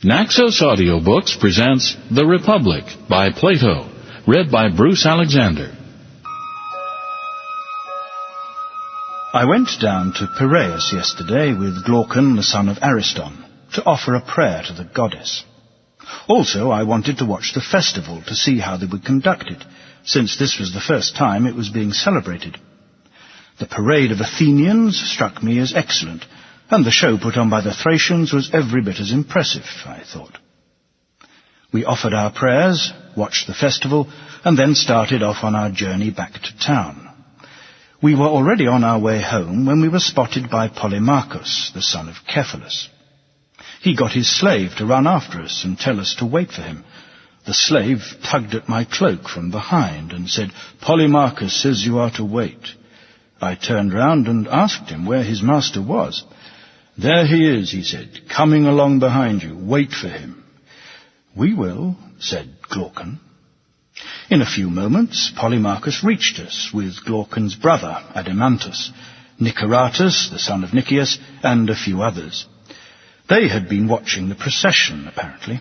Naxos Audiobooks presents The Republic by Plato, read by Bruce Alexander. I went down to Piraeus yesterday with Glaucon, the son of Ariston, to offer a prayer to the goddess. Also, I wanted to watch the festival to see how they would conduct it, since this was the first time it was being celebrated. The parade of Athenians struck me as excellent, and the show put on by the Thracians was every bit as impressive, I thought. We offered our prayers, watched the festival, and then started off on our journey back to town. We were already on our way home when we were spotted by Polemarchus, the son of Cephalus. He got his slave to run after us and tell us to wait for him. The slave tugged at my cloak from behind and said, "Polemarchus says you are to wait." I turned round and asked him where his master was. "There he is," he said, "coming along behind you. Wait for him." "We will," said Glaucon. In a few moments, Polemarchus reached us with Glaucon's brother, Adimantus, Niceratus, the son of Nicias, and a few others. They had been watching the procession, apparently,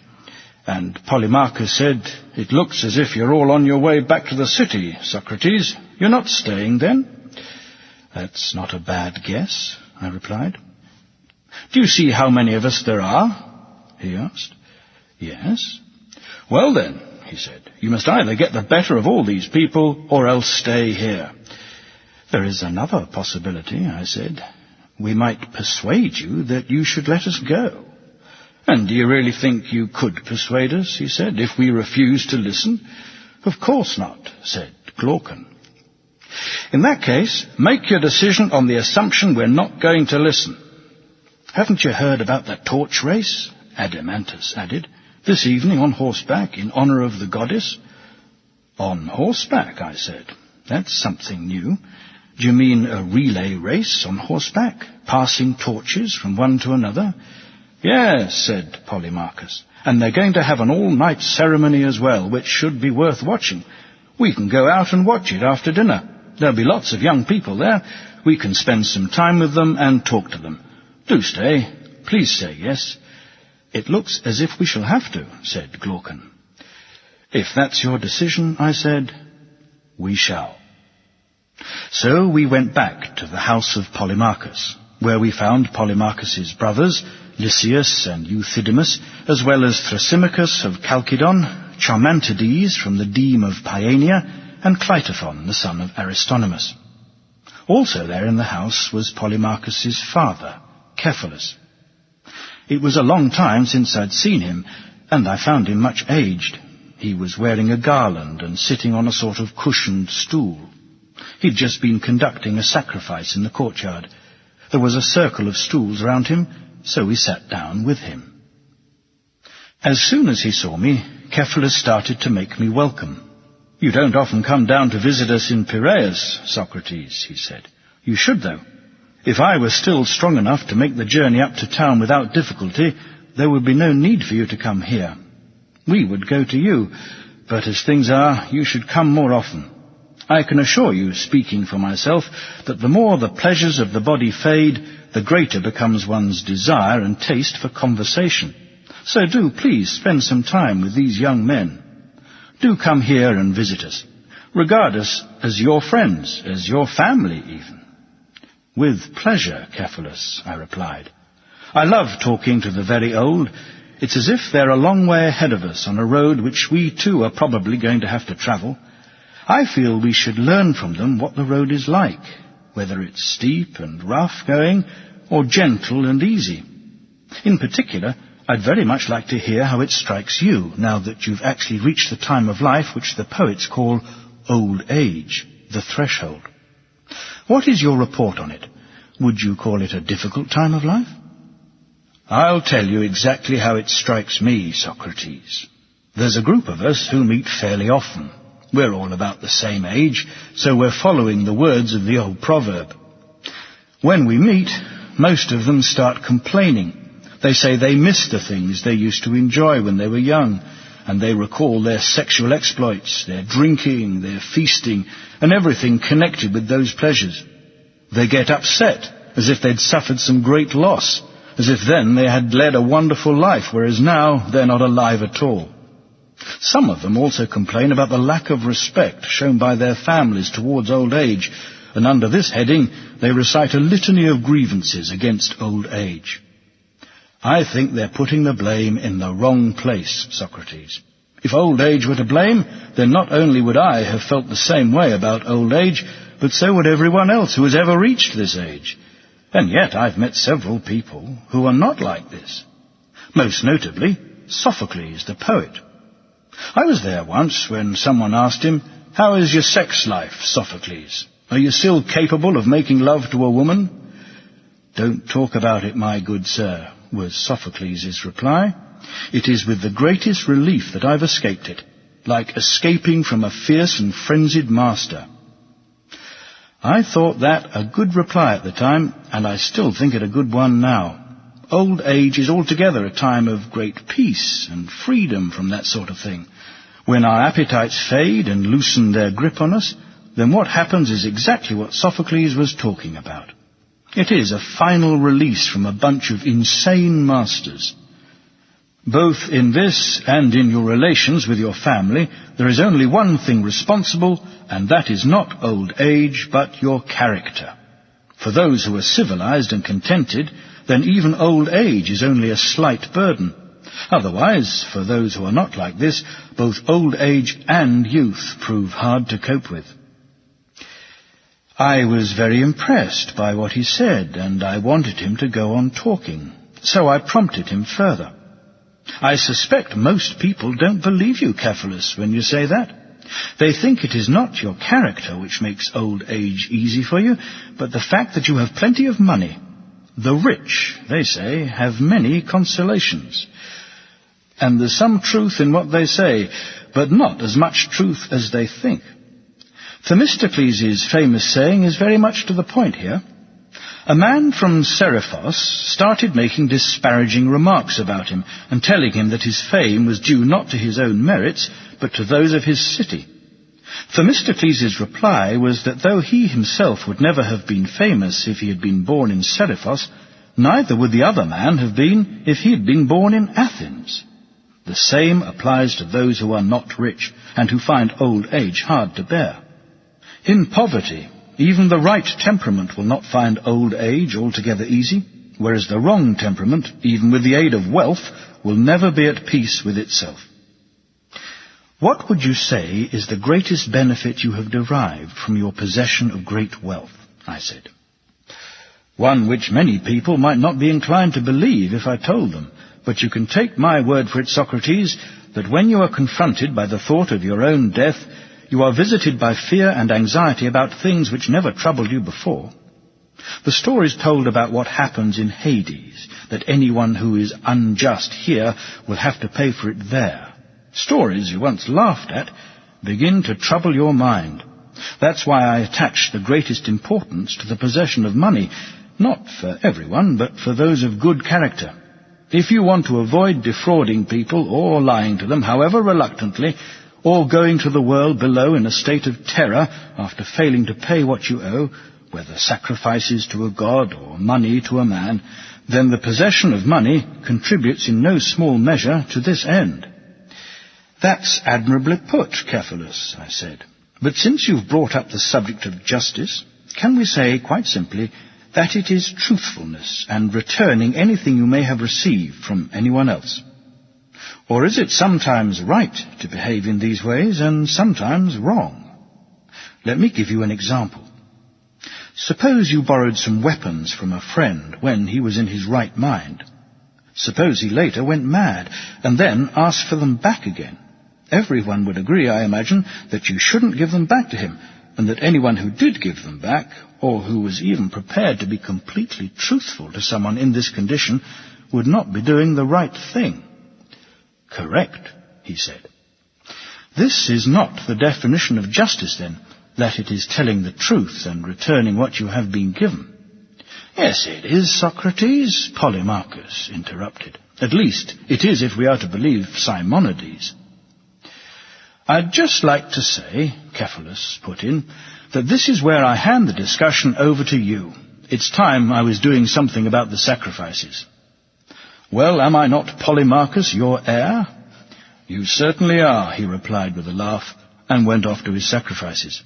and Polemarchus said, "It looks as if you're all on your way back to the city, Socrates. You're not staying, then?" "That's not a bad guess," I replied. "Do you see how many of us there are?" he asked. "Yes." "Well then," he said, "you must either get the better of all these people or else stay here." "There is another possibility," I said. "We might persuade you that you should let us go." "And do you really think you could persuade us," he said, "if we refuse to listen?" "Of course not," said Glaucon. "In that case, make your decision on the assumption we're not going to listen." "Haven't you heard about the torch race?" Adimantus added. "This evening on horseback, in honor of the goddess." "On horseback," I said. "That's something new. Do you mean a relay race on horseback, passing torches from one to another?" "Yes," said Polemarchus, "and they're going to have an all-night ceremony as well, which should be worth watching. We can go out and watch it after dinner. There'll be lots of young people there. We can spend some time with them and talk to them. Do stay. Please say yes." "It looks as if we shall have to," said Glaucon. "If that's your decision," I said, "we shall." So we went back to the house of Polemarchus, where we found Polemarchus's brothers, Lysias and Euthydemus, as well as Thrasymachus of Chalcedon, Charmantides from the deme of Paeania, and Cleitophon, the son of Aristonymus. Also there in the house was Polemarchus's father, Cephalus. It was a long time since I'd seen him, and I found him much aged. He was wearing a garland and sitting on a sort of cushioned stool. He'd just been conducting a sacrifice in the courtyard. There was a circle of stools around him, so we sat down with him. As soon as he saw me, Cephalus started to make me welcome. "You don't often come down to visit us in Piraeus, Socrates," he said. "You should, though. If I were still strong enough to make the journey up to town without difficulty, there would be no need for you to come here. We would go to you, but as things are, you should come more often. I can assure you, speaking for myself, that the more the pleasures of the body fade, the greater becomes one's desire and taste for conversation. So do please spend some time with these young men. Do come here and visit us. Regard us as your friends, as your family even." "With pleasure, Cephalus," I replied. "I love talking to the very old. It's as if they're a long way ahead of us on a road which we too are probably going to have to travel. I feel we should learn from them what the road is like, whether it's steep and rough going or gentle and easy. In particular, I'd very much like to hear how it strikes you now that you've actually reached the time of life which the poets call old age, the threshold. What is your report on it? Would you call it a difficult time of life?" "I'll tell you exactly how it strikes me, Socrates. There's a group of us who meet fairly often. We're all about the same age, so we're following the words of the old proverb. When we meet, most of them start complaining. They say they miss the things they used to enjoy when they were young, and they recall their sexual exploits, their drinking, their feasting, and everything connected with those pleasures. They get upset, as if they'd suffered some great loss, as if then they had led a wonderful life, whereas now they're not alive at all. Some of them also complain about the lack of respect shown by their families towards old age, and under this heading they recite a litany of grievances against old age. I think they're putting the blame in the wrong place, Socrates. If old age were to blame, then not only would I have felt the same way about old age, but so would everyone else who has ever reached this age. And yet I've met several people who are not like this. Most notably, Sophocles, the poet. I was there once when someone asked him, "How is your sex life, Sophocles? Are you still capable of making love to a woman?" "Don't talk about it, my good sir," was Sophocles' reply. "It is with the greatest relief that I've escaped it, like escaping from a fierce and frenzied master." I thought that a good reply at the time, and I still think it a good one now. Old age is altogether a time of great peace and freedom from that sort of thing. When our appetites fade and loosen their grip on us, then what happens is exactly what Sophocles was talking about. It is a final release from a bunch of insane masters. Both in this and in your relations with your family, there is only one thing responsible, and that is not old age, but your character. For those who are civilized and contented, then even old age is only a slight burden. Otherwise, for those who are not like this, both old age and youth prove hard to cope with. I was very impressed by what he said, and I wanted him to go on talking, so I prompted him further. "I suspect most people don't believe you, Cephalus, when you say that. They think it is not your character which makes old age easy for you, but the fact that you have plenty of money. The rich, they say, have many consolations. And there's some truth in what they say, but not as much truth as they think. Themistocles' famous saying is very much to the point here. A man from Seriphos started making disparaging remarks about him and telling him that his fame was due not to his own merits, but to those of his city. Themistocles' reply was that though he himself would never have been famous if he had been born in Seriphos, neither would the other man have been if he had been born in Athens. The same applies to those who are not rich and who find old age hard to bear. In poverty, even the right temperament will not find old age altogether easy, whereas the wrong temperament, even with the aid of wealth, will never be at peace with itself. What would you say is the greatest benefit you have derived from your possession of great wealth? I said. One which many people might not be inclined to believe if I told them, but you can take my word for it, Socrates, that when you are confronted by the thought of your own death, you are visited by fear and anxiety about things which never troubled you before. The stories told about what happens in Hades, that anyone who is unjust here will have to pay for it there. Stories you once laughed at begin to trouble your mind. That's why I attach the greatest importance to the possession of money, not for everyone, but for those of good character. If you want to avoid defrauding people or lying to them, however reluctantly, or going to the world below in a state of terror after failing to pay what you owe, whether sacrifices to a god or money to a man, then the possession of money contributes in no small measure to this end. That's admirably put, Cephalus, I said. But since you've brought up the subject of justice, can we say, quite simply, that it is truthfulness and returning anything you may have received from anyone else? Or is it sometimes right to behave in these ways and sometimes wrong? Let me give you an example. Suppose you borrowed some weapons from a friend when he was in his right mind. Suppose he later went mad and then asked for them back again. Everyone would agree, I imagine, that you shouldn't give them back to him, and that anyone who did give them back, or who was even prepared to be completely truthful to someone in this condition, would not be doing the right thing. Correct, he said. This is not the definition of justice, then, that it is telling the truth and returning what you have been given. Yes, it is, Socrates, Polemarchus interrupted. At least, it is if we are to believe Simonides. I'd just like to say, Cephalus put in, that this is where I hand the discussion over to you. It's time I was doing something about the sacrifices. Well, am I not Polemarchus, your heir? You certainly are, he replied with a laugh, and went off to his sacrifices.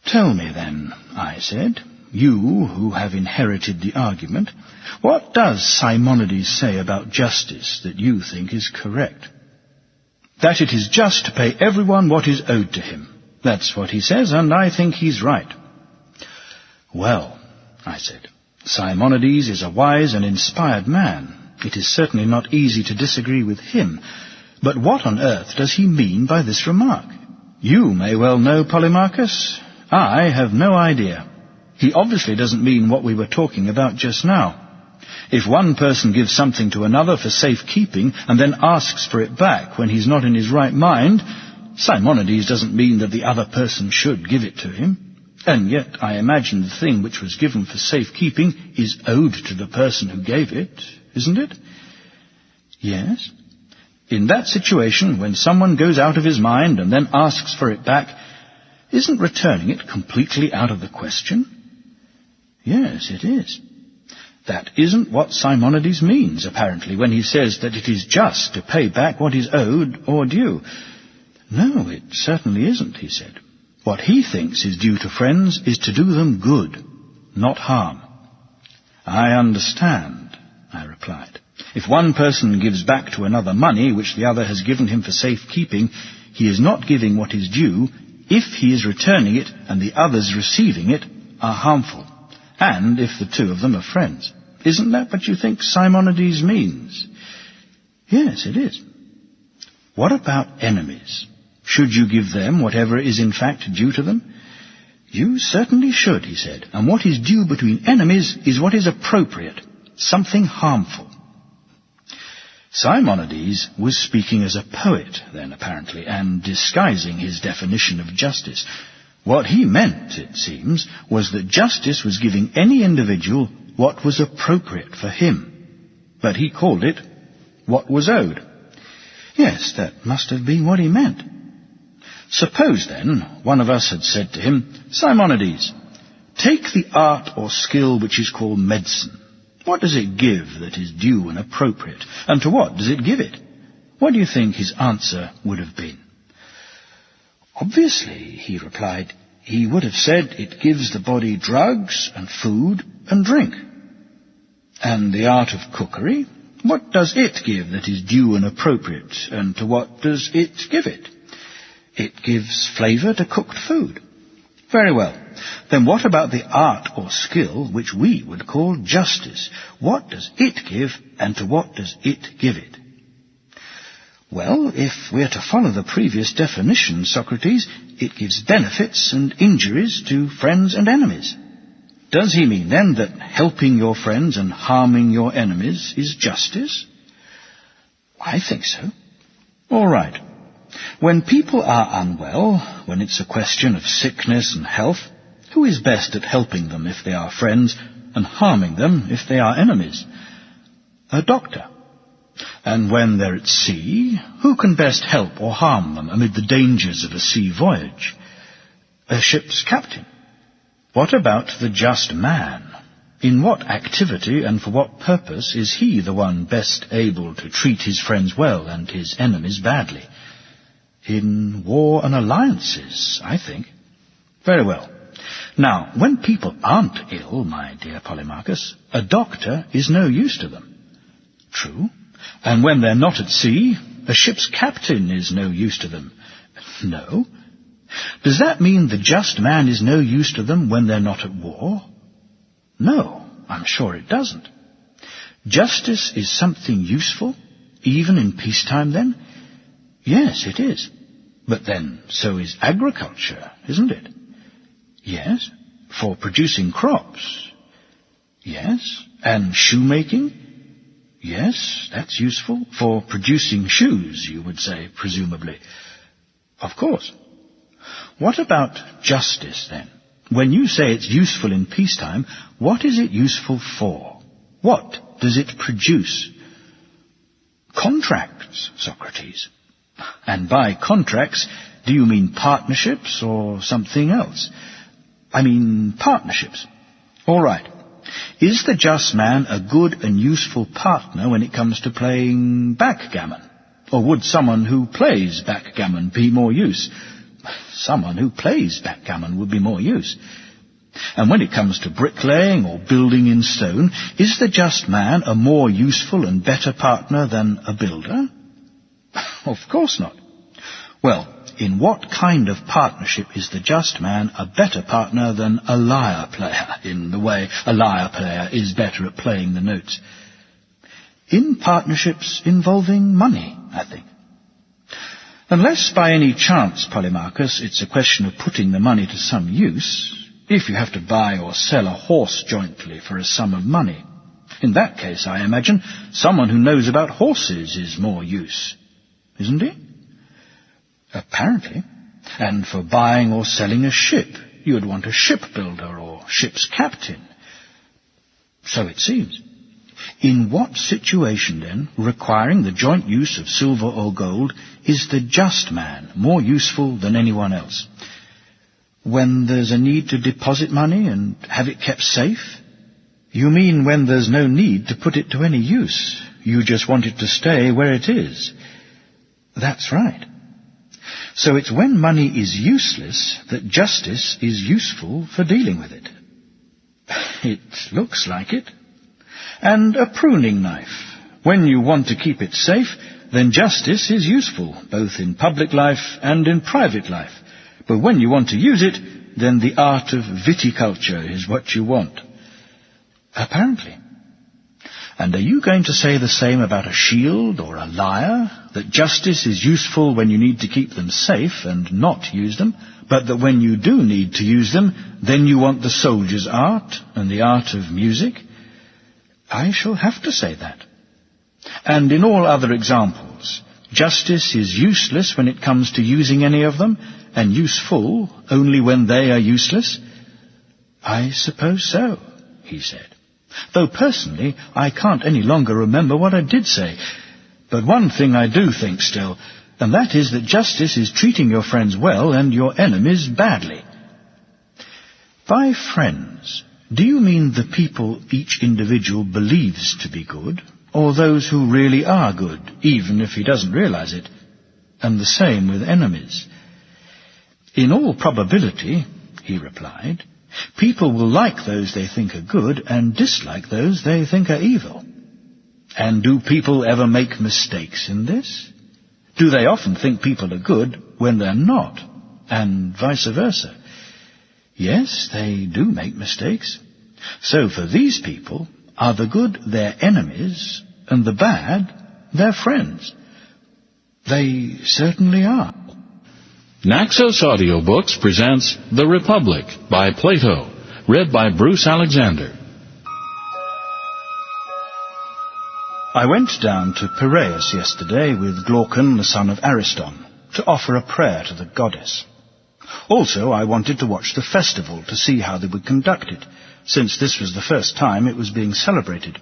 Tell me then, I said, you who have inherited the argument, what does Simonides say about justice that you think is correct? That it is just to pay everyone what is owed to him. That's what he says, and I think he's right. Well, I said, Simonides is a wise and inspired man. It is certainly not easy to disagree with him. But what on earth does he mean by this remark? You may well know, Polemarchus. I have no idea. He obviously doesn't mean what we were talking about just now. If one person gives something to another for safekeeping and then asks for it back when he's not in his right mind, Simonides doesn't mean that the other person should give it to him. And yet I imagine the thing which was given for safekeeping is owed to the person who gave it, isn't it? Yes. In that situation, when someone goes out of his mind and then asks for it back, isn't returning it completely out of the question? Yes, it is. That isn't what Simonides means, apparently, when he says that it is just to pay back what is owed or due. No, it certainly isn't, he said. What he thinks is due to friends is to do them good, not harm. I understand, I replied. If one person gives back to another money which the other has given him for safekeeping, he is not giving what is due if he is returning it and the others receiving it are harmful, and if the two of them are friends. Isn't that what you think Simonides means? Yes, it is. What about enemies? Should you give them whatever is in fact due to them? You certainly should, he said, and what is due between enemies is what is appropriate, something harmful. Simonides was speaking as a poet then, apparently, and disguising his definition of justice. What he meant, it seems, was that justice was giving any individual what was appropriate for him. But he called it what was owed. Yes, that must have been what he meant. Suppose, then, one of us had said to him, Simonides, take the art or skill which is called medicine. What does it give that is due and appropriate, and to what does it give it? What do you think his answer would have been? Obviously, he replied, he would have said it gives the body drugs and food and drink. And the art of cookery, what does it give that is due and appropriate, and to what does it give it? It gives flavour to cooked food. Very well. Then what about the art or skill which we would call justice? What does it give, and to what does it give it? Well, if we're to follow the previous definition, Socrates, it gives benefits and injuries to friends and enemies. Does he mean then that helping your friends and harming your enemies is justice? I think so. All right. When people are unwell, when it's a question of sickness and health, who is best at helping them if they are friends and harming them if they are enemies? A doctor. And when they're at sea, who can best help or harm them amid the dangers of a sea voyage? A ship's captain. What about the just man? In what activity and for what purpose is he the one best able to treat his friends well and his enemies badly? In war and alliances, I think. Very well. Now, when people aren't ill, my dear Polemarchus, a doctor is no use to them. True. And when they're not at sea, a ship's captain is no use to them. No. Does that mean the just man is no use to them when they're not at war? No, I'm sure it doesn't. Justice is something useful, even in peacetime then? Yes, it is. But then so is agriculture, isn't it? Yes, for producing crops. Yes, and shoemaking? Yes, that's useful. For producing shoes, you would say, presumably. Of course. What about justice, then? When you say it's useful in peacetime, what is it useful for? What does it produce? Contracts, Socrates. And by contracts, do you mean partnerships or something else? I mean partnerships. All right. Is the just man a good and useful partner when it comes to playing backgammon? Or would someone who plays backgammon be more use? Someone who plays backgammon would be more use. And when it comes to bricklaying or building in stone, is the just man a more useful and better partner than a builder? Of course not. Well, in what kind of partnership is the just man a better partner than a lyre player, in the way a lyre player is better at playing the notes? In partnerships involving money, I think. Unless by any chance, Polemarchus, it's a question of putting the money to some use, if you have to buy or sell a horse jointly for a sum of money. In that case, I imagine, someone who knows about horses is more use. Isn't he? Apparently. And for buying or selling a ship, you would want a shipbuilder or ship's captain. So it seems. In what situation, then, requiring the joint use of silver or gold, is the just man more useful than anyone else? When there's a need to deposit money and have it kept safe? You mean when there's no need to put it to any use? You just want it to stay where it is? That's right. So it's when money is useless that justice is useful for dealing with it. It looks like it. And a pruning knife. When you want to keep it safe, then justice is useful, both in public life and in private life. But when you want to use it, then the art of viticulture is what you want. Apparently. And are you going to say the same about a shield or a lyre, that justice is useful when you need to keep them safe and not use them, but that when you do need to use them, then you want the soldier's art and the art of music? I shall have to say that. And in all other examples, justice is useless when it comes to using any of them, and useful only when they are useless? I suppose so, he said. Though personally, I can't any longer remember what I did say. But one thing I do think still, and that is that justice is treating your friends well and your enemies badly. By friends, do you mean the people each individual believes to be good, or those who really are good, even if he doesn't realize it? And the same with enemies. In all probability, he replied, people will like those they think are good and dislike those they think are evil. And do people ever make mistakes in this? Do they often think people are good when they're not, and vice versa? Yes, they do make mistakes. So for these people, are the good their enemies and the bad their friends? They certainly are. Naxos Audiobooks presents The Republic by Plato, read by Bruce Alexander. I went down to Piraeus yesterday with Glaucon, the son of Ariston, to offer a prayer to the goddess. Also, I wanted to watch the festival to see how they would conduct it, since this was the first time it was being celebrated.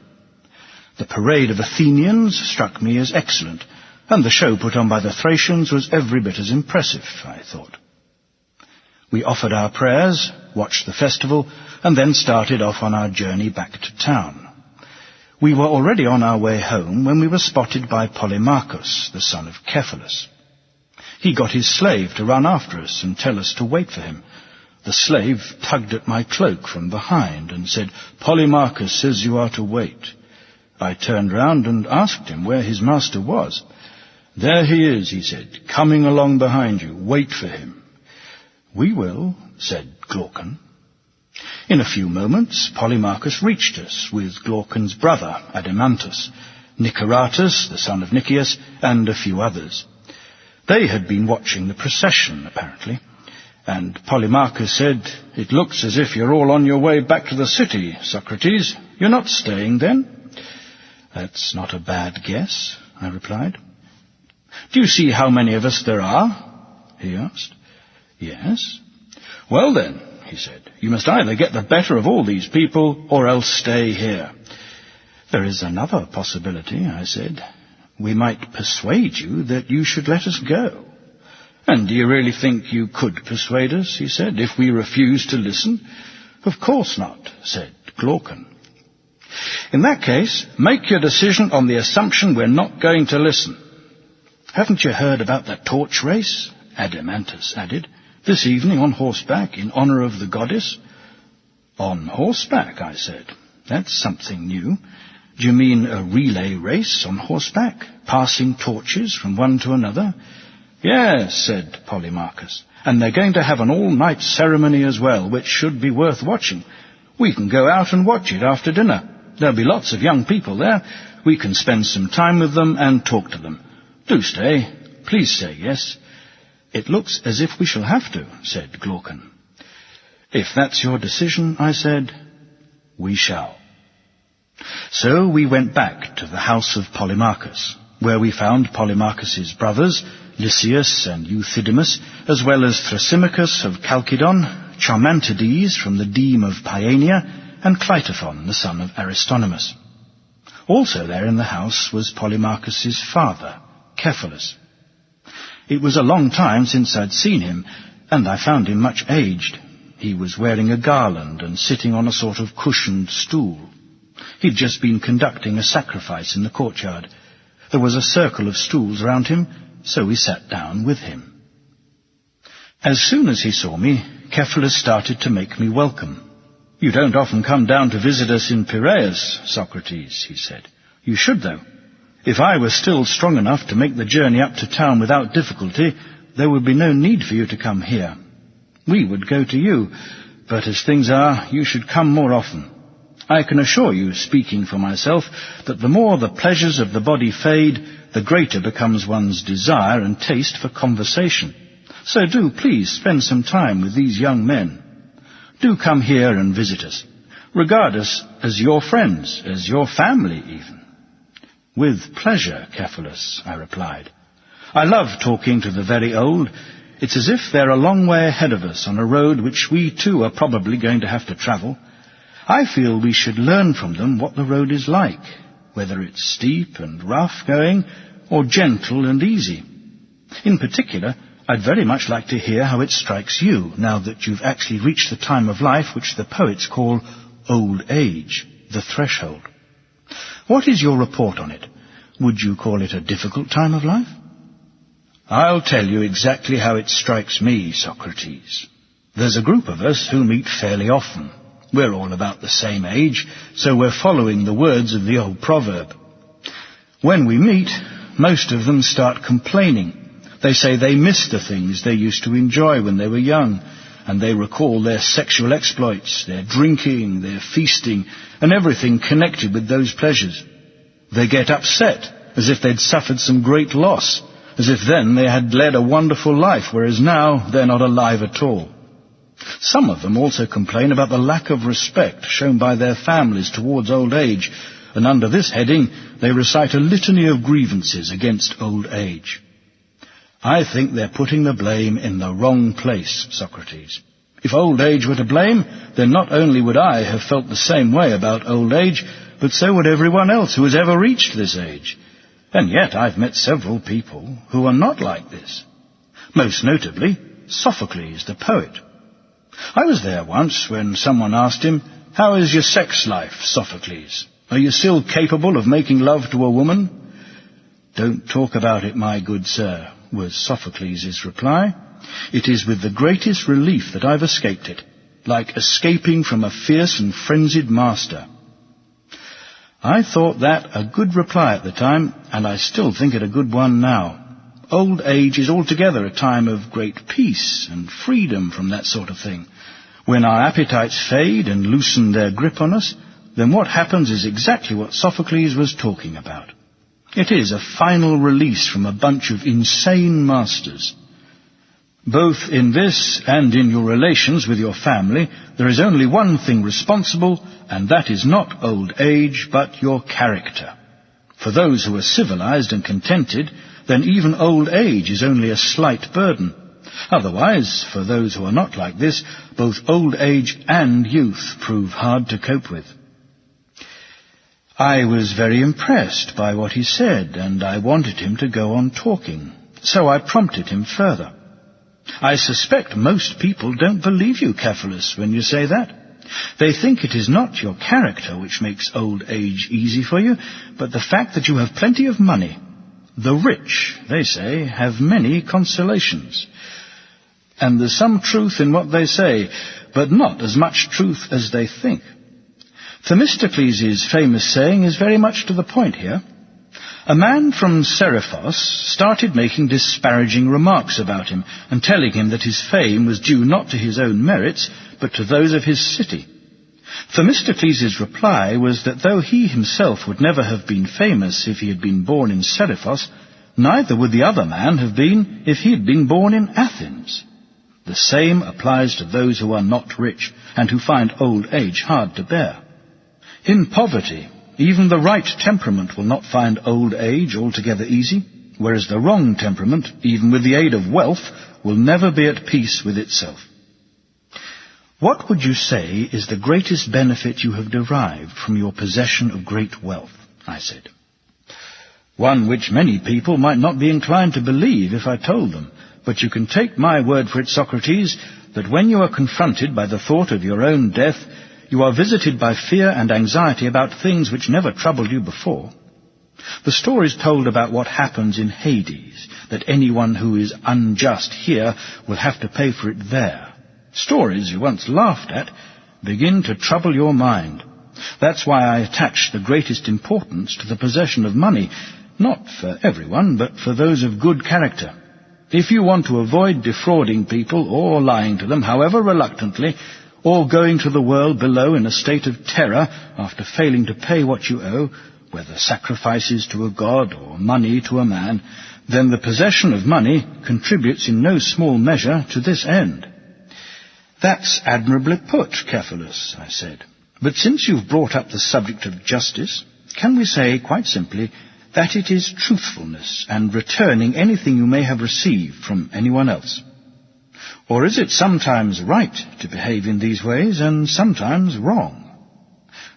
The parade of Athenians struck me as excellent, and the show put on by the Thracians was every bit as impressive, I thought. We offered our prayers, watched the festival, and then started off on our journey back to town. We were already on our way home when we were spotted by Polemarchus, the son of Cephalus. He got his slave to run after us and tell us to wait for him. The slave tugged at my cloak from behind and said, "Polemarchus says you are to wait." I turned round and asked him where his master was. "There he is," he said, "coming along behind you. Wait for him." "We will," said Glaucon. In a few moments, Polemarchus reached us with Glaucon's brother, Adimantus, Niceratus, the son of Nicias, and a few others. They had been watching the procession, apparently, and Polemarchus said, "It looks as if you're all on your way back to the city, Socrates. You're not staying, then?" "That's not a bad guess," I replied. "Do you see how many of us there are?" he asked. "Yes." "Well then," he said, "you must either get the better of all these people or else stay here." "There is another possibility," I said. "We might persuade you that you should let us go." "And do you really think you could persuade us," he said, "if we refuse to listen?" "Of course not," said Glaucon. In that case, make your decision on the assumption we're not going to listen. Haven't you heard about that torch race? Adeimantus added. This evening on horseback in honour of the goddess. On horseback, I said. That's something new. Do you mean a relay race on horseback, passing torches from one to another? Yes, said Polemarchus, and they're going to have an all-night ceremony as well, which should be worth watching. We can go out and watch it after dinner. There'll be lots of young people there. We can spend some time with them and talk to them. Do stay. Please say yes. It looks as if we shall have to, said Glaucon. If that's your decision, I said, we shall. So we went back to the house of Polemarchus, where we found Polemarchus's brothers, Lysias and Euthydemus, as well as Thrasymachus of Chalcedon, Charmantides from the deme of Paeania, and Cleitophon, the son of Aristonymus. Also there in the house was Polemarchus's father, Cephalus. It was a long time since I'd seen him, and I found him much aged. He was wearing a garland and sitting on a sort of cushioned stool. He'd just been conducting a sacrifice in the courtyard. There was a circle of stools round him, so we sat down with him. As soon as he saw me, Cephalus started to make me welcome. You don't often come down to visit us in Piraeus, Socrates, he said. You should, though. If I were still strong enough to make the journey up to town without difficulty, there would be no need for you to come here. We would go to you, but as things are, you should come more often. I can assure you, speaking for myself, that the more the pleasures of the body fade, the greater becomes one's desire and taste for conversation. So do please spend some time with these young men. Do come here and visit us. Regard us as your friends, as your family even. With pleasure, Cephalus, I replied. I love talking to the very old. It's as if they're a long way ahead of us on a road which we too are probably going to have to travel. I feel we should learn from them what the road is like, whether it's steep and rough going or gentle and easy. In particular, I'd very much like to hear how it strikes you now that you've actually reached the time of life which the poets call old age, the threshold. What is your report on it? Would you call it a difficult time of life? I'll tell you exactly how it strikes me, Socrates. There's a group of us who meet fairly often. We're all about the same age, so we're following the words of the old proverb. When we meet, most of them start complaining. They say they miss the things they used to enjoy when they were young, and they recall their sexual exploits, their drinking, their feasting, and everything connected with those pleasures. They get upset, as if they'd suffered some great loss, as if then they had led a wonderful life, whereas now they're not alive at all. Some of them also complain about the lack of respect shown by their families towards old age, and under this heading they recite a litany of grievances against old age. I think they're putting the blame in the wrong place, Socrates. If old age were to blame, then not only would I have felt the same way about old age, but so would everyone else who has ever reached this age. And yet I've met several people who are not like this. Most notably, Sophocles, the poet. I was there once when someone asked him, "How is your sex life, Sophocles? Are you still capable of making love to a woman?" "Don't talk about it, my good sir," was Sophocles' reply. "It is with the greatest relief that I've escaped it, like escaping from a fierce and frenzied master." I thought that a good reply at the time, and I still think it a good one now. Old age is altogether a time of great peace and freedom from that sort of thing. When our appetites fade and loosen their grip on us, then what happens is exactly what Sophocles was talking about. It is a final release from a bunch of insane masters. Both in this and in your relations with your family, there is only one thing responsible, and that is not old age, but your character. For those who are civilized and contented, then even old age is only a slight burden. Otherwise, for those who are not like this, both old age and youth prove hard to cope with. I was very impressed by what he said, and I wanted him to go on talking, so I prompted him further. "I suspect most people don't believe you, Cephalus, when you say that. They think it is not your character which makes old age easy for you, but the fact that you have plenty of money. The rich, they say, have many consolations. And there's some truth in what they say, but not as much truth as they think. Themistocles' famous saying is very much to the point here. A man from Seriphos started making disparaging remarks about him and telling him that his fame was due not to his own merits, but to those of his city. Themistocles' reply was that though he himself would never have been famous if he had been born in Seriphos, neither would the other man have been if he had been born in Athens. The same applies to those who are not rich and who find old age hard to bear. In poverty, even the right temperament will not find old age altogether easy, whereas the wrong temperament, even with the aid of wealth, will never be at peace with itself. What would you say is the greatest benefit you have derived from your possession of great wealth? I said. One which many people might not be inclined to believe if I told them, but you can take my word for it, Socrates, that when you are confronted by the thought of your own death, you are visited by fear and anxiety about things which never troubled you before. The stories told about what happens in Hades, that anyone who is unjust here will have to pay for it there. Stories you once laughed at begin to trouble your mind. That's why I attach the greatest importance to the possession of money, not for everyone, but for those of good character. If you want to avoid defrauding people or lying to them, however reluctantly, or going to the world below in a state of terror after failing to pay what you owe, whether sacrifices to a god or money to a man, then the possession of money contributes in no small measure to this end. That's admirably put, Cephalus, I said. But since you've brought up the subject of justice, can we say, quite simply, that it is truthfulness and returning anything you may have received from anyone else? Or is it sometimes right to behave in these ways and sometimes wrong?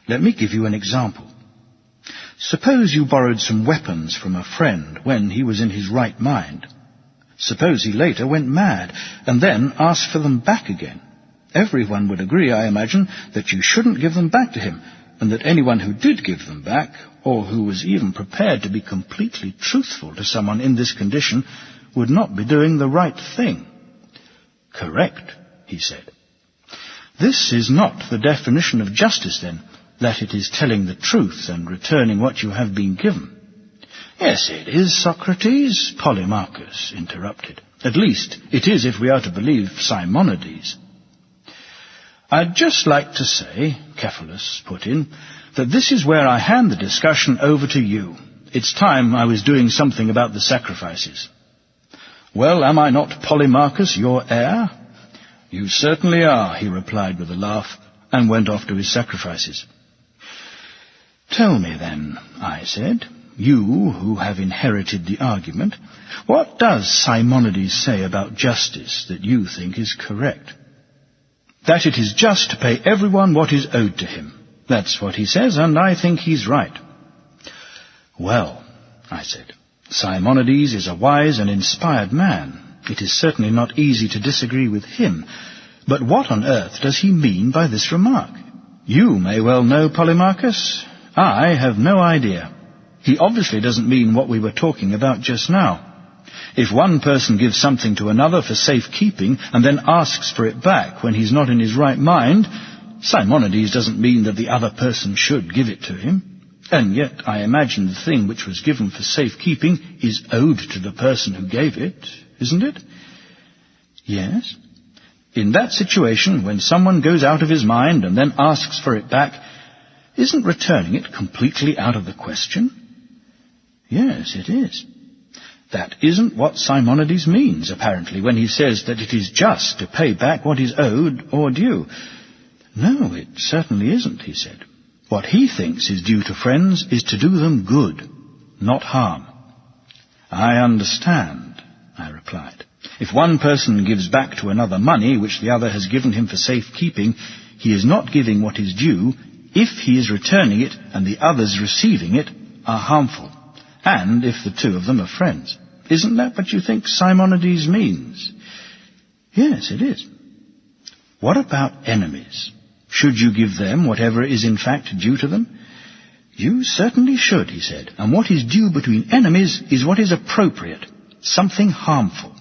Let me give you an example. Suppose you borrowed some weapons from a friend when he was in his right mind. Suppose he later went mad and then asked for them back again. Everyone would agree, I imagine, that you shouldn't give them back to him, and that anyone who did give them back, or who was even prepared to be completely truthful to someone in this condition, would not be doing the right thing. Correct, he said. This is not the definition of justice, then, that it is telling the truth and returning what you have been given. Yes, it is, Socrates, Polemarchus interrupted. At least, it is if we are to believe Simonides. I'd just like to say, Cephalus put in, that this is where I hand the discussion over to you. It's time I was doing something about the sacrifices. Well, am I not, Polemarchus, your heir? You certainly are, he replied with a laugh, and went off to his sacrifices. Tell me then, I said, you who have inherited the argument, what does Simonides say about justice that you think is correct? That it is just to pay everyone what is owed to him. That's what he says, and I think he's right. Well, I said, Simonides is a wise and inspired man. It is certainly not easy to disagree with him. But what on earth does he mean by this remark? You may well know, Polemarchus. I have no idea. He obviously doesn't mean what we were talking about just now. If one person gives something to another for safekeeping and then asks for it back when he's not in his right mind, Simonides doesn't mean that the other person should give it to him. And yet I imagine the thing which was given for safekeeping is owed to the person who gave it, isn't it? Yes. In that situation, when someone goes out of his mind and then asks for it back, isn't returning it completely out of the question? Yes, it is. That isn't what Simonides means, apparently, when he says that it is just to pay back what is owed or due. No, it certainly isn't, he said. What he thinks is due to friends is to do them good, not harm. I understand, I replied. If one person gives back to another money which the other has given him for safekeeping, he is not giving what is due if he is returning it and the others receiving it are harmful, and if the two of them are friends. Isn't that what you think Simonides means? Yes, it is. What about enemies? Should you give them whatever is in fact due to them? You certainly should, he said, and what is due between enemies is what is appropriate, something harmful.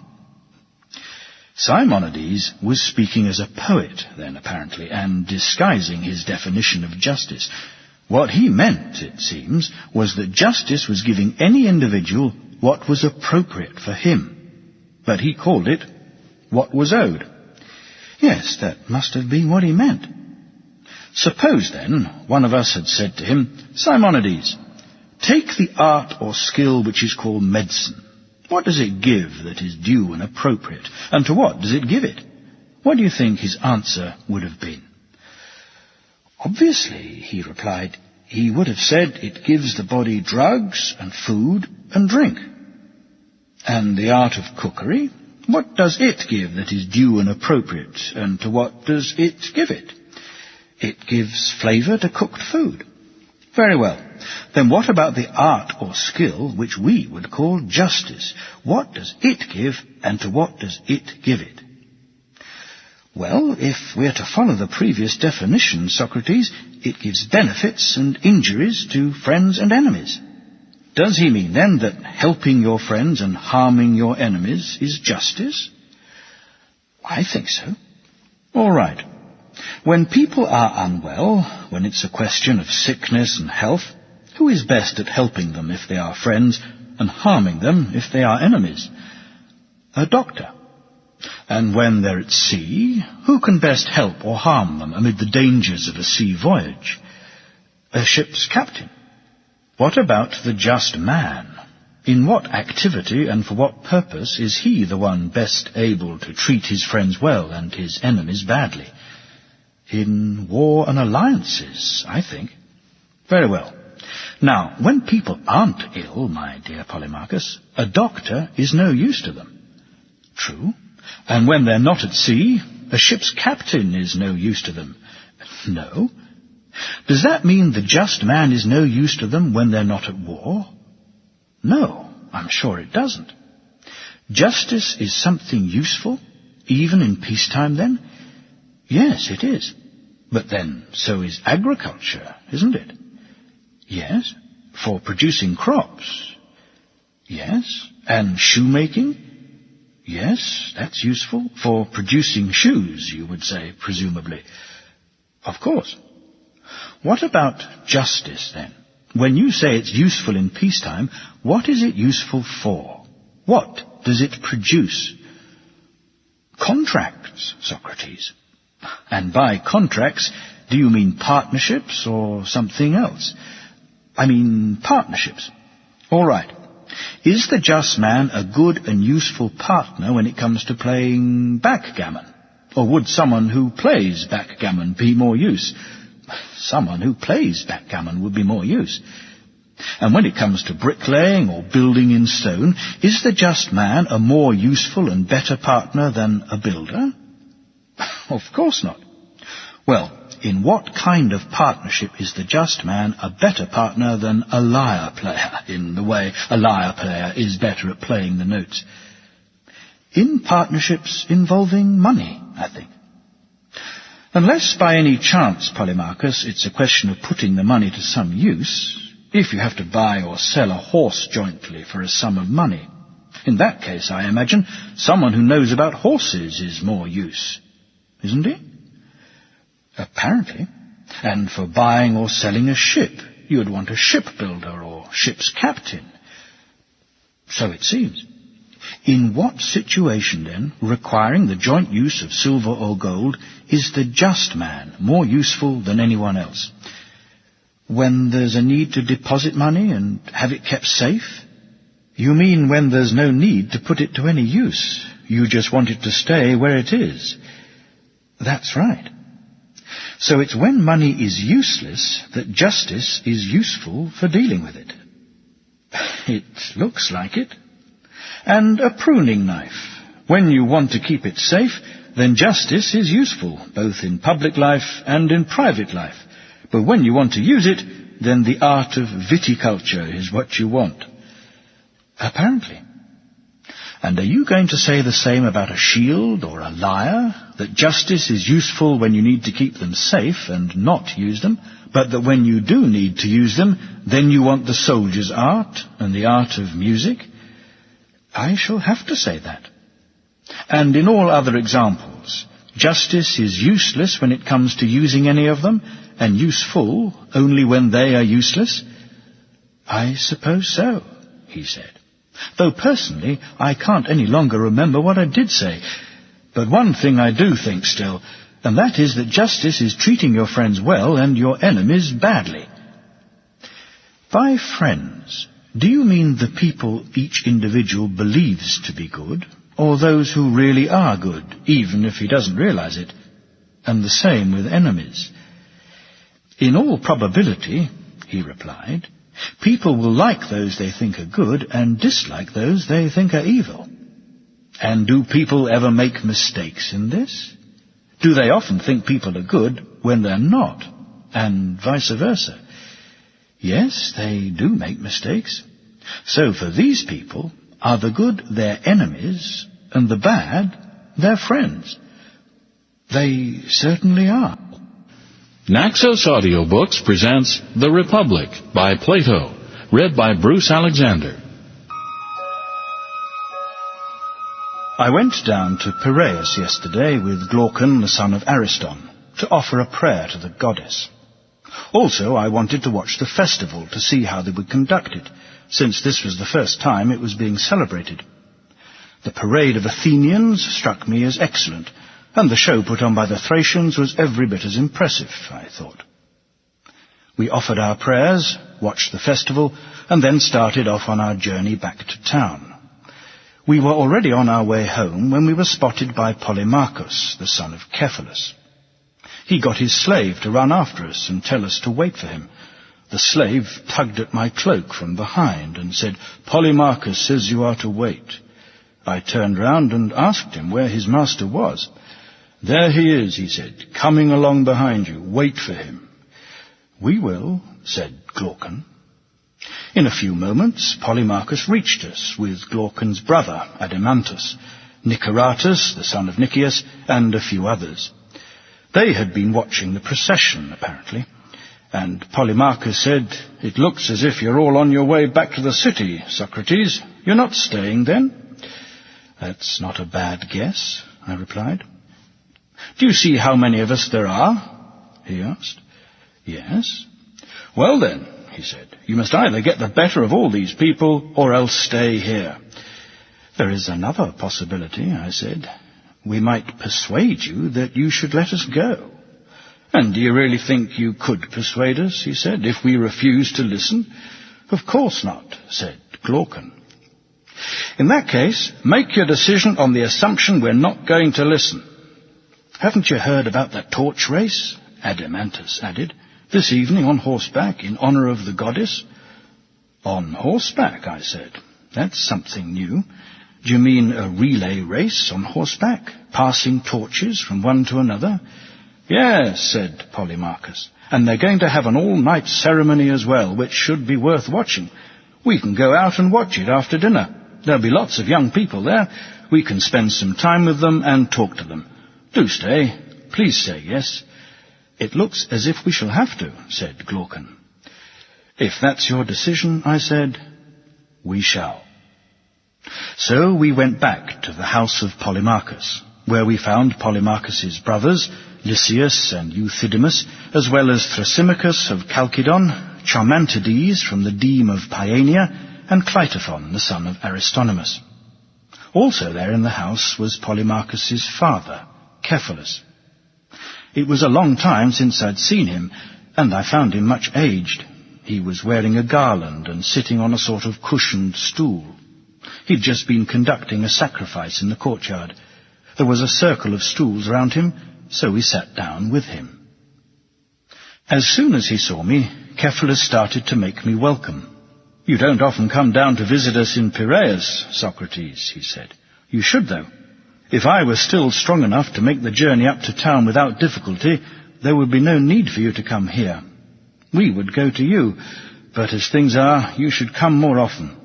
Simonides was speaking as a poet then, apparently, and disguising his definition of justice. What he meant, it seems, was that justice was giving any individual what was appropriate for him. But he called it what was owed. Yes, that must have been what he meant. Suppose, then, one of us had said to him, Simonides, take the art or skill which is called medicine. What does it give that is due and appropriate, and to what does it give it? What do you think his answer would have been? Obviously, he replied, he would have said it gives the body drugs and food and drink. And the art of cookery, what does it give that is due and appropriate, and to what does it give it? It gives flavour to cooked food. Very well. Then what about the art or skill which we would call justice? What does it give, and to what does it give it? Well, if we're to follow the previous definition, Socrates, it gives benefits and injuries to friends and enemies. Does he mean then that helping your friends and harming your enemies is justice? I think so. All right. When people are unwell, when it's a question of sickness and health, who is best at helping them if they are friends and harming them if they are enemies? A doctor. And when they're at sea, who can best help or harm them amid the dangers of a sea voyage? A ship's captain. What about the just man? In what activity and for what purpose is he the one best able to treat his friends well and his enemies badly? In war and alliances, I think. Very well. Now, when people aren't ill, my dear Polemarchus, a doctor is no use to them. True. And when they're not at sea, a ship's captain is no use to them. No. Does that mean the just man is no use to them when they're not at war? No, I'm sure it doesn't. Justice is something useful, even in peacetime then? Yes, it is. But then so is agriculture, isn't it? Yes, for producing crops. Yes, and shoemaking? Yes, that's useful. For producing shoes, you would say, presumably. Of course. What about justice, then? When you say it's useful in peacetime, what is it useful for? What does it produce? Contracts, Socrates. And by contracts, do you mean partnerships or something else? I mean partnerships. All right. Is the just man a good and useful partner when it comes to playing backgammon? Or would someone who plays backgammon be more use? Someone who plays backgammon would be more use. And when it comes to bricklaying or building in stone, is the just man a more useful and better partner than a builder? Of course not. Well, in what kind of partnership is the just man a better partner than a lyre player, in the way a lyre player is better at playing the notes? In partnerships involving money, I think. Unless by any chance, Polemarchus, it's a question of putting the money to some use, if you have to buy or sell a horse jointly for a sum of money. In that case, I imagine, someone who knows about horses is more use, isn't he? Apparently. And for buying or selling a ship, you would want a shipbuilder or ship's captain. So it seems. In what situation, then, requiring the joint use of silver or gold, is the just man more useful than anyone else? When there's a need to deposit money and have it kept safe? You mean when there's no need to put it to any use? You just want it to stay where it is? That's right. So it's when money is useless that justice is useful for dealing with it. It looks like it. And a pruning knife. When you want to keep it safe, then justice is useful, both in public life and in private life. But when you want to use it, then the art of viticulture is what you want. Apparently. And are you going to say the same about a shield or a lyre, that justice is useful when you need to keep them safe and not use them, but that when you do need to use them, then you want the soldier's art and the art of music? I shall have to say that. And in all other examples, justice is useless when it comes to using any of them, and useful only when they are useless? I suppose so, he said. Though personally, I can't any longer remember what I did say. But one thing I do think still, and that is that justice is treating your friends well and your enemies badly. By friends, do you mean the people each individual believes to be good, or those who really are good, even if he doesn't realize it? And the same with enemies. In all probability, he replied, people will like those they think are good and dislike those they think are evil. And do people ever make mistakes in this? Do they often think people are good when they're not, and vice versa? Yes, they do make mistakes. So for these people, are the good their enemies and the bad their friends? They certainly are. Naxos Audiobooks presents The Republic by Plato, read by Bruce Alexander. I went down to Piraeus yesterday with Glaucon, the son of Ariston, to offer a prayer to the goddess. Also, I wanted to watch the festival to see how they would conduct it, since this was the first time it was being celebrated. The parade of Athenians struck me as excellent, and the show put on by the Thracians was every bit as impressive, I thought. We offered our prayers, watched the festival, and then started off on our journey back to town. We were already on our way home when we were spotted by Polemarchus, the son of Cephalus. He got his slave to run after us and tell us to wait for him. The slave tugged at my cloak from behind and said, "Polemarchus says you are to wait." I turned round and asked him where his master was. "There he is," he said, "coming along behind you. Wait for him." "We will," said Glaucon. In a few moments, Polemarchus reached us with Glaucon's brother, Adeimantus, Niceratus, the son of Nicias, and a few others. They had been watching the procession, apparently, and Polemarchus said, "It looks as if you're all on your way back to the city, Socrates. You're not staying, then?" "That's not a bad guess," I replied. "Do you see how many of us there are?" he asked. "Yes." "Well then," he said, "you must either get the better of all these people or else stay here." "There is another possibility," I said. "We might persuade you that you should let us go." "And do you really think you could persuade us," he said, "if we refuse to listen?" "Of course not," said Glaucon. "In that case, make your decision on the assumption we're not going to listen." "Haven't you heard about that torch race?" Adeimantus added. "This evening on horseback in honor of the goddess." "On horseback," I said. "That's something new. Do you mean a relay race on horseback, passing torches from one to another?" "Yes," said Polemarchus, "and they're going to have an all-night ceremony as well, which should be worth watching. We can go out and watch it after dinner. There'll be lots of young people there. We can spend some time with them and talk to them. Do stay. Please say yes." "It looks as if we shall have to," said Glaucon. "If that's your decision," I said, "we shall." So we went back to the house of Polemarchus, where we found Polemarchus's brothers, Lysias and Euthydemus, as well as Thrasymachus of Chalcedon, Charmantides from the deme of Paeania, and Cleitophon, the son of Aristonymus. Also there in the house was Polemarchus's father, Cephalus. It was a long time since I'd seen him, and I found him much aged. He was wearing a garland and sitting on a sort of cushioned stool. He'd just been conducting a sacrifice in the courtyard. There was a circle of stools around him, so we sat down with him. As soon as he saw me, Cephalus started to make me welcome. "You don't often come down to visit us in Piraeus, Socrates," he said. "You should, though. If I were still strong enough to make the journey up to town without difficulty, there would be no need for you to come here. We would go to you, but as things are, you should come more often.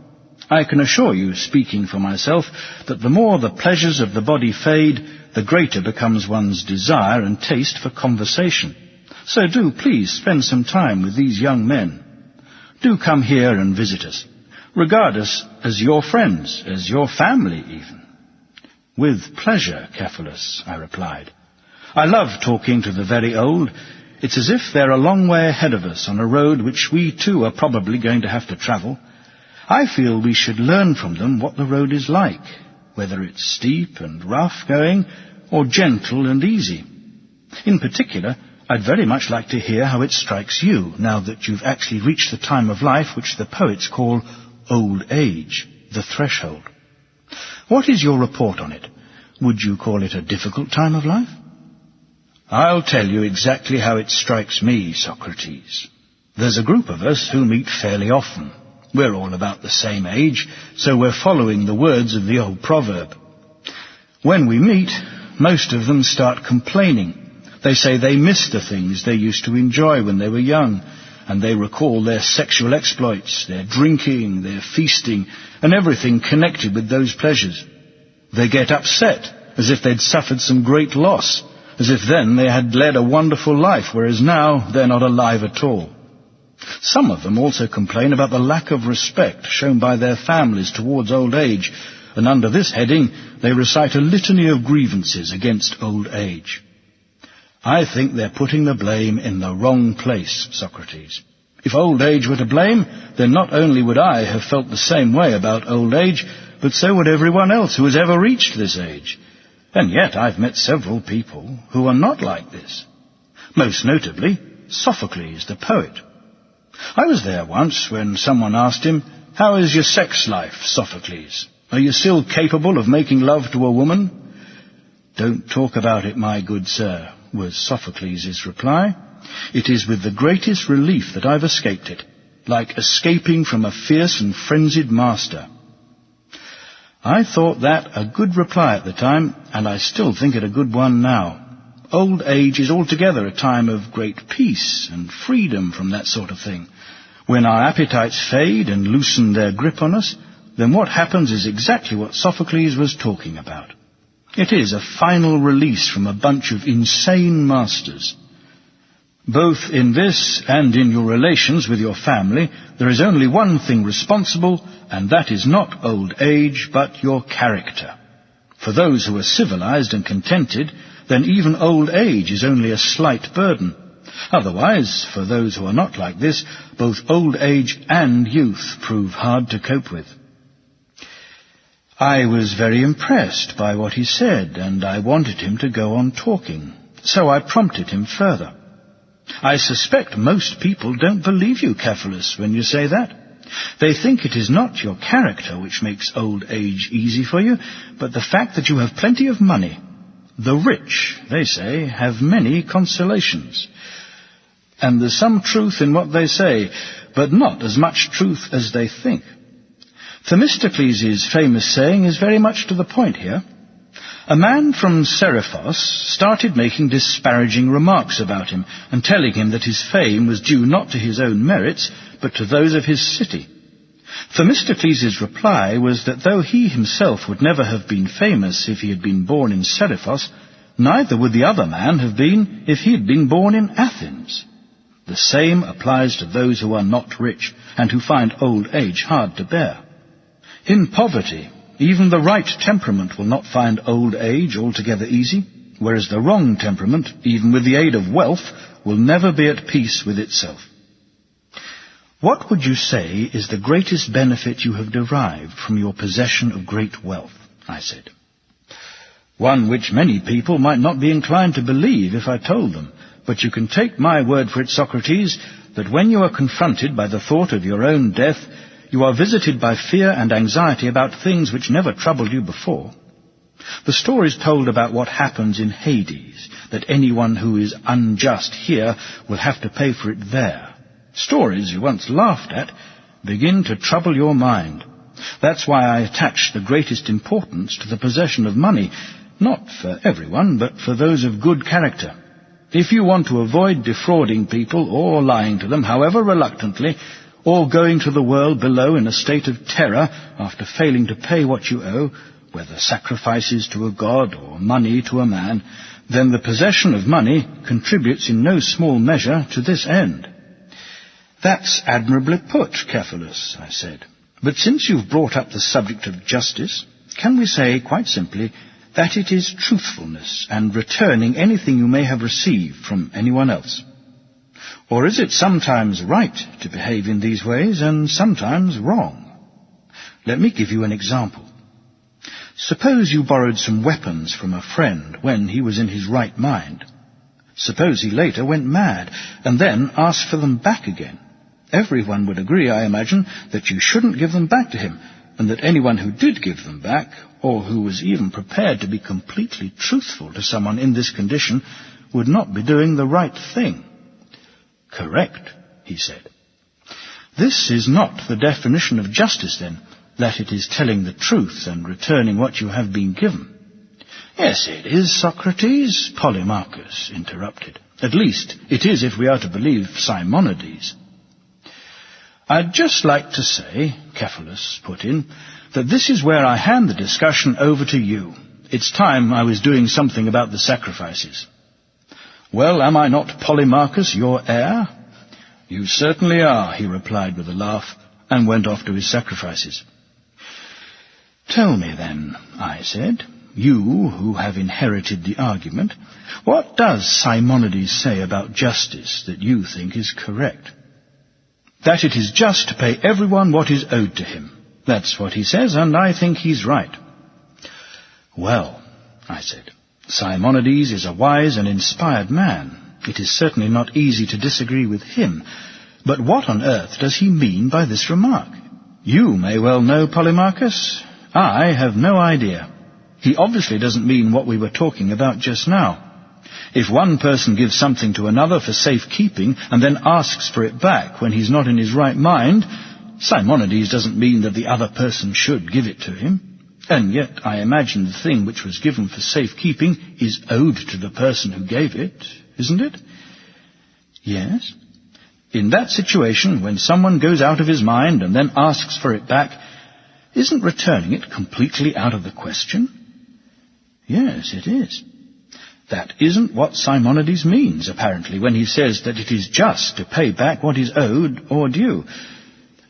I can assure you, speaking for myself, that the more the pleasures of the body fade, the greater becomes one's desire and taste for conversation. So do please spend some time with these young men. Do come here and visit us. Regard us as your friends, as your family even. With pleasure, Cephalus, I replied. I love talking to the very old. It's as if they're a long way ahead of us on a road which we too are probably going to have to travel. I feel we should learn from them what the road is like, whether it's steep and rough going or gentle and easy. In particular, I'd very much like to hear how it strikes you, now that you've actually reached the time of life which the poets call old age, the threshold. What is your report on it? Would you call it a difficult time of life? I'll tell you exactly how it strikes me, Socrates. There's a group of us who meet fairly often. We're all about the same age, so we're following the words of the old proverb. When we meet, most of them start complaining. They say they miss the things they used to enjoy when they were young, and they recall their sexual exploits, their drinking, their feasting, and everything connected with those pleasures. They get upset, as if they'd suffered some great loss, as if then they had led a wonderful life, whereas now they're not alive at all. Some of them also complain about the lack of respect shown by their families towards old age, and under this heading they recite a litany of grievances against old age. I think they're putting the blame in the wrong place, Socrates. If old age were to blame, then not only would I have felt the same way about old age, but so would everyone else who has ever reached this age. And yet I've met several people who are not like this. Most notably, Sophocles, the poet. I was there once when someone asked him, "How is your sex life, Sophocles? Are you still capable of making love to a woman?" "Don't talk about it, my good sir," was Sophocles' reply. "It is with the greatest relief that I've escaped it, like escaping from a fierce and frenzied master." I thought that a good reply at the time, and I still think it a good one now. Old age is altogether a time of great peace and freedom from that sort of thing. When our appetites fade and loosen their grip on us, then what happens is exactly what Sophocles was talking about. It is a final release from a bunch of insane masters. Both in this and in your relations with your family, there is only one thing responsible, and that is not old age, but your character. For those who are civilized and contented, then even old age is only a slight burden. Otherwise, for those who are not like this, both old age and youth prove hard to cope with. I was very impressed by what he said, and I wanted him to go on talking, so I prompted him further. "I suspect most people don't believe you, Cephalus, when you say that. They think it is not your character which makes old age easy for you, but the fact that you have plenty of money. The rich, they say, have many consolations. And there's some truth in what they say, but not as much truth as they think. Themistocles' famous saying is very much to the point here. A man from Seriphos started making disparaging remarks about him and telling him that his fame was due not to his own merits, but to those of his city. Themistocles' reply was that though he himself would never have been famous if he had been born in Seriphos, neither would the other man have been if he had been born in Athens. The same applies to those who are not rich and who find old age hard to bear. In poverty, even the right temperament will not find old age altogether easy, whereas the wrong temperament, even with the aid of wealth, will never be at peace with itself. What would you say is the greatest benefit you have derived from your possession of great wealth? I said. One which many people might not be inclined to believe if I told them, but you can take my word for it, Socrates, that when you are confronted by the thought of your own death, you are visited by fear and anxiety about things which never troubled you before. The stories told about what happens in Hades, that anyone who is unjust here will have to pay for it there. Stories you once laughed at begin to trouble your mind. That's why I attach the greatest importance to the possession of money, not for everyone, but for those of good character. If you want to avoid defrauding people or lying to them, however reluctantly, or going to the world below in a state of terror after failing to pay what you owe, whether sacrifices to a god or money to a man, then the possession of money contributes in no small measure to this end." "That's admirably put, Cephalus," I said. "But since you've brought up the subject of justice, can we say, quite simply, that it is truthfulness and returning anything you may have received from anyone else? Or is it sometimes right to behave in these ways and sometimes wrong? Let me give you an example. Suppose you borrowed some weapons from a friend when he was in his right mind. Suppose he later went mad and then asked for them back again. Everyone would agree, I imagine, that you shouldn't give them back to him, and that anyone who did give them back, or who was even prepared to be completely truthful to someone in this condition, would not be doing the right thing." "Correct," he said. "This is not the definition of justice, then, that it is telling the truth and returning what you have been given?" "Yes, it is, Socrates," Polemarchus interrupted. "At least, it is if we are to believe Simonides." "I'd just like to say," Cephalus put in, "that this is where I hand the discussion over to you. It's time I was doing something about the sacrifices." "Well, am I not, Polemarchus, your heir?" "You certainly are," he replied with a laugh, and went off to his sacrifices. "Tell me then," I said, "you who have inherited the argument, what does Simonides say about justice that you think is correct?" "That it is just to pay everyone what is owed to him. That's what he says, and I think he's right." "Well," I said, "Simonides is a wise and inspired man. It is certainly not easy to disagree with him. But what on earth does he mean by this remark? You may well know, Polemarchus. I have no idea. He obviously doesn't mean what we were talking about just now. If one person gives something to another for safekeeping and then asks for it back when he's not in his right mind, Simonides doesn't mean that the other person should give it to him. And yet I imagine the thing which was given for safekeeping is owed to the person who gave it, isn't it?" "Yes." "In that situation, when someone goes out of his mind and then asks for it back, isn't returning it completely out of the question?" "Yes, it is." "That isn't what Simonides means, apparently, when he says that it is just to pay back what is owed or due."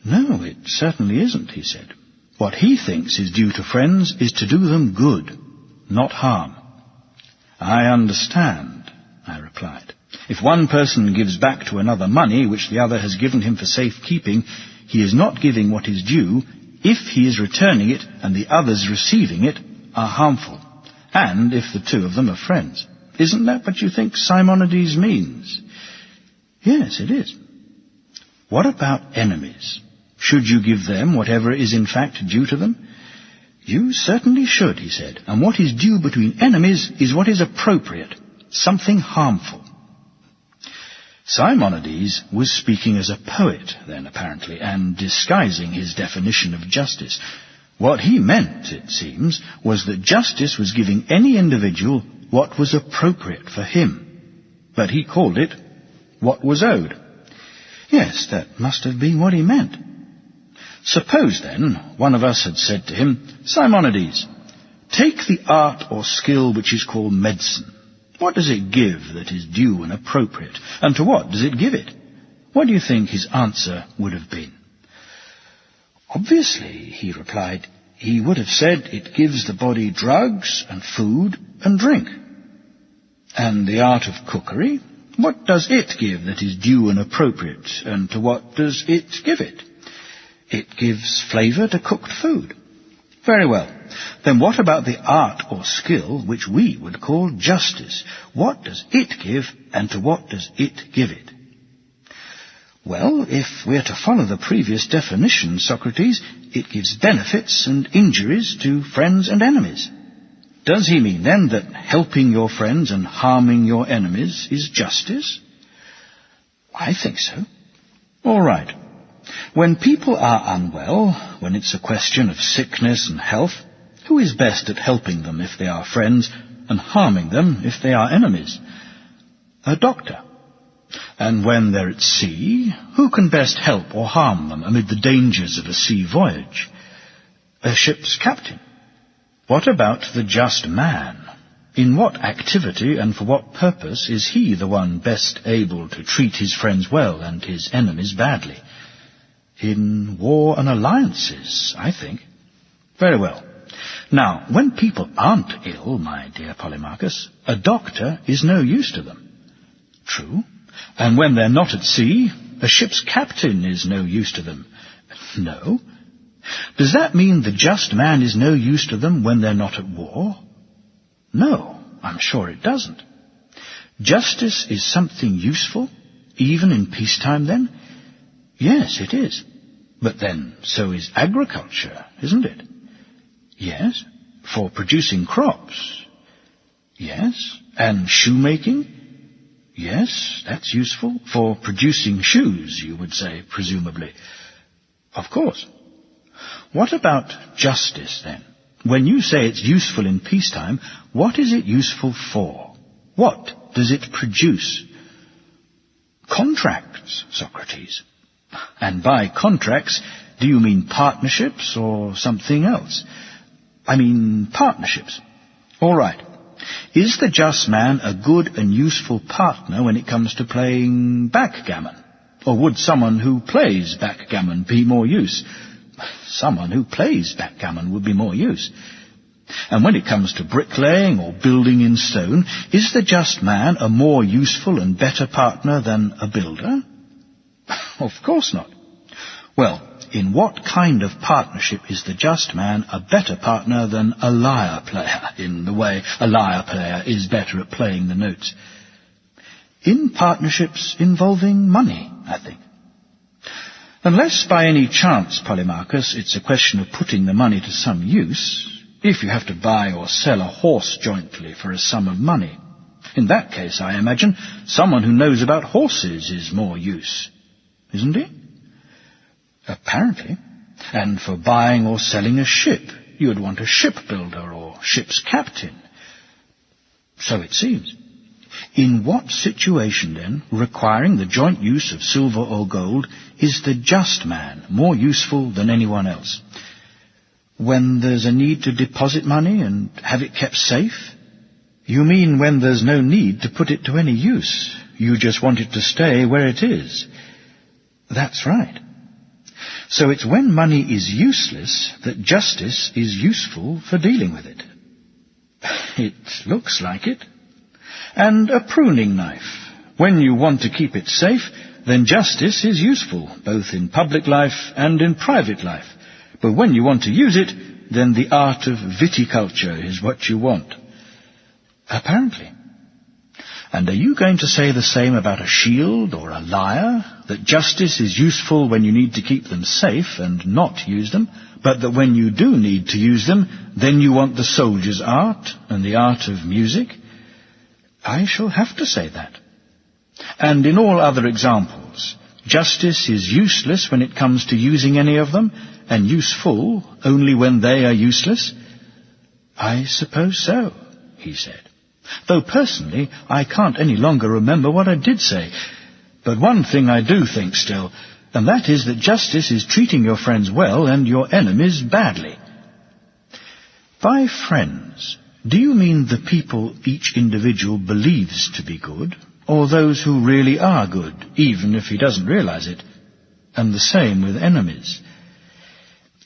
"No, it certainly isn't," he said. "What he thinks is due to friends is to do them good, not harm." "I understand," I replied. "If one person gives back to another money which the other has given him for safekeeping, he is not giving what is due if he is returning it and the others receiving it are harmful, and if the two of them are friends. Isn't that what you think Simonides means?" "Yes, it is." "What about enemies? Should you give them whatever is in fact due to them?" "You certainly should," he said, "and what is due between enemies is what is appropriate, something harmful." Simonides was speaking as a poet then, apparently, and disguising his definition of justice. What he meant, it seems, was that justice was giving any individual what was appropriate for him. But he called it what was owed. Yes, that must have been what he meant. Suppose, then, one of us had said to him, "Simonides, take the art or skill which is called medicine. What does it give that is due and appropriate, and to what does it give it?" What do you think his answer would have been? "Obviously," he replied, "he would have said it gives the body drugs and food and drink." "And the art of cookery, what does it give that is due and appropriate, and to what does it give it?" "It gives flavour to cooked food." "Very well. Then what about the art or skill which we would call justice? What does it give, and to what does it give it?" "Well, if we're to follow the previous definition, Socrates, it gives benefits and injuries to friends and enemies." "Does he mean, then, that helping your friends and harming your enemies is justice?" "I think so." "All right. When people are unwell, when it's a question of sickness and health, who is best at helping them if they are friends and harming them if they are enemies?" "A doctor." And when they're at sea, who can best help or harm them amid the dangers of a sea voyage? A ship's captain. What about the just man? In what activity and for what purpose is he the one best able to treat his friends well and his enemies badly? In war and alliances, I think. Very well. Now, when people aren't ill, my dear Polemarchus, a doctor is no use to them. True. And when they're not at sea, a ship's captain is no use to them. No. Does that mean the just man is no use to them when they're not at war? No, I'm sure it doesn't. Justice is something useful, even in peacetime then? Yes, it is. But then so is agriculture, isn't it? Yes, for producing crops. Yes, and shoemaking? Yes, that's useful. For producing shoes, you would say, presumably. Of course. What about justice, then? When you say it's useful in peacetime, what is it useful for? What does it produce? Contracts, Socrates. And by contracts, do you mean partnerships or something else? I mean partnerships. All right. Is the just man a good and useful partner when it comes to playing backgammon? Or would someone who plays backgammon be more use? Someone who plays backgammon would be more use. And when it comes to bricklaying or building in stone, is the just man a more useful and better partner than a builder? Of course not. Well, in what kind of partnership is the just man a better partner than a lyre player, in the way a lyre player is better at playing the notes? In partnerships involving money, I think. Unless by any chance, Polemarchus, it's a question of putting the money to some use, if you have to buy or sell a horse jointly for a sum of money. In that case, I imagine, someone who knows about horses is more use, isn't he? Apparently. And for buying or selling a ship, you would want a shipbuilder or ship's captain. So it seems. In what situation, then, requiring the joint use of silver or gold, is the just man more useful than anyone else? When there's a need to deposit money and have it kept safe? You mean when there's no need to put it to any use? You just want it to stay where it is? That's right. So it's when money is useless that justice is useful for dealing with it. It looks like it. And a pruning knife. When you want to keep it safe, then justice is useful, both in public life and in private life. But when you want to use it, then the art of viticulture is what you want. Apparently. And are you going to say the same about a shield or a lyre, that justice is useful when you need to keep them safe and not use them, but that when you do need to use them, then you want the soldier's art and the art of music? I shall have to say that. And in all other examples, justice is useless when it comes to using any of them, and useful only when they are useless? I suppose so, he said. Though personally, I can't any longer remember what I did say. But one thing I do think still, and that is that justice is treating your friends well and your enemies badly. By friends, do you mean the people each individual believes to be good, or those who really are good, even if he doesn't realize it? And the same with enemies.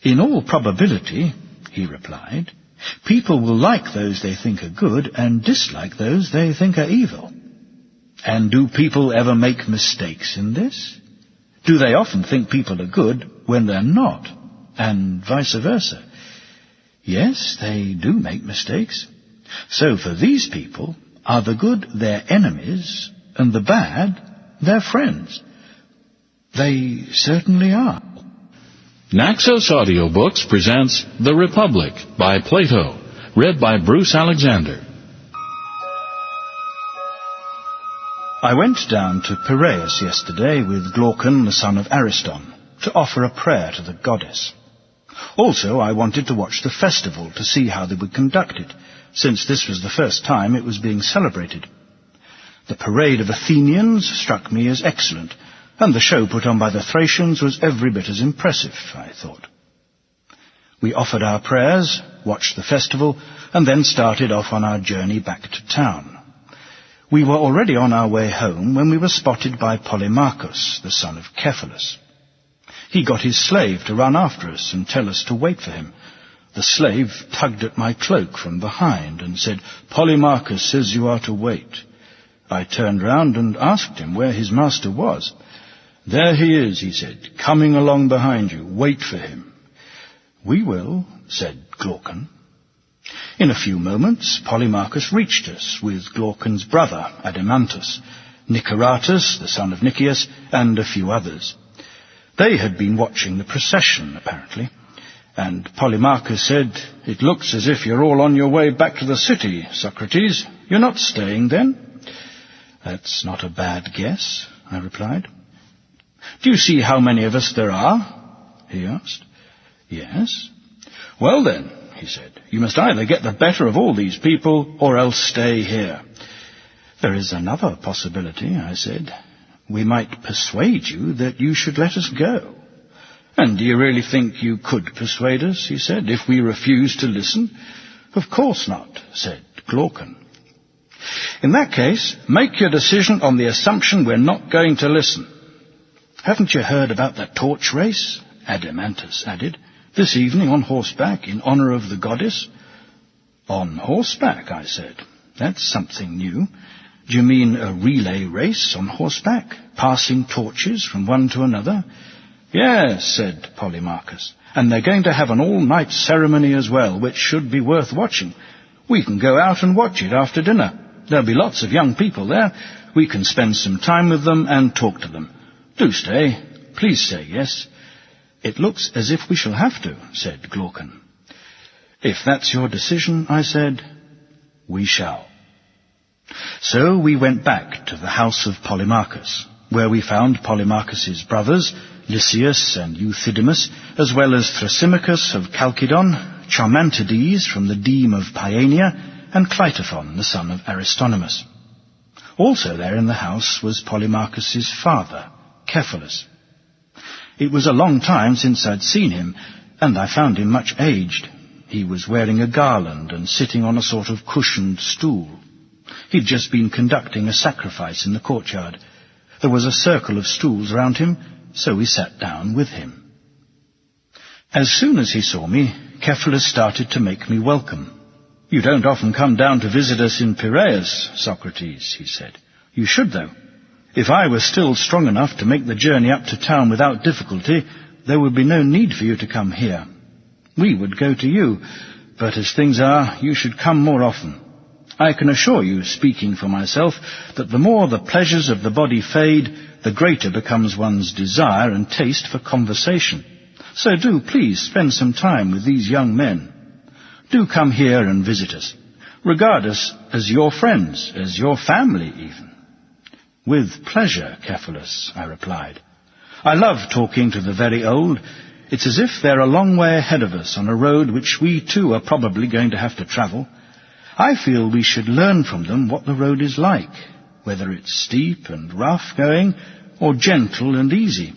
In all probability, he replied, people will like those they think are good and dislike those they think are evil. And do people ever make mistakes in this? Do they often think people are good when they're not, and vice versa? Yes, they do make mistakes. So for these people, are the good their enemies and the bad their friends? They certainly are. Naxos Audiobooks presents The Republic by Plato, read by Bruce Alexander. I went down to Piraeus yesterday with Glaucon, the son of Ariston, to offer a prayer to the goddess. Also, I wanted to watch the festival to see how they would conduct it, since this was the first time it was being celebrated. The parade of Athenians struck me as excellent, and the show put on by the Thracians was every bit as impressive, I thought. We offered our prayers, watched the festival, and then started off on our journey back to town. We were already on our way home when we were spotted by Polemarchus, the son of Cephalus. He got his slave to run after us and tell us to wait for him. The slave tugged at my cloak from behind and said, "Polemarchus says you are to wait." I turned round and asked him where his master was. "There he is," he said, "coming along behind you. Wait for him." "We will," said Glaucon. In a few moments Polemarchus reached us with Glaucon's brother, Adimantus, Niceratus, the son of Nicias, and a few others. They had been watching the procession, apparently, and Polemarchus said, "It looks as if you're all on your way back to the city, Socrates. You're not staying, then?" "That's not a bad guess," I replied. "Do you see how many of us there are?" he asked. "Yes." "Well then," he said, "you must either get the better of all these people or else stay here." "There is another possibility," I said. "We might persuade you that you should let us go." "And do you really think you could persuade us," he said, "if we refuse to listen?" "Of course not," said Glaucon. "In that case, make your decision on the assumption we're not going to listen." "Haven't you heard about the torch race?" Adimantus added. "This evening on horseback, in honour of the goddess." "On horseback," I said. "That's something new. Do you mean a relay race on horseback, passing torches from one to another?" "Yes," said Polemarchus, "and they're going to have an all-night ceremony as well, which should be worth watching. We can go out and watch it after dinner. There'll be lots of young people there. We can spend some time with them and talk to them. Do stay. Please say yes." "It looks as if we shall have to," said Glaucon. "If that's your decision," I said, "we shall." So we went back to the house of Polemarchus, where we found Polemarchus's brothers, Lysias and Euthydemus, as well as Thrasymachus of Chalcedon, Charmantides from the deme of Paeania, and Cleitophon, the son of Aristonymus. Also there in the house was Polemarchus's father, Cephalus. It was a long time since I'd seen him, and I found him much aged. He was wearing a garland and sitting on a sort of cushioned stool. He'd just been conducting a sacrifice in the courtyard. There was a circle of stools round him, so we sat down with him. As soon as he saw me, Cephalus started to make me welcome. "You don't often come down to visit us in Piraeus, Socrates," he said. "You should, though. If I were still strong enough to make the journey up to town without difficulty, there would be no need for you to come here. We would go to you, but as things are, you should come more often. I can assure you, speaking for myself, that the more the pleasures of the body fade, the greater becomes one's desire and taste for conversation. So do please spend some time with these young men. Do come here and visit us. Regard us as your friends, as your family even." "With pleasure, Cephalus," I replied. "I love talking to the very old. It's as if they're a long way ahead of us on a road which we too are probably going to have to travel. I feel we should learn from them what the road is like, whether it's steep and rough going or gentle and easy.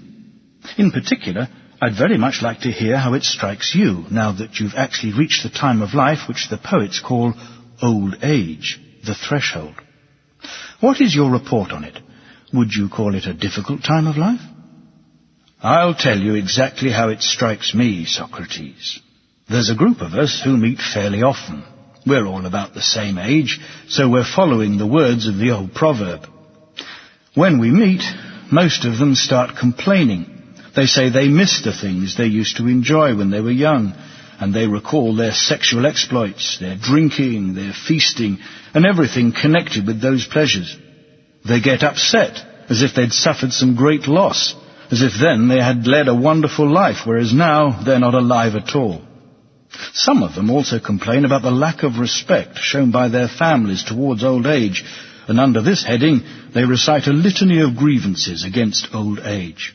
In particular, I'd very much like to hear how it strikes you, now that you've actually reached the time of life which the poets call old age, the threshold. What is your report on it? Would you call it a difficult time of life?" "I'll tell you exactly how it strikes me, Socrates. There's a group of us who meet fairly often. We're all about the same age, so we're following the words of the old proverb. When we meet, most of them start complaining. They say they miss the things they used to enjoy when they were young, and they recall their sexual exploits, their drinking, their feasting, and everything connected with those pleasures. They get upset, as if they'd suffered some great loss, as if then they had led a wonderful life, whereas now they're not alive at all. Some of them also complain about the lack of respect shown by their families towards old age, and under this heading they recite a litany of grievances against old age.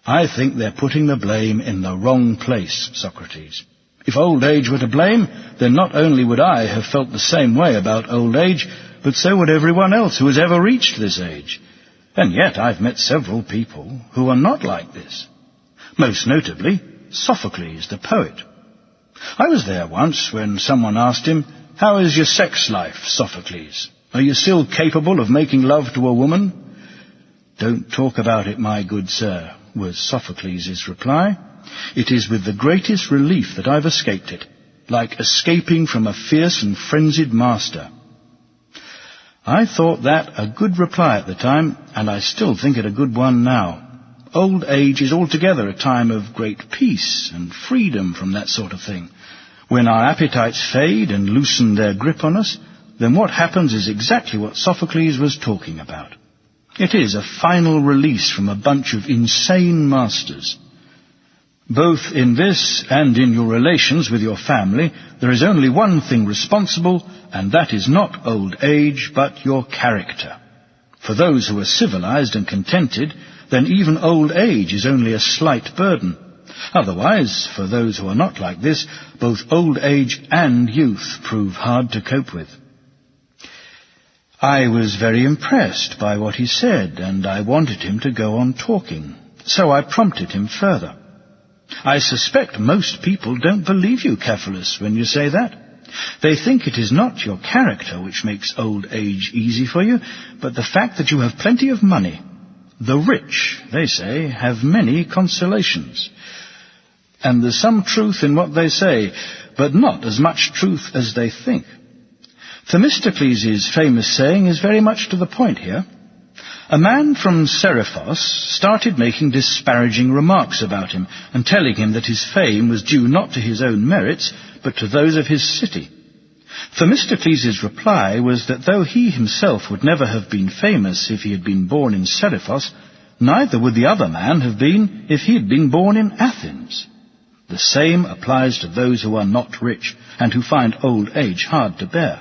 I think they're putting the blame in the wrong place, Socrates. If old age were to blame, then not only would I have felt the same way about old age, but so would everyone else who has ever reached this age. And yet I've met several people who are not like this. Most notably, Sophocles, the poet. I was there once when someone asked him, "How is your sex life, Sophocles? Are you still capable of making love to a woman?" "Don't talk about it, my good sir," was Sophocles' reply. "It is with the greatest relief that I've escaped it, like escaping from a fierce and frenzied master." I thought that a good reply at the time, and I still think it a good one now. Old age is altogether a time of great peace and freedom from that sort of thing. When our appetites fade and loosen their grip on us, then what happens is exactly what Sophocles was talking about. It is a final release from a bunch of insane masters. Both in this and in your relations with your family, there is only one thing responsible, and that is not old age, but your character. For those who are civilized and contented, then even old age is only a slight burden. Otherwise, for those who are not like this, both old age and youth prove hard to cope with. I was very impressed by what he said, and I wanted him to go on talking, so I prompted him further. "I suspect most people don't believe you, Cephalus, when you say that. They think it is not your character which makes old age easy for you, but the fact that you have plenty of money. The rich, they say, have many consolations. And there's some truth in what they say, but not as much truth as they think. Themistocles' famous saying is very much to the point here. A man from Seriphos started making disparaging remarks about him and telling him that his fame was due not to his own merits, but to those of his city. Themistocles' reply was that though he himself would never have been famous if he had been born in Seriphos, neither would the other man have been if he had been born in Athens. The same applies to those who are not rich and who find old age hard to bear.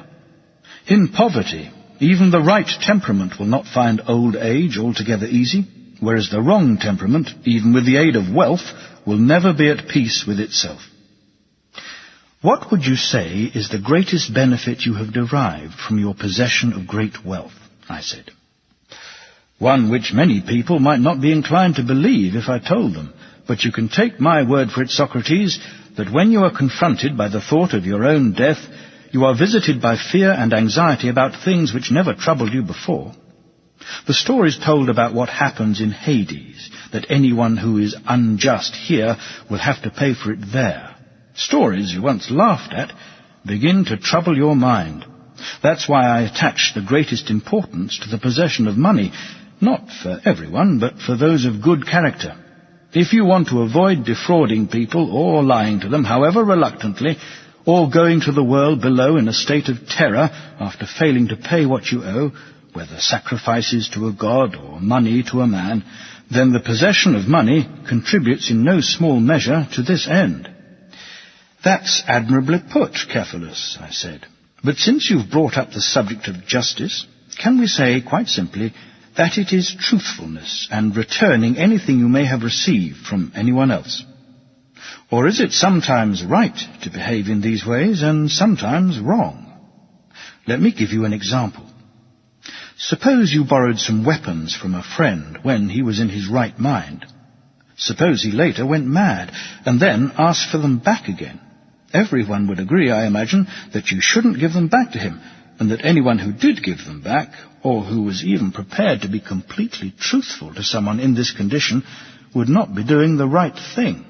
In poverty, even the right temperament will not find old age altogether easy, whereas the wrong temperament, even with the aid of wealth, will never be at peace with itself. What would you say is the greatest benefit you have derived from your possession of great wealth? I said. One which many people might not be inclined to believe if I told them, but you can take my word for it, Socrates, that when you are confronted by the thought of your own death, you are visited by fear and anxiety about things which never troubled you before. The stories told about what happens in Hades, that anyone who is unjust here will have to pay for it there. Stories you once laughed at begin to trouble your mind. That's why I attach the greatest importance to the possession of money, not for everyone, but for those of good character. If you want to avoid defrauding people or lying to them, however reluctantly, or going to the world below in a state of terror after failing to pay what you owe, whether sacrifices to a god or money to a man, then the possession of money contributes in no small measure to this end. That's admirably put, Cephalus, I said. But since you've brought up the subject of justice, can we say, quite simply, that it is truthfulness and returning anything you may have received from anyone else? Or is it sometimes right to behave in these ways and sometimes wrong? Let me give you an example. Suppose you borrowed some weapons from a friend when he was in his right mind. Suppose he later went mad and then asked for them back again. Everyone would agree, I imagine, that you shouldn't give them back to him, and that anyone who did give them back, or who was even prepared to be completely truthful to someone in this condition, would not be doing the right thing.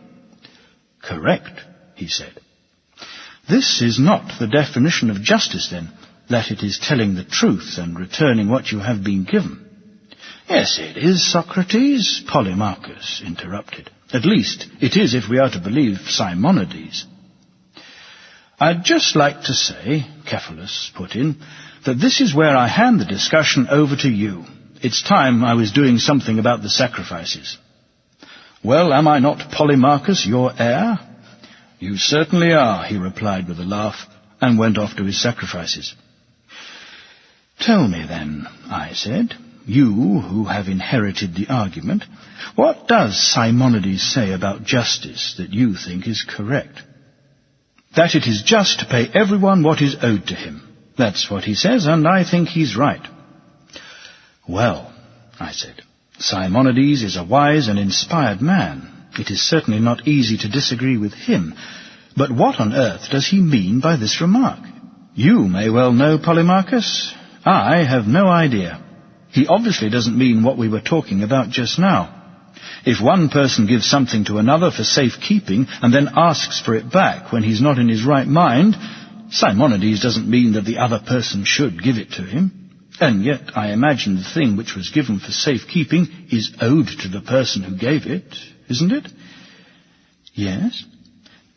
Correct, he said. This is not the definition of justice, then, that it is telling the truth and returning what you have been given. Yes, it is, Socrates, Polemarchus interrupted. At least, it is if we are to believe Simonides. I'd just like to say, Cephalus put in, that this is where I hand the discussion over to you. It's time I was doing something about the sacrifices. Well, am I not Polemarchus, your heir? You certainly are, he replied with a laugh, and went off to his sacrifices. Tell me then, I said, you who have inherited the argument, what does Simonides say about justice that you think is correct? That it is just to pay everyone what is owed to him, That's what he says, and I think he's right. Well, I said, Simonides is a wise and inspired man. It is certainly not easy to disagree with him. But what on earth does he mean by this remark? You may well know, Polemarchus. I have no idea. He obviously doesn't mean what we were talking about just now. If one person gives something to another for safekeeping and then asks for it back when he's not in his right mind, Simonides doesn't mean that the other person should give it to him. And yet I imagine the thing which was given for safekeeping is owed to the person who gave it, isn't it? Yes.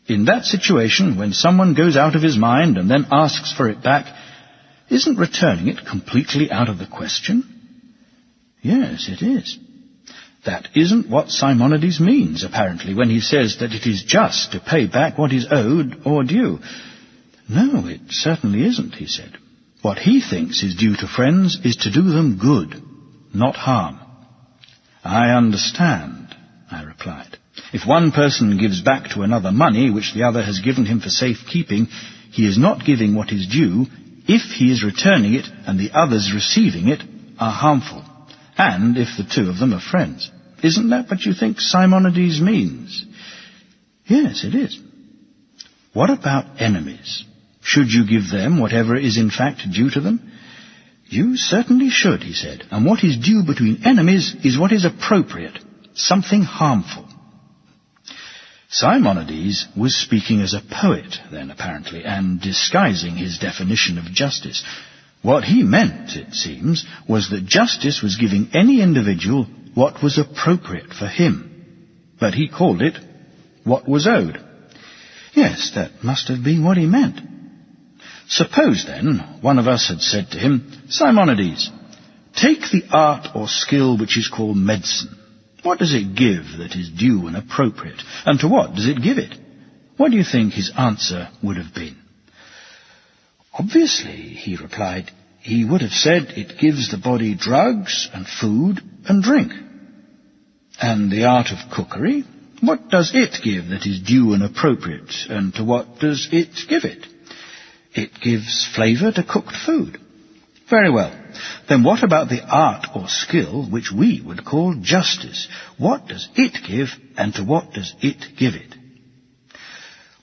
In that situation, when someone goes out of his mind and then asks for it back, isn't returning it completely out of the question? Yes, it is. That isn't what Simonides means, apparently, when he says that it is just to pay back what is owed or due. No, it certainly isn't, he said. What he thinks is due to friends is to do them good, not harm. I understand, I replied. If one person gives back to another money which the other has given him for safekeeping, he is not giving what is due if he is returning it and the others receiving it are harmful, and if the two of them are friends. Isn't that what you think Simonides means? Yes, it is. What about enemies? Should you give them whatever is in fact due to them? You certainly should, he said, and what is due between enemies is what is appropriate, something harmful. Simonides was speaking as a poet then, apparently, and disguising his definition of justice. What he meant, it seems, was that justice was giving any individual what was appropriate for him. But he called it what was owed. Yes, that must have been what he meant. Suppose, then, one of us had said to him, Simonides, take the art or skill which is called medicine. What does it give that is due and appropriate, and to what does it give it? What do you think his answer would have been? Obviously, he replied, he would have said it gives the body drugs and food and drink. And the art of cookery, what does it give that is due and appropriate, and to what does it give it? It gives flavour to cooked food. Very well. Then what about the art or skill which we would call justice? What does it give, and to what does it give it?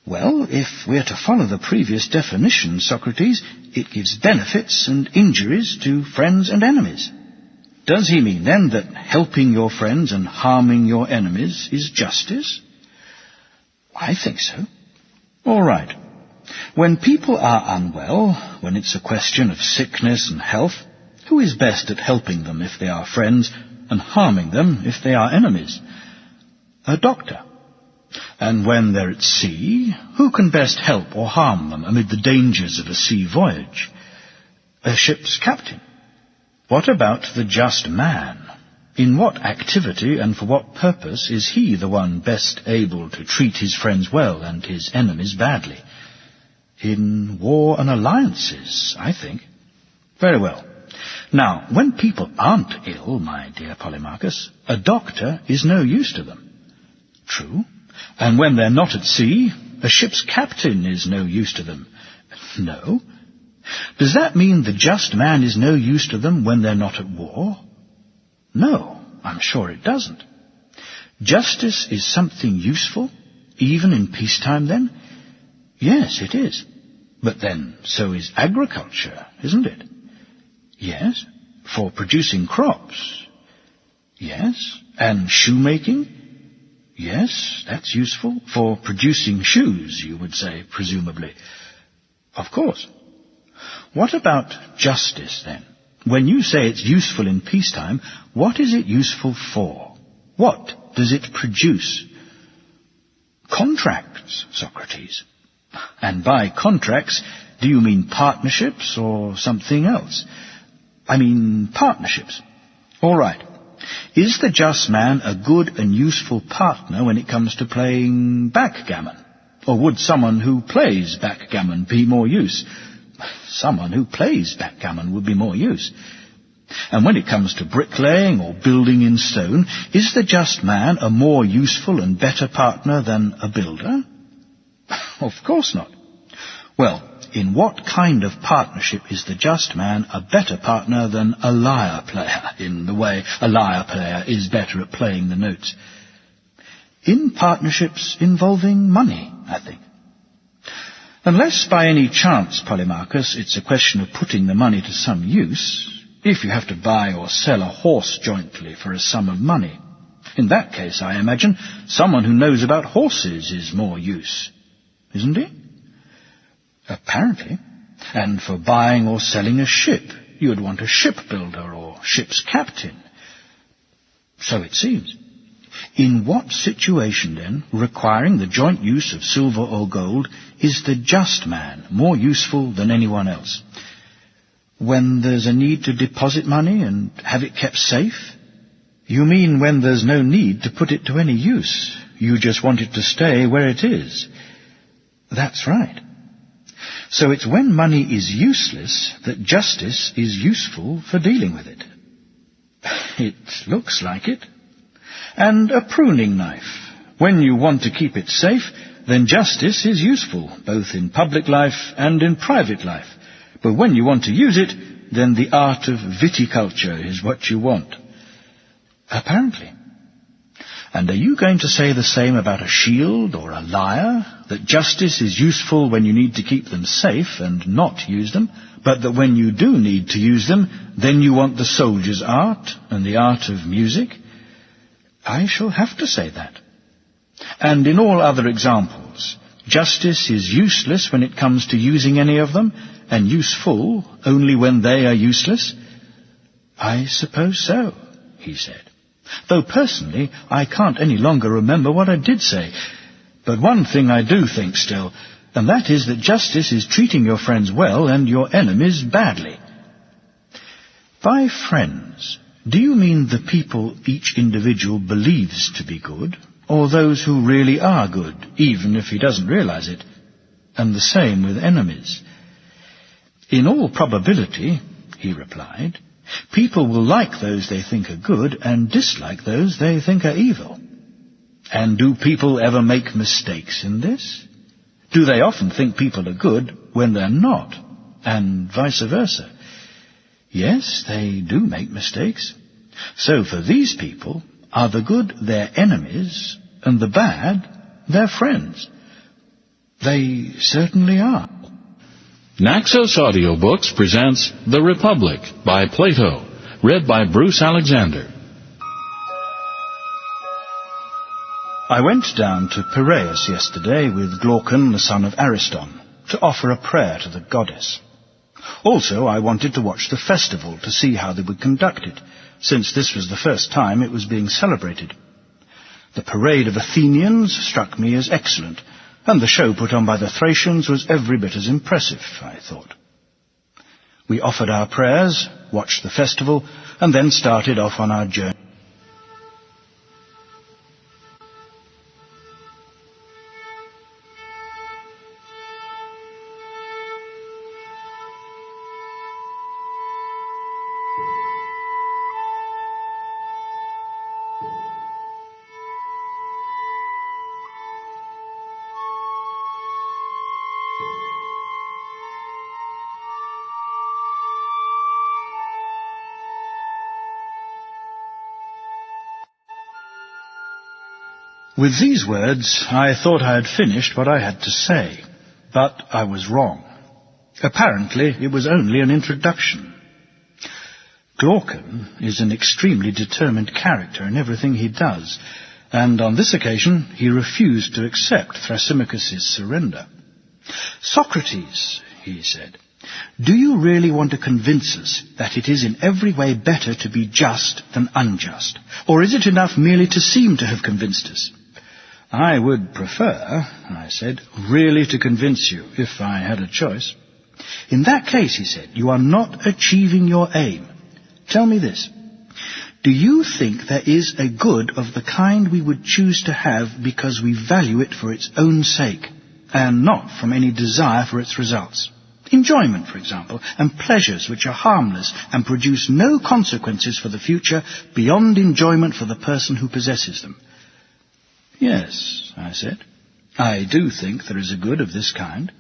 Well, if we're to follow the previous definition, Socrates, it gives benefits and injuries to friends and enemies. Does he mean then that helping your friends and harming your enemies is justice? I think so. All right. When people are unwell, when it's a question of sickness and health, who is best at helping them if they are friends and harming them if they are enemies? A doctor. And when they're at sea, who can best help or harm them amid the dangers of a sea voyage? A ship's captain. What about the just man? In what activity and for what purpose is he the one best able to treat his friends well and his enemies badly? In war and alliances, I think. Very well. Now, when people aren't ill, my dear Polemarchus, a doctor is no use to them. True. And when they're not at sea, a ship's captain is no use to them. No. Does that mean the just man is no use to them when they're not at war? No, I'm sure it doesn't. Justice is something useful, even in peacetime then? Yes, it is. But then so is agriculture, isn't it? Yes, for producing crops. Yes, and shoemaking? Yes, that's useful. For producing shoes, you would say, presumably. Of course. What about justice, then? When you say it's useful in peacetime, what is it useful for? What does it produce? Contracts, Socrates. And by contracts, do you mean partnerships or something else? I mean partnerships. All right. Is the just man a good and useful partner when it comes to playing backgammon? Or would someone who plays backgammon be more use? Someone who plays backgammon would be more use. And when it comes to bricklaying or building in stone, is the just man a more useful and better partner than a builder? Of course not. Well, in what kind of partnership is the just man a better partner than a lyre player, in the way a lyre player is better at playing the notes? In partnerships involving money, I think. Unless by any chance, Polemarchus, it's a question of putting the money to some use, if you have to buy or sell a horse jointly for a sum of money. In that case, I imagine, someone who knows about horses is more use, isn't he? Apparently. And for buying or selling a ship, you would want a shipbuilder or ship's captain. So it seems. In what situation, then, requiring the joint use of silver or gold, is the just man more useful than anyone else? When there's a need to deposit money and have it kept safe? You mean when there's no need to put it to any use? You just want it to stay where it is. That's right. So it's when money is useless that justice is useful for dealing with it. It looks like it. And a pruning knife. When you want to keep it safe, then justice is useful, both in public life and in private life. But when you want to use it, then the art of viticulture is what you want. Apparently. And are you going to say the same about a shield or a lyre, that justice is useful when you need to keep them safe and not use them, but that when you do need to use them, then you want the soldier's art and the art of music? I shall have to say that. And in all other examples, justice is useless when it comes to using any of them, and useful only when they are useless? I suppose so, he said. Though personally, I can't any longer remember what I did say. But one thing I do think still, and that is that justice is treating your friends well and your enemies badly. By friends, do you mean the people each individual believes to be good, or those who really are good, even if he doesn't realize it? And the same with enemies. In all probability, he replied, people will like those they think are good and dislike those they think are evil. And do people ever make mistakes in this? Do they often think people are good when they're not, and vice versa? Yes, they do make mistakes. So for these people, are the good their enemies and the bad their friends? They certainly are. Naxos Audiobooks presents The Republic by Plato, read by Bruce Alexander. I went down to Piraeus yesterday with Glaucon, the son of Ariston, to offer a prayer to the goddess. Also, I wanted to watch the festival to see how they would conduct it, since this was the first time it was being celebrated. The parade of Athenians struck me as excellent, and the show put on by the Thracians was every bit as impressive, I thought. We offered our prayers, watched the festival, and then started off on our journey. With these words, I thought I had finished what I had to say, but I was wrong. Apparently, it was only an introduction. Glaucon is an extremely determined character in everything he does, and on this occasion he refused to accept Thrasymachus' surrender. "Socrates," he said, "do you really want to convince us that it is in every way better to be just than unjust? Or is it enough merely to seem to have convinced us?" "I would prefer," I said, "really to convince you, if I had a choice." "In that case," he said, "you are not achieving your aim. Tell me this. Do you think there is a good of the kind we would choose to have because we value it for its own sake, and not from any desire for its results? Enjoyment, for example, and pleasures which are harmless and produce no consequences for the future beyond enjoyment for the person who possesses them." "Yes," I said, "I do think there is a good of this kind."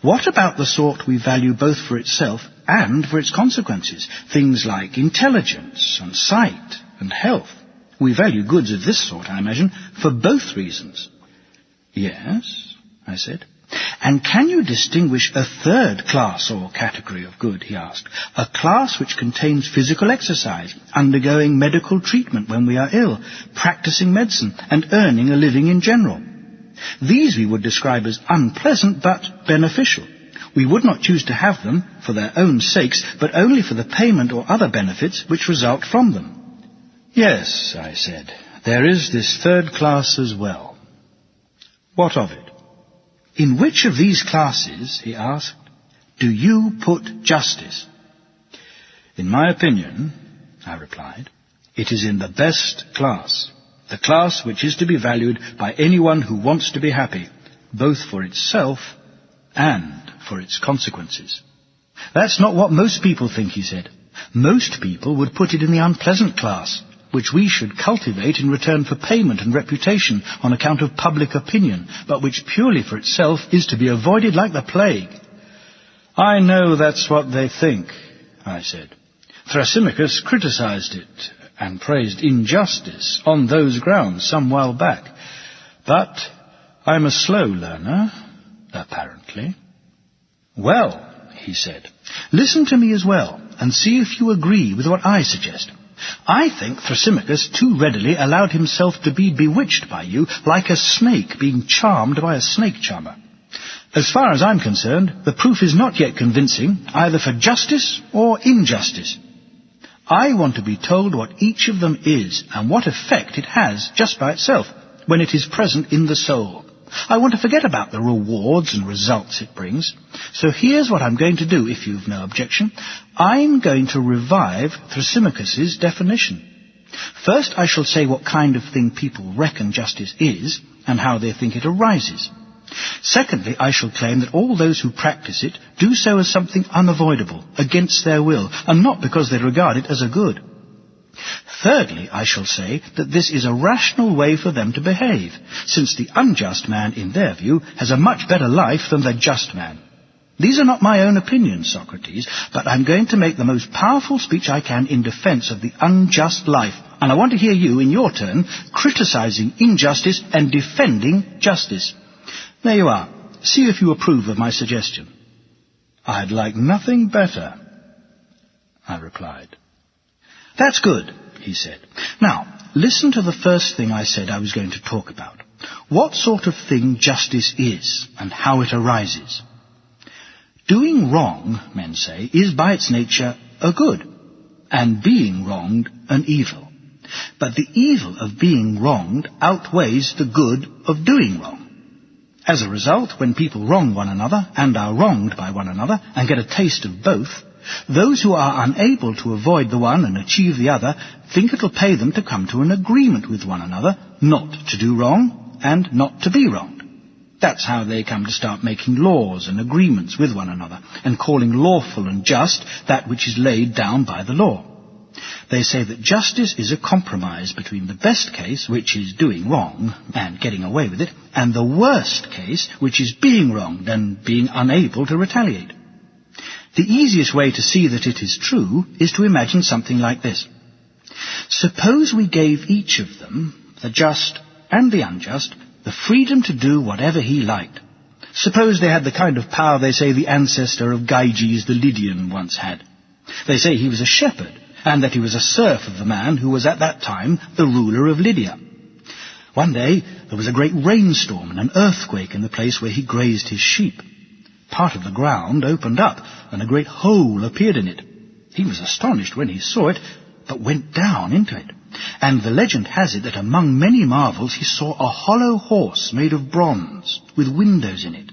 What about the sort we value both for itself and for its consequences? Things like intelligence and sight and health. We value goods of this sort, I imagine, for both reasons. Yes, I said. And can you distinguish a third class or category of good, he asked, a class which contains physical exercise, undergoing medical treatment when we are ill, practicing medicine, and earning a living in general? These we would describe as unpleasant but beneficial. We would not choose to have them for their own sakes, but only for the payment or other benefits which result from them. Yes, I said, there is this third class as well. What of it? In which of these classes, he asked, do you put justice? In my opinion, I replied, it is in the best class, the class which is to be valued by anyone who wants to be happy, both for itself and for its consequences. That's not what most people think, he said. Most people would put it in the unpleasant class, which we should cultivate in return for payment and reputation on account of public opinion, but which purely for itself is to be avoided like the plague. I know that's what they think, I said. Thrasymachus criticized it and praised injustice on those grounds some while back. But I'm a slow learner, apparently. Well, he said, listen to me as well, and see if you agree with what I suggest. I think Thrasymachus too readily allowed himself to be bewitched by you, like a snake being charmed by a snake charmer. As far as I'm concerned, the proof is not yet convincing, either for justice or injustice. I want to be told what each of them is, and what effect it has just by itself, when it is present in the soul. I want to forget about the rewards and results it brings. So here's what I'm going to do, if you've no objection. I'm going to revive Thrasymachus's definition. First, I shall say what kind of thing people reckon justice is, and how they think it arises. Secondly, I shall claim that all those who practice it do so as something unavoidable, against their will, and not because they regard it as a good. Thirdly, I shall say that this is a rational way for them to behave, since the unjust man, in their view, has a much better life than the just man. These are not my own opinions, Socrates, but I'm going to make the most powerful speech I can in defense of the unjust life, and I want to hear you, in your turn, criticizing injustice and defending justice. There you are. See if you approve of my suggestion. I'd like nothing better, I replied. That's good, he said. Now, listen to the first thing I said I was going to talk about. What sort of thing justice is, and how it arises. Doing wrong, men say, is by its nature a good, and being wronged an evil. But the evil of being wronged outweighs the good of doing wrong. As a result, when people wrong one another, and are wronged by one another, and get a taste of both, those who are unable to avoid the one and achieve the other think it'll pay them to come to an agreement with one another not to do wrong and not to be wronged. That's how they come to start making laws and agreements with one another and calling lawful and just that which is laid down by the law. They say that justice is a compromise between the best case, which is doing wrong and getting away with it, and the worst case, which is being wronged and being unable to retaliate. The easiest way to see that it is true is to imagine something like this. Suppose we gave each of them, the just and the unjust, the freedom to do whatever he liked. Suppose they had the kind of power they say the ancestor of Gyges the Lydian once had. They say he was a shepherd, and that he was a serf of the man who was at that time the ruler of Lydia. One day there was a great rainstorm and an earthquake in the place where he grazed his sheep. Part of the ground opened up, and a great hole appeared in it. He was astonished when he saw it, but went down into it. And the legend has it that among many marvels he saw a hollow horse made of bronze, with windows in it.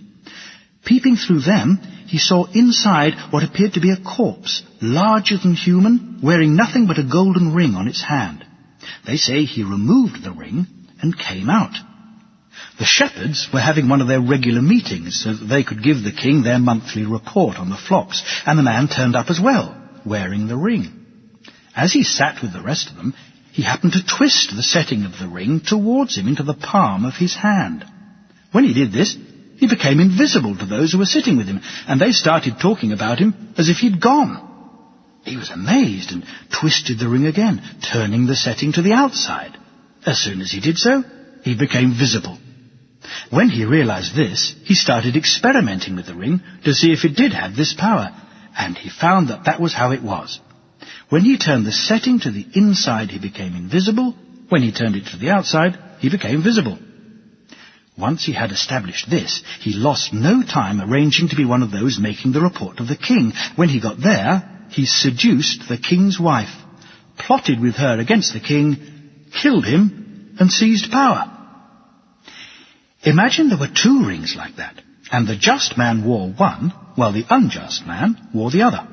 Peeping through them, he saw inside what appeared to be a corpse, larger than human, wearing nothing but a golden ring on its hand. They say he removed the ring and came out. The shepherds were having one of their regular meetings so that they could give the king their monthly report on the flocks, and the man turned up as well, wearing the ring. As he sat with the rest of them, he happened to twist the setting of the ring towards him into the palm of his hand. When he did this, he became invisible to those who were sitting with him, and they started talking about him as if he'd gone. He was amazed and twisted the ring again, turning the setting to the outside. As soon as he did so, he became visible. When he realized this, he started experimenting with the ring to see if it did have this power, and he found that that was how it was. When he turned the setting to the inside, he became invisible. When he turned it to the outside, he became visible. Once he had established this, he lost no time arranging to be one of those making the report of the king. When he got there, he seduced the king's wife, plotted with her against the king, killed him, and seized power. Imagine there were two rings like that, and the just man wore one, while the unjust man wore the other.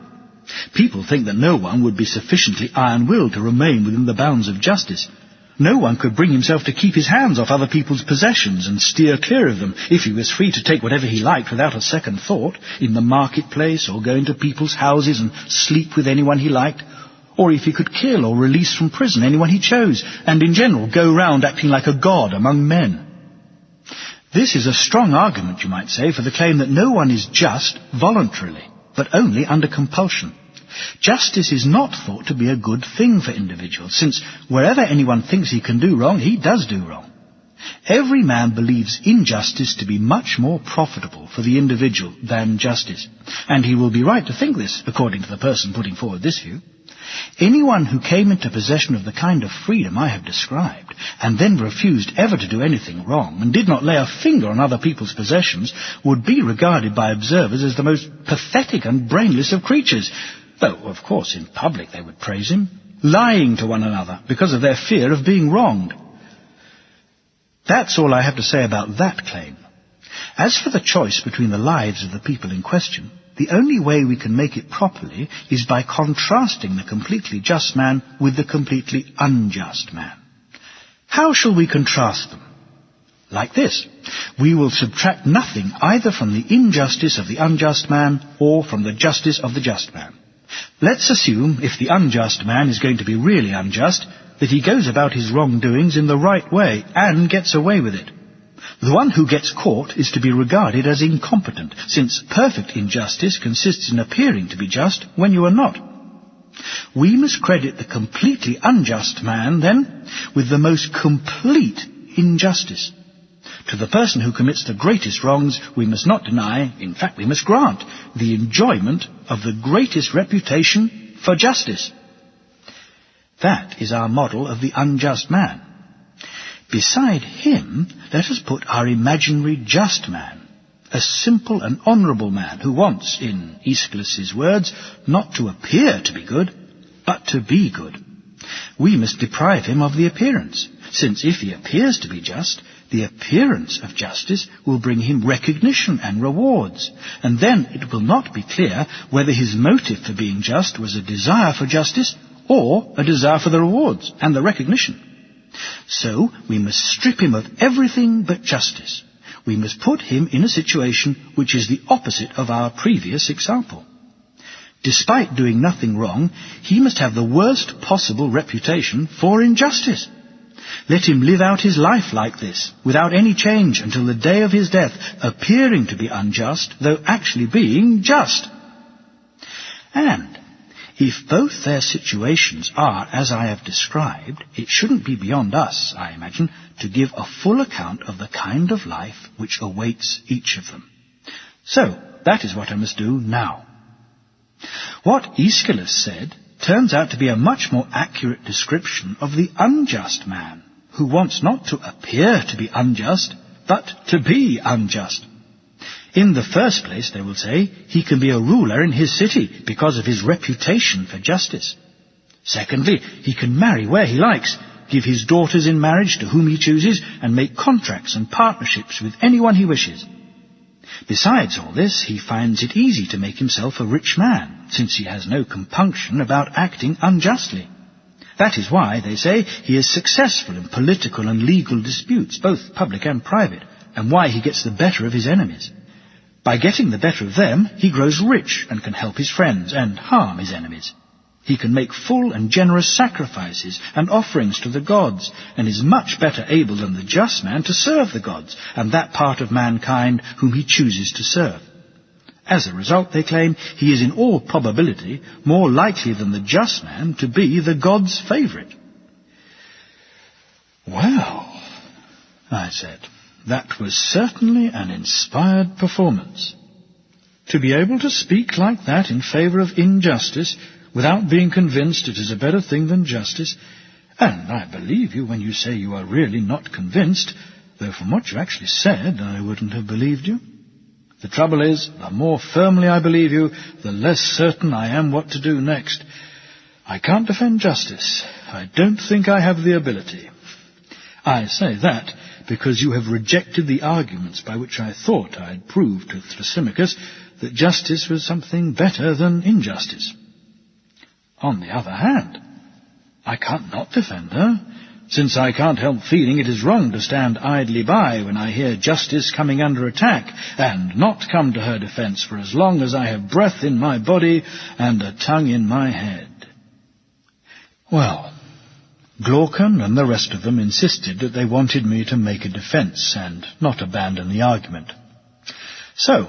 People think that no one would be sufficiently iron-willed to remain within the bounds of justice. No one could bring himself to keep his hands off other people's possessions and steer clear of them if he was free to take whatever he liked without a second thought, in the marketplace or go into people's houses and sleep with anyone he liked, or if he could kill or release from prison anyone he chose, and in general go round acting like a god among men. This is a strong argument, you might say, for the claim that no one is just voluntarily, but only under compulsion. Justice is not thought to be a good thing for individuals, since wherever anyone thinks he can do wrong, he does do wrong. Every man believes injustice to be much more profitable for the individual than justice, and he will be right to think this, according to the person putting forward this view. Anyone who came into possession of the kind of freedom I have described, and then refused ever to do anything wrong, and did not lay a finger on other people's possessions, would be regarded by observers as the most pathetic and brainless of creatures, though, of course, in public they would praise him, lying to one another because of their fear of being wronged. That's all I have to say about that claim. As for the choice between the lives of the people in question, the only way we can make it properly is by contrasting the completely just man with the completely unjust man. How shall we contrast them? Like this. We will subtract nothing either from the injustice of the unjust man or from the justice of the just man. Let's assume, if the unjust man is going to be really unjust, that he goes about his wrongdoings in the right way and gets away with it. The one who gets caught is to be regarded as incompetent, since perfect injustice consists in appearing to be just when you are not. We must credit the completely unjust man, then, with the most complete injustice. To the person who commits the greatest wrongs, we must not deny, in fact we must grant, the enjoyment of the greatest reputation for justice. That is our model of the unjust man. Beside him, let us put our imaginary just man, a simple and honourable man who wants, in Aeschylus's words, not to appear to be good, but to be good. We must deprive him of the appearance, since if he appears to be just, the appearance of justice will bring him recognition and rewards, and then it will not be clear whether his motive for being just was a desire for justice or a desire for the rewards and the recognition. So we must strip him of everything but justice. We must put him in a situation which is the opposite of our previous example. Despite doing nothing wrong, he must have the worst possible reputation for injustice. Let him live out his life like this, without any change until the day of his death, appearing to be unjust, though actually being just. And if both their situations are as I have described, it shouldn't be beyond us, I imagine, to give a full account of the kind of life which awaits each of them. So, that is what I must do now. What Aeschylus said turns out to be a much more accurate description of the unjust man, who wants not to appear to be unjust, but to be unjust. In the first place, they will say, he can be a ruler in his city because of his reputation for justice. Secondly, he can marry where he likes, give his daughters in marriage to whom he chooses, and make contracts and partnerships with anyone he wishes. Besides all this, he finds it easy to make himself a rich man, since he has no compunction about acting unjustly. That is why, they say, he is successful in political and legal disputes, both public and private, and why he gets the better of his enemies. By getting the better of them, he grows rich and can help his friends and harm his enemies. He can make full and generous sacrifices and offerings to the gods, and is much better able than the just man to serve the gods and that part of mankind whom he chooses to serve. As a result, they claim, he is in all probability more likely than the just man to be the god's favourite. Well, I said, that was certainly an inspired performance. To be able to speak like that in favour of injustice without being convinced it is a better thing than justice, and I believe you when you say you are really not convinced, though from what you actually said I wouldn't have believed you. The trouble is, the more firmly I believe you, the less certain I am what to do next. I can't defend justice. I don't think I have the ability. I say that because you have rejected the arguments by which I thought I had proved to Thrasymachus that justice was something better than injustice. On the other hand, I can't not defend her, since I can't help feeling it is wrong to stand idly by when I hear justice coming under attack, and not come to her defence for as long as I have breath in my body and a tongue in my head. Well, Glaucon and the rest of them insisted that they wanted me to make a defence and not abandon the argument. So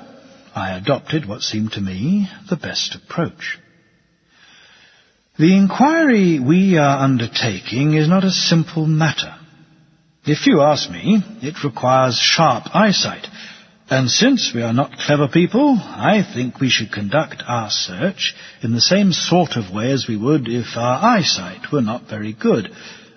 I adopted what seemed to me the best approach. The inquiry we are undertaking is not a simple matter. If you ask me, it requires sharp eyesight, and since we are not clever people, I think we should conduct our search in the same sort of way as we would if our eyesight were not very good,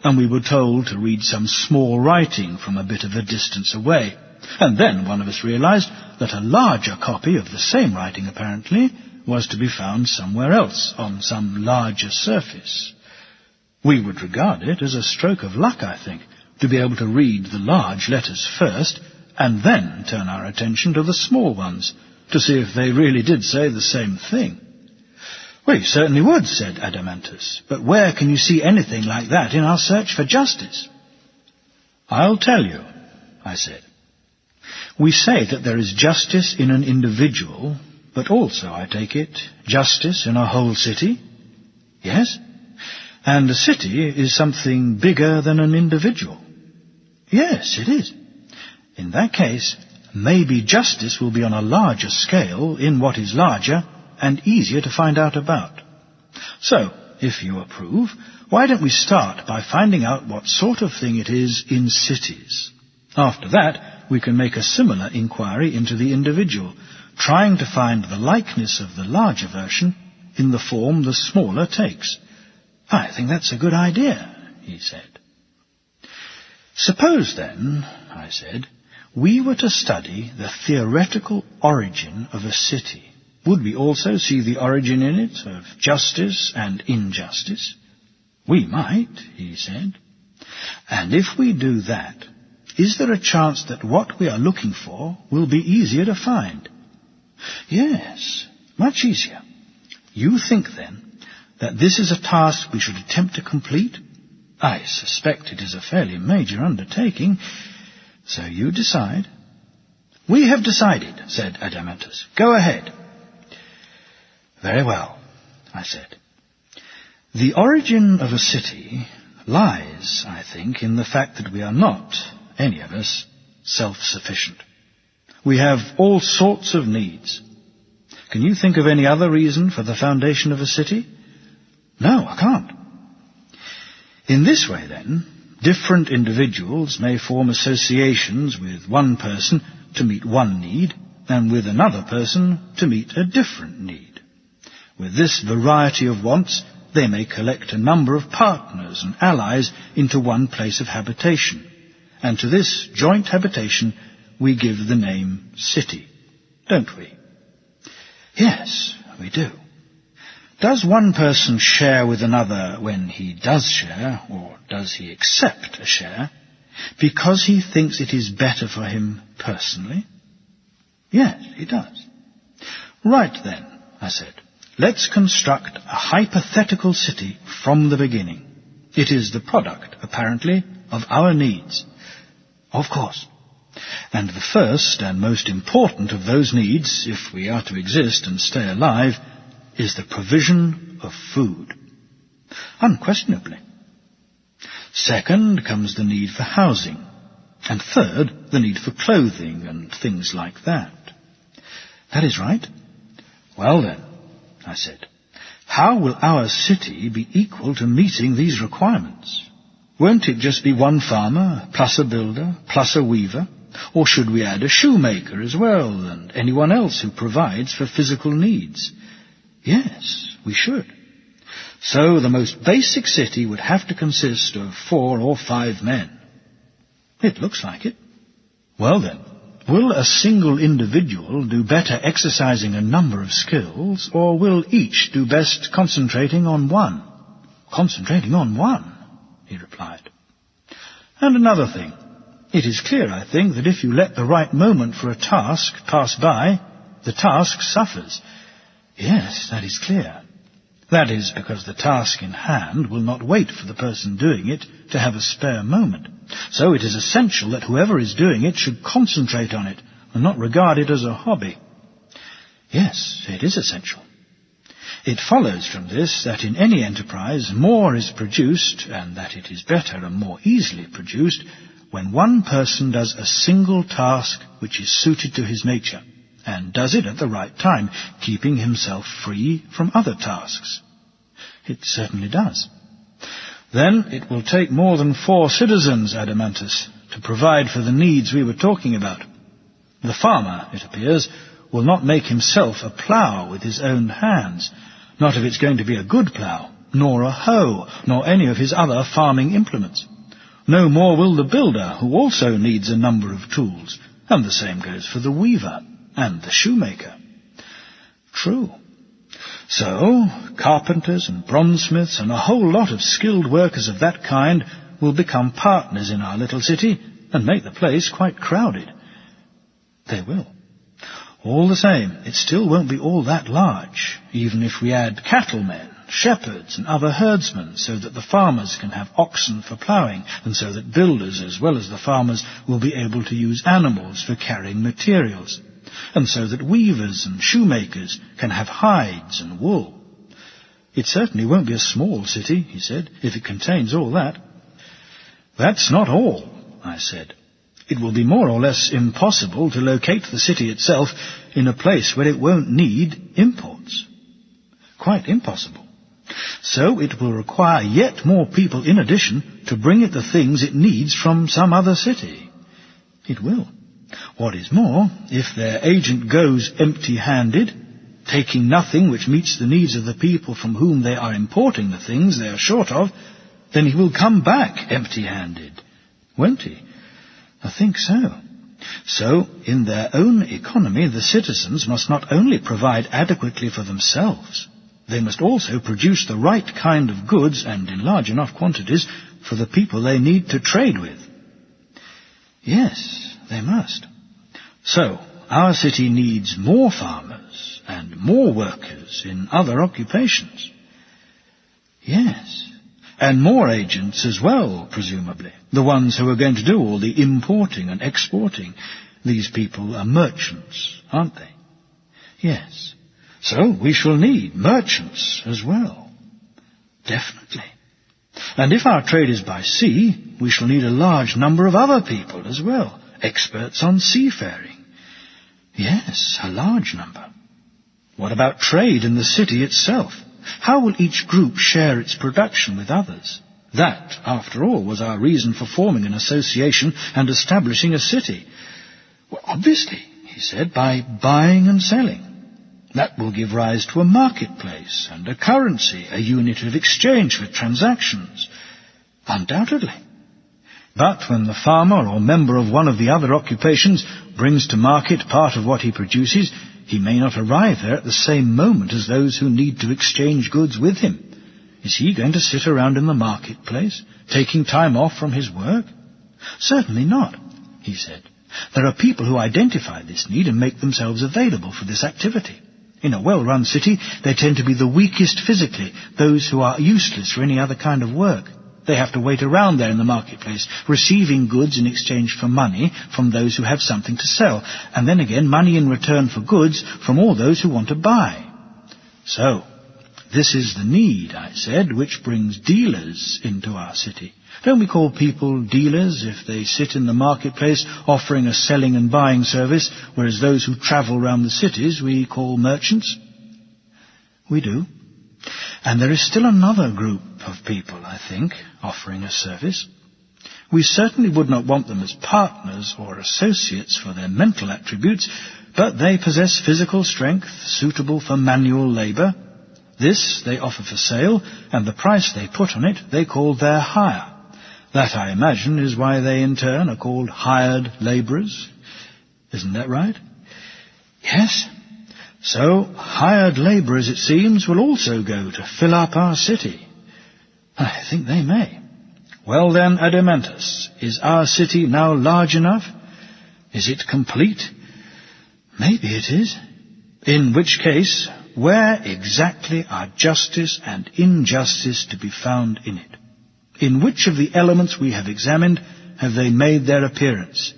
and we were told to read some small writing from a bit of a distance away. And then one of us realized that a larger copy of the same writing, apparently, was to be found somewhere else, on some larger surface. We would regard it as a stroke of luck, I think, to be able to read the large letters first, and then turn our attention to the small ones, to see if they really did say the same thing. We certainly would, said Adeimantus, but where can you see anything like that in our search for justice? I'll tell you, I said. We say that there is justice in an individual, but also, I take it, justice in a whole city? Yes? And a city is something bigger than an individual? Yes, it is. In that case, maybe justice will be on a larger scale in what is larger and easier to find out about. So, if you approve, why don't we start by finding out what sort of thing it is in cities? After that, we can make a similar inquiry into the individual, trying to find the likeness of the larger version in the form the smaller takes. I think that's a good idea, he said. Suppose then, I said, we were to study the theoretical origin of a city. Would we also see the origin in it of justice and injustice? We might, he said. And if we do that, is there a chance that what we are looking for will be easier to find? Yes, much easier. You think, then, that this is a task we should attempt to complete? I suspect it is a fairly major undertaking, so you decide. We have decided, said Adeimantus. Go ahead. Very well, I said. The origin of a city lies, I think, in the fact that we are not, any of us, self-sufficient. We have all sorts of needs. Can you think of any other reason for the foundation of a city? No, I can't. In this way, then, different individuals may form associations with one person to meet one need, and with another person to meet a different need. With this variety of wants, they may collect a number of partners and allies into one place of habitation, and to this joint habitation we give the name city, don't we? Yes, we do. Does one person share with another when he does share, or does he accept a share, because he thinks it is better for him personally? Yes, he does. Right then, I said, let's construct a hypothetical city from the beginning. It is the product, apparently, of our needs. Of course. And the first and most important of those needs, if we are to exist and stay alive, is the provision of food. Unquestionably. Second comes the need for housing, and third, the need for clothing and things like that. That is right. Well then, I said, how will our city be equal to meeting these requirements? Won't it just be one farmer, plus a builder, plus a weaver? Or should we add a shoemaker as well, and anyone else who provides for physical needs? Yes, we should. So the most basic city would have to consist of 4 or 5 men. It looks like it. Well then, will a single individual do better exercising a number of skills, or will each do best concentrating on one? Concentrating on one, he replied. And another thing. It is clear, I think, that if you let the right moment for a task pass by, the task suffers. Yes, that is clear. That is because the task in hand will not wait for the person doing it to have a spare moment. So it is essential that whoever is doing it should concentrate on it and not regard it as a hobby. Yes, it is essential. It follows from this that in any enterprise more is produced, and that it is better and more easily produced, when one person does a single task which is suited to his nature, and does it at the right time, keeping himself free from other tasks. It certainly does. Then it will take more than 4 citizens, Adeimantus, to provide for the needs we were talking about. The farmer, it appears, will not make himself a plough with his own hands, not if it's going to be a good plough, nor a hoe, nor any of his other farming implements. No more will the builder, who also needs a number of tools, and the same goes for the weaver and the shoemaker. True. So, carpenters and bronzesmiths and a whole lot of skilled workers of that kind will become partners in our little city and make the place quite crowded. They will. All the same, it still won't be all that large, even if we add cattlemen, shepherds and other herdsmen, so that the farmers can have oxen for ploughing, and so that builders as well as the farmers will be able to use animals for carrying materials, and so that weavers and shoemakers can have hides and wool. It certainly won't be a small city, he said, if it contains all that. That's not all, I said. It will be more or less impossible to locate the city itself in a place where it won't need imports. Quite impossible. So it will require yet more people in addition to bring it the things it needs from some other city. It will. What is more, if their agent goes empty-handed, taking nothing which meets the needs of the people from whom they are importing the things they are short of, then he will come back empty-handed, won't he? I think so. So, in their own economy, the citizens must not only provide adequately for themselves, they must also produce the right kind of goods, and in large enough quantities, for the people they need to trade with. Yes, they must. So, our city needs more farmers and more workers in other occupations. Yes, and more agents as well, presumably. The ones who are going to do all the importing and exporting. These people are merchants, aren't they? Yes. So we shall need merchants as well. Definitely. And if our trade is by sea, we shall need a large number of other people as well, experts on seafaring. Yes, a large number. What about trade in the city itself? How will each group share its production with others? That, after all, was our reason for forming an association and establishing a city. Well, obviously, he said, by buying and selling. That will give rise to a marketplace and a currency, a unit of exchange for transactions. Undoubtedly. But when the farmer or member of one of the other occupations brings to market part of what he produces, he may not arrive there at the same moment as those who need to exchange goods with him. Is he going to sit around in the marketplace, taking time off from his work? Certainly not, he said. There are people who identify this need and make themselves available for this activity. In a well-run city, they tend to be the weakest physically, those who are useless for any other kind of work. They have to wait around there in the marketplace, receiving goods in exchange for money from those who have something to sell, and then again money in return for goods from all those who want to buy. So, This is the need, I said, which brings dealers into our city. Don't we call people dealers if they sit in the marketplace offering a selling and buying service, whereas those who travel round the cities we call merchants? We do. And there is still another group of people, I think, offering a service. We certainly would not want them as partners or associates for their mental attributes, but they possess physical strength suitable for manual labour. This they offer for sale, and the price they put on it they call their hire. That, I imagine, is why they in turn are called hired labourers. Isn't that right? Yes. So, hired labourers, it seems, will also go to fill up our city. I think they may. Well then, Adeimantus, is our city now large enough? Is it complete? Maybe it is. In which case, where exactly are justice and injustice to be found in it? In which of the elements we have examined have they made their appearance?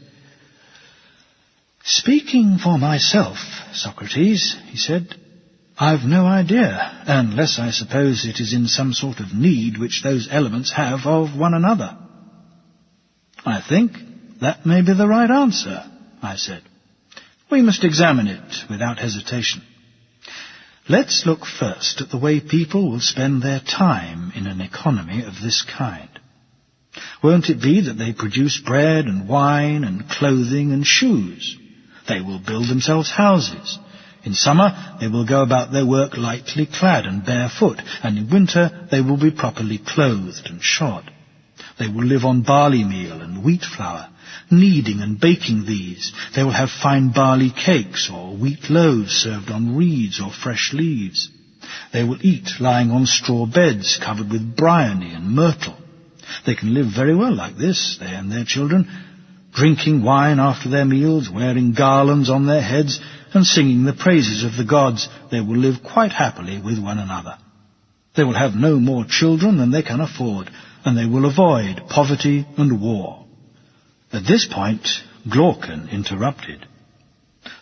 Speaking for myself, Socrates, he said, I've no idea, unless I suppose it is in some sort of need which those elements have of one another. I think that may be the right answer, I said. We must examine it without hesitation. Let's look first at the way people will spend their time in an economy of this kind. Won't it be that they produce bread and wine and clothing and shoes? They will build themselves houses. In summer they will go about their work lightly clad and barefoot, and in winter they will be properly clothed and shod. They will live on barley meal and wheat flour, kneading and baking these. They will have fine barley cakes or wheat loaves served on reeds or fresh leaves. They will eat lying on straw beds covered with bryony and myrtle. They can live very well like this, they and their children, drinking wine after their meals, wearing garlands on their heads, and singing the praises of the gods. They will live quite happily with one another. They will have no more children than they can afford, and they will avoid poverty and war. At this point, Glaucon interrupted.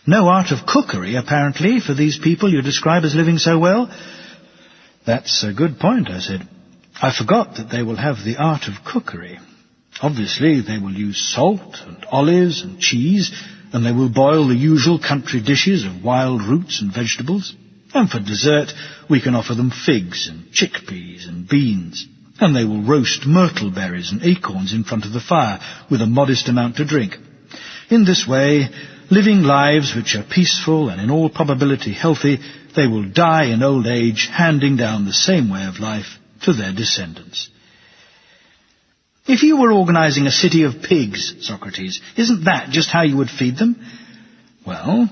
No art of cookery, apparently, for these people you describe as living so well? That's a good point, I said. I forgot that they will have the art of cookery. Obviously, they will use salt and olives and cheese, and they will boil the usual country dishes of wild roots and vegetables. And for dessert, we can offer them figs and chickpeas and beans. And they will roast myrtle berries and acorns in front of the fire with a modest amount to drink. In this way, living lives which are peaceful and in all probability healthy, they will die in old age, handing down the same way of life to their descendants. If you were organizing a city of pigs, Socrates, isn't that just how you would feed them? Well,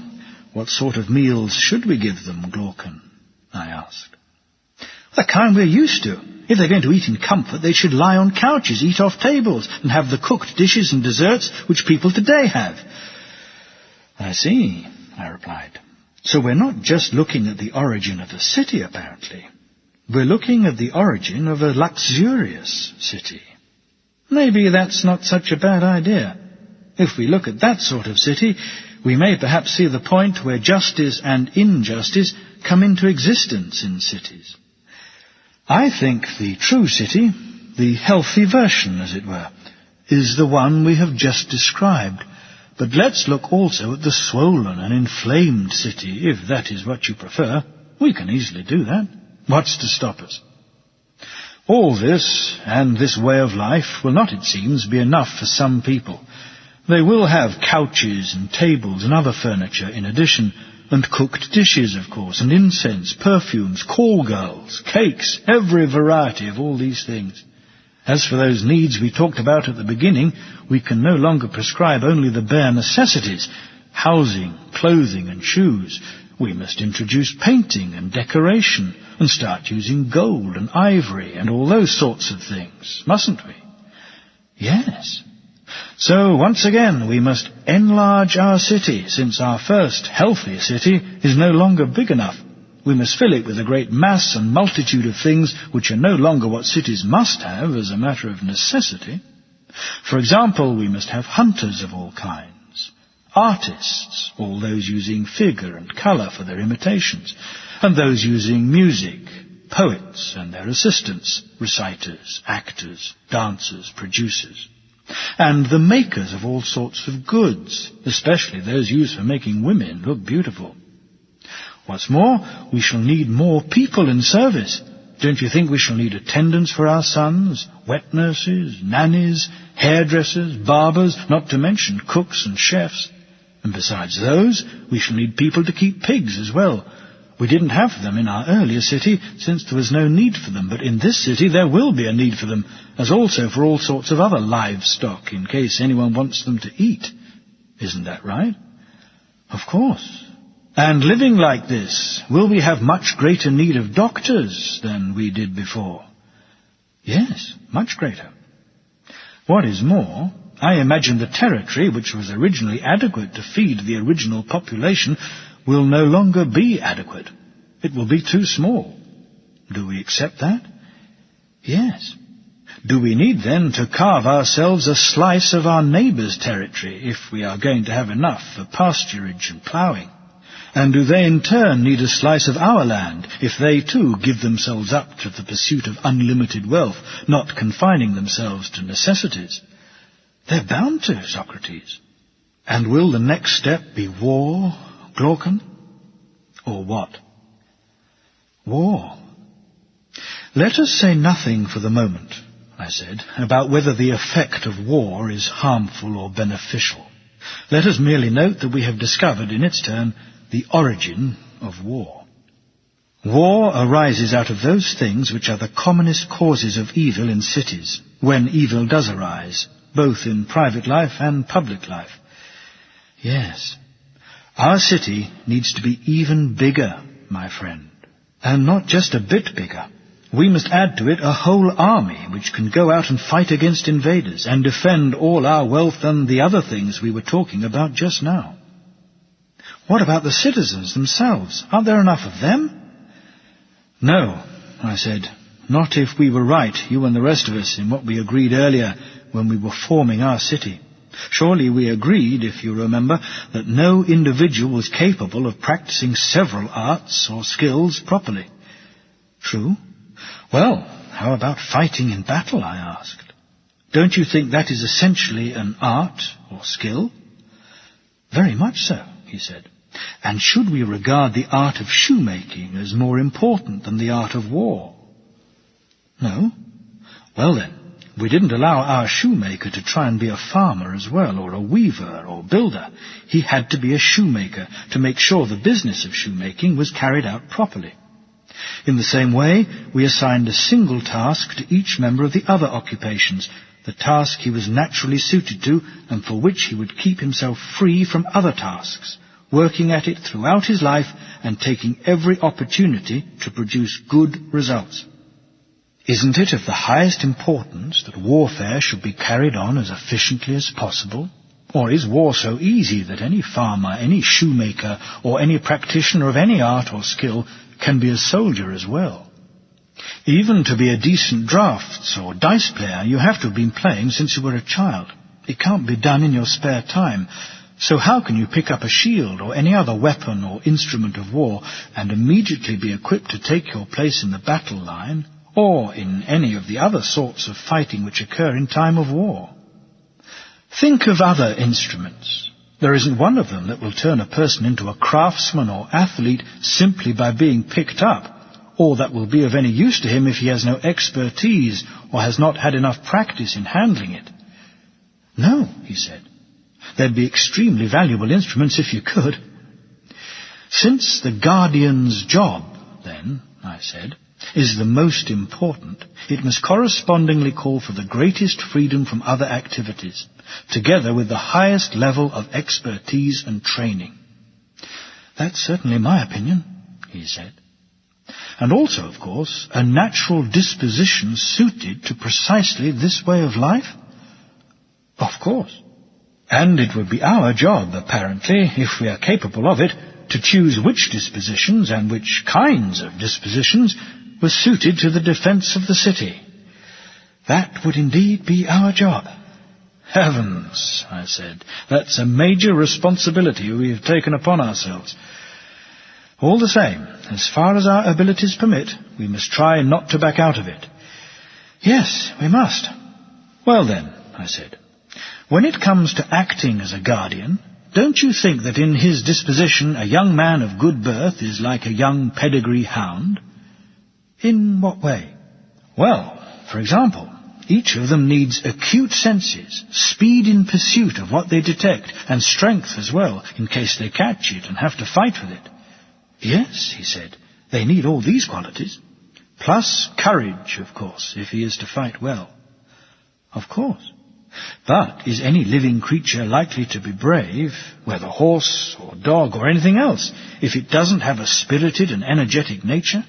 what sort of meals should we give them, Glaucon? I asked. The kind we're used to. If they're going to eat in comfort, they should lie on couches, eat off tables, and have the cooked dishes and desserts which people today have. I see, I replied. So we're not just looking at the origin of a city, apparently. We're looking at the origin of a luxurious city. Maybe that's not such a bad idea. If we look at that sort of city, we may perhaps see the point where justice and injustice come into existence in cities. I think the true city, the healthy version, as it were, is the one we have just described. But let's look also at the swollen and inflamed city, if that is what you prefer. We can easily do that. What's to stop us? All this, and this way of life, will not, it seems, be enough for some people. They will have couches and tables and other furniture in addition, and cooked dishes, of course, and incense, perfumes, call girls, cakes, every variety of all these things. As for those needs we talked about at the beginning, we can no longer prescribe only the bare necessities, housing, clothing and shoes. We must introduce painting and decoration, and start using gold and ivory and all those sorts of things, mustn't we? Yes. So, once again, we must enlarge our city, since our first healthy city is no longer big enough. We must fill it with a great mass and multitude of things which are no longer what cities must have as a matter of necessity. For example, we must have hunters of all kinds, artists, all those using figure and colour for their imitations, and those using music, poets and their assistants, reciters, actors, dancers, producers, and the makers of all sorts of goods, especially those used for making women look beautiful. What's more, we shall need more people in service. Don't you think we shall need attendants for our sons, wet nurses, nannies, hairdressers, barbers, not to mention cooks and chefs? And besides those, we shall need people to keep pigs as well. We didn't have them in our earlier city, since there was no need for them, but in this city there will be a need for them, as also for all sorts of other livestock, in case anyone wants them to eat. Isn't that right? Of course. And living like this, will we have much greater need of doctors than we did before? Yes, much greater. What is more, I imagine the territory, which was originally adequate to feed the original population, will no longer be adequate. It will be too small. Do we accept that? Yes. Do we need then to carve ourselves a slice of our neighbour's territory if we are going to have enough for pasturage and ploughing? And do they in turn need a slice of our land if they too give themselves up to the pursuit of unlimited wealth, not confining themselves to necessities? They're bound to, Socrates. And will the next step be war, Glaucon? Or what? War. Let us say nothing for the moment, I said, about whether the effect of war is harmful or beneficial. Let us merely note that we have discovered in its turn the origin of war. War arises out of those things which are the commonest causes of evil in cities, when evil does arise, both in private life and public life. Yes, our city needs to be even bigger, my friend, and not just a bit bigger. We must add to it a whole army which can go out and fight against invaders and defend all our wealth and the other things we were talking about just now. What about the citizens themselves? Aren't there enough of them? No, I said, not if we were right, you and the rest of us, in what we agreed earlier when we were forming our city. Surely we agreed, if you remember, that no individual was capable of practicing several arts or skills properly. True. Well, how about fighting in battle, I asked. Don't you think that is essentially an art or skill? Very much so, he said. And should we regard the art of shoemaking as more important than the art of war? No? Well then, we didn't allow our shoemaker to try and be a farmer as well, or a weaver, or builder. He had to be a shoemaker to make sure the business of shoemaking was carried out properly. In the same way, we assigned a single task to each member of the other occupations, the task he was naturally suited to and for which he would keep himself free from other tasks, working at it throughout his life and taking every opportunity to produce good results. Isn't it of the highest importance that warfare should be carried on as efficiently as possible? Or is war so easy that any farmer, any shoemaker, or any practitioner of any art or skill can be a soldier as well? Even to be a decent draughts or dice player, you have to have been playing since you were a child. It can't be done in your spare time. So how can you pick up a shield or any other weapon or instrument of war and immediately be equipped to take your place in the battle line, or in any of the other sorts of fighting which occur in time of war? Think of other instruments. There isn't one of them that will turn a person into a craftsman or athlete simply by being picked up, or that will be of any use to him if he has no expertise or has not had enough practice in handling it. No, he said. There'd be extremely valuable instruments if you could. Since the guardian's job, then, I said, is the most important, it must correspondingly call for the greatest freedom from other activities, together with the highest level of expertise and training. That's certainly my opinion, he said. And also, of course, a natural disposition suited to precisely this way of life? Of course. And it would be our job, apparently, if we are capable of it, to choose which dispositions and which kinds of dispositions were suited to the defence of the city. That would indeed be our job. Heavens, I said, that's a major responsibility we have taken upon ourselves. All the same, as far as our abilities permit, we must try not to back out of it. Yes, we must. Well then, I said, when it comes to acting as a guardian, don't you think that in his disposition a young man of good birth is like a young pedigree hound? In what way? Well, for example, each of them needs acute senses, speed in pursuit of what they detect, and strength as well, in case they catch it and have to fight with it. Yes, he said, they need all these qualities. Plus courage, of course, if he is to fight well. Of course. But is any living creature likely to be brave, whether horse or dog or anything else, if it doesn't have a spirited and energetic nature?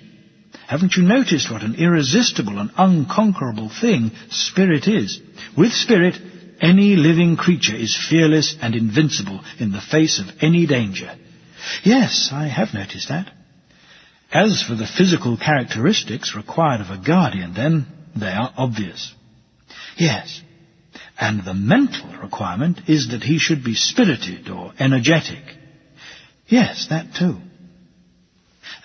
Haven't you noticed what an irresistible and unconquerable thing spirit is? With spirit, any living creature is fearless and invincible in the face of any danger. Yes, I have noticed that. As for the physical characteristics required of a guardian, then, they are obvious. Yes, and the mental requirement is that he should be spirited or energetic. Yes, that too.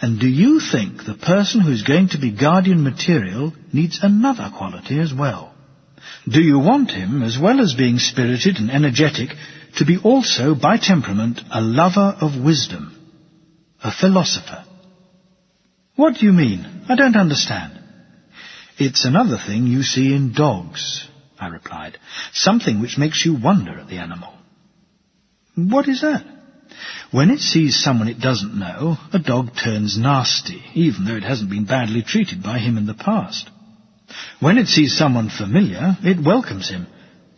And do you think the person who is going to be guardian material needs another quality as well? Do you want him, as well as being spirited and energetic, to be also, by temperament, a lover of wisdom, a philosopher? What do you mean? I don't understand. It's another thing you see in dogs, I replied, something which makes you wonder at the animal. What is that? When it sees someone it doesn't know, a dog turns nasty, even though it hasn't been badly treated by him in the past. When it sees someone familiar, it welcomes him,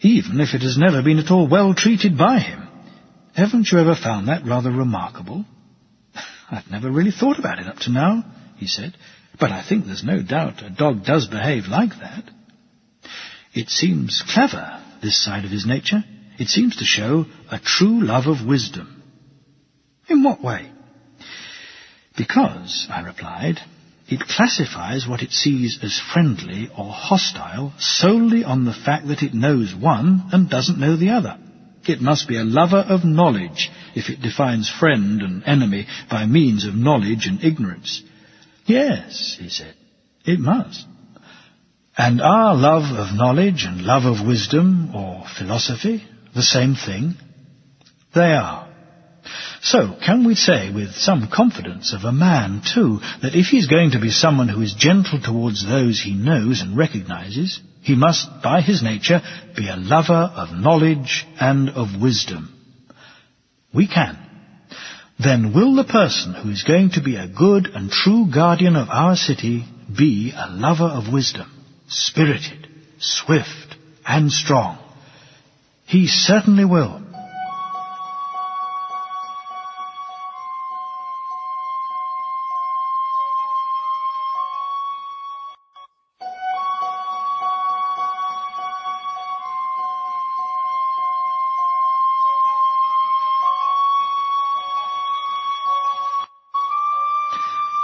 even if it has never been at all well treated by him. Haven't you ever found that rather remarkable? I've never really thought about it up to now, he said, but I think there's no doubt a dog does behave like that. It seems clever, this side of his nature. It seems to show a true love of wisdom. In what way? Because, I replied, it classifies what it sees as friendly or hostile solely on the fact that it knows one and doesn't know the other. It must be a lover of knowledge if it defines friend and enemy by means of knowledge and ignorance. Yes, he said, it must. And are love of knowledge and love of wisdom, or philosophy, the same thing? They are. So, can we say with some confidence of a man, too, that if he's going to be someone who is gentle towards those he knows and recognizes, he must, by his nature, be a lover of knowledge and of wisdom? We can. Then will the person who is going to be a good and true guardian of our city be a lover of wisdom, spirited, swift, and strong? He certainly will.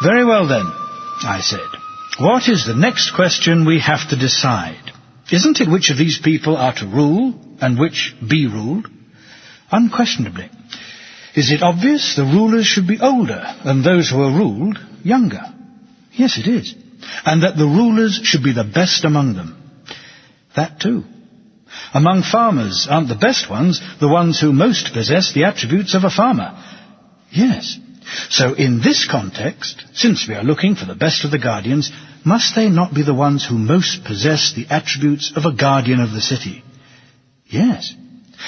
Very well then, I said. What is the next question we have to decide? Isn't it which of these people are to rule and which be ruled? Unquestionably. Is it obvious the rulers should be older and those who are ruled younger? Yes, it is. And that the rulers should be the best among them. That too. Among farmers, aren't the best ones the ones who most possess the attributes of a farmer? Yes. So in this context, since we are looking for the best of the guardians, must they not be the ones who most possess the attributes of a guardian of the city? Yes.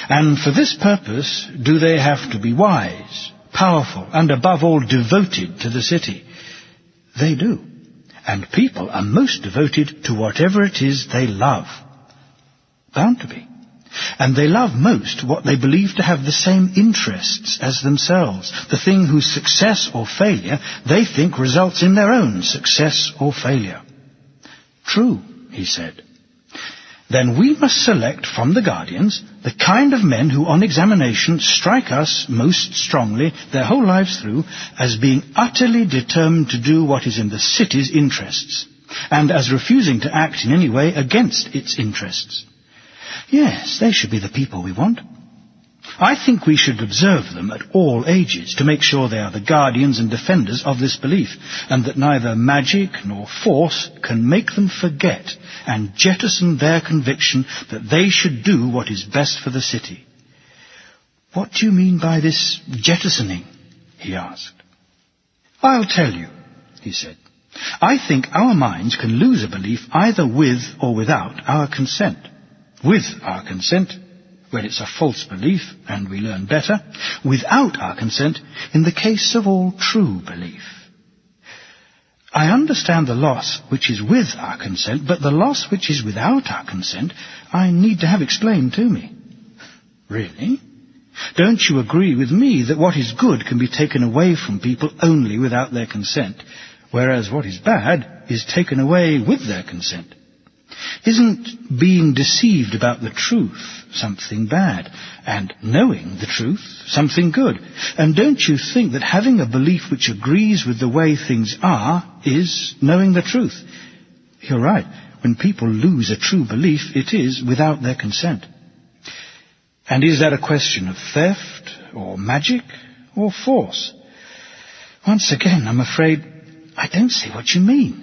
And for this purpose, do they have to be wise, powerful, and above all devoted to the city? They do. And people are most devoted to whatever it is they love. Bound to be. And they love most what they believe to have the same interests as themselves, the thing whose success or failure they think results in their own success or failure. True, he said. Then we must select from the guardians the kind of men who on examination strike us most strongly their whole lives through as being utterly determined to do what is in the city's interests, and as refusing to act in any way against its interests. Yes, they should be the people we want. I think we should observe them at all ages to make sure they are the guardians and defenders of this belief, and that neither magic nor force can make them forget and jettison their conviction that they should do what is best for the city. What do you mean by this jettisoning? He asked. I'll tell you, he said. I think our minds can lose a belief either with or without our consent. With our consent, when it's a false belief and we learn better. Without our consent, in the case of all true belief. I understand the loss which is with our consent, but the loss which is without our consent I need to have explained to me. Really? Don't you agree with me that what is good can be taken away from people only without their consent, whereas what is bad is taken away with their consent? Isn't being deceived about the truth something bad, and knowing the truth something good? And don't you think that having a belief which agrees with the way things are is knowing the truth? You're right. When people lose a true belief, it is without their consent. And is that a question of theft, or magic, or force? Once again, I'm afraid I don't see what you mean.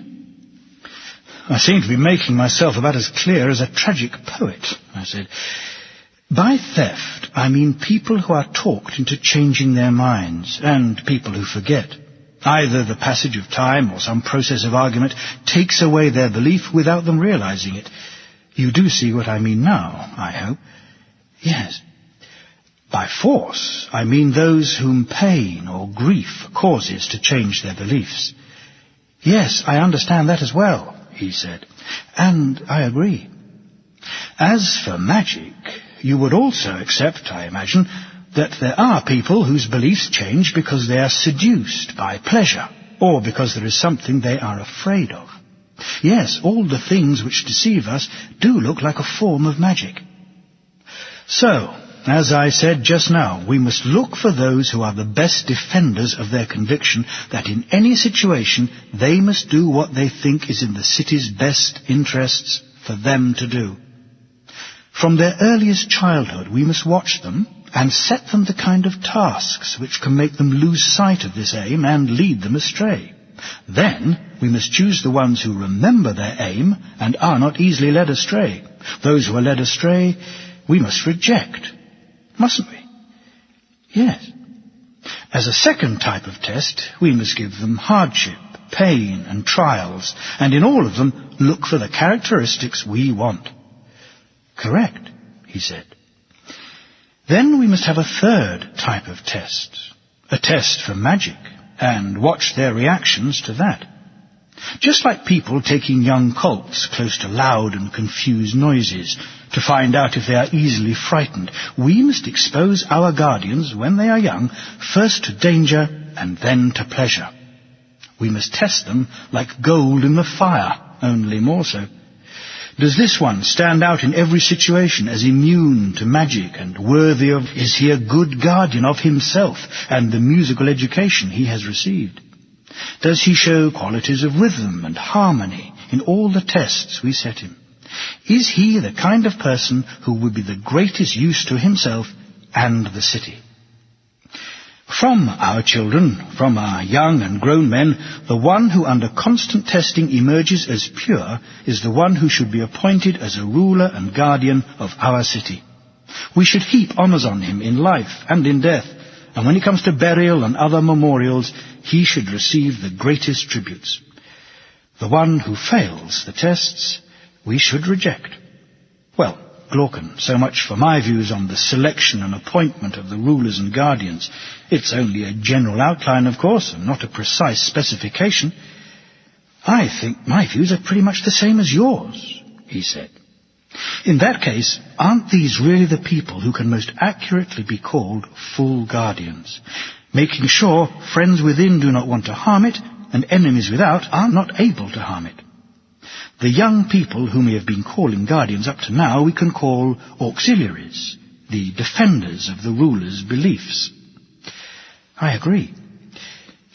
I seem to be making myself about as clear as a tragic poet, I said. By theft, I mean people who are talked into changing their minds, and people who forget. Either the passage of time or some process of argument takes away their belief without them realizing it. You do see what I mean now, I hope. Yes. By force, I mean those whom pain or grief causes to change their beliefs. Yes, I understand that as well, he said, and I agree. As for magic, you would also accept, I imagine, that there are people whose beliefs change because they are seduced by pleasure, or because there is something they are afraid of. Yes, all the things which deceive us do look like a form of magic. So, as I said just now, we must look for those who are the best defenders of their conviction that in any situation they must do what they think is in the city's best interests for them to do. From their earliest childhood we must watch them and set them the kind of tasks which can make them lose sight of this aim and lead them astray. Then we must choose the ones who remember their aim and are not easily led astray. Those who are led astray we must reject, mustn't we? Yes. As a second type of test, we must give them hardship, pain, and trials, and in all of them look for the characteristics we want. Correct, he said. Then we must have a third type of test, a test for magic, and watch their reactions to that. Just like people taking young colts close to loud and confused noises to find out if they are easily frightened, we must expose our guardians, when they are young, first to danger and then to pleasure. We must test them like gold in the fire, only more so. Does this one stand out in every situation as immune to magic and worthy of... Is he a good guardian of himself and the musical education he has received? Does he show qualities of rhythm and harmony in all the tests we set him? Is he the kind of person who would be the greatest use to himself and the city? From our children, from our young and grown men, the one who under constant testing emerges as pure is the one who should be appointed as a ruler and guardian of our city. We should heap honours on him in life and in death, and when it comes to burial and other memorials, he should receive the greatest tributes. The one who fails the tests, we should reject. Well, Glaucon, so much for my views on the selection and appointment of the rulers and guardians. It's only a general outline, of course, and not a precise specification. I think my views are pretty much the same as yours, he said. In that case, aren't these really the people who can most accurately be called full guardians, making sure friends within do not want to harm it, and enemies without are not able to harm it? The young people whom we have been calling guardians up to now we can call auxiliaries, the defenders of the ruler's beliefs. I agree.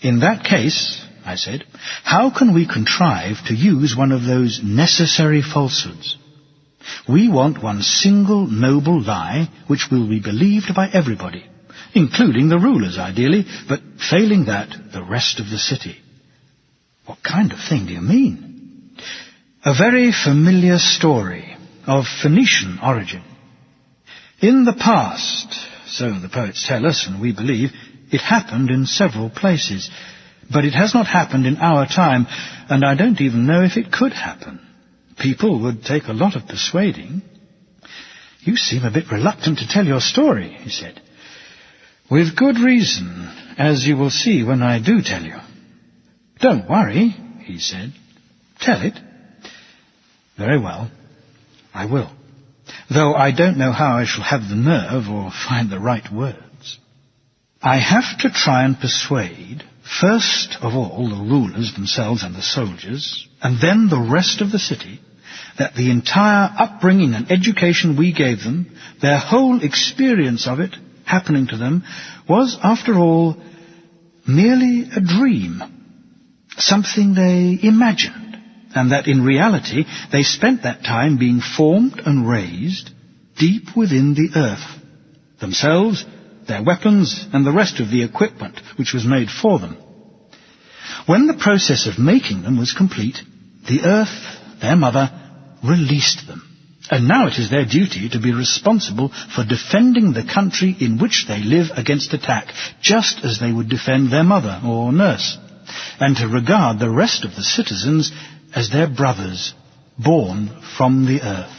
In that case, I said, how can we contrive to use one of those necessary falsehoods? We want one single noble lie which will be believed by everybody, including the rulers ideally, but failing that, the rest of the city. What kind of thing do you mean? A very familiar story of Phoenician origin. In the past, so the poets tell us and we believe, it happened in several places, but it has not happened in our time, and I don't even know if it could happen. People would take a lot of persuading. You seem a bit reluctant to tell your story, he said. With good reason, as you will see when I do tell you. Don't worry, he said. Tell it. Very well, I will. Though I don't know how I shall have the nerve or find the right words. I have to try and persuade, first of all, the rulers themselves and the soldiers, and then the rest of the city, that the entire upbringing and education we gave them, their whole experience of it, happening to them, was, after all, merely a dream, something they imagined, and that in reality they spent that time being formed and raised deep within the earth, themselves, their weapons, and the rest of the equipment which was made for them. When the process of making them was complete, the earth, their mother, released them. And now it is their duty to be responsible for defending the country in which they live against attack, just as they would defend their mother or nurse, and to regard the rest of the citizens as their brothers, born from the earth.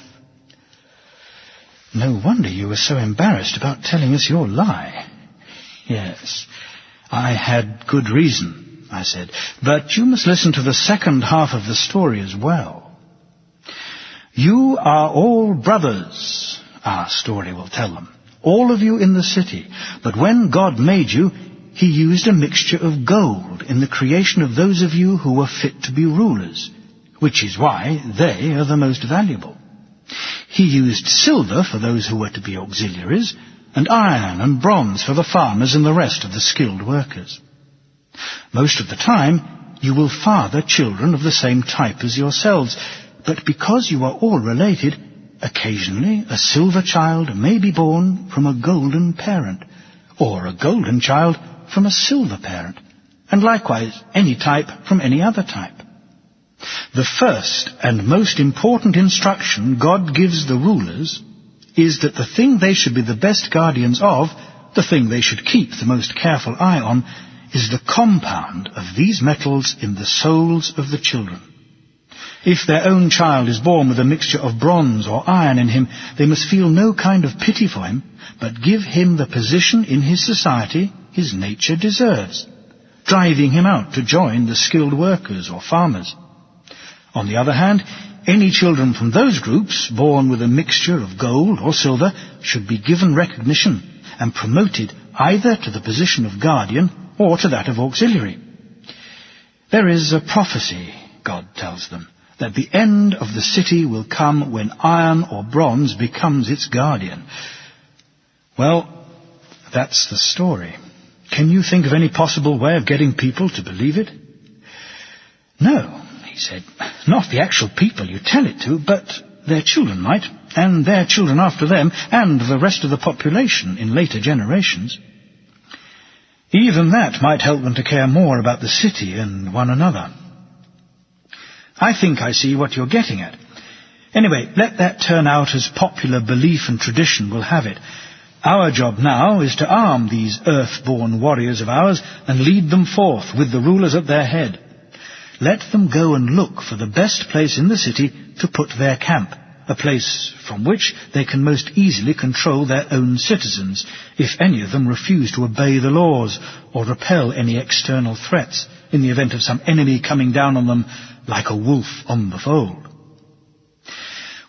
No wonder you were so embarrassed about telling us your lie. Yes, I had good reason, I said, but you must listen to the second half of the story as well. You are all brothers, our story will tell them, all of you in the city. But when God made you, he used a mixture of gold in the creation of those of you who were fit to be rulers, which is why they are the most valuable. He used silver for those who were to be auxiliaries, and iron and bronze for the farmers and the rest of the skilled workers. Most of the time, you will father children of the same type as yourselves, but because you are all related, occasionally a silver child may be born from a golden parent, or a golden child from a silver parent, and likewise any type from any other type. The first and most important instruction God gives the rulers is that the thing they should be the best guardians of, the thing they should keep the most careful eye on, is the compound of these metals in the souls of the children. If their own child is born with a mixture of bronze or iron in him, they must feel no kind of pity for him, but give him the position in his society his nature deserves, driving him out to join the skilled workers or farmers. On the other hand, any children from those groups born with a mixture of gold or silver should be given recognition and promoted either to the position of guardian or to that of auxiliary. There is a prophecy, God tells them, that the end of the city will come when iron or bronze becomes its guardian. Well, that's the story. Can you think of any possible way of getting people to believe it? No, he said, not the actual people you tell it to, but their children might, and their children after them, and the rest of the population in later generations. Even that might help them to care more about the city and one another. I think I see what you're getting at. Anyway, let that turn out as popular belief and tradition will have it. Our job now is to arm these earth-born warriors of ours and lead them forth with the rulers at their head. Let them go and look for the best place in the city to put their camp, a place from which they can most easily control their own citizens, if any of them refuse to obey the laws or repel any external threats in the event of some enemy coming down on them like a wolf on the fold.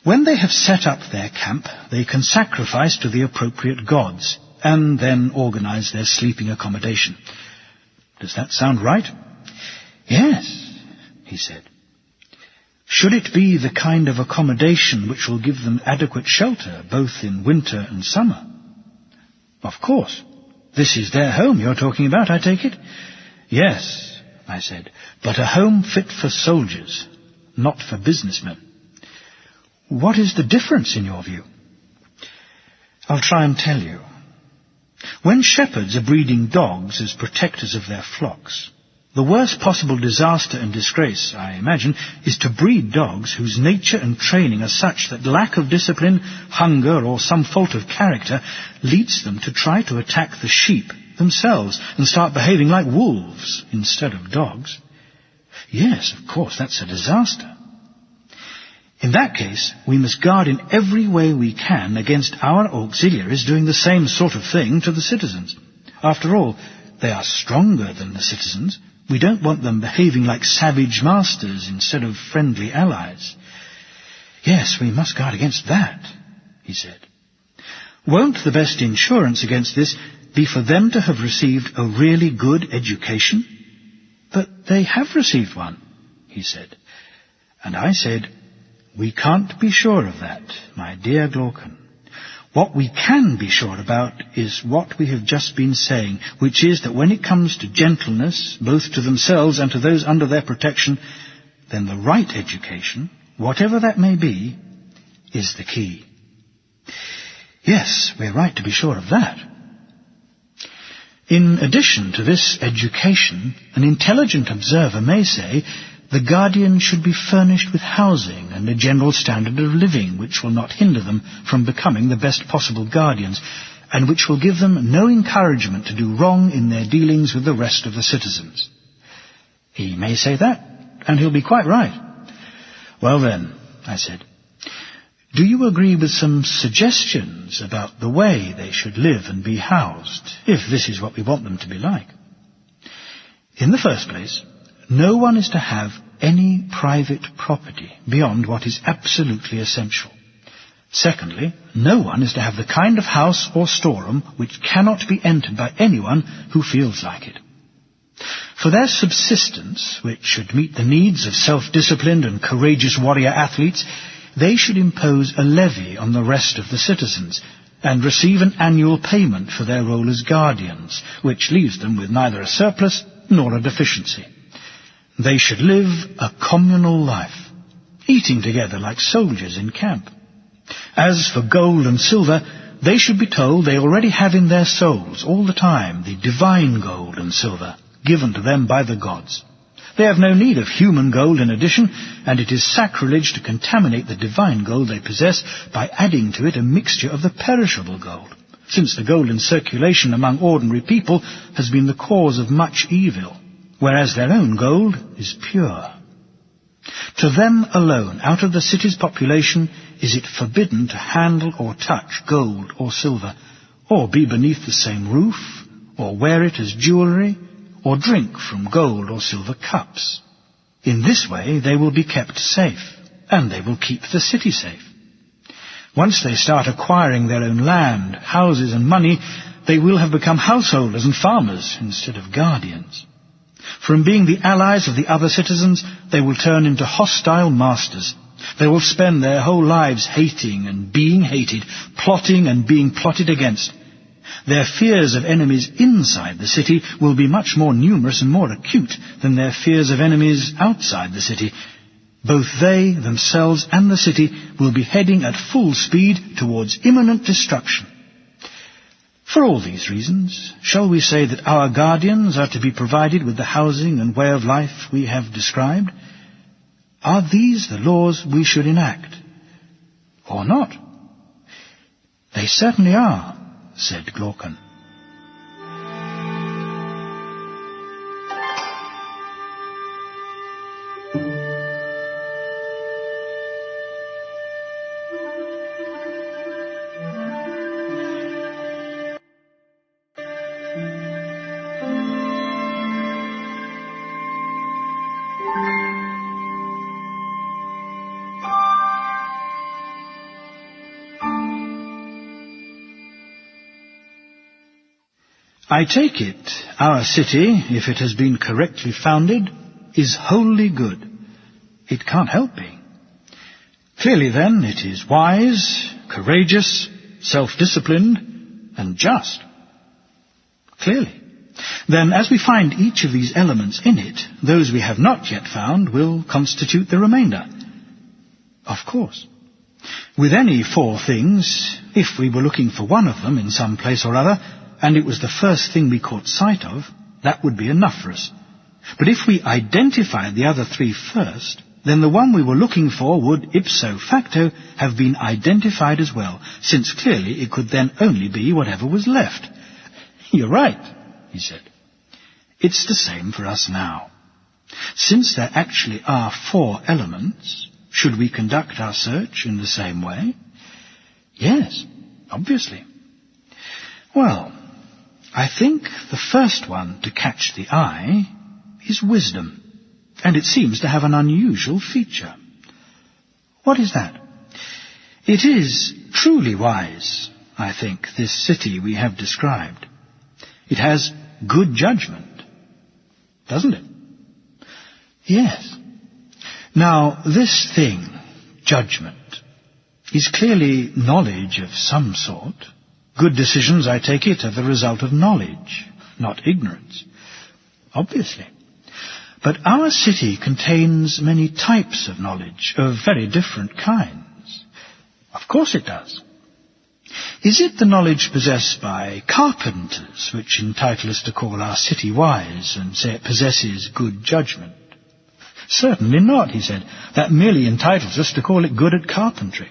When they have set up their camp, they can sacrifice to the appropriate gods, and then organize their sleeping accommodation. Does that sound right? Yes, he said. Should it be the kind of accommodation which will give them adequate shelter, both in winter and summer? Of course. This is their home you're talking about, I take it? Yes, I said, but a home fit for soldiers, not for businessmen. What is the difference in your view? I'll try and tell you. When shepherds are breeding dogs as protectors of their flocks, the worst possible disaster and disgrace, I imagine, is to breed dogs whose nature and training are such that lack of discipline, hunger, or some fault of character leads them to try to attack the sheep themselves and start behaving like wolves instead of dogs. Yes, of course, that's a disaster. In that case, we must guard in every way we can against our auxiliaries doing the same sort of thing to the citizens. After all, they are stronger than the citizens. We don't want them behaving like savage masters instead of friendly allies. Yes, we must guard against that, he said. Won't the best insurance against this be for them to have received a really good education? But they have received one, he said. And I said, we can't be sure of that, my dear Glaucon. What we can be sure about is what we have just been saying, which is that when it comes to gentleness, both to themselves and to those under their protection, then the right education, whatever that may be, is the key. Yes, we're right to be sure of that. In addition to this education, an intelligent observer may say the guardian should be furnished with housing and a general standard of living which will not hinder them from becoming the best possible guardians, and which will give them no encouragement to do wrong in their dealings with the rest of the citizens. He may say that, and he'll be quite right. Well then, I said, do you agree with some suggestions about the way they should live and be housed, if this is what we want them to be like? In the first place, no one is to have any private property beyond what is absolutely essential. Secondly, no one is to have the kind of house or storeroom which cannot be entered by anyone who feels like it. For their subsistence, which should meet the needs of self-disciplined and courageous warrior athletes, they should impose a levy on the rest of the citizens and receive an annual payment for their role as guardians, which leaves them with neither a surplus nor a deficiency. They should live a communal life, eating together like soldiers in camp. As for gold and silver, they should be told they already have in their souls all the time the divine gold and silver given to them by the gods. They have no need of human gold in addition, and it is sacrilege to contaminate the divine gold they possess by adding to it a mixture of the perishable gold, since the gold in circulation among ordinary people has been the cause of much evil, whereas their own gold is pure. To them alone, out of the city's population, is it forbidden to handle or touch gold or silver, or be beneath the same roof, or wear it as jewellery, or drink from gold or silver cups. In this way they will be kept safe, and they will keep the city safe. Once they start acquiring their own land, houses and money, they will have become householders and farmers instead of guardians. From being the allies of the other citizens, they will turn into hostile masters. They will spend their whole lives hating and being hated, plotting and being plotted against. Their fears of enemies inside the city will be much more numerous and more acute than their fears of enemies outside the city. Both they, themselves, and the city will be heading at full speed towards imminent destruction. For all these reasons, shall we say that our guardians are to be provided with the housing and way of life we have described? Are these the laws we should enact? Or not? They certainly are, said Glaucon. I take it our city, if it has been correctly founded, is wholly good. It can't help being. Clearly, then, it is wise, courageous, self-disciplined, and just. Clearly. Then, as we find each of these elements in it, those we have not yet found will constitute the remainder. Of course. With any four things, if we were looking for one of them in some place or other, and it was the first thing we caught sight of, that would be enough for us. But if we identified the other three first, then the one we were looking for would, ipso facto, have been identified as well, since clearly it could then only be whatever was left. You're right, he said. It's the same for us now. Since there actually are four elements, should we conduct our search in the same way? Yes, obviously. Well, I think the first one to catch the eye is wisdom, and it seems to have an unusual feature. What is that? It is truly wise, I think, this city we have described. It has good judgment, doesn't it? Yes. Now, this thing, judgment, is clearly knowledge of some sort. Good decisions, I take it, are the result of knowledge, not ignorance. Obviously. But our city contains many types of knowledge, of very different kinds. Of course it does. Is it the knowledge possessed by carpenters which entitle us to call our city wise and say it possesses good judgment? Certainly not, he said. That merely entitles us to call it good at carpentry.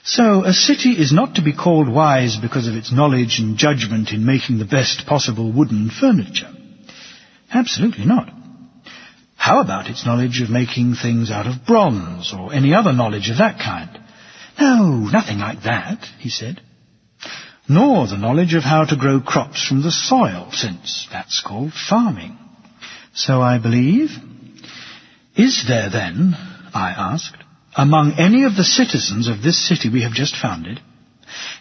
So a city is not to be called wise because of its knowledge and judgment in making the best possible wooden furniture. Absolutely not. How about its knowledge of making things out of bronze, or any other knowledge of that kind? No, nothing like that, he said. Nor the knowledge of how to grow crops from the soil, since that's called farming. So I believe. Is there then, I asked, among any of the citizens of this city we have just founded,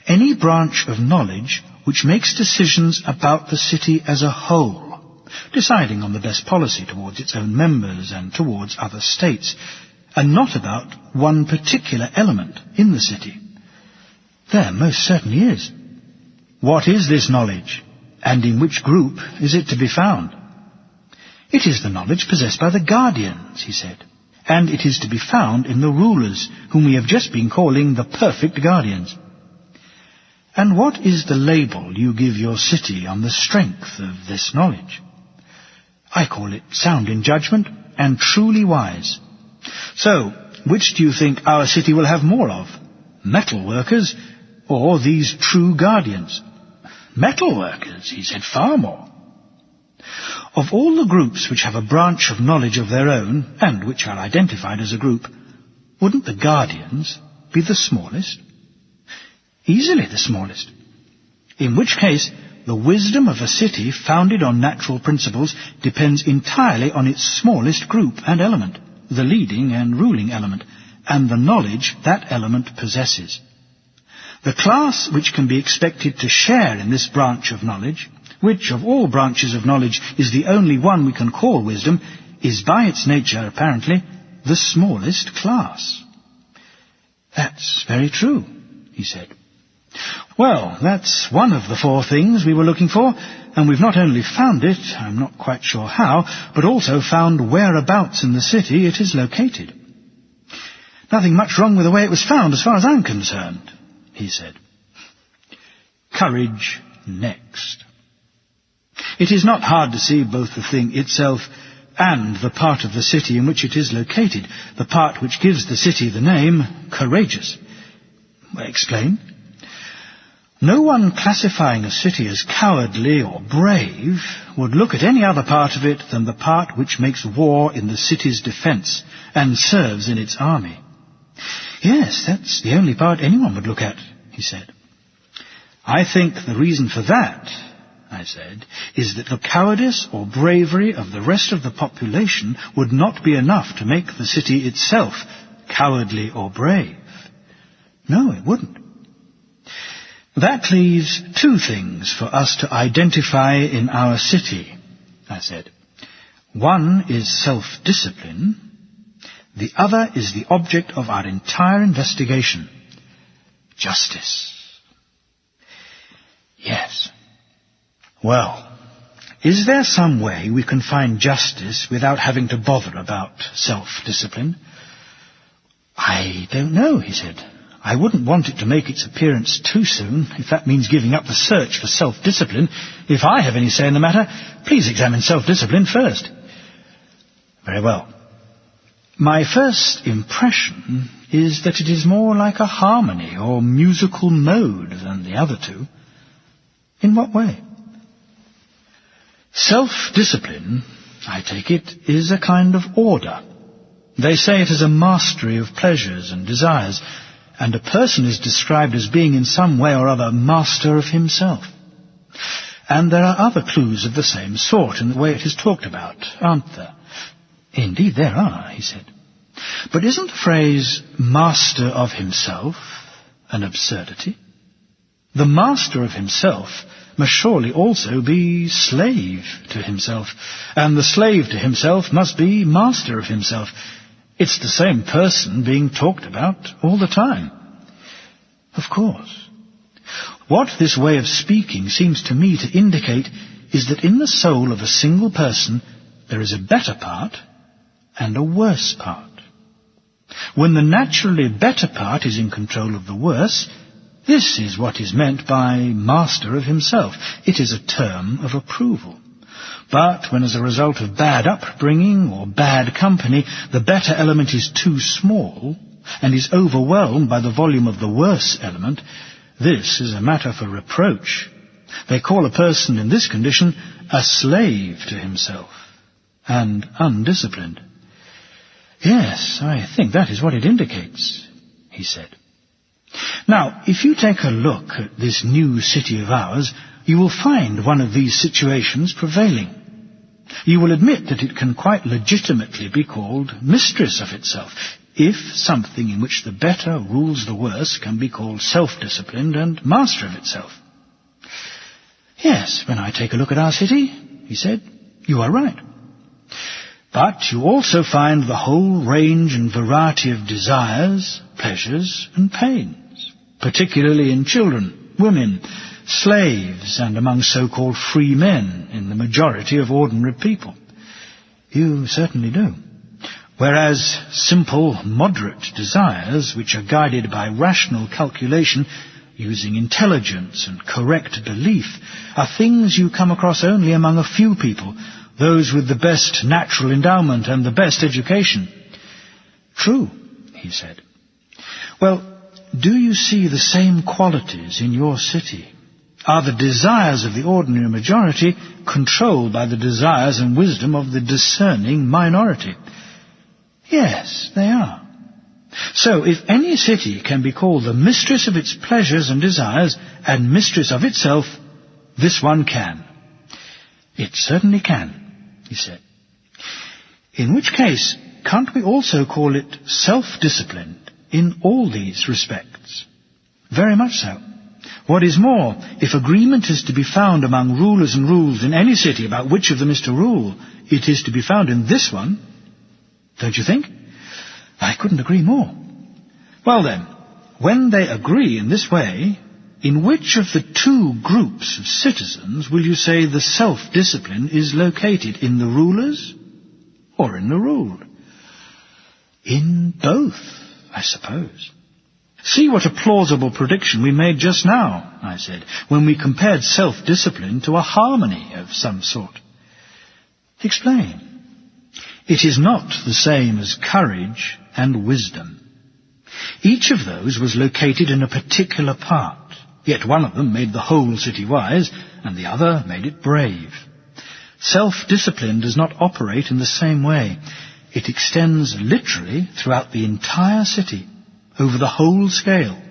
any branch of knowledge which makes decisions about the city as a whole, deciding on the best policy towards its own members and towards other states, and not about one particular element in the city? There most certainly is. What is this knowledge, and in which group is it to be found? It is the knowledge possessed by the guardians, he said, and it is to be found in the rulers, whom we have just been calling the perfect guardians. And what is the label you give your city on the strength of this knowledge? I call it sound in judgment and truly wise. So, which do you think our city will have more of? Metal workers or these true guardians? Metal workers, he said, far more. Of all the groups which have a branch of knowledge of their own, and which are identified as a group, wouldn't the guardians be the smallest? Easily the smallest. In which case, the wisdom of a city founded on natural principles depends entirely on its smallest group and element, the leading and ruling element, and the knowledge that element possesses. The class which can be expected to share in this branch of knowledge, which of all branches of knowledge is the only one we can call wisdom, is by its nature, apparently, the smallest class. That's very true, he said. Well, that's one of the four things we were looking for, and we've not only found it, I'm not quite sure how, but also found whereabouts in the city it is located. Nothing much wrong with the way it was found as far as I'm concerned, he said. Courage next. It is not hard to see both the thing itself and the part of the city in which it is located, the part which gives the city the name courageous. Explain. No one classifying a city as cowardly or brave would look at any other part of it than the part which makes war in the city's defence and serves in its army. Yes, that's the only part anyone would look at, he said. I think the reason for that, I said, is that the cowardice or bravery of the rest of the population would not be enough to make the city itself cowardly or brave. No, it wouldn't. That leaves two things for us to identify in our city, I said. One is self-discipline. The other is the object of our entire investigation, justice. Yes. Well, is there some way we can find justice without having to bother about self-discipline? I don't know, he said. I wouldn't want it to make its appearance too soon, if that means giving up the search for self-discipline. If I have any say in the matter, please examine self-discipline first. Very well. My first impression is that it is more like a harmony or musical mode than the other two. In what way? Self-discipline, I take it, is a kind of order. They say it is a mastery of pleasures and desires, and a person is described as being in some way or other master of himself. And there are other clues of the same sort in the way it is talked about, aren't there? Indeed there are, he said. But isn't the phrase master of himself an absurdity? The master of himself must surely also be slave to himself, and the slave to himself must be master of himself. It's the same person being talked about all the time. Of course. What this way of speaking seems to me to indicate is that in the soul of a single person there is a better part and a worse part. When the naturally better part is in control of the worse, this is what is meant by master of himself. It is a term of approval. But when as a result of bad upbringing or bad company, the better element is too small and is overwhelmed by the volume of the worse element, this is a matter for reproach. They call a person in this condition a slave to himself and undisciplined. Yes, I think that is what it indicates, he said. Now, if you take a look at this new city of ours, you will find one of these situations prevailing. You will admit that it can quite legitimately be called mistress of itself, if something in which the better rules the worse can be called self-disciplined and master of itself. Yes, when I take a look at our city, he said, you are right. But you also find the whole range and variety of desires, pleasures, and pains, particularly in children, women, slaves, and among so-called free men in the majority of ordinary people. You certainly do. Whereas simple, moderate desires, which are guided by rational calculation, using intelligence and correct belief, are things you come across only among a few people, those with the best natural endowment and the best education. True, he said. Well, do you see the same qualities in your city? Are the desires of the ordinary majority controlled by the desires and wisdom of the discerning minority? Yes, they are. So, if any city can be called the mistress of its pleasures and desires and mistress of itself, this one can. It certainly can, he said. In which case, can't we also call it self-disciplined in all these respects? Very much so. What is more, if agreement is to be found among rulers and rules in any city about which of them is to rule, it is to be found in this one. Don't you think? I couldn't agree more. Well then, when they agree in this way, in which of the two groups of citizens will you say the self-discipline is located, in the rulers or in the ruled? In both, I suppose. See what a plausible prediction we made just now, I said, when we compared self-discipline to a harmony of some sort. Explain. It is not the same as courage and wisdom. Each of those was located in a particular part, yet one of them made the whole city wise, and the other made it brave. Self-discipline does not operate in the same way. It extends literally throughout the entire city, over the whole scale,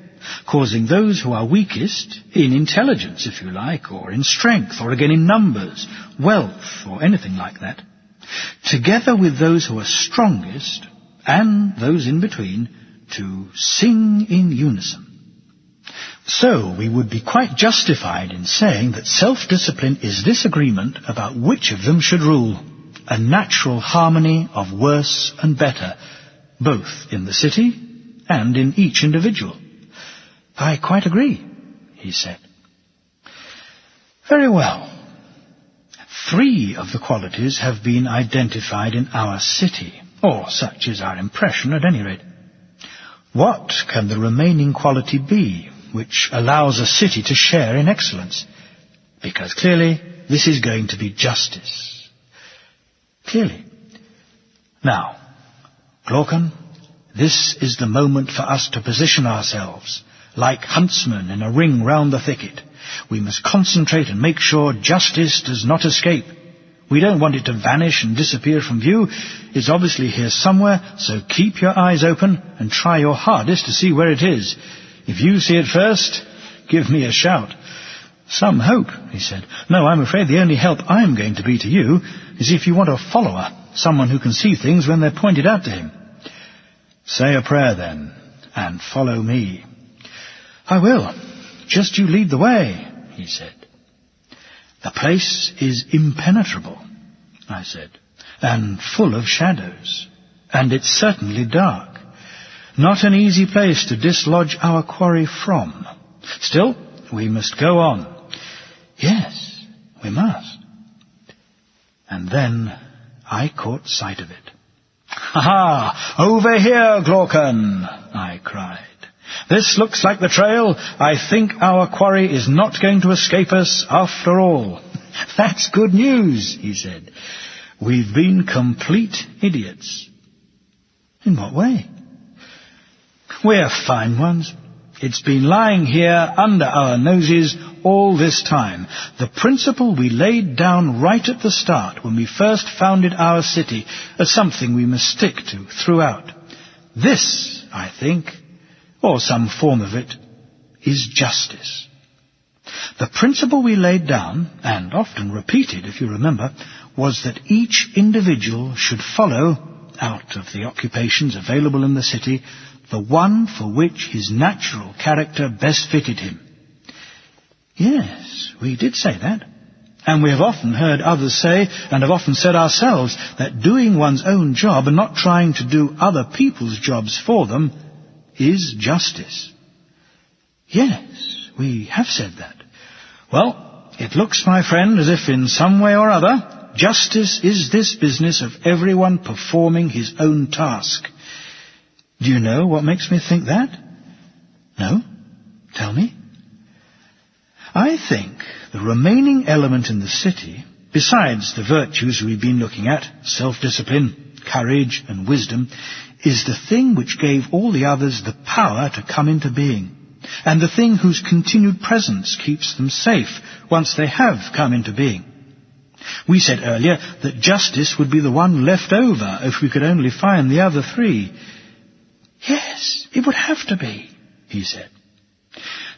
causing those who are weakest, in intelligence, if you like, or in strength, or again in numbers, wealth, or anything like that, together with those who are strongest, and those in between, to sing in unison. So we would be quite justified in saying that self-discipline is this agreement about which of them should rule, a natural harmony of worse and better, both in the city and in each individual. I quite agree, he said. Very well. 3 of the qualities have been identified in our city, or such is our impression at any rate. What can the remaining quality be which allows a city to share in excellence? Because clearly this is going to be justice. Clearly. Now, Glaucon, this is the moment for us to position ourselves, like huntsmen in a ring round the thicket. We must concentrate and make sure justice does not escape. We don't want it to vanish and disappear from view. It's obviously here somewhere, so keep your eyes open and try your hardest to see where it is. If you see it first, give me a shout. Some hope, he said. No, I'm afraid the only help I'm going to be to you is if you want a follower, someone who can see things when they're pointed out to him. Say a prayer then, and follow me. I will. Just you lead the way, he said. The place is impenetrable, I said, and full of shadows, and it's certainly dark. Not an easy place to dislodge our quarry from. Still, we must go on. Yes, we must. And then I caught sight of it. Ha-ha! Over here, Glaucon! I cried. This looks like the trail. I think our quarry is not going to escape us after all. That's good news, he said. We've been complete idiots. In what way? We're fine ones. It's been lying here under our noses all this time. The principle we laid down right at the start when we first founded our city as something we must stick to throughout. This, I think, or some form of it, is justice. The principle we laid down, and often repeated, if you remember, was that each individual should follow, out of the occupations available in the city, the one for which his natural character best fitted him. Yes, we did say that. And we have often heard others say, and have often said ourselves, that doing one's own job and not trying to do other people's jobs for them is justice. Yes, we have said that. Well, it looks, my friend, as if in some way or other, justice is this business of everyone performing his own task. Do you know what makes me think that? No? Tell me. I think the remaining element in the city, besides the virtues we've been looking at, self-discipline, courage and wisdom, is the thing which gave all the others the power to come into being, and the thing whose continued presence keeps them safe once they have come into being. We said earlier that justice would be the one left over if we could only find the other three. Yes, it would have to be, he said.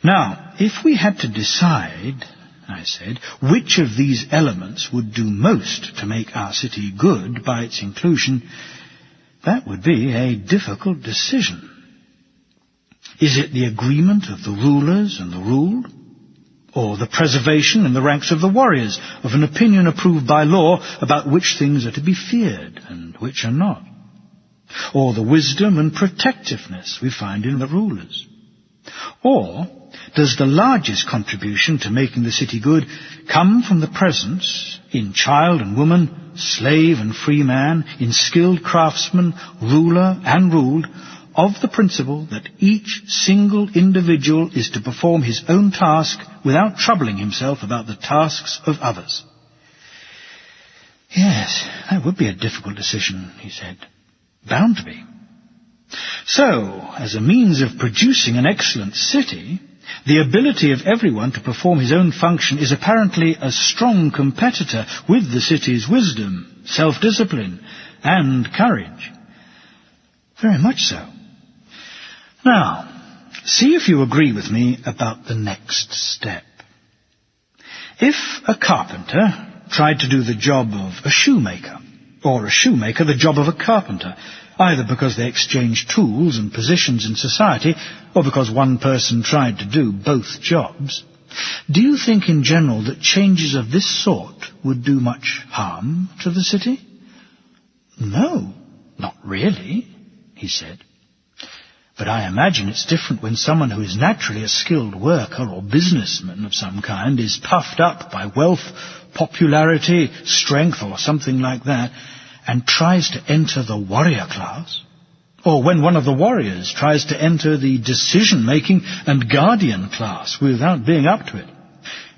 Now, if we had to decide, I said, which of these elements would do most to make our city good by its inclusion, that would be a difficult decision. Is it the agreement of the rulers and the ruled? Or the preservation in the ranks of the warriors of an opinion approved by law about which things are to be feared and which are not? Or the wisdom and protectiveness we find in the rulers? Or does the largest contribution to making the city good come from the presence, in child and woman, slave and free man, in skilled craftsman, ruler and ruled, of the principle that each single individual is to perform his own task without troubling himself about the tasks of others? Yes, that would be a difficult decision, he said. Bound to be. So, as a means of producing an excellent city, the ability of everyone to perform his own function is apparently a strong competitor with the city's wisdom, self-discipline, and courage. Very much so. Now, see if you agree with me about the next step. If a carpenter tried to do the job of a shoemaker, or a shoemaker the job of a carpenter, either because they exchanged tools and positions in society, or because one person tried to do both jobs, do you think in general that changes of this sort would do much harm to the city? No, not really, he said. But I imagine it's different when someone who is naturally a skilled worker or businessman of some kind is puffed up by wealth, popularity, strength, or something like that, and tries to enter the warrior class. Or when one of the warriors tries to enter the decision-making and guardian class without being up to it.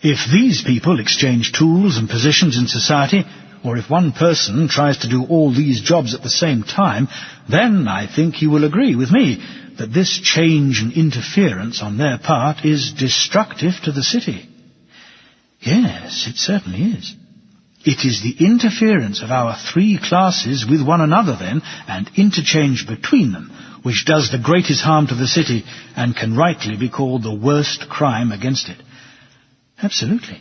If these people exchange tools and positions in society, or if one person tries to do all these jobs at the same time, then I think you will agree with me that this change and interference on their part is destructive to the city. Yes, it certainly is. It is the interference of our three classes with one another, then, and interchange between them, which does the greatest harm to the city and can rightly be called the worst crime against it. Absolutely.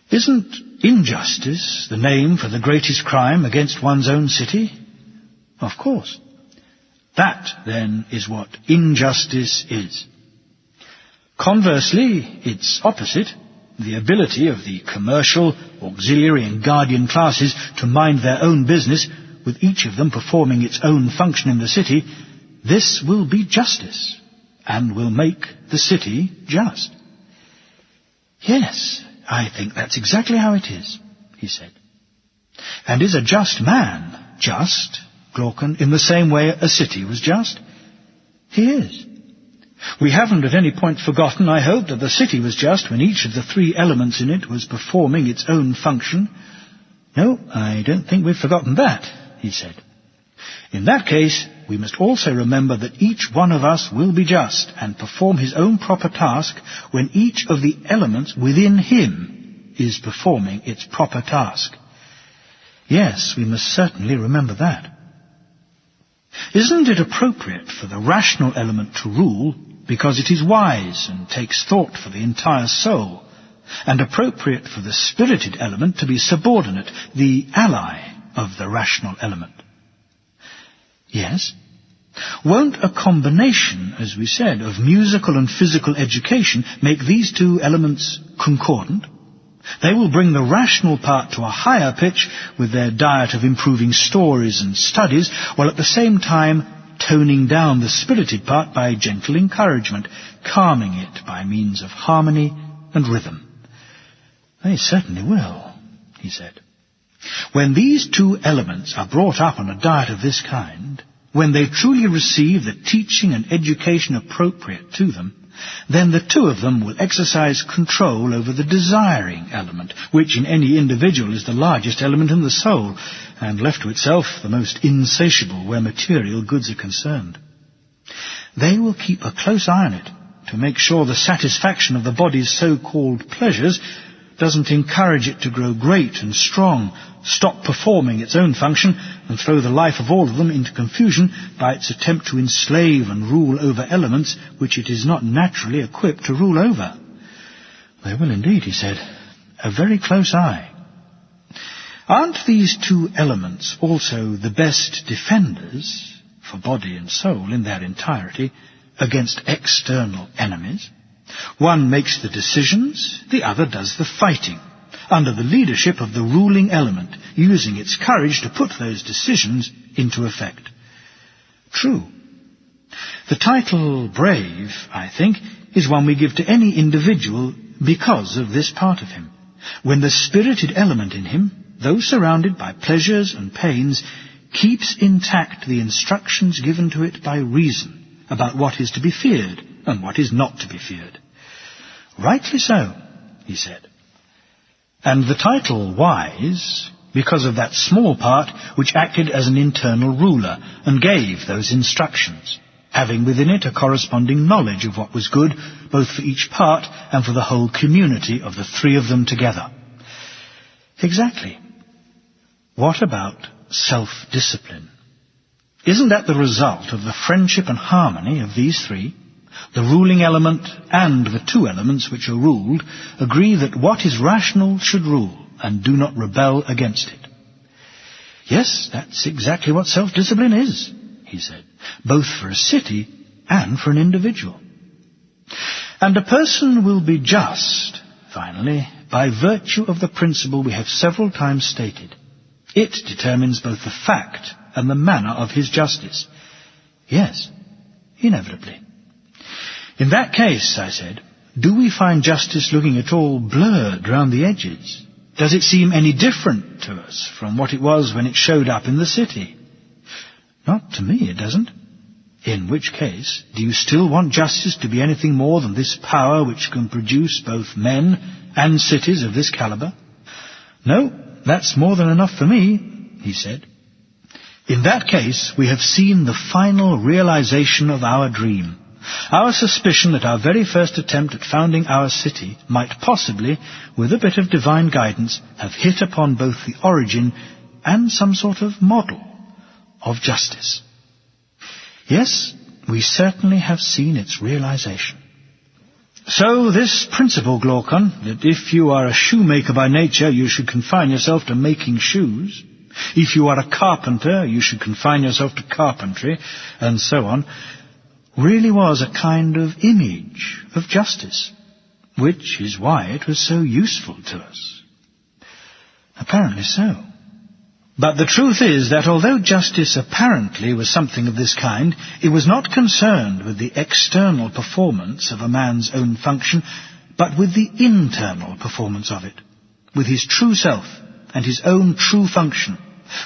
Isn't injustice the name for the greatest crime against one's own city? Of course. That, then, is what injustice is. Conversely, its opposite, the ability of the commercial, auxiliary and guardian classes to mind their own business, with each of them performing its own function in the city, this will be justice, and will make the city just. Yes, I think that's exactly how it is, he said. And is a just man just, Glaucon, in the same way a city was just? He is. We haven't at any point forgotten, I hope, that the city was just when each of the three elements in it was performing its own function. No, I don't think we've forgotten that, he said. In that case, we must also remember that each one of us will be just and perform his own proper task when each of the elements within him is performing its proper task. Yes, we must certainly remember that. Isn't it appropriate for the rational element to rule because it is wise and takes thought for the entire soul, and appropriate for the spirited element to be subordinate, the ally of the rational element? Yes. Won't a combination, as we said, of musical and physical education make these two elements concordant? They will bring the rational part to a higher pitch with their diet of improving stories and studies, while at the same time toning down the spirited part by gentle encouragement, calming it by means of harmony and rhythm. They certainly will, he said. When these two elements are brought up on a diet of this kind, when they truly receive the teaching and education appropriate to them, then the two of them will exercise control over the desiring element, which in any individual is the largest element in the soul, and left to itself the most insatiable where material goods are concerned. They will keep a close eye on it to make sure the satisfaction of the body's so-called pleasures doesn't encourage it to grow great and strong, stop performing its own function, and throw the life of all of them into confusion by its attempt to enslave and rule over elements which it is not naturally equipped to rule over. They will indeed, he said, a very close eye. Aren't these two elements also the best defenders, for body and soul in their entirety, against external enemies? One makes the decisions, the other does the fighting, under the leadership of the ruling element, using its courage to put those decisions into effect. True. The title brave, I think, is one we give to any individual because of this part of him. When the spirited element in him, though surrounded by pleasures and pains, keeps intact the instructions given to it by reason about what is to be feared and what is not to be feared. Rightly so, he said. And the title wise, because of that small part which acted as an internal ruler and gave those instructions, having within it a corresponding knowledge of what was good, both for each part and for the whole community of the three of them together. Exactly. What about self-discipline? Isn't that the result of the friendship and harmony of these three? The ruling element and the two elements which are ruled agree that what is rational should rule and do not rebel against it. Yes, that's exactly what self-discipline is, he said, both for a city and for an individual. And a person will be just, finally, by virtue of the principle we have several times stated. It determines both the fact and the manner of his justice. Yes, inevitably. In that case, I said, do we find justice looking at all blurred round the edges? Does it seem any different to us from what it was when it showed up in the city? Not to me, it doesn't. In which case, do you still want justice to be anything more than this power which can produce both men and cities of this caliber? No, that's more than enough for me, he said. In that case, we have seen the final realization of our dream. Our suspicion that our very first attempt at founding our city might possibly, with a bit of divine guidance, have hit upon both the origin and some sort of model of justice. Yes, we certainly have seen its realization. So this principle, Glaucon, that if you are a shoemaker by nature, you should confine yourself to making shoes. If you are a carpenter, you should confine yourself to carpentry, and so on, really was a kind of image of justice, which is why it was so useful to us. Apparently so. But the truth is that although justice apparently was something of this kind, it was not concerned with the external performance of a man's own function, but with the internal performance of it, with his true self and his own true function,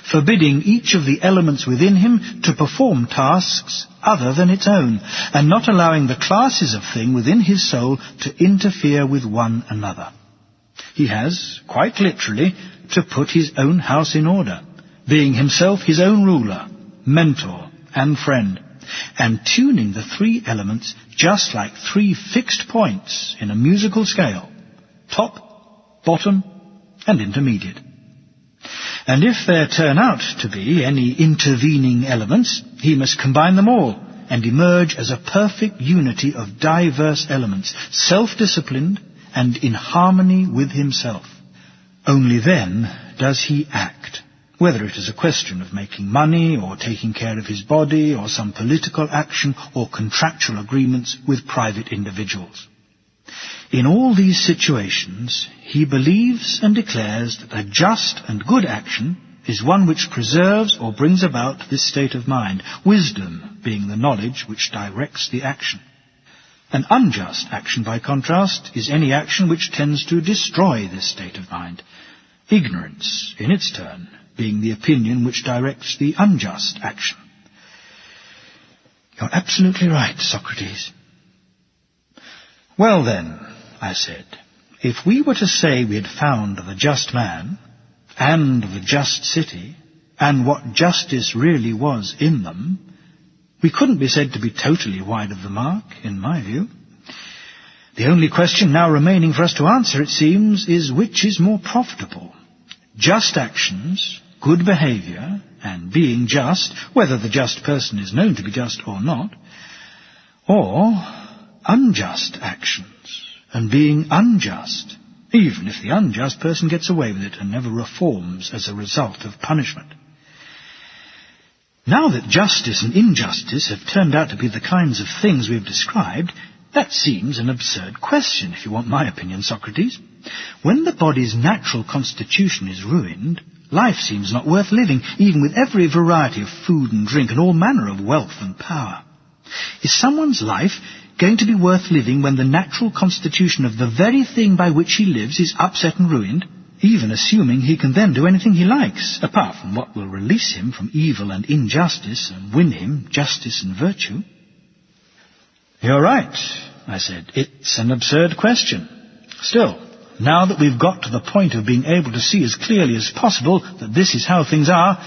forbidding each of the elements within him to perform tasks other than its own, and not allowing the classes of thing within his soul to interfere with one another. He has, quite literally, to put his own house in order, being himself his own ruler, mentor, and friend, and tuning the three elements just like three fixed points in a musical scale: top, bottom, and intermediate. And if there turn out to be any intervening elements, he must combine them all and emerge as a perfect unity of diverse elements, self-disciplined and in harmony with himself. Only then does he act, whether it is a question of making money or taking care of his body or some political action or contractual agreements with private individuals. In all these situations, he believes and declares that a just and good action is one which preserves or brings about this state of mind, wisdom being the knowledge which directs the action. An unjust action, by contrast, is any action which tends to destroy this state of mind, ignorance, in its turn, being the opinion which directs the unjust action. You're absolutely right, Socrates. Well then, I said, if we were to say we had found the just man and the just city and what justice really was in them, we couldn't be said to be totally wide of the mark, in my view. The only question now remaining for us to answer, it seems, is which is more profitable: just actions, good behaviour, and being just, whether the just person is known to be just or not, or unjust actions, and being unjust, even if the unjust person gets away with it and never reforms as a result of punishment. Now that justice and injustice have turned out to be the kinds of things we have described, that seems an absurd question, if you want my opinion, Socrates. When the body's natural constitution is ruined, life seems not worth living, even with every variety of food and drink and all manner of wealth and power. Is someone's life going to be worth living when the natural constitution of the very thing by which he lives is upset and ruined, even assuming he can then do anything he likes, apart from what will release him from evil and injustice and win him justice and virtue? You're right, I said. It's an absurd question. Still, now that we've got to the point of being able to see as clearly as possible that this is how things are,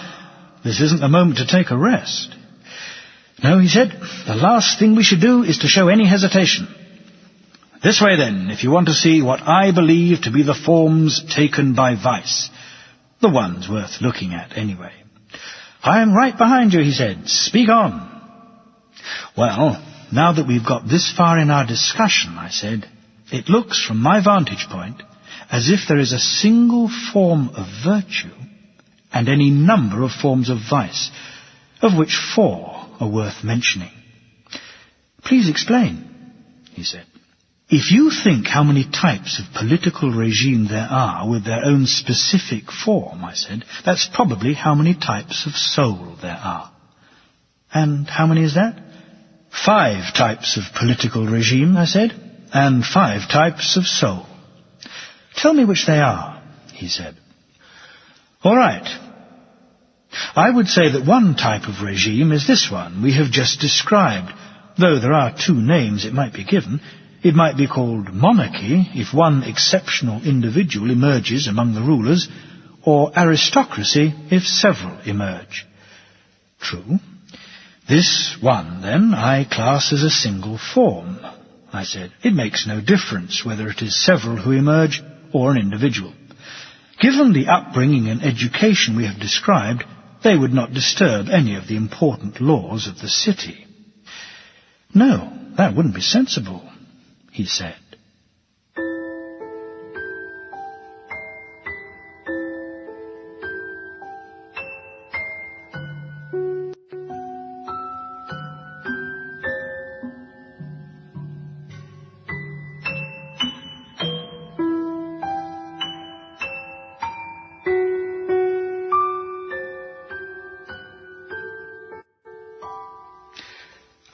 this isn't the moment to take a rest. No, he said, the last thing we should do is to show any hesitation. This way then, if you want to see what I believe to be the forms taken by vice, the ones worth looking at anyway. I am right behind you, he said. Speak on. Well, now that we've got this far in our discussion, I said, it looks from my vantage point as if there is a single form of virtue and any number of forms of vice, of which 4 are worth mentioning. Please explain, he said. If you think how many types of political regime there are with their own specific form, I said, that's probably how many types of soul there are. And how many is that? 5 types of political regime, I said, and 5 types of soul. Tell me which they are, he said. All right. I would say that one type of regime is this one we have just described. Though there are two names it might be given. It might be called monarchy if one exceptional individual emerges among the rulers, or aristocracy if several emerge. True. This one, then, I class as a single form. I said, it makes no difference whether it is several who emerge or an individual. Given the upbringing and education we have described, they would not disturb any of the important laws of the city. No, that wouldn't be sensible, he said.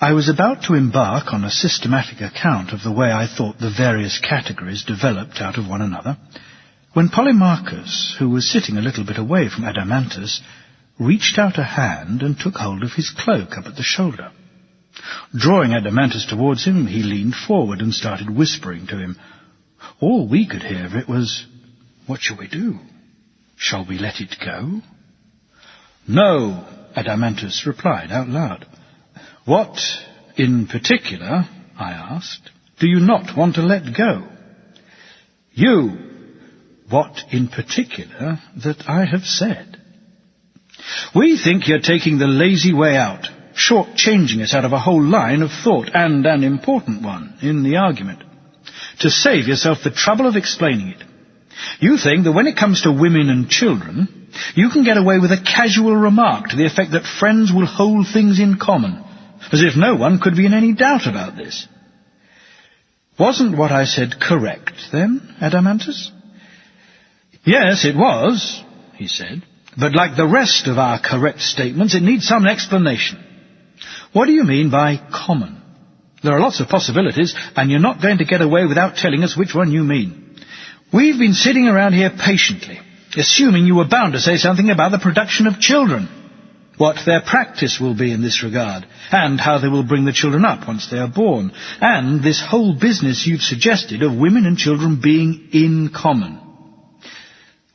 I was about to embark on a systematic account of the way I thought the various categories developed out of one another, when Polemarchus, who was sitting a little bit away from Adeimantus, reached out a hand and took hold of his cloak up at the shoulder. Drawing Adeimantus towards him, he leaned forward and started whispering to him. All we could hear of it was, "What shall we do? Shall we let it go?" "No," Adeimantus replied out loud. "What, in particular," I asked, "do you not want to let go?" "You." "What in particular that I have said?" "We think you're taking the lazy way out, short-changing us out of a whole line of thought, and an important one, in the argument, to save yourself the trouble of explaining it. You think that when it comes to women and children, you can get away with a casual remark to the effect that friends will hold things in common, as if no one could be in any doubt about this. Wasn't what I said correct, then, Adeimantus?" "Yes, it was," he said, "but like the rest of our correct statements, it needs some explanation. What do you mean by common? There are lots of possibilities, and you're not going to get away without telling us which one you mean. We've been sitting around here patiently, assuming you were bound to say something about the production of children, what their practice will be in this regard, and how they will bring the children up once they are born, and this whole business you've suggested of women and children being in common.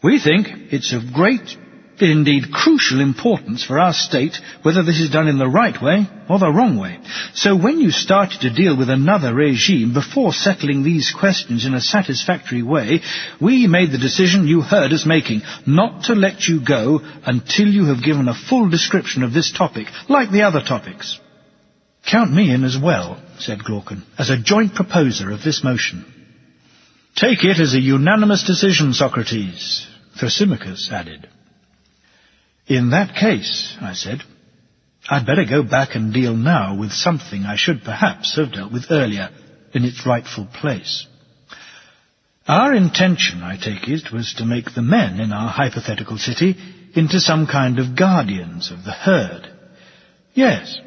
We think it's of great, indeed crucial importance for our state whether this is done in the right way or the wrong way. So when you started to deal with another regime before settling these questions in a satisfactory way, we made the decision you heard us making, not to let you go until you have given a full description of this topic, like the other topics." "Count me in as well," said Glaucon, "as a joint proposer of this motion." "Take it as a unanimous decision, Socrates," Thrasymachus added. "In that case," I said, "I'd better go back and deal now with something I should perhaps have dealt with earlier in its rightful place. Our intention, I take it, was to make the men in our hypothetical city into some kind of guardians of the herd. Yes.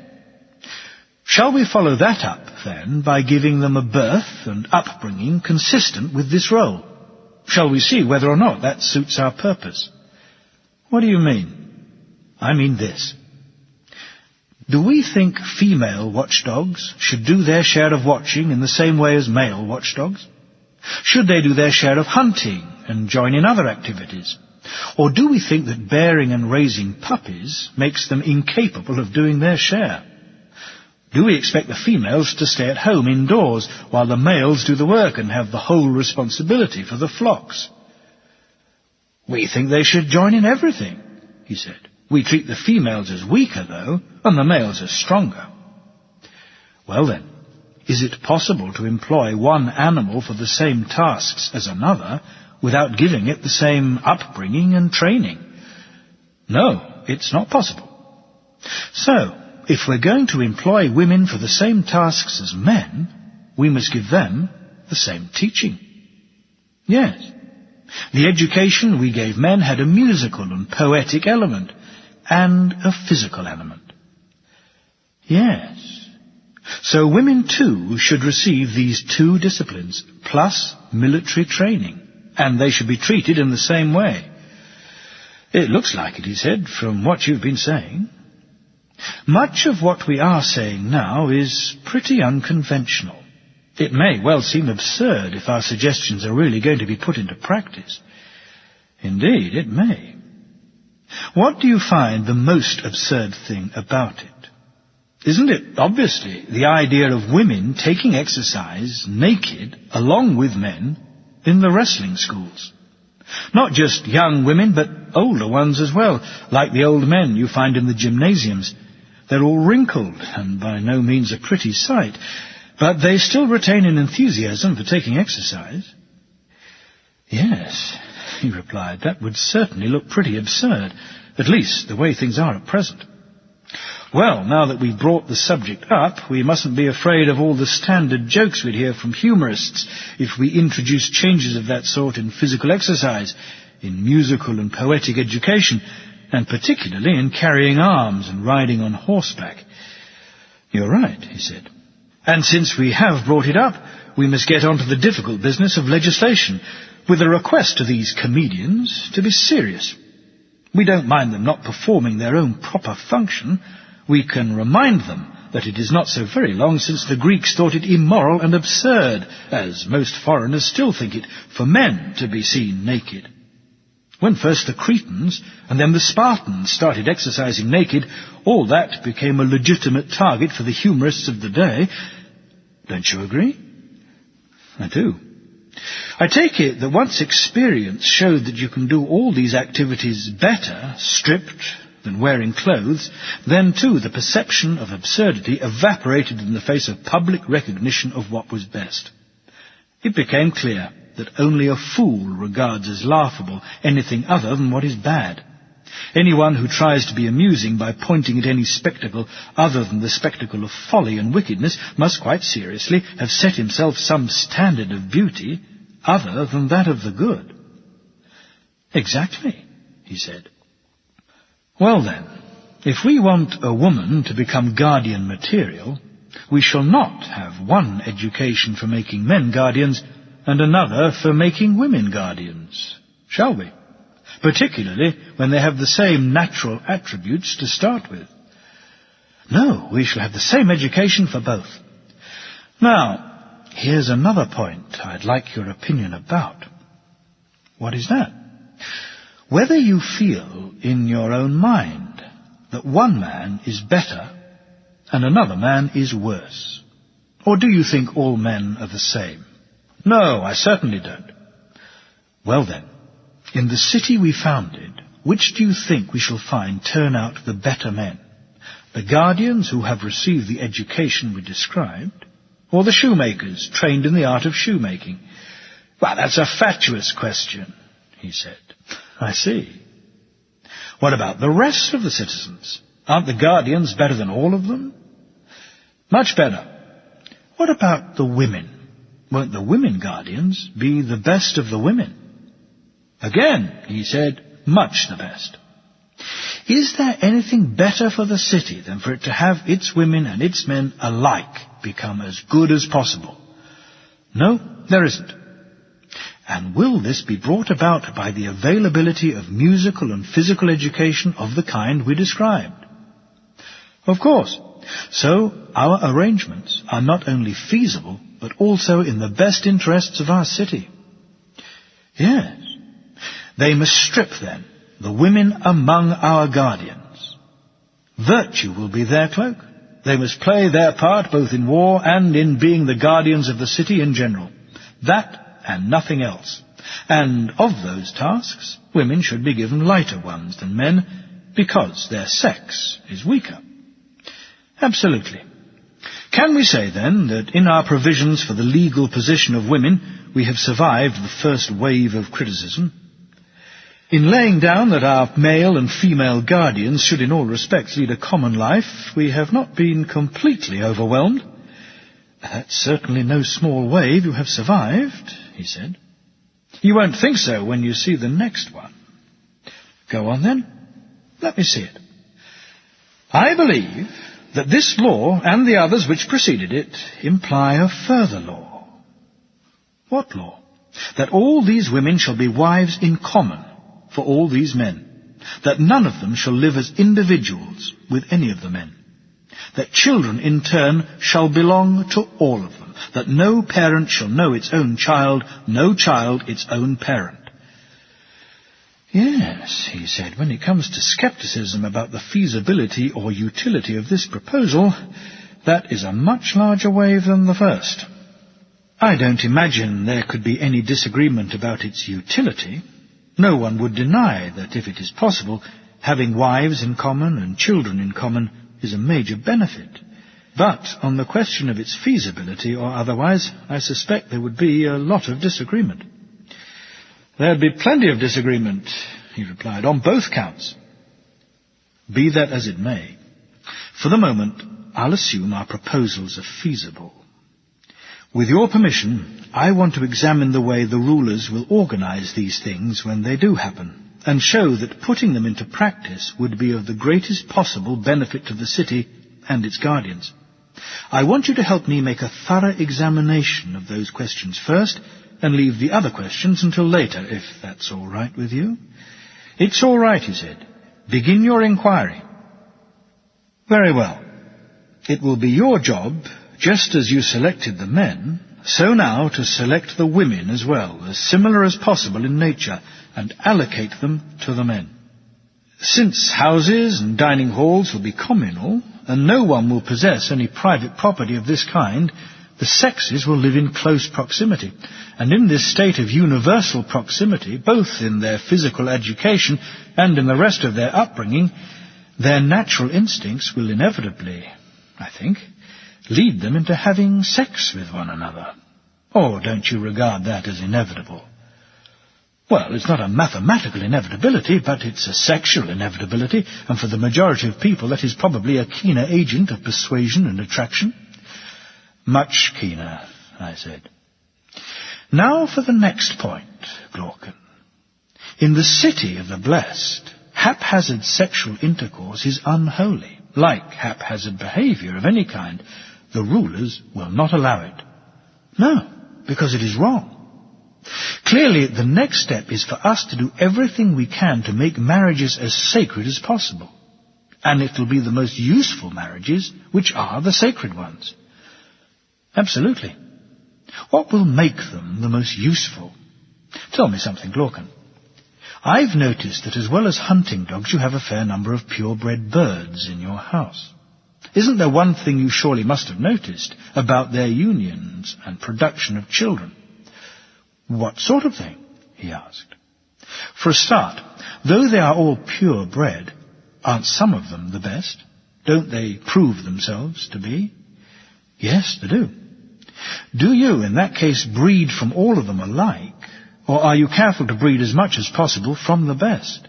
Shall we follow that up, then, by giving them a birth and upbringing consistent with this role? Shall we see whether or not that suits our purpose?" "What do you mean?" "I mean this. Do we think female watchdogs should do their share of watching in the same way as male watchdogs? Should they do their share of hunting and join in other activities? Or do we think that bearing and raising puppies makes them incapable of doing their share? Do we expect the females to stay at home indoors while the males do the work and have the whole responsibility for the flocks?" "We think they should join in everything," he said. "We treat the females as weaker, though, and the males as stronger." "Well, then, is it possible to employ one animal for the same tasks as another without giving it the same upbringing and training?" "No, it's not possible. So, if we're going to employ women for the same tasks as men, we must give them the same teaching." "Yes. The education we gave men had a musical and poetic element, and a physical element." "Yes. So women too should receive these two disciplines, plus military training, and they should be treated in the same way." It looks like it, he said, from what you've been saying. Much of what we are saying now is pretty unconventional. It may well seem absurd if our suggestions are really going to be put into practice. Indeed, it may. What do you find the most absurd thing about it? Isn't it, obviously, the idea of women taking exercise naked along with men in the wrestling schools? Not just young women, but older ones as well, like the old men you find in the gymnasiums. They're all wrinkled, and by no means a pretty sight, but they still retain an enthusiasm for taking exercise. Yes, he replied, that would certainly look pretty absurd, at least the way things are at present. Well, now that we've brought the subject up, we mustn't be afraid of all the standard jokes we'd hear from humorists if we introduce changes of that sort in physical exercise, in musical and poetic education, and particularly in carrying arms and riding on horseback. You're right, he said. And since we have brought it up, we must get on to the difficult business of legislation, with a request to these comedians to be serious. We don't mind them not performing their own proper function. We can remind them that it is not so very long since the Greeks thought it immoral and absurd, as most foreigners still think it, for men to be seen naked. When first the Cretans and then the Spartans started exercising naked, all that became a legitimate target for the humorists of the day. Don't you agree? I do. I take it that once experience showed that you can do all these activities better, stripped, than wearing clothes, then too the perception of absurdity evaporated in the face of public recognition of what was best. It became clear that only a fool regards as laughable anything other than what is bad. Anyone who tries to be amusing by pointing at any spectacle other than the spectacle of folly and wickedness must quite seriously have set himself some standard of beauty other than that of the good. Exactly, he said. Well then, if we want a woman to become guardian material, we shall not have one education for making men guardians and another for making women guardians, shall we? Particularly when they have the same natural attributes to start with. No, we shall have the same education for both. Now, here's another point I'd like your opinion about. What is that? Whether you feel in your own mind that one man is better and another man is worse. Or do you think all men are the same? No, I certainly don't. Well then, in the city we founded, which do you think we shall find turn out the better men? The guardians who have received the education we described, or the shoemakers trained in the art of shoemaking? Well, that's a fatuous question, he said. I see. What about the rest of the citizens? Aren't the guardians better than all of them? Much better. What about the women? Won't the women guardians be the best of the women? Again, he said, much the best. Is there anything better for the city than for it to have its women and its men alike become as good as possible? No, there isn't. And will this be brought about by the availability of musical and physical education of the kind we described? Of course. So our arrangements are not only feasible, but also in the best interests of our city. Yes. They must strip, then, the women among our guardians. Virtue will be their cloak. They must play their part both in war and in being the guardians of the city in general. That and nothing else. And of those tasks, women should be given lighter ones than men, because their sex is weaker. Absolutely. Can we say, then, that in our provisions for the legal position of women, we have survived the first wave of criticism? In laying down that our male and female guardians should in all respects lead a common life, we have not been completely overwhelmed. That's certainly no small wave you have survived, he said. You won't think so when you see the next one. Go on then. Let me see it. I believe that this law and the others which preceded it imply a further law. What law? That all these women shall be wives in common for all these men. that none of them shall live as individuals with any of the men, that children in turn shall belong to all of them, that no parent shall know its own child, no child its own parent. Yes, he said, when it comes to skepticism about the feasibility or utility of this proposal, that is a much larger wave than the first. I don't imagine there could be any disagreement about its utility. No one would deny that if it is possible, having wives in common and children in common is a major benefit. But on the question of its feasibility or otherwise, I suspect there would be a lot of disagreement. There'd be plenty of disagreement, he replied, on both counts. Be that as it may, for the moment, I'll assume our proposals are feasible. With your permission, I want to examine the way the rulers will organize these things when they do happen, and show that putting them into practice would be of the greatest possible benefit to the city and its guardians. I want you to help me make a thorough examination of those questions first, and leave the other questions until later, if that's all right with you. It's all right, he said. Begin your inquiry. Very well. It will be your job, just as you selected the men, so now to select the women as well, as similar as possible in nature, and allocate them to the men. Since houses and dining halls will be communal, and no one will possess any private property of this kind, the sexes will live in close proximity, and in this state of universal proximity, both in their physical education and in the rest of their upbringing, their natural instincts will inevitably, I think, lead them into having sex with one another. Or don't you regard that as inevitable? Well, it's not a mathematical inevitability, but it's a sexual inevitability, and for the majority of people that is probably a keener agent of persuasion and attraction. Much keener, I said. Now for the next point, Glaucon. In the city of the blessed, haphazard sexual intercourse is unholy. Like haphazard behavior of any kind, the rulers will not allow it. No, because it is wrong. Clearly, the next step is for us to do everything we can to make marriages as sacred as possible. And it will be the most useful marriages which are the sacred ones. Absolutely. What will make them the most useful? Tell me something, Glaucon. I've noticed that as well as hunting dogs, you have a fair number of purebred birds in your house. Isn't there one thing you surely must have noticed about their unions and production of children? What sort of thing? He asked. For a start, though they are all purebred, aren't some of them the best? Don't they prove themselves to be? Yes, they do. Do you, in that case, breed from all of them alike, or are you careful to breed as much as possible from the best?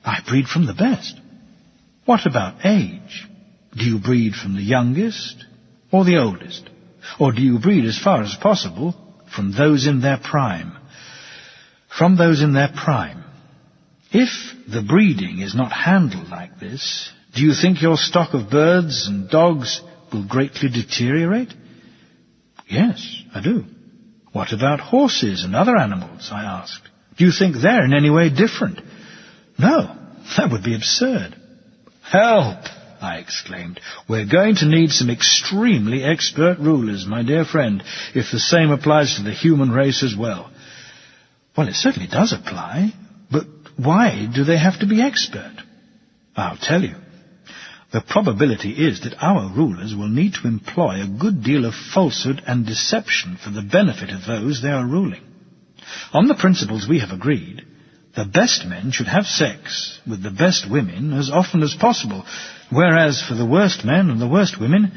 I breed from the best. What about age? Do you breed from the youngest or the oldest? Or do you breed as far as possible from those in their prime? From those in their prime. If the breeding is not handled like this, do you think your stock of birds and dogs will greatly deteriorate? Yes, I do. What about horses and other animals? I asked. Do you think they're in any way different? No, that would be absurd. Help! I exclaimed. We're going to need some extremely expert rulers, my dear friend, if the same applies to the human race as well. Well, it certainly does apply, but why do they have to be expert? I'll tell you. The probability is that our rulers will need to employ a good deal of falsehood and deception for the benefit of those they are ruling. On the principles we have agreed, the best men should have sex with the best women as often as possible, whereas for the worst men and the worst women,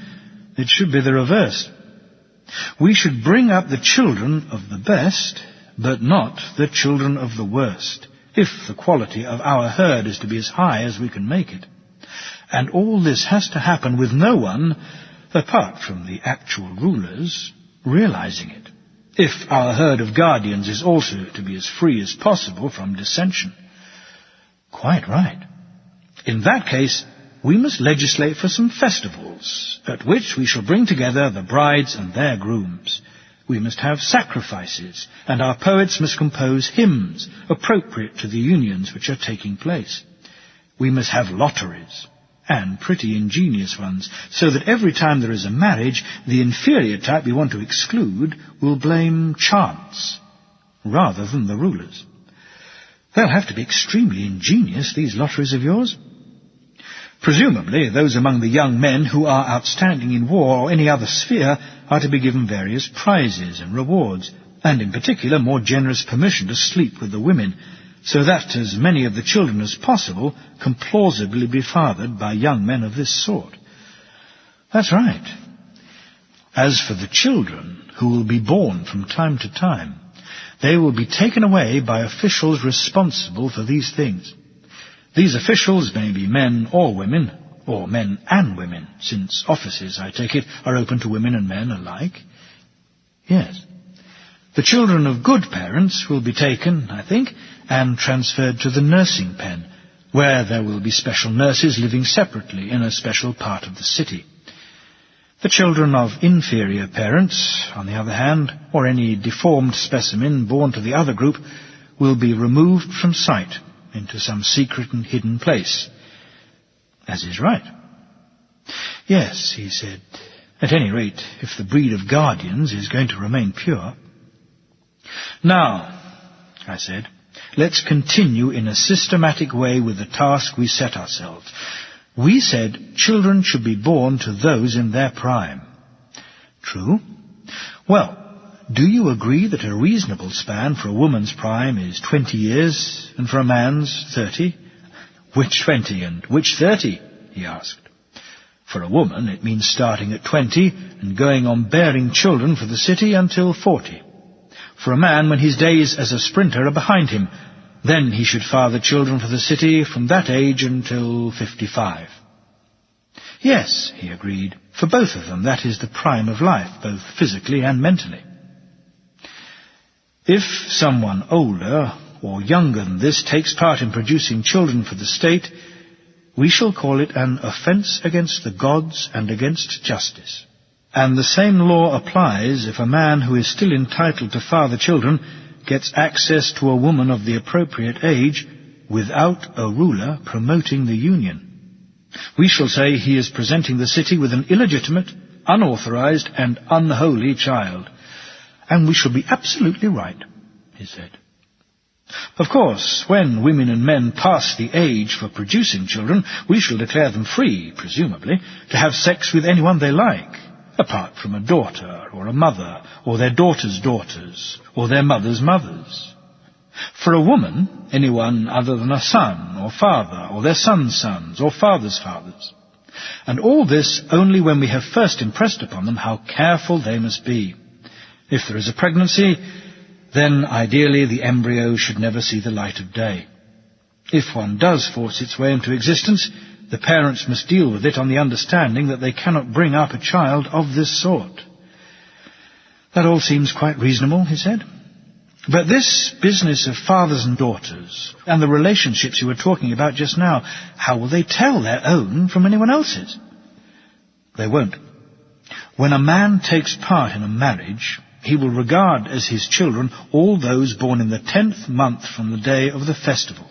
it should be the reverse. We should bring up the children of the best, but not the children of the worst, if the quality of our herd is to be as high as we can make it. And all this has to happen with no one, apart from the actual rulers, realizing it, if our herd of guardians is also to be as free as possible from dissension. Quite right. In that case, we must legislate for some festivals, at which we shall bring together the brides and their grooms. We must have sacrifices, and our poets must compose hymns appropriate to the unions which are taking place. We must have lotteries, and pretty ingenious ones, so that every time there is a marriage, the inferior type we want to exclude will blame chance, rather than the rulers. They'll have to be extremely ingenious, these lotteries of yours. Presumably, those among the young men who are outstanding in war or any other sphere are to be given various prizes and rewards, and in particular more generous permission to sleep with the women, so that as many of the children as possible can plausibly be fathered by young men of this sort. That's right. As for the children who will be born from time to time, they will be taken away by officials responsible for these things. These officials may be men or women, or men and women, since offices, I take it, are open to women and men alike. Yes. The children of good parents will be taken, I think, and transferred to the nursing pen, where there will be special nurses living separately in a special part of the city. The children of inferior parents, on the other hand, or any deformed specimen born to the other group, will be removed from sight into some secret and hidden place, as is right. Yes, he said, at any rate, if the breed of guardians is going to remain pure. Now, I said, let's continue in a systematic way with the task we set ourselves. We said children should be born to those in their prime. True. Well, do you agree that a reasonable span for a woman's prime is 20 years, and for a man's 30? Which 20 and which 30? He asked. For a woman, it means starting at 20 and going on bearing children for the city until 40. For a man, when his days as a sprinter are behind him, then he should father children for the city from that age until 55. Yes, he agreed, for both of them that is the prime of life, both physically and mentally. If someone older or younger than this takes part in producing children for the state, we shall call it an offence against the gods and against justice. And the same law applies if a man who is still entitled to father children gets access to a woman of the appropriate age without a ruler promoting the union. We shall say he is presenting the city with an illegitimate, unauthorized, and unholy child. And we shall be absolutely right, he said. Of course, when women and men pass the age for producing children, we shall declare them free, presumably, to have sex with anyone they like, apart from a daughter or a mother, or their daughters' daughters, or their mothers' mothers. For a woman, anyone other than a son or father, or their sons' sons, or fathers' fathers. And all this only when we have first impressed upon them how careful they must be. If there is a pregnancy, then ideally the embryo should never see the light of day. If one does force its way into existence, the parents must deal with it on the understanding that they cannot bring up a child of this sort. That all seems quite reasonable, he said. But this business of fathers and daughters, and the relationships you were talking about just now, how will they tell their own from anyone else's? They won't. When a man takes part in a marriage, he will regard as his children all those born in the 10th month from the day of the festival.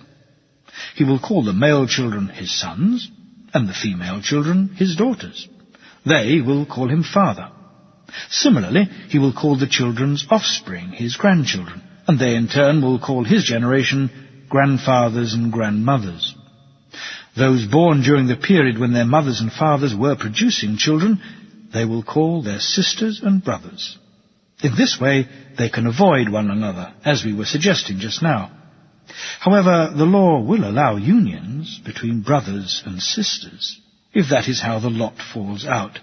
He will call the male children his sons, and the female children his daughters. They will call him father. Similarly, he will call the children's offspring his grandchildren, and they in turn will call his generation grandfathers and grandmothers. Those born during the period when their mothers and fathers were producing children, they will call their sisters and brothers. In this way, they can avoid one another, as we were suggesting just now. However, the law will allow unions between brothers and sisters, if that is how the lot falls out,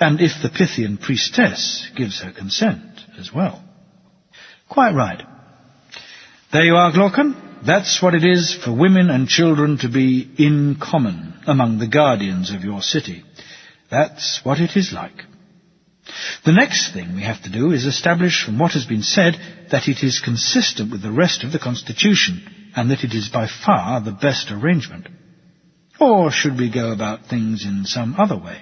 and if the Pythian priestess gives her consent as well. Quite right. There you are, Glaucon. That's what it is for women and children to be in common among the guardians of your city. That's what it is like. The next thing we have to do is establish from what has been said that it is consistent with the rest of the Constitution, and that it is by far the best arrangement. Or should we go about things in some other way?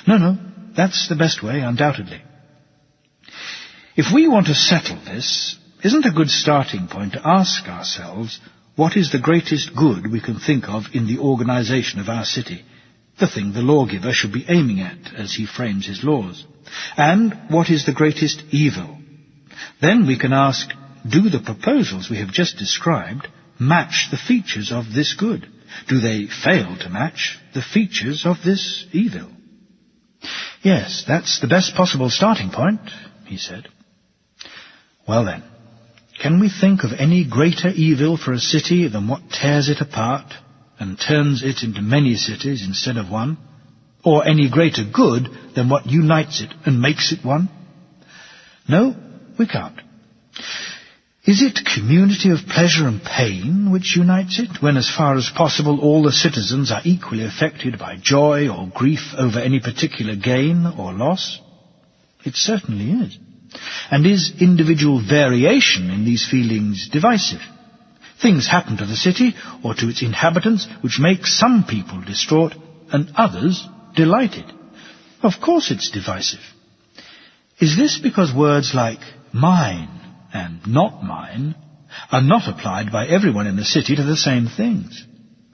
No, that's the best way, undoubtedly. If we want to settle this, isn't a good starting point to ask ourselves, What is the greatest good we can think of in the organization of our city? The thing the lawgiver should be aiming at as he frames his laws. And what is the greatest evil? Then we can ask, do the proposals we have just described match the features of this good? Do they fail to match the features of this evil? Yes, that's the best possible starting point, he said. Well then, can we think of any greater evil for a city than what tears it apart and turns it into many cities instead of one? Or any greater good than what unites it and makes it one? No, we can't. Is it community of pleasure and pain which unites it, when as far as possible all the citizens are equally affected by joy or grief over any particular gain or loss? It certainly is. And is individual variation in these feelings divisive? Things happen to the city or to its inhabitants which make some people distraught and others delighted. Of course it's divisive. Is this because words like mine and not mine are not applied by everyone in the city to the same things?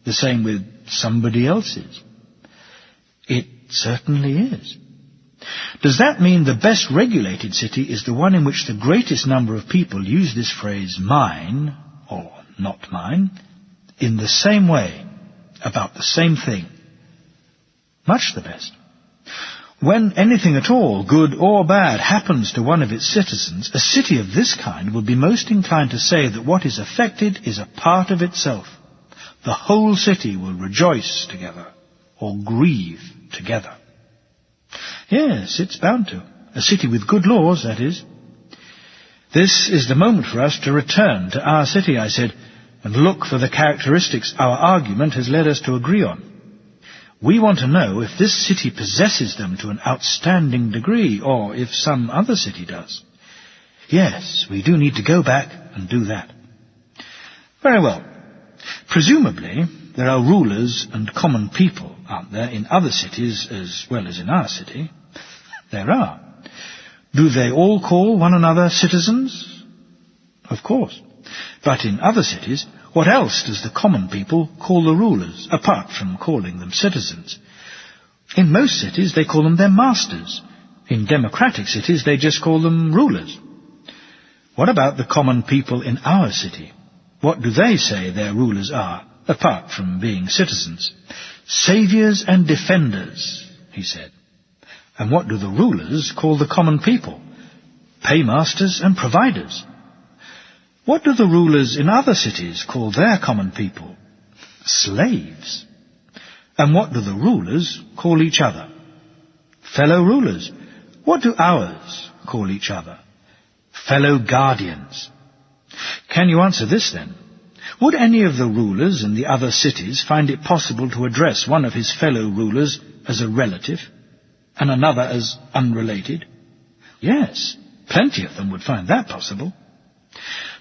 The same with somebody else's? It certainly is. Does that mean the best regulated city is the one in which the greatest number of people use this phrase mine or not mine in the same way, about the same thing? Much the best. When anything at all, good or bad, happens to one of its citizens, a city of this kind will be most inclined to say that what is affected is a part of itself. The whole city will rejoice together, or grieve together. Yes, it's bound to. A city with good laws, that is. This is the moment for us to return to our city, I said, and look for the characteristics our argument has led us to agree on. We want to know if this city possesses them to an outstanding degree, or if some other city does. Yes, we do need to go back and do that. Very well. Presumably, there are rulers and common people, aren't there, in other cities as well as in our city? There are. Do they all call one another citizens? Of course. But in other cities, what else does the common people call the rulers, apart from calling them citizens? In most cities, they call them their masters. In democratic cities, they just call them rulers. What about the common people in our city? What do they say their rulers are, apart from being citizens? Saviours and defenders, he said. And what do the rulers call the common people? Paymasters and providers. What do the rulers in other cities call their common people? Slaves. And what do the rulers call each other? Fellow rulers. What do ours call each other? Fellow guardians. Can you answer this then? Would any of the rulers in the other cities find it possible to address one of his fellow rulers as a relative and another as unrelated? Yes, plenty of them would find that possible.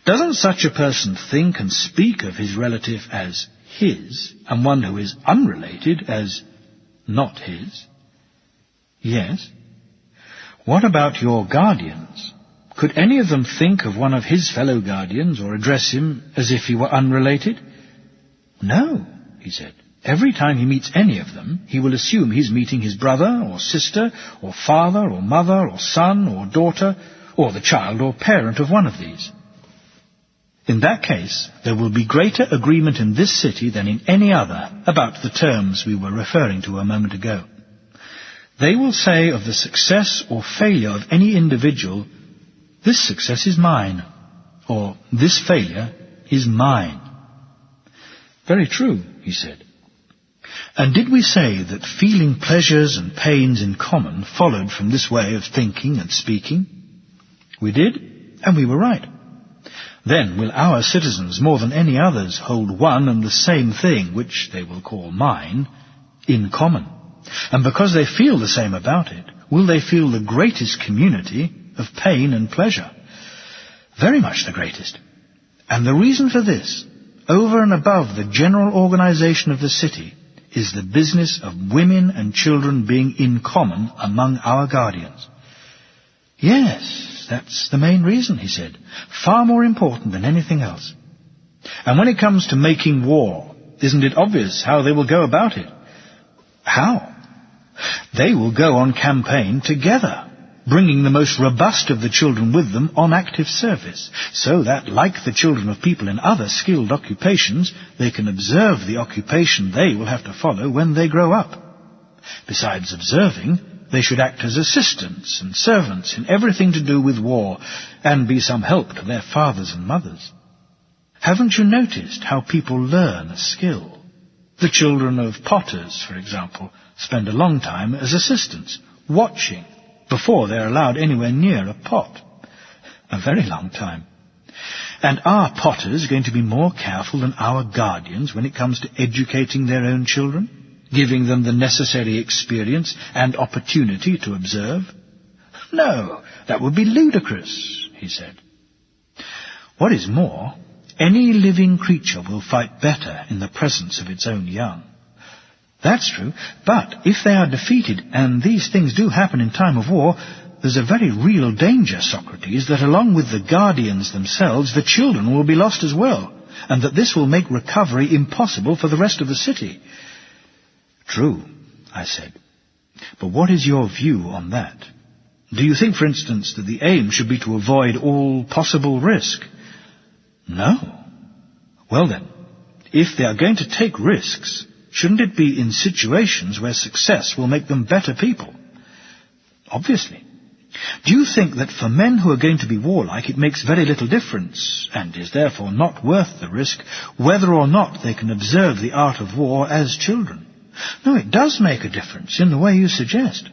Doesn't such a person think and speak of his relative as his, and one who is unrelated as not his? Yes. What about your guardians? Could any of them think of one of his fellow guardians or address him as if he were unrelated? No, he said. Every time he meets any of them, he will assume he's meeting his brother or sister or father or mother or son or daughter or the child or parent of one of these. In that case, there will be greater agreement in this city than in any other about the terms we were referring to a moment ago. They will say of the success or failure of any individual, this success is mine, or this failure is mine. Very true, he said. And did we say that feeling pleasures and pains in common followed from this way of thinking and speaking? We did, and we were right. Then will our citizens more than any others hold one and the same thing, which they will call mine, in common. And because they feel the same about it, will they feel the greatest community of pain and pleasure? Very much the greatest. And the reason for this, over and above the general organization of the city, is the business of women and children being in common among our guardians. Yes, that's the main reason, he said. Far more important than anything else. And when it comes to making war, isn't it obvious how they will go about it? How? They will go on campaign together, bringing the most robust of the children with them on active service, so that, like the children of people in other skilled occupations, they can observe the occupation they will have to follow when they grow up. Besides observing, they should act as assistants and servants in everything to do with war, and be some help to their fathers and mothers. Haven't you noticed how people learn a skill? The children of potters, for example, spend a long time as assistants, watching, before they're allowed anywhere near a pot. A very long time. And are potters going to be more careful than our guardians when it comes to educating their own children, giving them the necessary experience and opportunity to observe? No, that would be ludicrous, he said. What is more, any living creature will fight better in the presence of its own young. That's true, but if they are defeated, and these things do happen in time of war, there's a very real danger, Socrates, that along with the guardians themselves, the children will be lost as well, and that this will make recovery impossible for the rest of the city. True, I said. But what is your view on that? Do you think, for instance, that the aim should be to avoid all possible risk? No. Well then, if they are going to take risks, shouldn't it be in situations where success will make them better people? Obviously. Do you think that for men who are going to be warlike it makes very little difference, and is therefore not worth the risk, whether or not they can observe the art of war as children? No, it does make a difference in the way you suggest.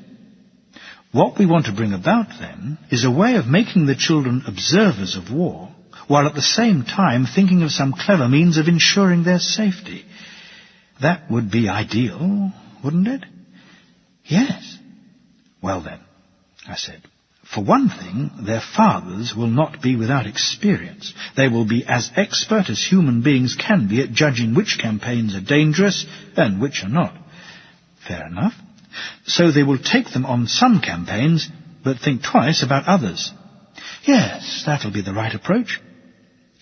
What we want to bring about, then, is a way of making the children observers of war, while at the same time thinking of some clever means of ensuring their safety. That would be ideal, wouldn't it? Yes. Well then, I said, for one thing, their fathers will not be without experience. They will be as expert as human beings can be at judging which campaigns are dangerous and which are not. Fair enough. So they will take them on some campaigns, but think twice about others. Yes, that'll be the right approach.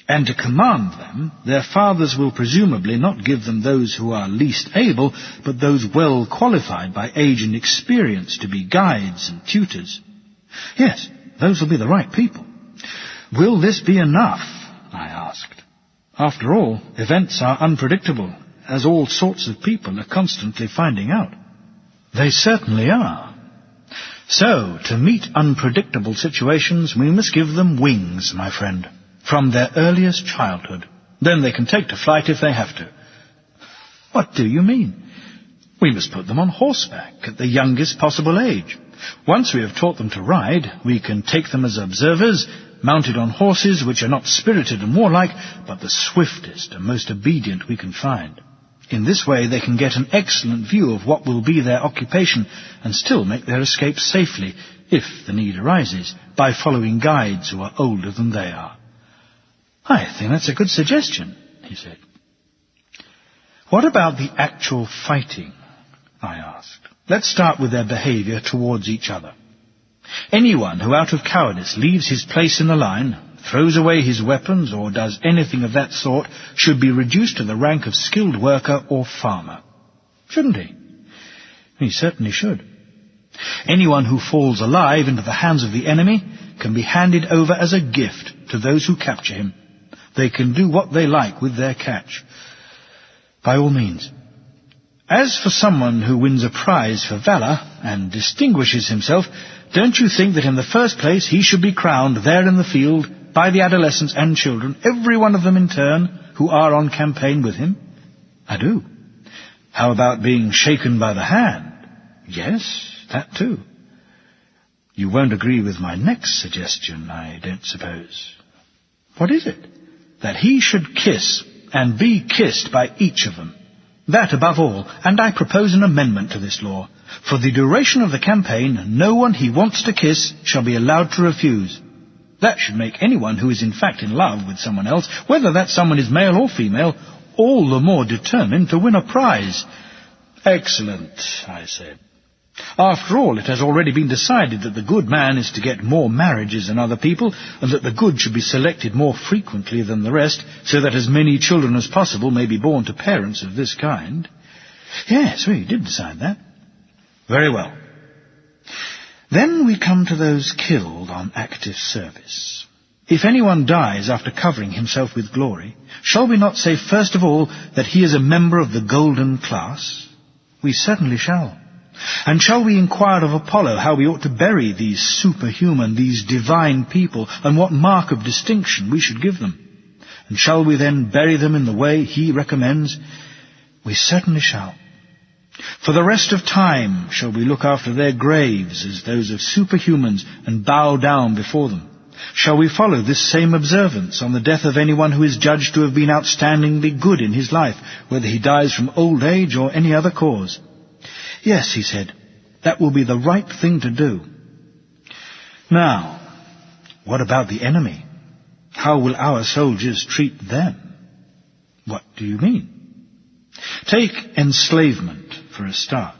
And to command them, their fathers will presumably not give them those who are least able, but those well qualified by age and experience to be guides and tutors. Yes, those will be the right people. Will this be enough? I asked. After all, events are unpredictable, as all sorts of people are constantly finding out. They certainly are. So, to meet unpredictable situations, we must give them wings, my friend, from their earliest childhood. Then they can take to flight if they have to. What do you mean? We must put them on horseback at the youngest possible age. Once we have taught them to ride, we can take them as observers, mounted on horses which are not spirited and warlike, but the swiftest and most obedient we can find. In this way they can get an excellent view of what will be their occupation and still make their escape safely, if the need arises, by following guides who are older than they are. I think that's a good suggestion, he said. What about the actual fighting? I asked. Let's start with their behavior towards each other. Anyone who out of cowardice leaves his place in the line, throws away his weapons, or does anything of that sort, should be reduced to the rank of skilled worker or farmer. Shouldn't he? He certainly should. Anyone who falls alive into the hands of the enemy can be handed over as a gift to those who capture him. They can do what they like with their catch. By all means. As for someone who wins a prize for valor and distinguishes himself, don't you think that in the first place he should be crowned there in the field by the adolescents and children, every one of them in turn, who are on campaign with him? I do. How about being shaken by the hand? Yes, that too. You won't agree with my next suggestion, I don't suppose. What is it? That he should kiss and be kissed by each of them. That above all, and I propose an amendment to this law. For the duration of the campaign, no one he wants to kiss shall be allowed to refuse. That should make anyone who is in fact in love with someone else, whether that someone is male or female, all the more determined to win a prize. Excellent, I said. After all, it has already been decided that the good man is to get more marriages than other people, and that the good should be selected more frequently than the rest, so that as many children as possible may be born to parents of this kind. Yes, we did decide that. Very well. Then we come to those killed on active service. If anyone dies after covering himself with glory, shall we not say first of all that he is a member of the golden class? We certainly shall. And shall we inquire of Apollo how we ought to bury these superhuman, these divine people, and what mark of distinction we should give them? And shall we then bury them in the way he recommends? We certainly shall. For the rest of time shall we look after their graves as those of superhumans and bow down before them? Shall we follow this same observance on the death of anyone who is judged to have been outstandingly good in his life, whether he dies from old age or any other cause? Yes, he said, that will be the right thing to do. Now, what about the enemy? How will our soldiers treat them? What do you mean? Take enslavement for a start.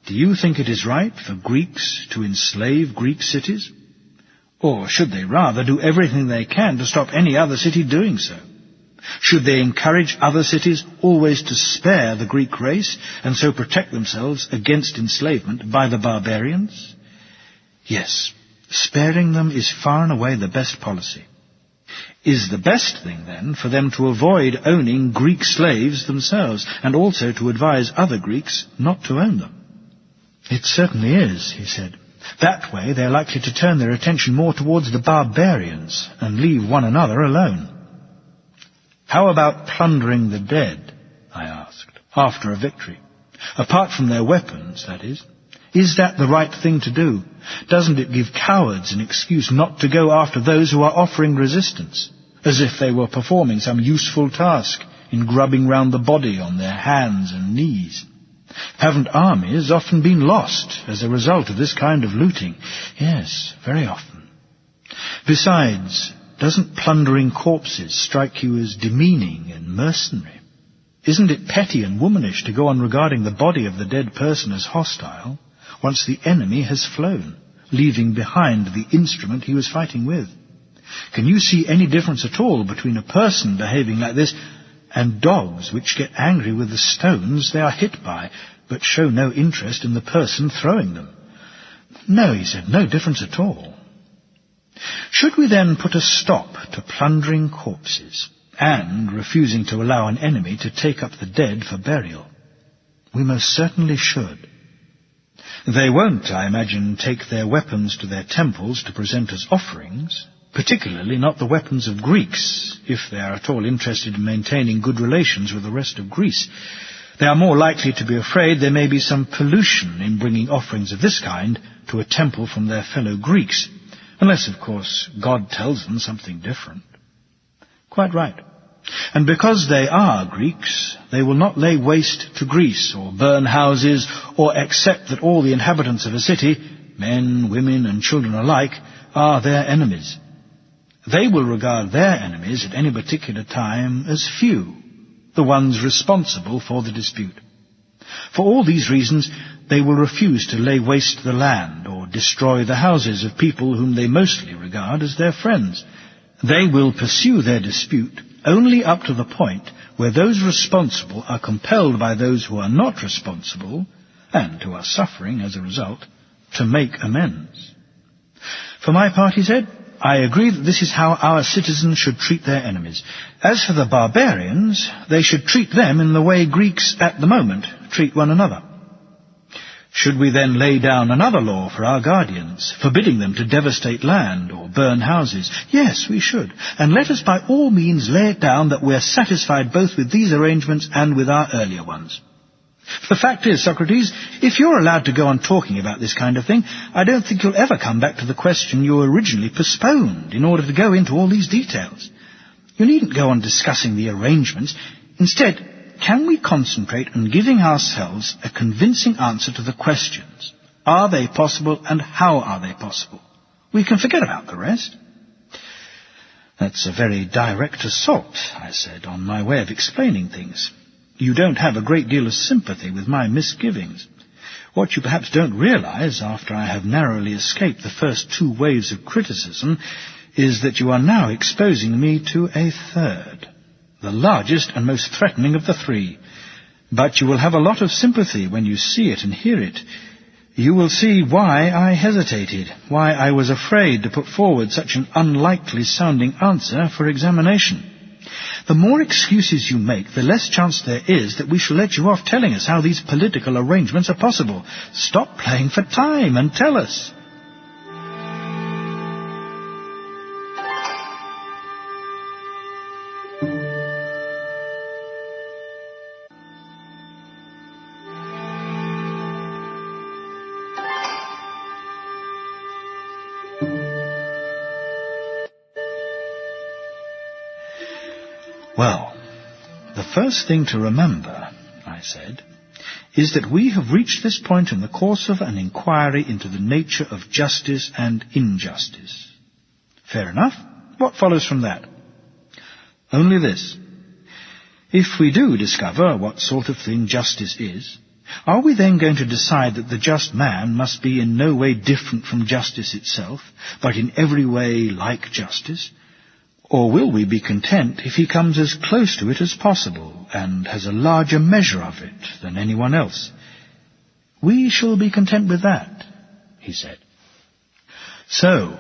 Do you think it is right for Greeks to enslave Greek cities? Or should they rather do everything they can to stop any other city doing so? Should they encourage other cities always to spare the Greek race and so protect themselves against enslavement by the barbarians? Yes, sparing them is far and away the best policy. Is the best thing, then, for them to avoid owning Greek slaves themselves, and also to advise other Greeks not to own them? It certainly is, he said. That way they are likely to turn their attention more towards the barbarians and leave one another alone. How about plundering the dead, I asked, after a victory? Apart from their weapons, that is. Is that the right thing to do? Doesn't it give cowards an excuse not to go after those who are offering resistance, as if they were performing some useful task in grubbing round the body on their hands and knees? Haven't armies often been lost as a result of this kind of looting? Yes, very often. Besides, doesn't plundering corpses strike you as demeaning and mercenary? Isn't it petty and womanish to go on regarding the body of the dead person as hostile once the enemy has flown, leaving behind the instrument he was fighting with? Can you see any difference at all between a person behaving like this and dogs which get angry with the stones they are hit by, but show no interest in the person throwing them? No, he said, no difference at all. Should we then put a stop to plundering corpses and refusing to allow an enemy to take up the dead for burial? We most certainly should. They won't, I imagine, take their weapons to their temples to present as offerings, particularly not the weapons of Greeks, if they are at all interested in maintaining good relations with the rest of Greece. They are more likely to be afraid there may be some pollution in bringing offerings of this kind to a temple from their fellow Greeks, unless, of course, God tells them something different. Quite right. And because they are Greeks, they will not lay waste to Greece, or burn houses, or accept that all the inhabitants of a city, men, women, and children alike, are their enemies. They will regard their enemies at any particular time as few, the ones responsible for the dispute. For all these reasons, they will refuse to lay waste the land or destroy the houses of people whom they mostly regard as their friends. They will pursue their dispute only up to the point where those responsible are compelled by those who are not responsible, and who are suffering as a result, to make amends. For my part, he said, I agree that this is how our citizens should treat their enemies. As for the barbarians, they should treat them in the way Greeks at the moment treat one another. Should we then lay down another law for our guardians, forbidding them to devastate land or burn houses? Yes, we should. And let us by all means lay it down that we are satisfied both with these arrangements and with our earlier ones. The fact is, Socrates, if you're allowed to go on talking about this kind of thing, I don't think you'll ever come back to the question you originally postponed in order to go into all these details. You needn't go on discussing the arrangements. Instead, can we concentrate on giving ourselves a convincing answer to the questions? Are they possible, and how are they possible? We can forget about the rest. That's a very direct assault, I said, on my way of explaining things. You don't have a great deal of sympathy with my misgivings. What you perhaps don't realize, after I have narrowly escaped the first 2 waves of criticism, is that you are now exposing me to a third, the largest and most threatening of the 3. But you will have a lot of sympathy when you see it and hear it. You will see why I hesitated, why I was afraid to put forward such an unlikely-sounding answer for examination. The more excuses you make, the less chance there is that we shall let you off telling us how these political arrangements are possible. Stop playing for time and tell us. Well, the first thing to remember, I said, is that we have reached this point in the course of an inquiry into the nature of justice and injustice. Fair enough. What follows from that? Only this. If we do discover what sort of thing justice is, are we then going to decide that the just man must be in no way different from justice itself, but in every way like justice? Or will we be content if he comes as close to it as possible, and has a larger measure of it than anyone else? We shall be content with that, he said. So,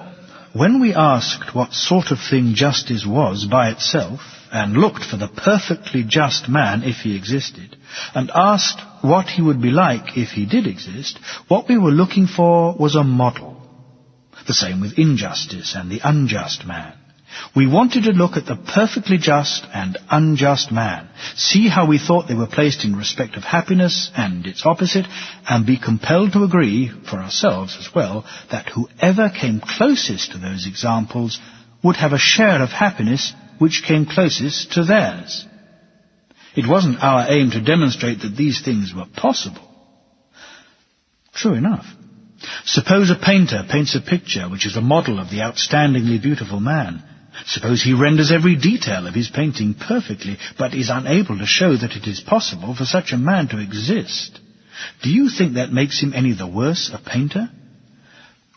when we asked what sort of thing justice was by itself, and looked for the perfectly just man if he existed, and asked what he would be like if he did exist, what we were looking for was a model. The same with injustice and the unjust man. We wanted to look at the perfectly just and unjust man, see how we thought they were placed in respect of happiness and its opposite, and be compelled to agree, for ourselves as well, that whoever came closest to those examples would have a share of happiness which came closest to theirs. It wasn't our aim to demonstrate that these things were possible. True enough. Suppose a painter paints a picture which is a model of the outstandingly beautiful man. Suppose he renders every detail of his painting perfectly, but is unable to show that it is possible for such a man to exist. Do you think that makes him any the worse a painter?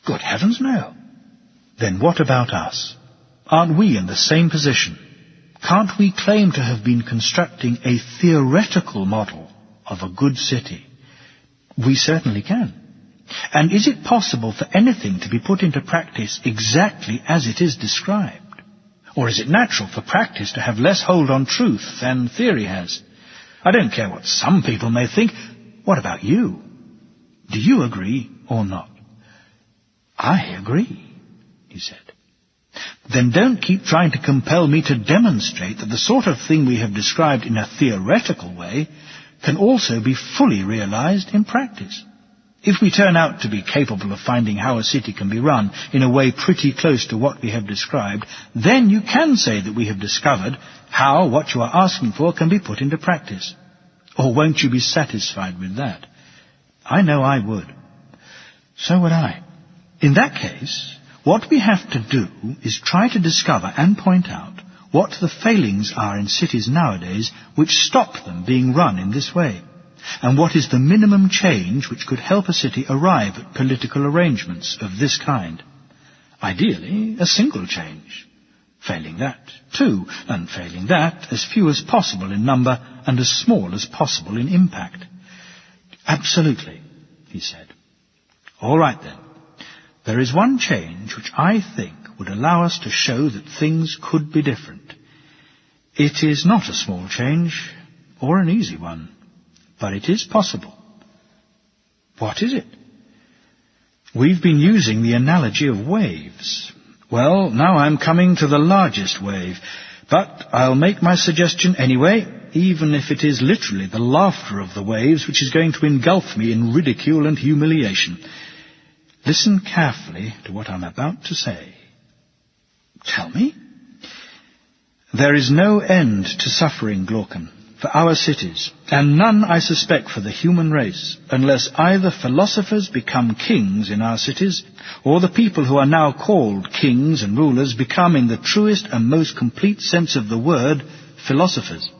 Good heavens, no. Then what about us? Aren't we in the same position? Can't we claim to have been constructing a theoretical model of a good city? We certainly can. And is it possible for anything to be put into practice exactly as it is described? Or is it natural for practice to have less hold on truth than theory has? I don't care what some people may think. What about you? Do you agree or not? I agree, he said. Then don't keep trying to compel me to demonstrate that the sort of thing we have described in a theoretical way can also be fully realized in practice. If we turn out to be capable of finding how a city can be run in a way pretty close to what we have described, then you can say that we have discovered how what you are asking for can be put into practice. Or won't you be satisfied with that? I know I would. So would I. In that case, what we have to do is try to discover and point out what the failings are in cities nowadays which stop them being run in this way. And what is the minimum change which could help a city arrive at political arrangements of this kind? Ideally, a single change. Failing that, 2, and failing that, as few as possible in number and as small as possible in impact. Absolutely, he said. All right then. There is one change which I think would allow us to show that things could be different. It is not a small change, or an easy one. But it is possible. What is it? We've been using the analogy of waves. Well, now I'm coming to the largest wave, but I'll make my suggestion anyway, even if it is literally the laughter of the waves which is going to engulf me in ridicule and humiliation. Listen carefully to what I'm about to say. Tell me. There is no end to suffering, Glaucon, for our cities, and none, I suspect, for the human race, unless either philosophers become kings in our cities, or the people who are now called kings and rulers become, in the truest and most complete sense of the word, philosophers.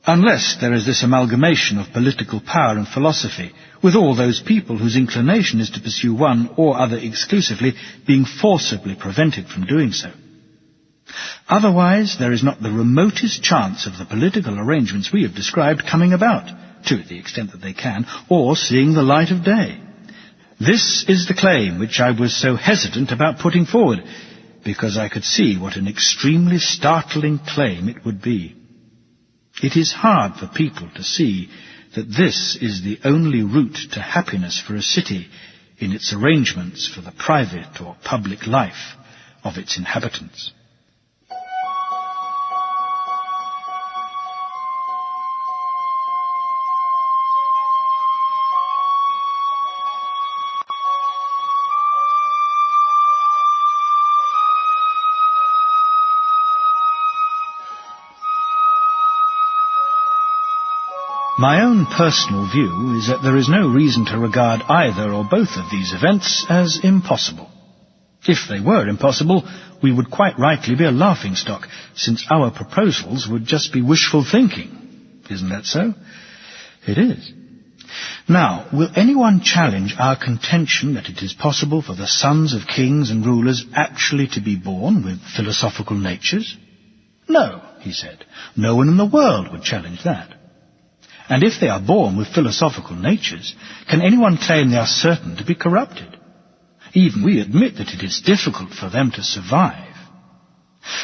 Unless there is this amalgamation of political power and philosophy, with all those people whose inclination is to pursue one or other exclusively being forcibly prevented from doing so. Otherwise, there is not the remotest chance of the political arrangements we have described coming about, to the extent that they can, or seeing the light of day. This is the claim which I was so hesitant about putting forward, because I could see what an extremely startling claim it would be. It is hard for people to see that this is the only route to happiness for a city in its arrangements for the private or public life of its inhabitants. My own personal view is that there is no reason to regard either or both of these events as impossible. If they were impossible, we would quite rightly be a laughingstock, since our proposals would just be wishful thinking. Isn't that so? It is. Now, will anyone challenge our contention that it is possible for the sons of kings and rulers actually to be born with philosophical natures? No, he said. No one in the world would challenge that. And if they are born with philosophical natures, can anyone claim they are certain to be corrupted? Even we admit that it is difficult for them to survive.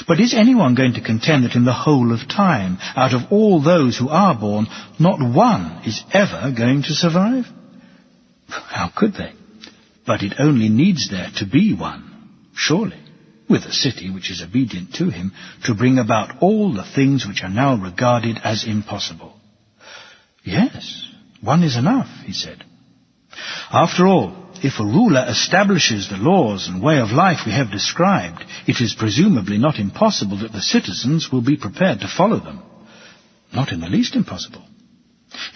But is anyone going to contend that in the whole of time, out of all those who are born, not one is ever going to survive? How could they? But it only needs there to be one, surely, with a city which is obedient to him, to bring about all the things which are now regarded as impossible. Yes, one is enough, he said. After all, if a ruler establishes the laws and way of life we have described, it is presumably not impossible that the citizens will be prepared to follow them. Not in the least impossible.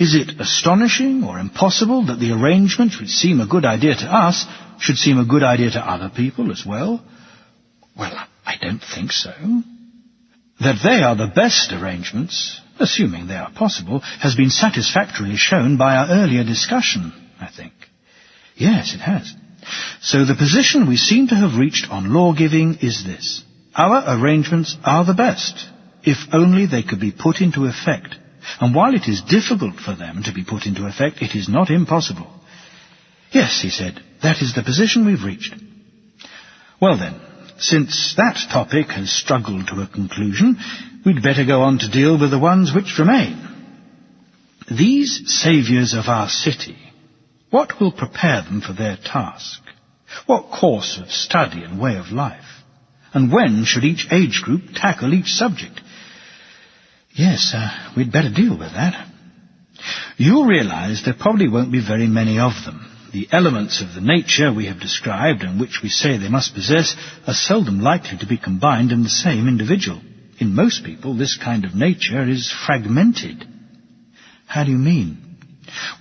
Is it astonishing or impossible that the arrangements which seem a good idea to us should seem a good idea to other people as well? Well, I don't think so. That they are the best arrangements, assuming they are possible, has been satisfactorily shown by our earlier discussion, I think. Yes, it has. So the position we seem to have reached on law-giving is this. Our arrangements are the best, if only they could be put into effect. And while it is difficult for them to be put into effect, it is not impossible. Yes, he said, that is the position we've reached. Well then, since that topic has struggled to a conclusion, we'd better go on to deal with the ones which remain. These saviours of our city, what will prepare them for their task? What course of study and way of life? And when should each age group tackle each subject? Yes, we'd better deal with that. You'll realize there probably won't be very many of them. The elements of the nature we have described and which we say they must possess are seldom likely to be combined in the same individual. In most people, this kind of nature is fragmented. How do you mean?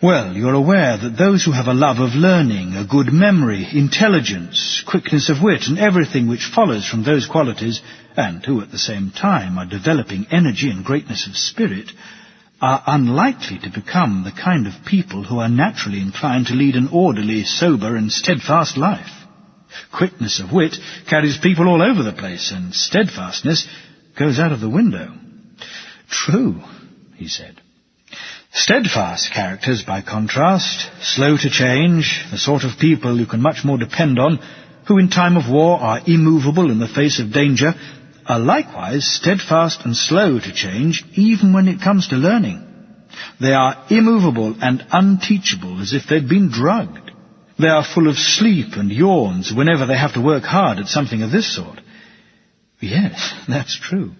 Well, you're aware that those who have a love of learning, a good memory, intelligence, quickness of wit, and everything which follows from those qualities, and who at the same time are developing energy and greatness of spirit, are unlikely to become the kind of people who are naturally inclined to lead an orderly, sober, and steadfast life. Quickness of wit carries people all over the place, and steadfastness goes out of the window. True, he said. Steadfast characters, by contrast, slow to change, the sort of people you can much more depend on, who in time of war are immovable in the face of danger, are likewise steadfast and slow to change, even when it comes to learning. They are immovable and unteachable as if they'd been drugged. They are full of sleep and yawns whenever they have to work hard at something of this sort. Yes, that's true.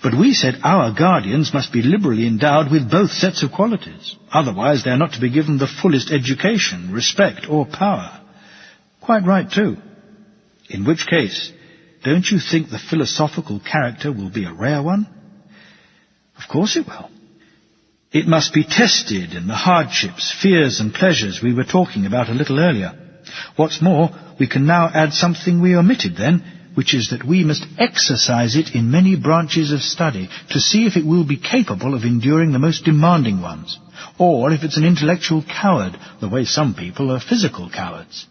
But we said our guardians must be liberally endowed with both sets of qualities. Otherwise they are not to be given the fullest education, respect, or power. Quite right, too. In which case, don't you think the philosophical character will be a rare one? Of course it will. It must be tested in the hardships, fears, and pleasures we were talking about a little earlier. What's more, we can now add something we omitted then, which is that we must exercise it in many branches of study to see if it will be capable of enduring the most demanding ones, or if it's an intellectual coward, the way some people are physical cowards.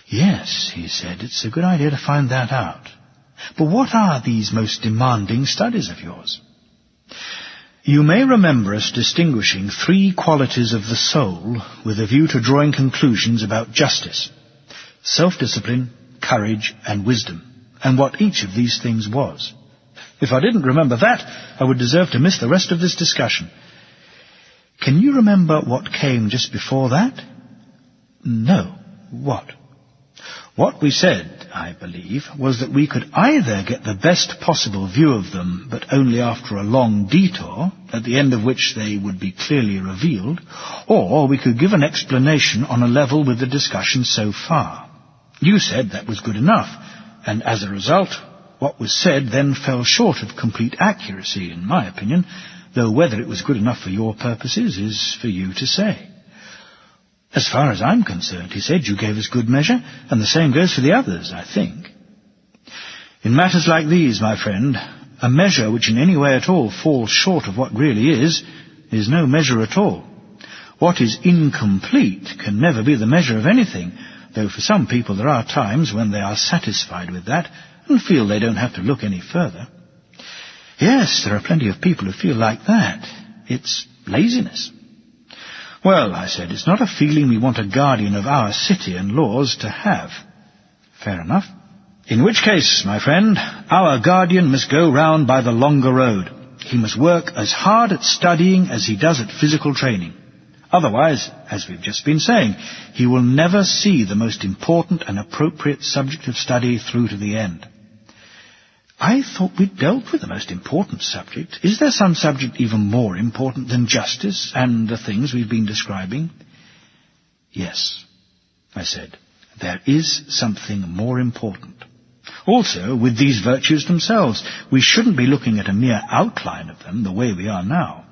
Yes, he said, it's a good idea to find that out. But what are these most demanding studies of yours? You may remember us distinguishing 3 qualities of the soul with a view to drawing conclusions about justice: self-discipline, courage, and wisdom, and what each of these things was. If I didn't remember that, I would deserve to miss the rest of this discussion. Can you remember what came just before that? No. What? What we said, I believe, was that we could either get the best possible view of them, but only after a long detour, at the end of which they would be clearly revealed, or we could give an explanation on a level with the discussion so far. You said that was good enough, and as a result, what was said then fell short of complete accuracy, in my opinion, though whether it was good enough for your purposes is for you to say. As far as I'm concerned, he said, you gave us good measure, and the same goes for the others, I think. In matters like these, my friend, a measure which in any way at all falls short of what really is no measure at all. What is incomplete can never be the measure of anything, though for some people there are times when they are satisfied with that and feel they don't have to look any further. Yes, there are plenty of people who feel like that. It's laziness. Well, I said, it's not a feeling we want a guardian of our city and laws to have. Fair enough. In which case, my friend, our guardian must go round by the longer road. He must work as hard at studying as he does at physical training. Otherwise, as we've just been saying, he will never see the most important and appropriate subject of study through to the end. I thought we'd dealt with the most important subject. Is there some subject even more important than justice and the things we've been describing? Yes, I said, there is something more important. Also, with these virtues themselves, we shouldn't be looking at a mere outline of them the way we are now.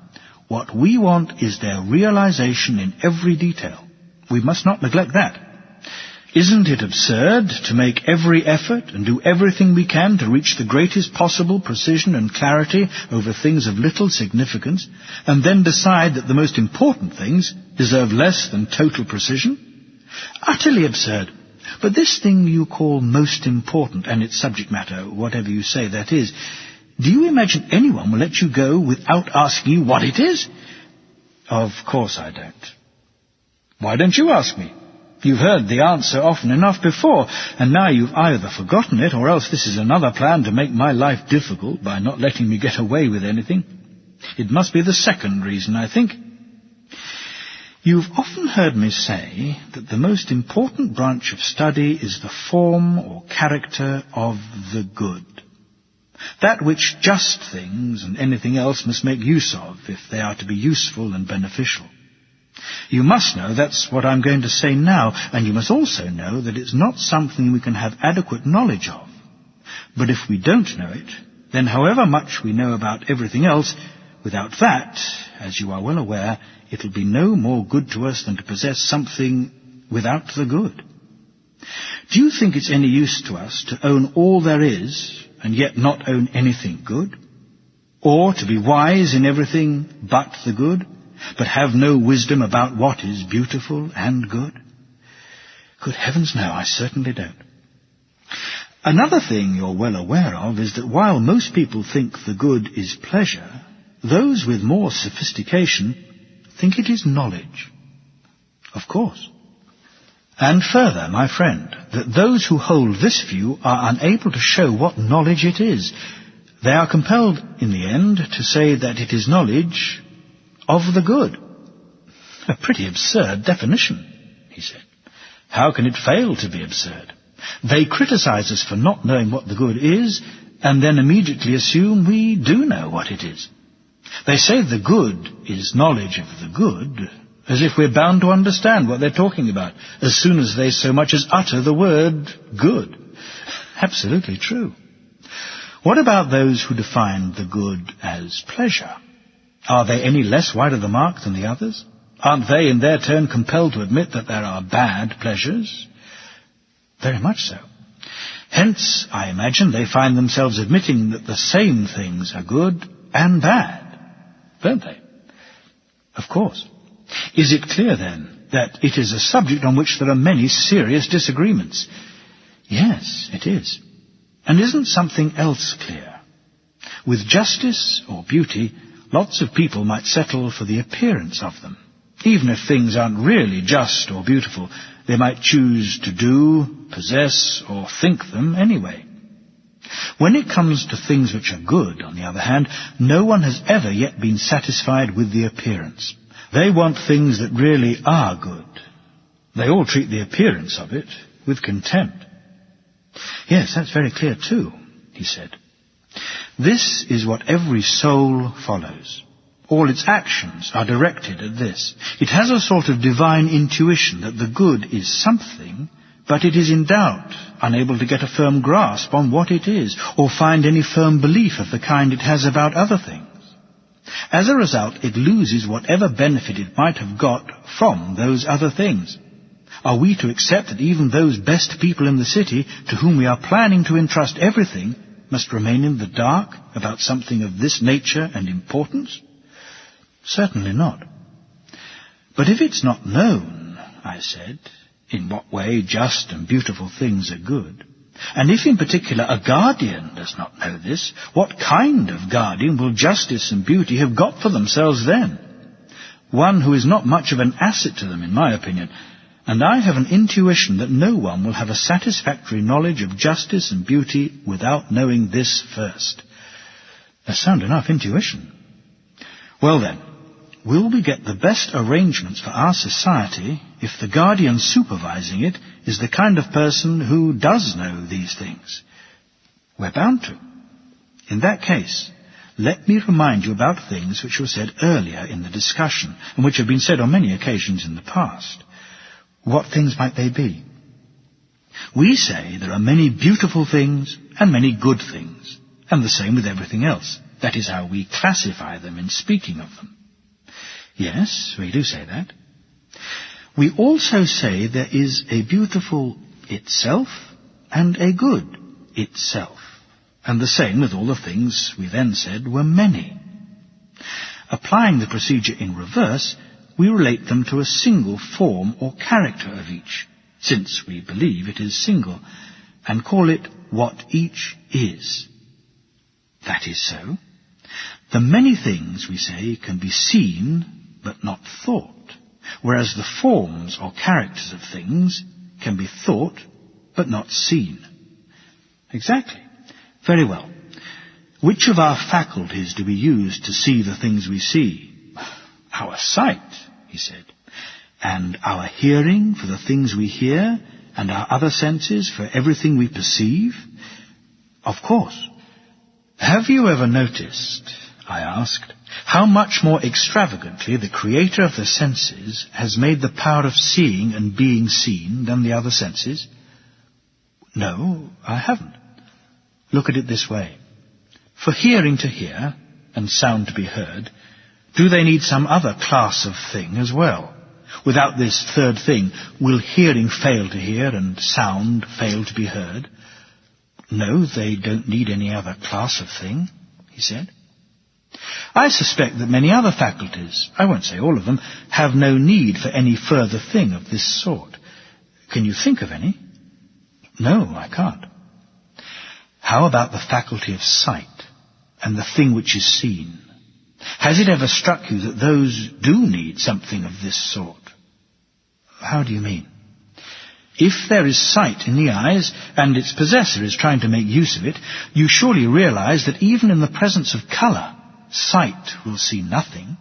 What we want is their realization in every detail. We must not neglect that. Isn't it absurd to make every effort and do everything we can to reach the greatest possible precision and clarity over things of little significance, and then decide that the most important things deserve less than total precision? Utterly absurd. But this thing you call most important, and its subject matter, whatever you say that is, do you imagine anyone will let you go without asking you what it is? Of course I don't. Why don't you ask me? You've heard the answer often enough before, and now you've either forgotten it, or else this is another plan to make my life difficult by not letting me get away with anything. It must be the second reason, I think. You've often heard me say that the most important branch of study is the form or character of the good. That which just things and anything else must make use of if they are to be useful and beneficial. You must know that's what I'm going to say now, and you must also know that it's not something we can have adequate knowledge of. But if we don't know it, then however much we know about everything else, without that, as you are well aware, it'll be no more good to us than to possess something without the good. Do you think it's any use to us to own all there is and yet not own anything good? Or to be wise in everything but the good, but have no wisdom about what is beautiful and good? Good heavens, no, I certainly don't. Another thing you're well aware of is that while most people think the good is pleasure, those with more sophistication think it is knowledge. Of course. And further, my friend, that those who hold this view are unable to show what knowledge it is. They are compelled, in the end, to say that it is knowledge of the good. A pretty absurd definition, he said. How can it fail to be absurd? They criticize us for not knowing what the good is, and then immediately assume we do know what it is. They say the good is knowledge of the good, as if we're bound to understand what they're talking about, as soon as they so much as utter the word good. Absolutely true. What about those who define the good as pleasure? Are they any less wide of the mark than the others? Aren't they, in their turn, compelled to admit that there are bad pleasures? Very much so. Hence, I imagine, they find themselves admitting that the same things are good and bad, don't they? Of course. Is it clear, then, that it is a subject on which there are many serious disagreements? Yes, it is. And isn't something else clear? With justice or beauty, lots of people might settle for the appearance of them. Even if things aren't really just or beautiful, they might choose to do, possess, or think them anyway. When it comes to things which are good, on the other hand, no one has ever yet been satisfied with the appearance. They want things that really are good. They all treat the appearance of it with contempt. Yes, that's very clear too, he said. This is what every soul follows. All its actions are directed at this. It has a sort of divine intuition that the good is something, but it is in doubt, unable to get a firm grasp on what it is, or find any firm belief of the kind it has about other things. As a result, it loses whatever benefit it might have got from those other things. Are we to accept that even those best people in the city, to whom we are planning to entrust everything, must remain in the dark about something of this nature and importance? Certainly not. But if it's not known, I said, in what way just and beautiful things are good, and if in particular a guardian does not know this, what kind of guardian will justice and beauty have got for themselves then? One who is not much of an asset to them, in my opinion, and I have an intuition that no one will have a satisfactory knowledge of justice and beauty without knowing this first. A sound enough intuition. Well then, will we get the best arrangements for our society if the guardian supervising it is the kind of person who does know these things? We're bound to. In that case, let me remind you about things which were said earlier in the discussion, and which have been said on many occasions in the past. What things might they be? We say there are many beautiful things and many good things, and the same with everything else. That is how we classify them in speaking of them. Yes, we do say that. We also say there is a beautiful itself and a good itself, and the same with all the things we then said were many. Applying the procedure in reverse, we relate them to a single form or character of each, since we believe it is single, and call it what each is. That is so. The many things, we say, can be seen but not thought, whereas the forms or characters of things can be thought but not seen. Exactly. Very well. Which of our faculties do we use to see the things we see? Our sight, he said, and our hearing for the things we hear, and our other senses for everything we perceive? Of course. Have you ever noticed, I asked, how much more extravagantly the creator of the senses has made the power of seeing and being seen than the other senses? No, I haven't. Look at it this way. For hearing to hear and sound to be heard, do they need some other class of thing as well? Without this third thing, will hearing fail to hear and sound fail to be heard? No, they don't need any other class of thing, he said. I suspect that many other faculties, I won't say all of them, have no need for any further thing of this sort. Can you think of any? No, I can't. How about the faculty of sight and the thing which is seen? Has it ever struck you that those do need something of this sort? How do you mean? If there is sight in the eyes, and its possessor is trying to make use of it, you surely realize that even in the presence of colour, sight will see nothing,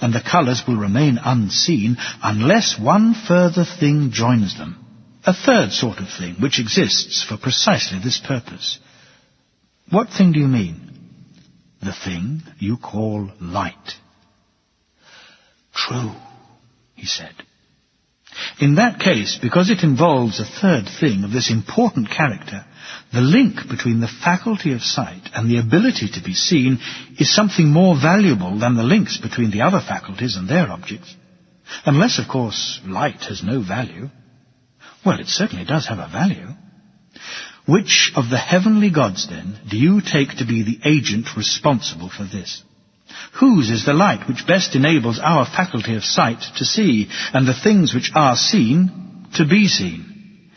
and the colours will remain unseen unless one further thing joins them, a third sort of thing which exists for precisely this purpose. What thing do you mean? The thing you call light. True, he said. In that case, because it involves a third thing of this important character, the link between the faculty of sight and the ability to be seen is something more valuable than the links between the other faculties and their objects. Unless, of course, light has no value. Well, it certainly does have a value. Which of the heavenly gods, then, do you take to be the agent responsible for this? Whose is the light which best enables our faculty of sight to see, and the things which are seen to be seen?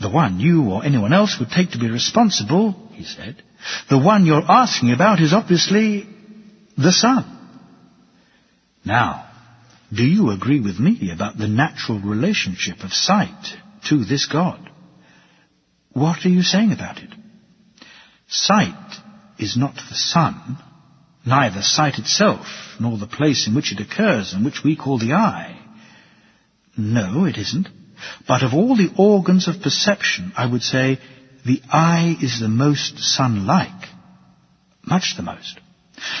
The one you or anyone else would take to be responsible, he said, the one you're asking about is obviously the sun. Now, do you agree with me about the natural relationship of sight to this God? What are you saying about it? Sight is not the sun, neither sight itself, nor the place in which it occurs and which we call the eye. No, it isn't. But of all the organs of perception, I would say the eye is the most sun-like. Much the most.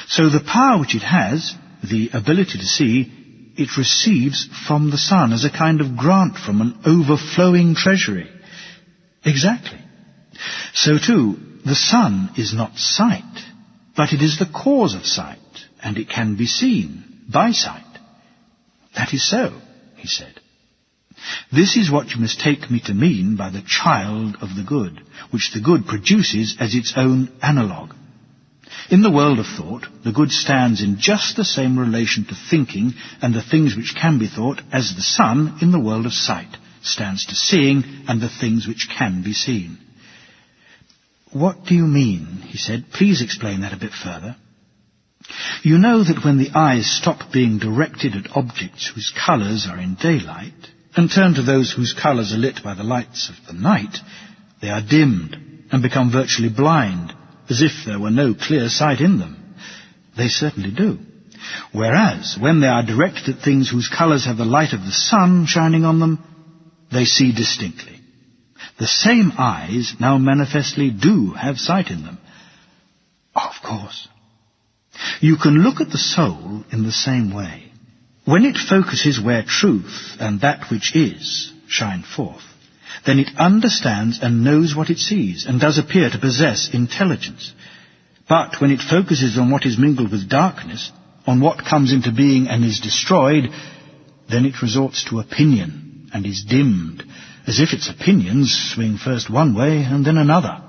So the power which it has, the ability to see, it receives from the sun as a kind of grant from an overflowing treasury. Exactly. So too, the sun is not sight, but it is the cause of sight, and it can be seen by sight. That is so, he said. This is what you must take me to mean by the child of the good, which the good produces as its own analogue. In the world of thought, the good stands in just the same relation to thinking and the things which can be thought as the sun in the world of sight stands to seeing and the things which can be seen. What do you mean? He said. Please explain that a bit further. You know that when the eyes stop being directed at objects whose colours are in daylight and turn to those whose colours are lit by the lights of the night, they are dimmed and become virtually blind, as if there were no clear sight in them. They certainly do. Whereas, when they are directed at things whose colours have the light of the sun shining on them, they see distinctly. The same eyes now manifestly do have sight in them. Of course. You can look at the soul in the same way. When it focuses where truth and that which is shine forth, then it understands and knows what it sees and does appear to possess intelligence. But when it focuses on what is mingled with darkness, on what comes into being and is destroyed, then it resorts to opinion and is dimmed, as if its opinions swing first one way and then another.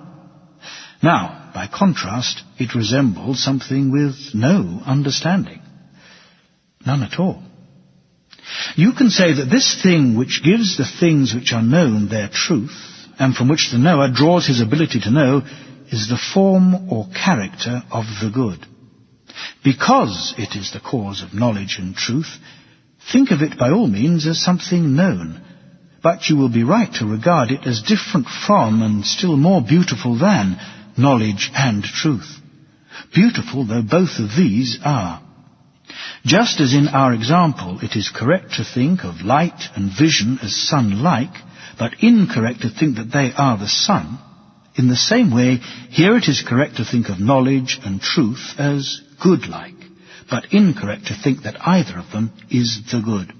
Now, by contrast, it resembles something with no understanding. None at all. You can say that this thing which gives the things which are known their truth, and from which the knower draws his ability to know, is the form or character of the good. Because it is the cause of knowledge and truth, think of it by all means as something known, but you will be right to regard it as different from and still more beautiful than knowledge and truth. Beautiful though both of these are. Just as in our example it is correct to think of light and vision as sun-like, but incorrect to think that they are the sun, in the same way here it is correct to think of knowledge and truth as good-like, but incorrect to think that either of them is the good.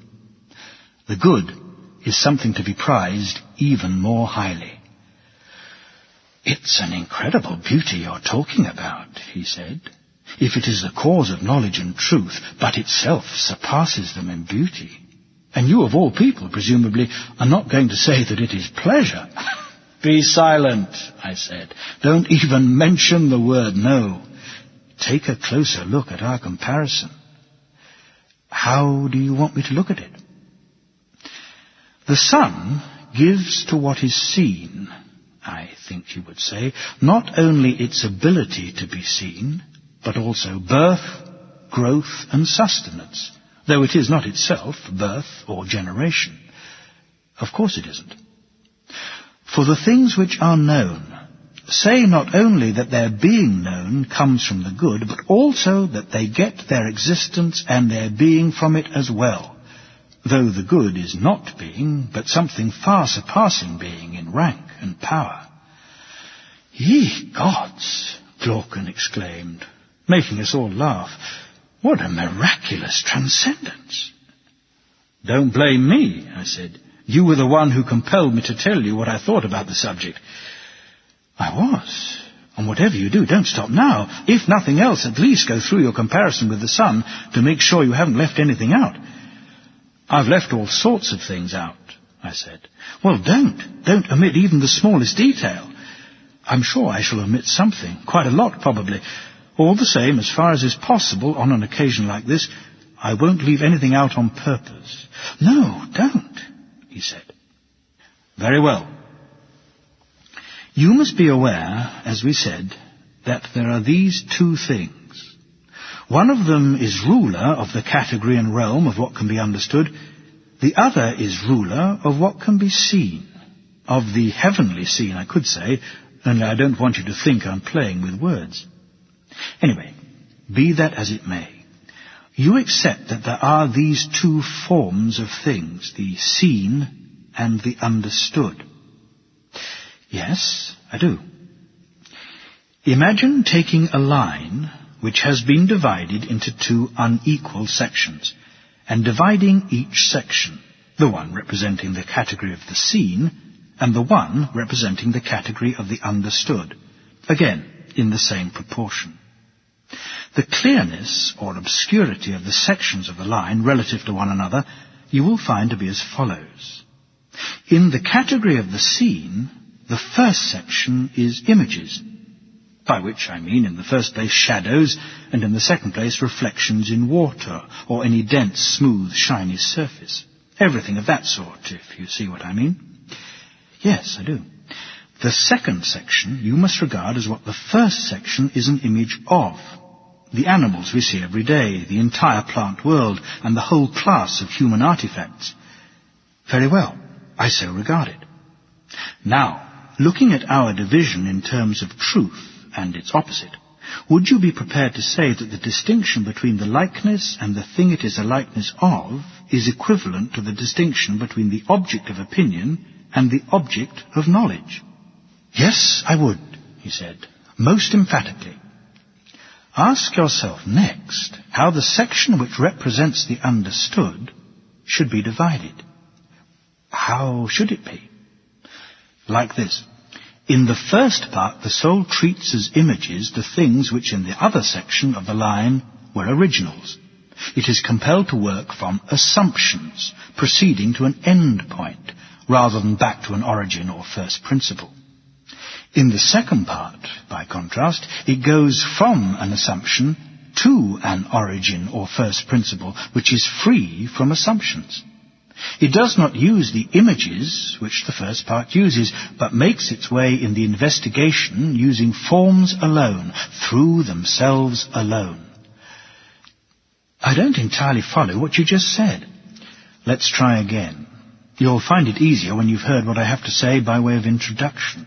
The good is something to be prized even more highly. It's an incredible beauty you're talking about, he said, if it is the cause of knowledge and truth, but itself surpasses them in beauty. And you of all people, presumably, are not going to say that it is pleasure. Be silent, I said. Don't even mention the word no. Take a closer look at our comparison. How do you want me to look at it? The sun gives to what is seen, I think you would say, not only its ability to be seen, but also birth, growth, and sustenance, though it is not itself birth or generation. Of course it isn't. For the things which are known say not only that their being known comes from the good, but also that they get their existence and their being from it as well, though the good is not being, but something far surpassing being in rank and power. Ye gods, Glaucon exclaimed, making us all laugh. What a miraculous transcendence! Don't blame me, I said. You were the one who compelled me to tell you what I thought about the subject. I was. And whatever you do, don't stop now. If nothing else, at least go through your comparison with the sun to make sure you haven't left anything out. I've left all sorts of things out, I said. Well, don't omit even the smallest detail. I'm sure I shall omit something, quite a lot probably. All the same, as far as is possible on an occasion like this, I won't leave anything out on purpose. No, don't, he said. Very well. You must be aware, as we said, that there are these two things. One of them is ruler of the category and realm of what can be understood. The other is ruler of what can be seen. Of the heavenly scene, I could say, only I don't want you to think I'm playing with words. Anyway, be that as it may, you accept that there are these two forms of things, the seen and the understood. Yes, I do. Imagine taking a line which has been divided into two unequal sections, and dividing each section, the one representing the category of the seen, and the one representing the category of the understood, again, in the same proportion. The clearness or obscurity of the sections of the line relative to one another you will find to be as follows. In the category of the seen, the first section is images, by which I mean in the first place shadows, and in the second place reflections in water, or any dense, smooth, shiny surface. Everything of that sort, if you see what I mean. Yes, I do. The second section you must regard as what the first section is an image of. The animals we see every day, the entire plant world, and the whole class of human artifacts. Very well, I so regard it. Now, looking at our division in terms of truth and its opposite, would you be prepared to say that the distinction between the likeness and the thing it is a likeness of is equivalent to the distinction between the object of opinion and the object of knowledge? Yes, I would, he said, most emphatically. Ask yourself next how the section which represents the understood should be divided. How should it be? Like this. In the first part, the soul treats as images the things which in the other section of the line were originals. It is compelled to work from assumptions, proceeding to an end point, rather than back to an origin or first principle. In the second part, by contrast, it goes from an assumption to an origin or first principle, which is free from assumptions. It does not use the images which the first part uses, but makes its way in the investigation using forms alone, through themselves alone. I don't entirely follow what you just said. Let's try again. You'll find it easier when you've heard what I have to say by way of introduction.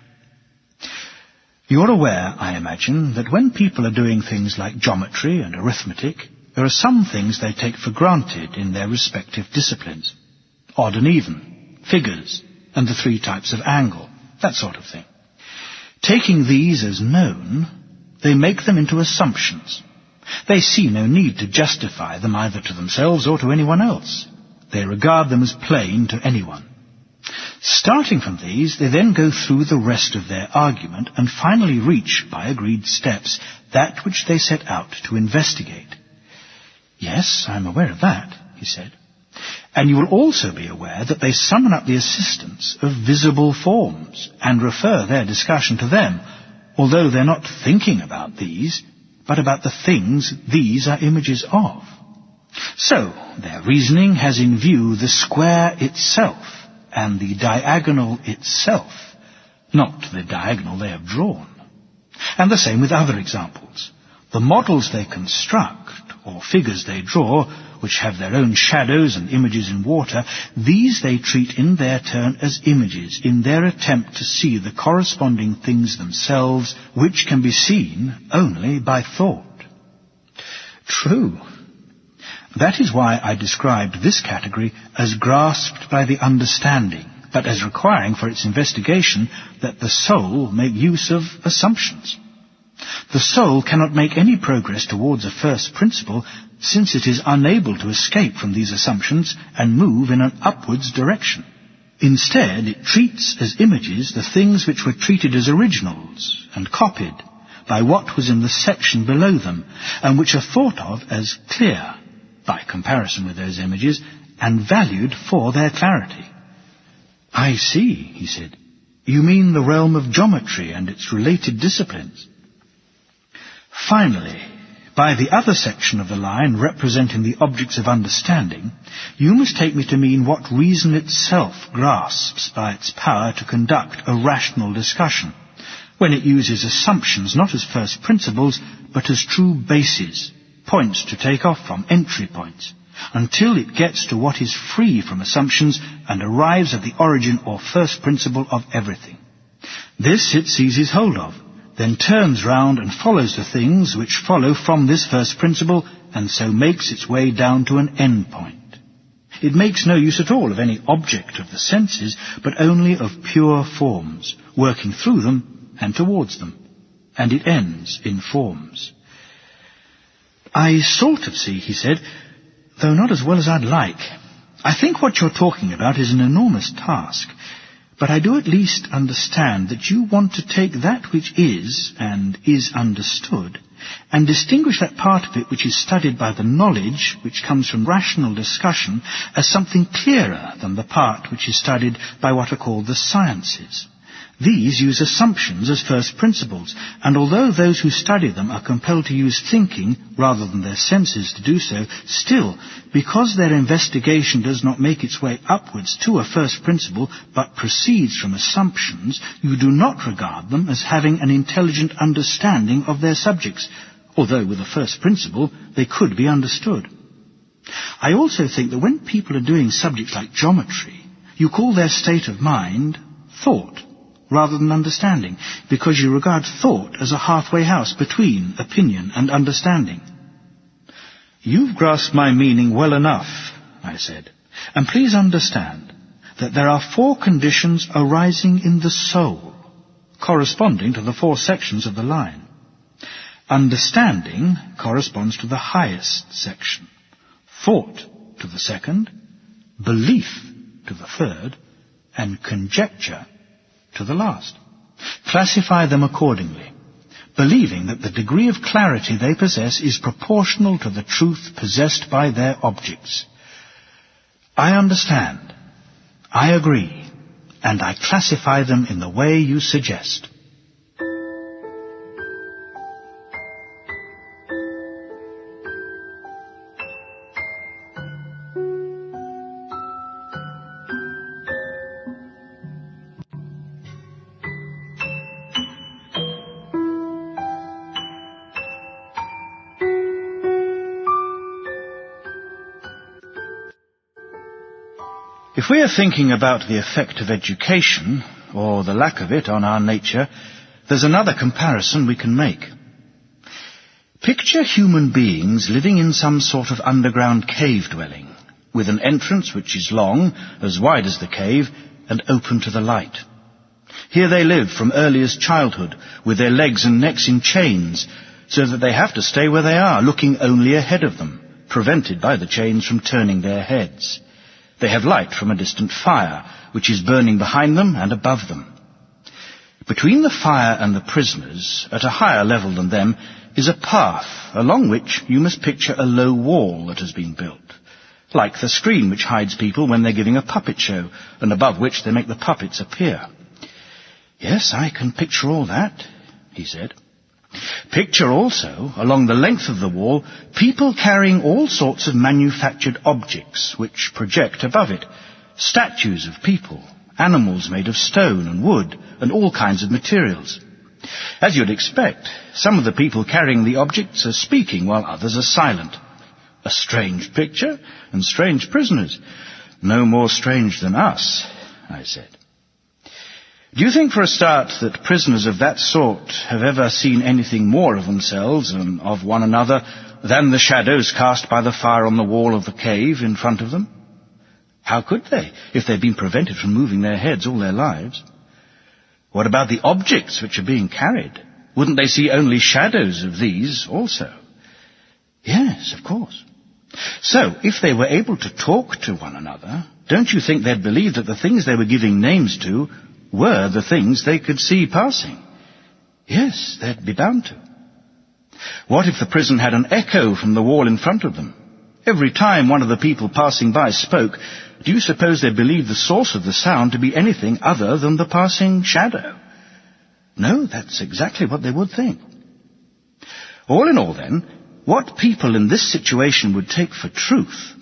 You're aware, I imagine, that when people are doing things like geometry and arithmetic, there are some things they take for granted in their respective disciplines. Odd and even, figures, and the three types of angle, that sort of thing. Taking these as known, they make them into assumptions. They see no need to justify them either to themselves or to anyone else. They regard them as plain to anyone. Starting from these, they then go through the rest of their argument and finally reach, by agreed steps, that which they set out to investigate. Yes, I'm aware of that, he said. And you will also be aware that they summon up the assistance of visible forms and refer their discussion to them, although they're not thinking about these, but about the things these are images of. So, their reasoning has in view the square itself and the diagonal itself, not the diagonal they have drawn. And the same with other examples. The models they construct, or figures they draw, which have their own shadows and images in water, these they treat in their turn as images in their attempt to see the corresponding things themselves, which can be seen only by thought. True. That is why I described this category as grasped by the understanding, but as requiring for its investigation that the soul make use of assumptions. The soul cannot make any progress towards a first principle, since it is unable to escape from these assumptions and move in an upwards direction. Instead, it treats as images the things which were treated as originals and copied by what was in the section below them, and which are thought of as clear, by comparison with those images, and valued for their clarity. I see, he said. You mean the realm of geometry and its related disciplines. Finally, by the other section of the line representing the objects of understanding, you must take me to mean what reason itself grasps by its power to conduct a rational discussion, when it uses assumptions not as first principles, but as true bases, points to take off from, entry points, until it gets to what is free from assumptions and arrives at the origin or first principle of everything. This it seizes hold of, then turns round and follows the things which follow from this first principle, and so makes its way down to an end point. It makes no use at all of any object of the senses, but only of pure forms, working through them and towards them, and it ends in forms. I sort of see, he said, though not as well as I'd like. I think what you're talking about is an enormous task, but I do at least understand that you want to take that which is, and is understood, and distinguish that part of it which is studied by the knowledge which comes from rational discussion as something clearer than the part which is studied by what are called the sciences. These use assumptions as first principles, and although those who study them are compelled to use thinking rather than their senses to do so, still, because their investigation does not make its way upwards to a first principle, but proceeds from assumptions, you do not regard them as having an intelligent understanding of their subjects, although with a first principle they could be understood. I also think that when people are doing subjects like geometry, you call their state of mind thought, rather than understanding, because you regard thought as a halfway house between opinion and understanding. You've grasped my meaning well enough, I said, and please understand that there are 4 conditions arising in the soul, corresponding to the 4 sections of the line. Understanding corresponds to the highest section, thought to the second, belief to the third, and conjecture to the last. Classify them accordingly, believing that the degree of clarity they possess is proportional to the truth possessed by their objects. I understand, I agree, and I classify them in the way you suggest. If we are thinking about the effect of education, or the lack of it, on our nature, there's another comparison we can make. Picture human beings living in some sort of underground cave dwelling, with an entrance which is long, as wide as the cave, and open to the light. Here they live from earliest childhood, with their legs and necks in chains, so that they have to stay where they are, looking only ahead of them, prevented by the chains from turning their heads. They have light from a distant fire, which is burning behind them and above them. Between the fire and the prisoners, at a higher level than them, is a path, along which you must picture a low wall that has been built, like the screen which hides people when they're giving a puppet show, and above which they make the puppets appear. Yes, I can picture all that, he said. Picture also, along the length of the wall, people carrying all sorts of manufactured objects which project above it, statues of people, animals made of stone and wood, and all kinds of materials. As you'd expect, some of the people carrying the objects are speaking while others are silent. A strange picture, and strange prisoners. No more strange than us, I said. Do you think, for a start, that prisoners of that sort have ever seen anything more of themselves and of one another than the shadows cast by the fire on the wall of the cave in front of them? How could they, if they'd been prevented from moving their heads all their lives? What about the objects which are being carried? Wouldn't they see only shadows of these also? Yes, of course. So, if they were able to talk to one another, don't you think they'd believe that the things they were giving names to were the things they could see passing? Yes, they'd be bound to. What if the prison had an echo from the wall in front of them? Every time one of the people passing by spoke, do you suppose they believed the source of the sound to be anything other than the passing shadow? No, that's exactly what they would think. All in all, then, what people in this situation would take for truth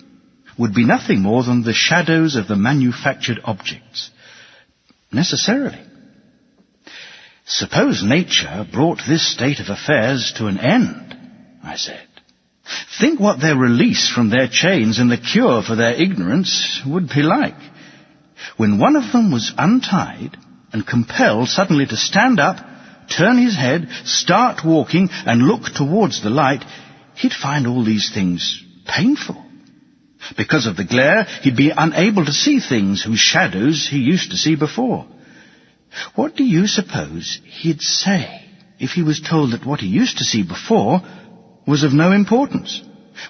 would be nothing more than the shadows of the manufactured objects. Necessarily. Suppose nature brought this state of affairs to an end, I said. Think what their release from their chains and the cure for their ignorance would be like. When one of them was untied and compelled suddenly to stand up, turn his head, start walking, and look towards the light, he'd find all these things painful. Because of the glare, he'd be unable to see things whose shadows he used to see before. What do you suppose he'd say if he was told that what he used to see before was of no importance,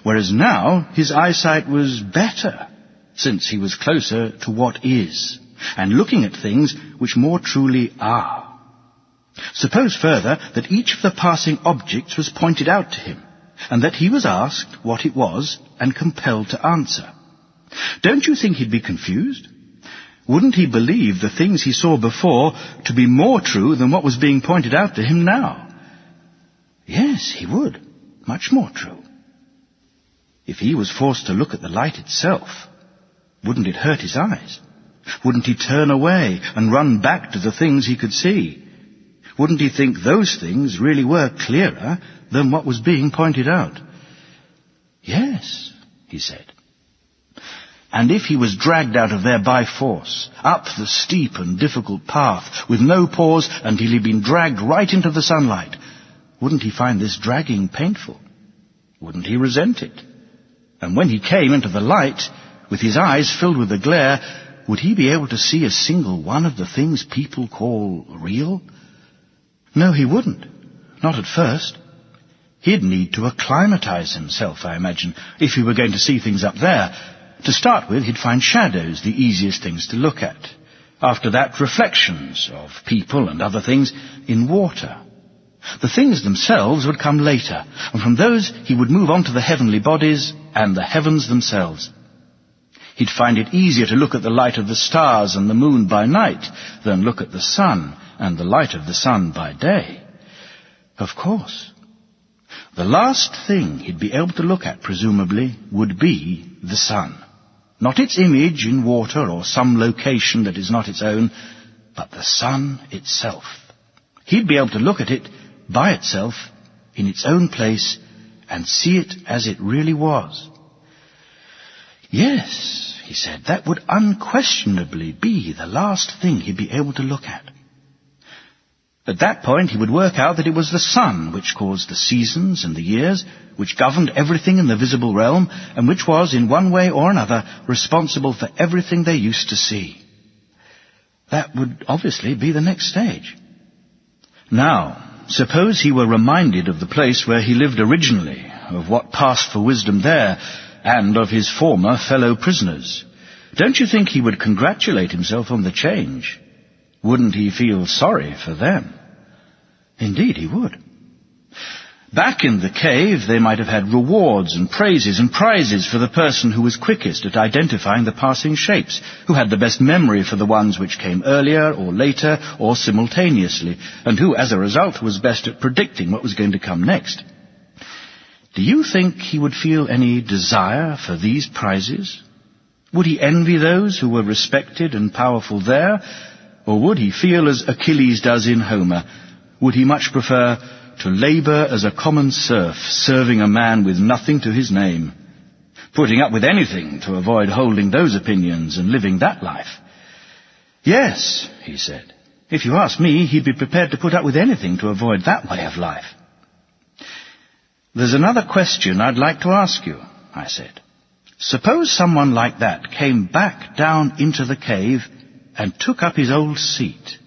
whereas now his eyesight was better, since he was closer to what is, and looking at things which more truly are? Suppose further that each of the passing objects was pointed out to him, and that he was asked what it was and compelled to answer. Don't you think he'd be confused? Wouldn't he believe the things he saw before to be more true than what was being pointed out to him now? Yes, he would. Much more true. If he was forced to look at the light itself, wouldn't it hurt his eyes? Wouldn't he turn away and run back to the things he could see? Wouldn't he think those things really were clearer than what was being pointed out? Yes, he said. And if he was dragged out of there by force, up the steep and difficult path, with no pause until he'd been dragged right into the sunlight, wouldn't he find this dragging painful? Wouldn't he resent it? And when he came into the light, with his eyes filled with the glare, would he be able to see a single one of the things people call real? No, he wouldn't. Not at first. He'd need to acclimatize himself, I imagine, if he were going to see things up there. To start with, he'd find shadows the easiest things to look at. After that, reflections of people and other things in water. The things themselves would come later, and from those he would move on to the heavenly bodies and the heavens themselves. He'd find it easier to look at the light of the stars and the moon by night than look at the sun and the light of the sun by day. Of course. The last thing he'd be able to look at, presumably, would be the sun. Not its image in water or some location that is not its own, but the sun itself. He'd be able to look at it by itself, in its own place, and see it as it really was. Yes, he said, that would unquestionably be the last thing he'd be able to look at. At that point, he would work out that it was the sun which caused the seasons and the years, which governed everything in the visible realm, and which was, in one way or another, responsible for everything they used to see. That would obviously be the next stage. Now, suppose he were reminded of the place where he lived originally, of what passed for wisdom there, and of his former fellow prisoners. Don't you think he would congratulate himself on the change? Wouldn't he feel sorry for them? Indeed he would. Back in the cave, they might have had rewards and praises and prizes for the person who was quickest at identifying the passing shapes, who had the best memory for the ones which came earlier or later or simultaneously, and who, as a result, was best at predicting what was going to come next. Do you think he would feel any desire for these prizes? Would he envy those who were respected and powerful there? Or would he feel as Achilles does in Homer? Would he much prefer to labour as a common serf, serving a man with nothing to his name, putting up with anything to avoid holding those opinions and living that life? Yes, he said. If you ask me, he'd be prepared to put up with anything to avoid that way of life. There's another question I'd like to ask you, I said. Suppose someone like that came back down into the cave and took up his old seat.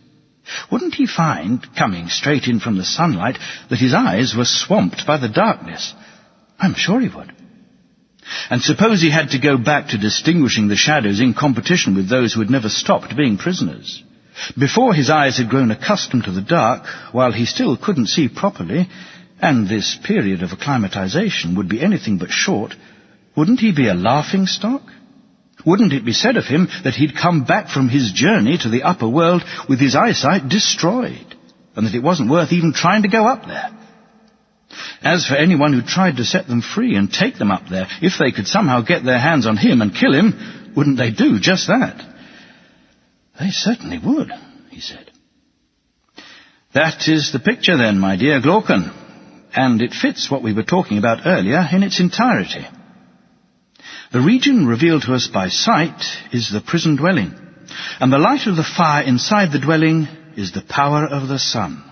Wouldn't he find, coming straight in from the sunlight, that his eyes were swamped by the darkness? I'm sure he would. And suppose he had to go back to distinguishing the shadows in competition with those who had never stopped being prisoners. Before his eyes had grown accustomed to the dark, while he still couldn't see properly, and this period of acclimatization would be anything but short, Wouldn't he be a laughingstock? Wouldn't it be said of him that he'd come back from his journey to the upper world with his eyesight destroyed, and that it wasn't worth even trying to go up there? As for anyone who tried to set them free and take them up there, if they could somehow get their hands on him and kill him, wouldn't they do just that? They certainly would, he said. That is the picture then, my dear Glaucon, and it fits what we were talking about earlier in its entirety. The region revealed to us by sight is the prison dwelling, and the light of the fire inside the dwelling is the power of the sun.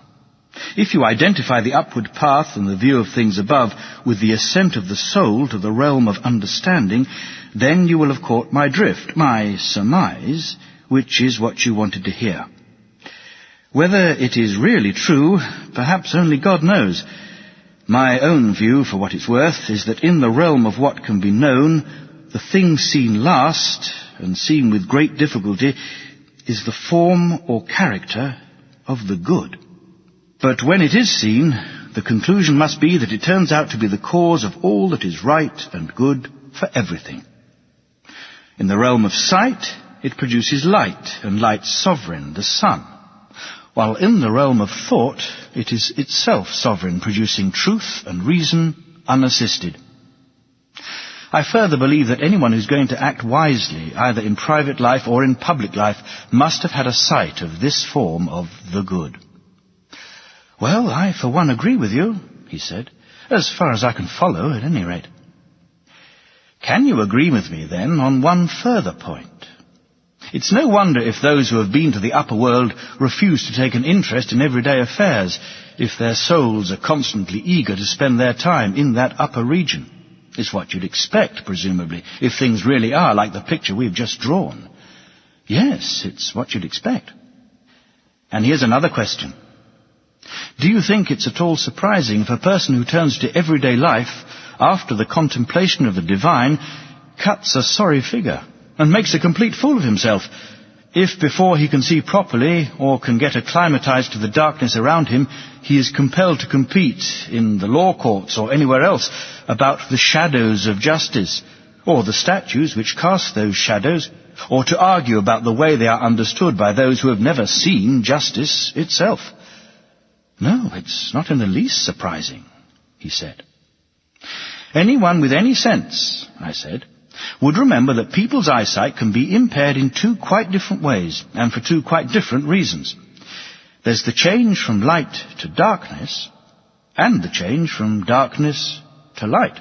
If you identify the upward path and the view of things above with the ascent of the soul to the realm of understanding, then you will have caught my drift, my surmise, which is what you wanted to hear. Whether it is really true, perhaps only God knows. My own view, for what it's worth, is that in the realm of what can be known, the thing seen last, and seen with great difficulty, is the form or character of the good. But when it is seen, the conclusion must be that it turns out to be the cause of all that is right and good for everything. In the realm of sight, it produces light, and light's sovereign, the sun, while in the realm of thought, it is itself sovereign, producing truth and reason unassisted. I further believe that anyone who's going to act wisely, either in private life or in public life, must have had a sight of this form of the good. Well, I for one agree with you, he said, as far as I can follow, at any rate. Can you agree with me, then, on one further point? It's no wonder if those who have been to the upper world refuse to take an interest in everyday affairs, if their souls are constantly eager to spend their time in that upper region. It's what you'd expect, presumably, if things really are like the picture we've just drawn. Yes, it's what you'd expect. And here's another question. Do you think it's at all surprising if a person who turns to everyday life after the contemplation of the divine cuts a sorry figure and makes a complete fool of himself, if before he can see properly or can get acclimatized to the darkness around him, he is compelled to compete in the law courts or anywhere else about the shadows of justice, or the statues which cast those shadows, or to argue about the way they are understood by those who have never seen justice itself? No, it's not in the least surprising, he said. Anyone with any sense, I said, would remember that people's eyesight can be impaired in two quite different ways, and for two quite different reasons. There's the change from light to darkness, and the change from darkness to light.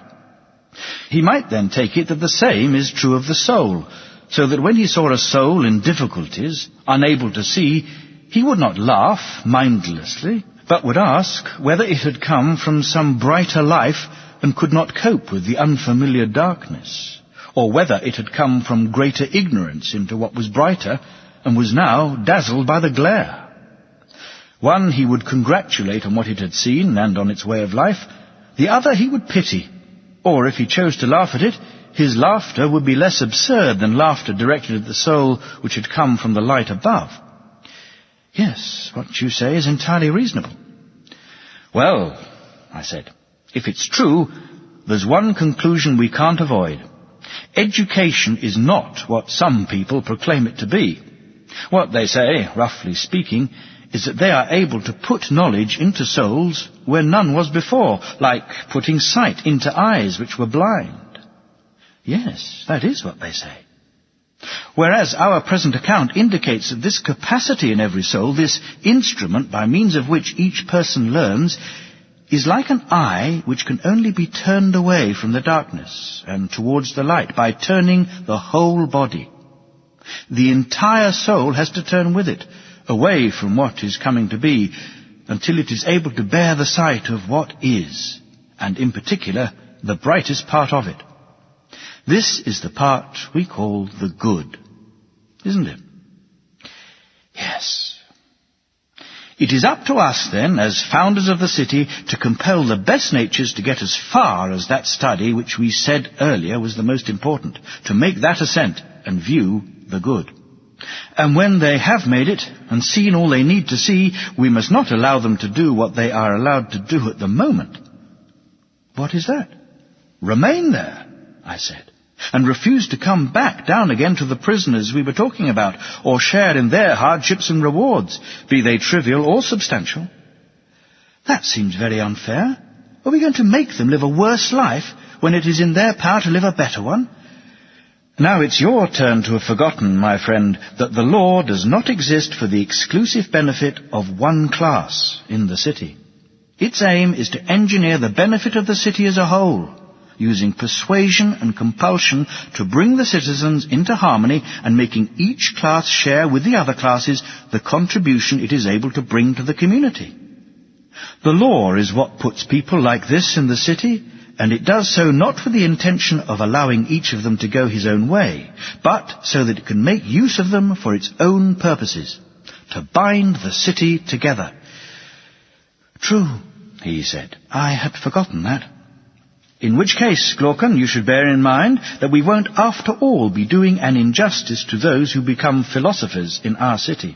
He might then take it that the same is true of the soul, so that when he saw a soul in difficulties, unable to see, he would not laugh mindlessly, but would ask whether it had come from some brighter life and could not cope with the unfamiliar darkness, or whether it had come from greater ignorance into what was brighter and was now dazzled by the glare. One he would congratulate on what it had seen and on its way of life, the other he would pity, or if he chose to laugh at it, his laughter would be less absurd than laughter directed at the soul which had come from the light above. Yes, what you say is entirely reasonable. Well, I said, if it's true, there's one conclusion we can't avoid. Education is not what some people proclaim it to be. What they say, roughly speaking, is that they are able to put knowledge into souls where none was before, like putting sight into eyes which were blind. Yes, that is what they say. Whereas our present account indicates that this capacity in every soul, this instrument by means of which each person learns, is like an eye which can only be turned away from the darkness and towards the light by turning the whole body. The entire soul has to turn with it, away from what is coming to be, until it is able to bear the sight of what is, and in particular, the brightest part of it. This is the part we call the good, isn't it? Yes. It is up to us, then, as founders of the city, to compel the best natures to get as far as that study which we said earlier was the most important, to make that ascent and view the good. And when they have made it and seen all they need to see, we must not allow them to do what they are allowed to do at the moment. What is that? Remain there I said, and refuse to come back down again to the prisoners we were talking about, or share in their hardships and rewards, be they trivial or substantial? That seems very unfair. Are we going to make them live a worse life when it is in their power to live a better one? Now it's your turn to have forgotten, my friend, that the law does not exist for the exclusive benefit of one class in the city. Its aim is to engineer the benefit of the city as a whole, using persuasion and compulsion to bring the citizens into harmony and making each class share with the other classes the contribution it is able to bring to the community. The law is what puts people like this in the city, and it does so not for the intention of allowing each of them to go his own way, but so that it can make use of them for its own purposes, to bind the city together. True, he said, I had forgotten that. In which case, Glaucon, you should bear in mind that we won't after all be doing an injustice to those who become philosophers in our city.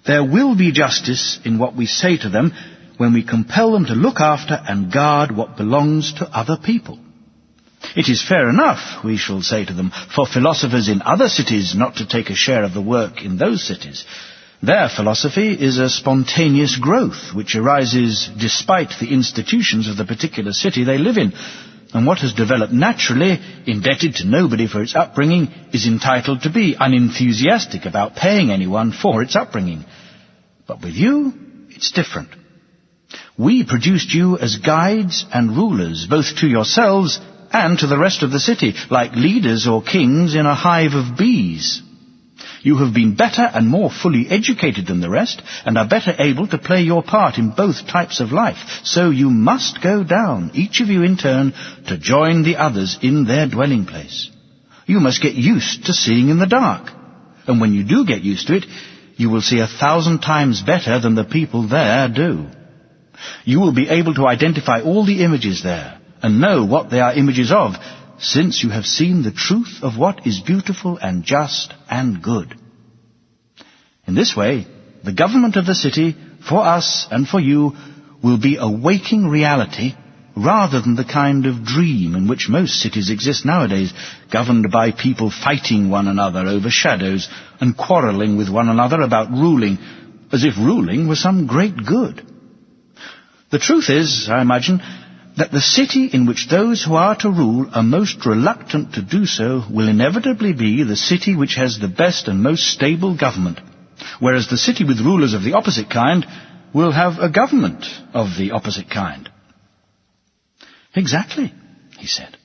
There will be justice in what we say to them when we compel them to look after and guard what belongs to other people. It is fair enough, we shall say to them, for philosophers in other cities not to take a share of the work in those cities. Their philosophy is a spontaneous growth which arises despite the institutions of the particular city they live in, and what has developed naturally, indebted to nobody for its upbringing, is entitled to be unenthusiastic about paying anyone for its upbringing. But with you, it's different. We produced you as guides and rulers, both to yourselves and to the rest of the city, like leaders or kings in a hive of bees. You have been better and more fully educated than the rest, and are better able to play your part in both types of life. So you must go down, each of you in turn, to join the others in their dwelling place. You must get used to seeing in the dark, and when you do get used to it, you will see 1,000 times better than the people there do. You will be able to identify all the images there, and know what they are images of, since you have seen the truth of what is beautiful and just and good. In this way, the government of the city, for us and for you, will be a waking reality rather than the kind of dream in which most cities exist nowadays, governed by people fighting one another over shadows and quarrelling with one another about ruling, as if ruling were some great good. The truth is, I imagine, that the city in which those who are to rule are most reluctant to do so will inevitably be the city which has the best and most stable government, whereas the city with rulers of the opposite kind will have a government of the opposite kind. Exactly, he said.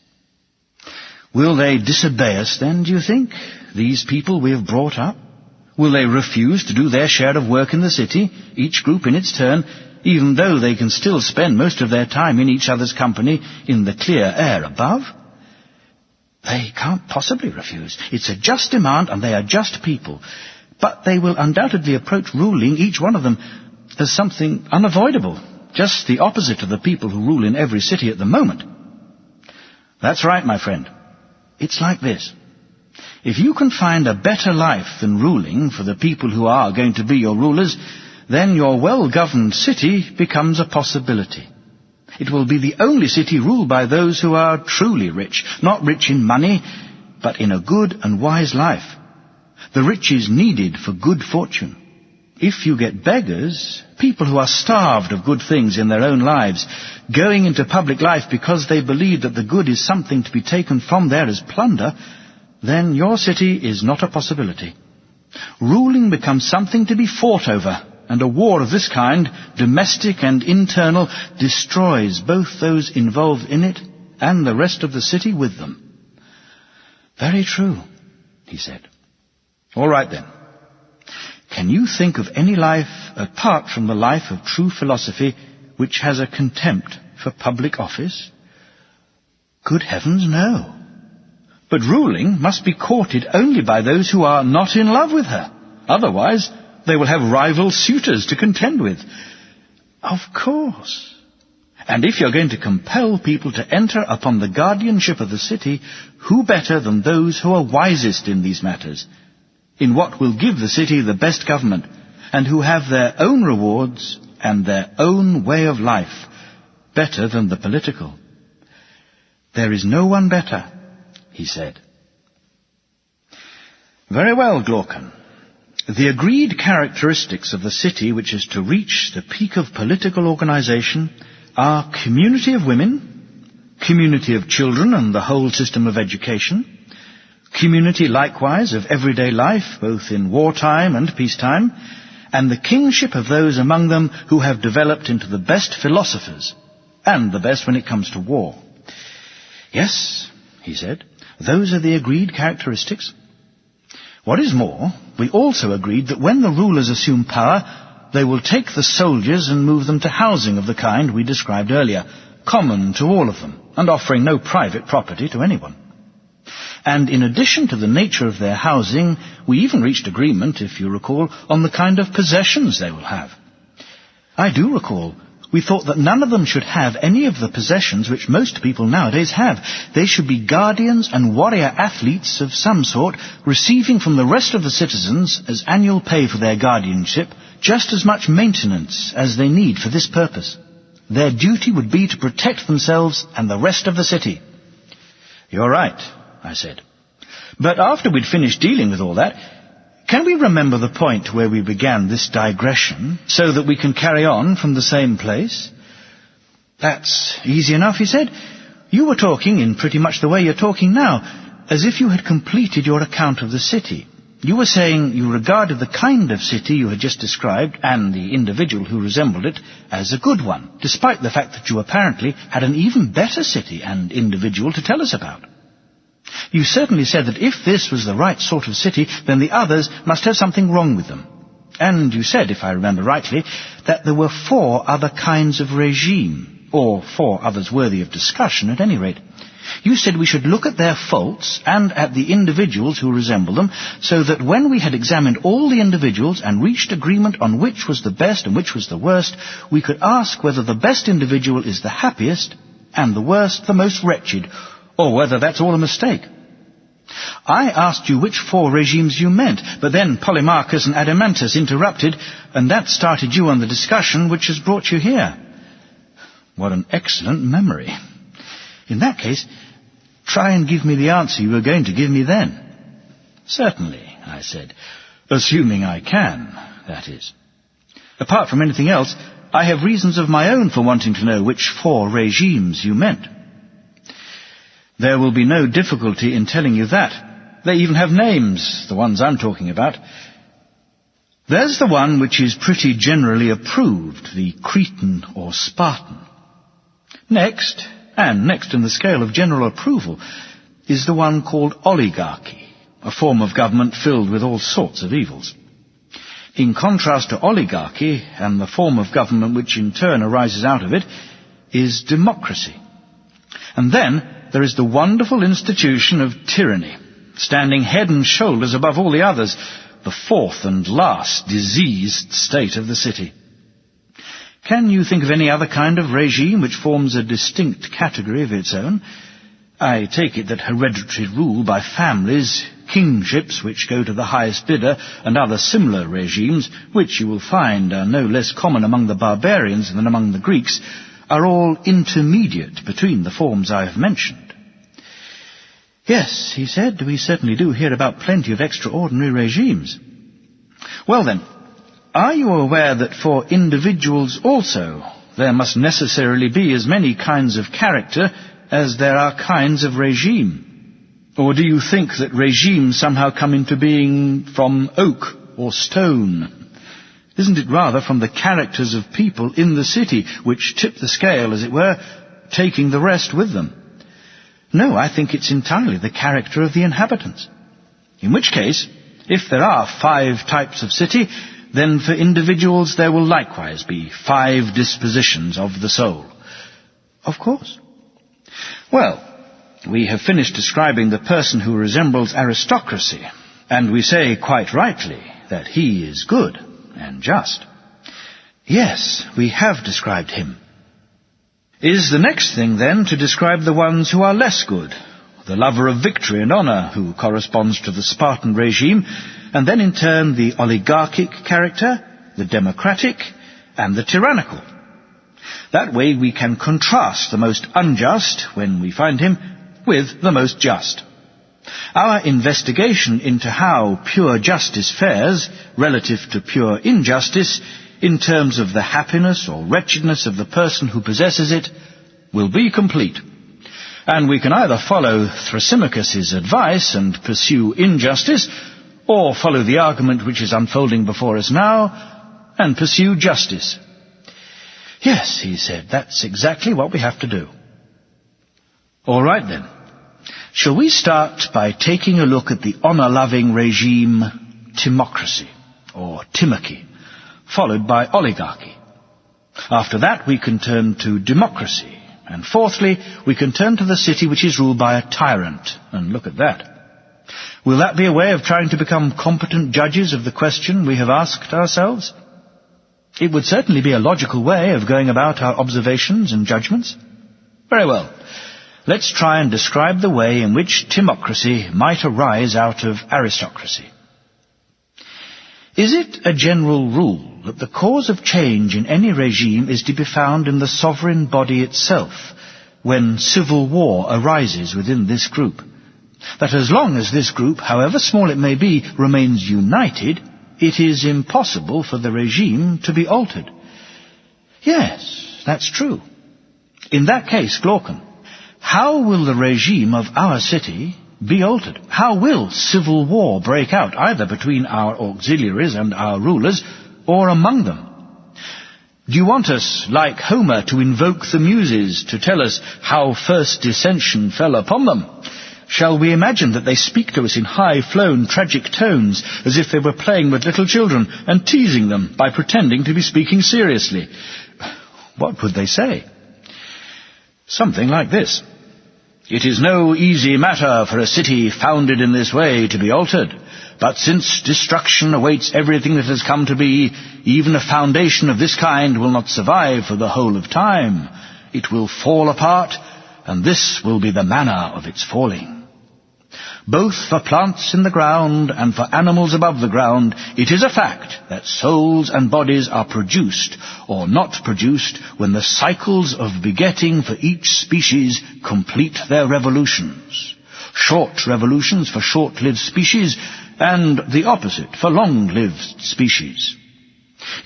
Will they disobey us then, do you think, these people we have brought up? Will they refuse to do their share of work in the city, each group in its turn, even though they can still spend most of their time in each other's company in the clear air above? They can't possibly refuse. It's a just demand, and they are just people. But they will undoubtedly approach ruling, each one of them, as something unavoidable, just the opposite of the people who rule in every city at the moment. That's right, my friend. It's like this. If you can find a better life than ruling for the people who are going to be your rulers, then your well-governed city becomes a possibility. It will be the only city ruled by those who are truly rich, not rich in money, but in a good and wise life. The rich is needed for good fortune. If you get beggars, people who are starved of good things in their own lives, going into public life because they believe that the good is something to be taken from there as plunder, then your city is not a possibility. Ruling becomes something to be fought over, and a war of this kind, domestic and internal, destroys both those involved in it and the rest of the city with them. Very true, he said. All right then. Can you think of any life apart from the life of true philosophy which has a contempt for public office? Good heavens, no. But ruling must be courted only by those who are not in love with her. Otherwise, they will have rival suitors to contend with. Of course. And if you're going to compel people to enter upon the guardianship of the city, who better than those who are wisest in these matters, in what will give the city the best government, and who have their own rewards and their own way of life, better than the political? There is no one better, he said. Very well, Glaucon. The agreed characteristics of the city which is to reach the peak of political organization are community of women, community of children and the whole system of education, community likewise of everyday life, both in wartime and peacetime, and the kingship of those among them who have developed into the best philosophers, and the best when it comes to war. Yes, he said, those are the agreed characteristics. What is more, we also agreed that when the rulers assume power, they will take the soldiers and move them to housing of the kind we described earlier, common to all of them, and offering no private property to anyone. And in addition to the nature of their housing, we even reached agreement, if you recall, on the kind of possessions they will have. I do recall. We thought that none of them should have any of the possessions which most people nowadays have. They should be guardians and warrior athletes of some sort, receiving from the rest of the citizens as annual pay for their guardianship just as much maintenance as they need for this purpose. Their duty would be to protect themselves and the rest of the city. You're right, I said. But after we'd finished dealing with all that, can we remember the point where we began this digression so that we can carry on from the same place? That's easy enough, he said. You were talking in pretty much the way you're talking now, as if you had completed your account of the city. You were saying you regarded the kind of city you had just described, and the individual who resembled it, as a good one, despite the fact that you apparently had an even better city and individual to tell us about. You certainly said that if this was the right sort of city, then the others must have something wrong with them. And you said, if I remember rightly, that there were 4 other kinds of regime, or 4 others worthy of discussion at any rate. You said we should look at their faults and at the individuals who resemble them, so that when we had examined all the individuals and reached agreement on which was the best and which was the worst, we could ask whether the best individual is the happiest and the worst the most wretched, or whether that's all a mistake. I asked you which 4 regimes you meant, but then Polemarchus and Adeimantus interrupted, and that started you on the discussion which has brought you here. What an excellent memory. In that case, try and give me the answer you were going to give me then. Certainly, I said, assuming I can, that is. Apart from anything else, I have reasons of my own for wanting to know which 4 regimes you meant. There will be no difficulty in telling you that. They even have names, the ones I'm talking about. There's the one which is pretty generally approved, the Cretan or Spartan. Next, and next in the scale of general approval, is the one called oligarchy, a form of government filled with all sorts of evils. In contrast to oligarchy, and the form of government which in turn arises out of it, is democracy. And then there is the wonderful institution of tyranny, standing head and shoulders above all the others, the 4th and last diseased state of the city. Can you think of any other kind of regime which forms a distinct category of its own? I take it that hereditary rule by families, kingships which go to the highest bidder, and other similar regimes, which you will find are no less common among the barbarians than among the Greeks, are all intermediate between the forms I have mentioned. Yes, he said, we certainly do hear about plenty of extraordinary regimes. Well then, are you aware that for individuals also there must necessarily be as many kinds of character as there are kinds of regime? Or do you think that regimes somehow come into being from oak or stone? Isn't it rather from the characters of people in the city which tip the scale, as it were, taking the rest with them? No, I think it's entirely the character of the inhabitants. In which case, if there are 5 types of city, then for individuals there will likewise be 5 dispositions of the soul. Of course. Well, we have finished describing the person who resembles aristocracy, and we say quite rightly that he is good and just. Yes, we have described him. Is the next thing, then, to describe the ones who are less good, the lover of victory and honour, who corresponds to the Spartan regime, and then in turn the oligarchic character, the democratic, and the tyrannical. That way we can contrast the most unjust, when we find him, with the most just. Our investigation into how pure justice fares relative to pure injustice in terms of the happiness or wretchedness of the person who possesses it will be complete. And we can either follow Thrasymachus's advice and pursue injustice, or follow the argument which is unfolding before us now and pursue justice. Yes, he said, that's exactly what we have to do. All right then. Shall we start by taking a look at the honour-loving regime timocracy, or timachy, followed by oligarchy. After that we can turn to democracy, and fourthly we can turn to the city which is ruled by a tyrant, and look at that. Will that be a way of trying to become competent judges of the question we have asked ourselves? It would certainly be a logical way of going about our observations and judgments. Very well. Let's try and describe the way in which timocracy might arise out of aristocracy. Is it a general rule that the cause of change in any regime is to be found in the sovereign body itself, when civil war arises within this group? That as long as this group, however small it may be, remains united, it is impossible for the regime to be altered? Yes, that's true. In that case, Glaucon, how will the regime of our city be altered? How will civil war break out, either between our auxiliaries and our rulers, or among them? Do you want us, like Homer, to invoke the Muses to tell us how first dissension fell upon them? Shall we imagine that they speak to us in high-flown, tragic tones, as if they were playing with little children, and teasing them by pretending to be speaking seriously? What would they say? Something like this. It is no easy matter for a city founded in this way to be altered, but since destruction awaits everything that has come to be, even a foundation of this kind will not survive for the whole of time. It will fall apart, and this will be the manner of its falling. Both for plants in the ground and for animals above the ground, it is a fact that souls and bodies are produced or not produced when the cycles of begetting for each species complete their revolutions. Short revolutions for short-lived species, and the opposite for long-lived species.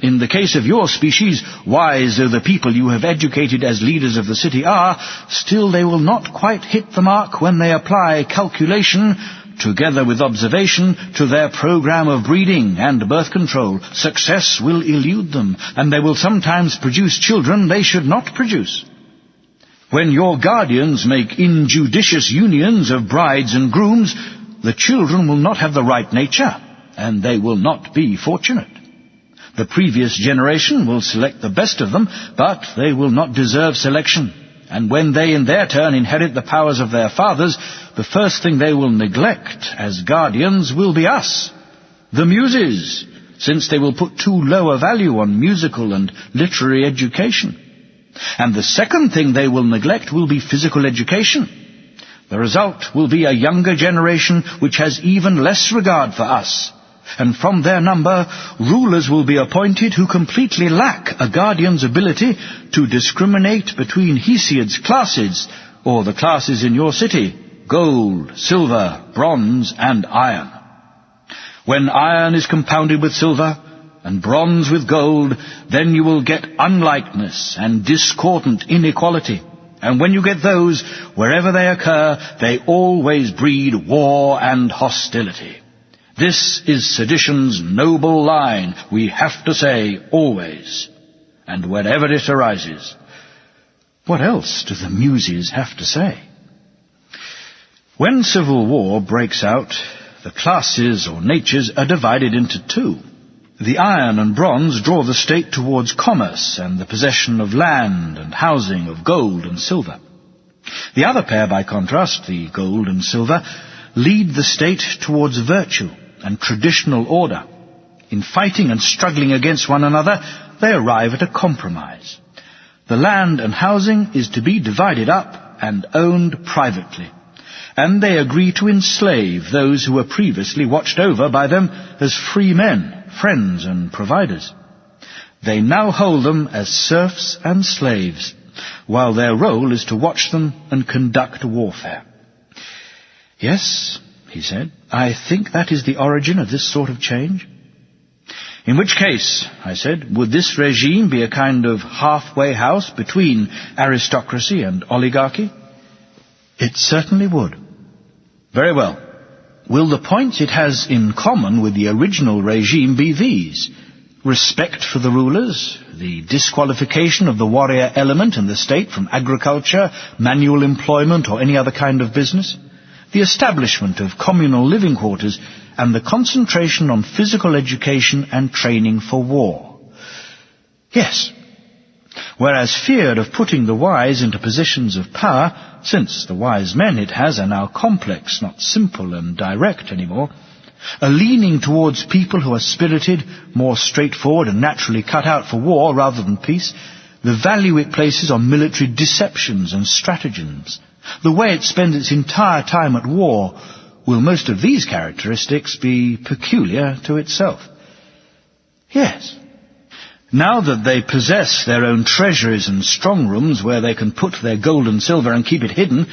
In the case of your species, wise though the people you have educated as leaders of the city are, still they will not quite hit the mark when they apply calculation, together with observation, to their program of breeding and birth control. Success will elude them, and they will sometimes produce children they should not produce. When your guardians make injudicious unions of brides and grooms, the children will not have the right nature, and they will not be fortunate. The previous generation will select the best of them, but they will not deserve selection. And when they in their turn inherit the powers of their fathers, the first thing they will neglect as guardians will be us, the Muses, since they will put too low a value on musical and literary education. And the second thing they will neglect will be physical education. The result will be a younger generation which has even less regard for us. And from their number, rulers will be appointed who completely lack a guardian's ability to discriminate between Hesiod's classes, or the classes in your city, gold, silver, bronze, and iron. When iron is compounded with silver, and bronze with gold, then you will get unlikeness and discordant inequality. And when you get those, wherever they occur, they always breed war and hostility. This is sedition's noble line, we have to say always, and wherever it arises. What else do the Muses have to say? When civil war breaks out, the classes or natures are divided into two. The iron and bronze draw the state towards commerce and the possession of land and housing, of gold and silver. The other pair, by contrast, the gold and silver, lead the state towards virtue and traditional order. In fighting and struggling against one another, they arrive at a compromise. The land and housing is to be divided up and owned privately, and they agree to enslave those who were previously watched over by them as free men, friends and providers. They now hold them as serfs and slaves, while their role is to watch them and conduct warfare. Yes, he said. I think that is the origin of this sort of change. In which case, I said, would this regime be a kind of halfway house between aristocracy and oligarchy? It certainly would. Very well. Will the points it has in common with the original regime be these? Respect for the rulers, the disqualification of the warrior element in the state from agriculture, manual employment, or any other kind of business, the establishment of communal living quarters, and the concentration on physical education and training for war. Yes. Whereas feared of putting the wise into positions of power, since the wise men it has are now complex, not simple and direct anymore, a leaning towards people who are spirited, more straightforward and naturally cut out for war rather than peace, the value it places on military deceptions and stratagems, the way it spends its entire time at war, will most of these characteristics be peculiar to itself? Yes. Now that they possess their own treasuries and strong rooms where they can put their gold and silver and keep it hidden,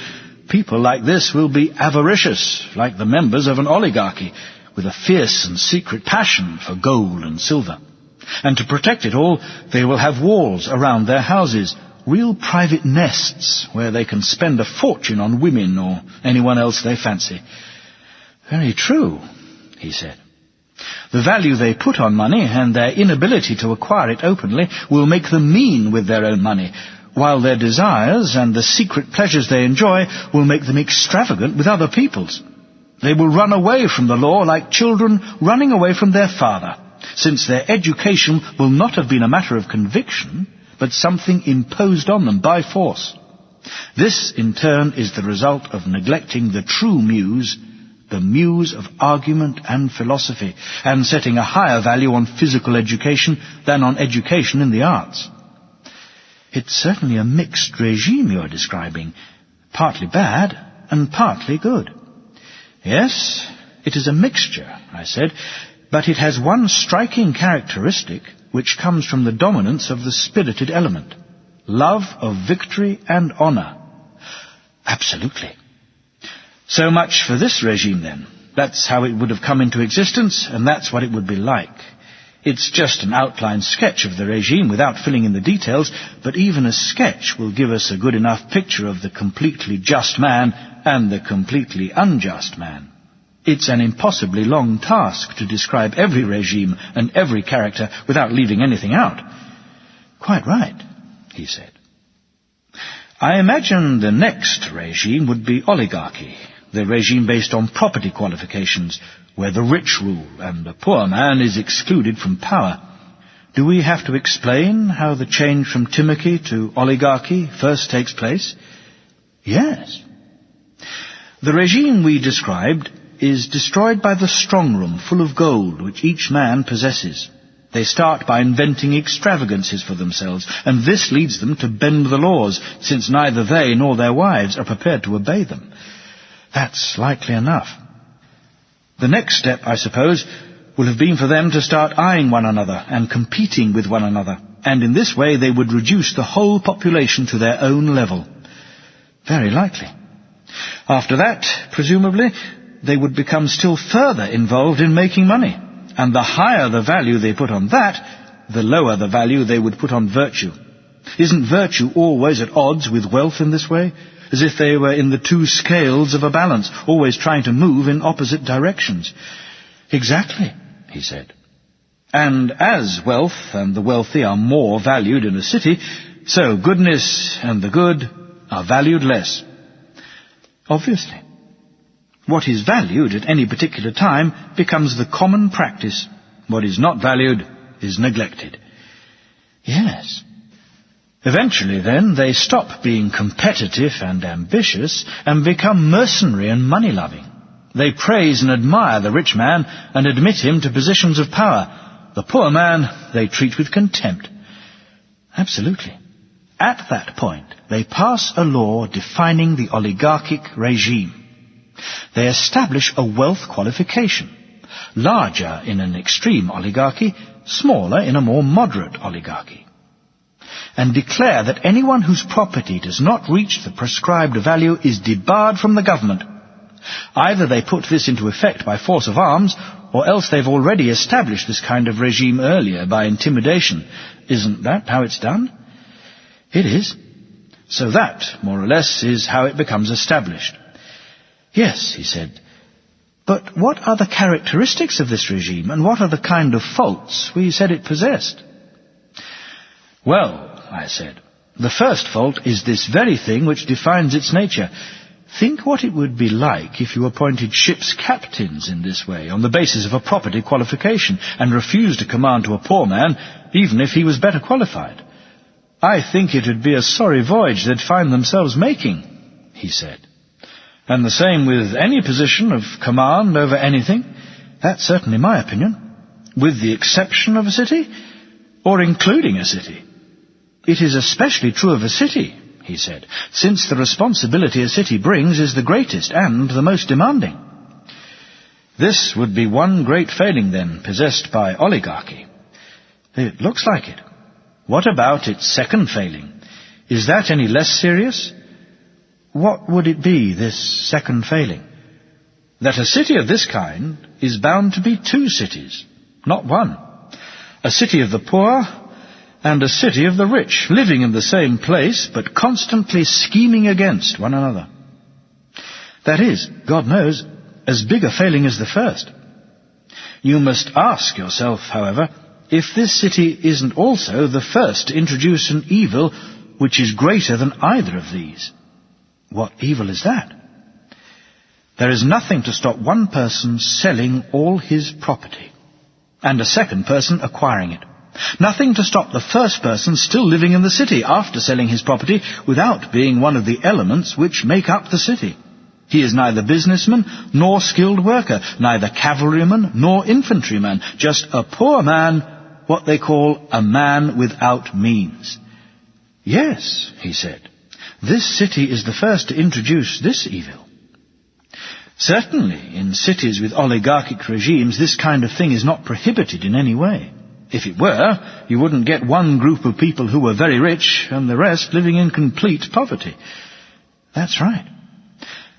people like this will be avaricious, like the members of an oligarchy, with a fierce and secret passion for gold and silver. And to protect it all, they will have walls around their houses, real private nests where they can spend a fortune on women or anyone else they fancy. Very true, he said. The value they put on money and their inability to acquire it openly will make them mean with their own money, while their desires and the secret pleasures they enjoy will make them extravagant with other people's. They will run away from the law like children running away from their father, since their education will not have been a matter of conviction, but something imposed on them by force. This, in turn, is the result of neglecting the true muse, the muse of argument and philosophy, and setting a higher value on physical education than on education in the arts. It's certainly a mixed regime you're describing, partly bad and partly good. Yes, it is a mixture, I said, but it has one striking characteristic which comes from the dominance of the spirited element, love of victory and honor. Absolutely. So much for this regime, then. That's how it would have come into existence, and that's what it would be like. It's just an outline sketch of the regime without filling in the details, but even a sketch will give us a good enough picture of the completely just man and the completely unjust man. It's an impossibly long task to describe every regime and every character without leaving anything out. Quite right, he said. I imagine the next regime would be oligarchy, the regime based on property qualifications, where the rich rule and the poor man is excluded from power. Do we have to explain how the change from timachy to oligarchy first takes place? Yes. The regime we described is destroyed by the strong room full of gold which each man possesses. They start by inventing extravagances for themselves, and this leads them to bend the laws, since neither they nor their wives are prepared to obey them. That's likely enough. The next step, I suppose, will have been for them to start eyeing one another and competing with one another, and in this way they would reduce the whole population to their own level. Very likely. After that, presumably, they would become still further involved in making money, and the higher the value they put on that, the lower the value they would put on virtue. Isn't virtue always at odds with wealth in this way? As if they were in the two scales of a balance, always trying to move in opposite directions. Exactly, he said. And as wealth and the wealthy are more valued in a city, so goodness and the good are valued less. Obviously. What is valued at any particular time becomes the common practice. What is not valued is neglected. Yes. Eventually, then, they stop being competitive and ambitious and become mercenary and money-loving. They praise and admire the rich man and admit him to positions of power. The poor man they treat with contempt. Absolutely. At that point, they pass a law defining the oligarchic regime. They establish a wealth qualification, larger in an extreme oligarchy, smaller in a more moderate oligarchy, and declare that anyone whose property does not reach the prescribed value is debarred from the government. Either they put this into effect by force of arms, or else they've already established this kind of regime earlier by intimidation. Isn't that how it's done? It is. So that, more or less, is how it becomes established. Yes, he said. But what are the characteristics of this regime, and what are the kind of faults we said it possessed? Well, I said, the first fault is this very thing which defines its nature. Think what it would be like if you appointed ship's captains in this way, on the basis of a property qualification, and refused a command to a poor man, even if he was better qualified. I think it would be a sorry voyage they'd find themselves making, he said. And the same with any position of command over anything. That's certainly my opinion. With the exception of a city, or including a city. It is especially true of a city, he said, since the responsibility a city brings is the greatest and the most demanding. This would be one great failing, then, possessed by oligarchy. It looks like it. What about its second failing? Is that any less serious? What would it be, this second failing? That a city of this kind is bound to be two cities, not one. A city of the poor and a city of the rich, living in the same place, but constantly scheming against one another. That is, God knows, as big a failing as the first. You must ask yourself, however, if this city isn't also the first to introduce an evil which is greater than either of these. What evil is that? There is nothing to stop one person selling all his property, and a second person acquiring it. Nothing to stop the first person still living in the city after selling his property without being one of the elements which make up the city. He is neither businessman nor skilled worker, neither cavalryman nor infantryman, just a poor man, what they call a man without means. Yes, he said, this city is the first to introduce this evil. Certainly, in cities with oligarchic regimes, this kind of thing is not prohibited in any way. If it were, you wouldn't get one group of people who were very rich and the rest living in complete poverty. That's right.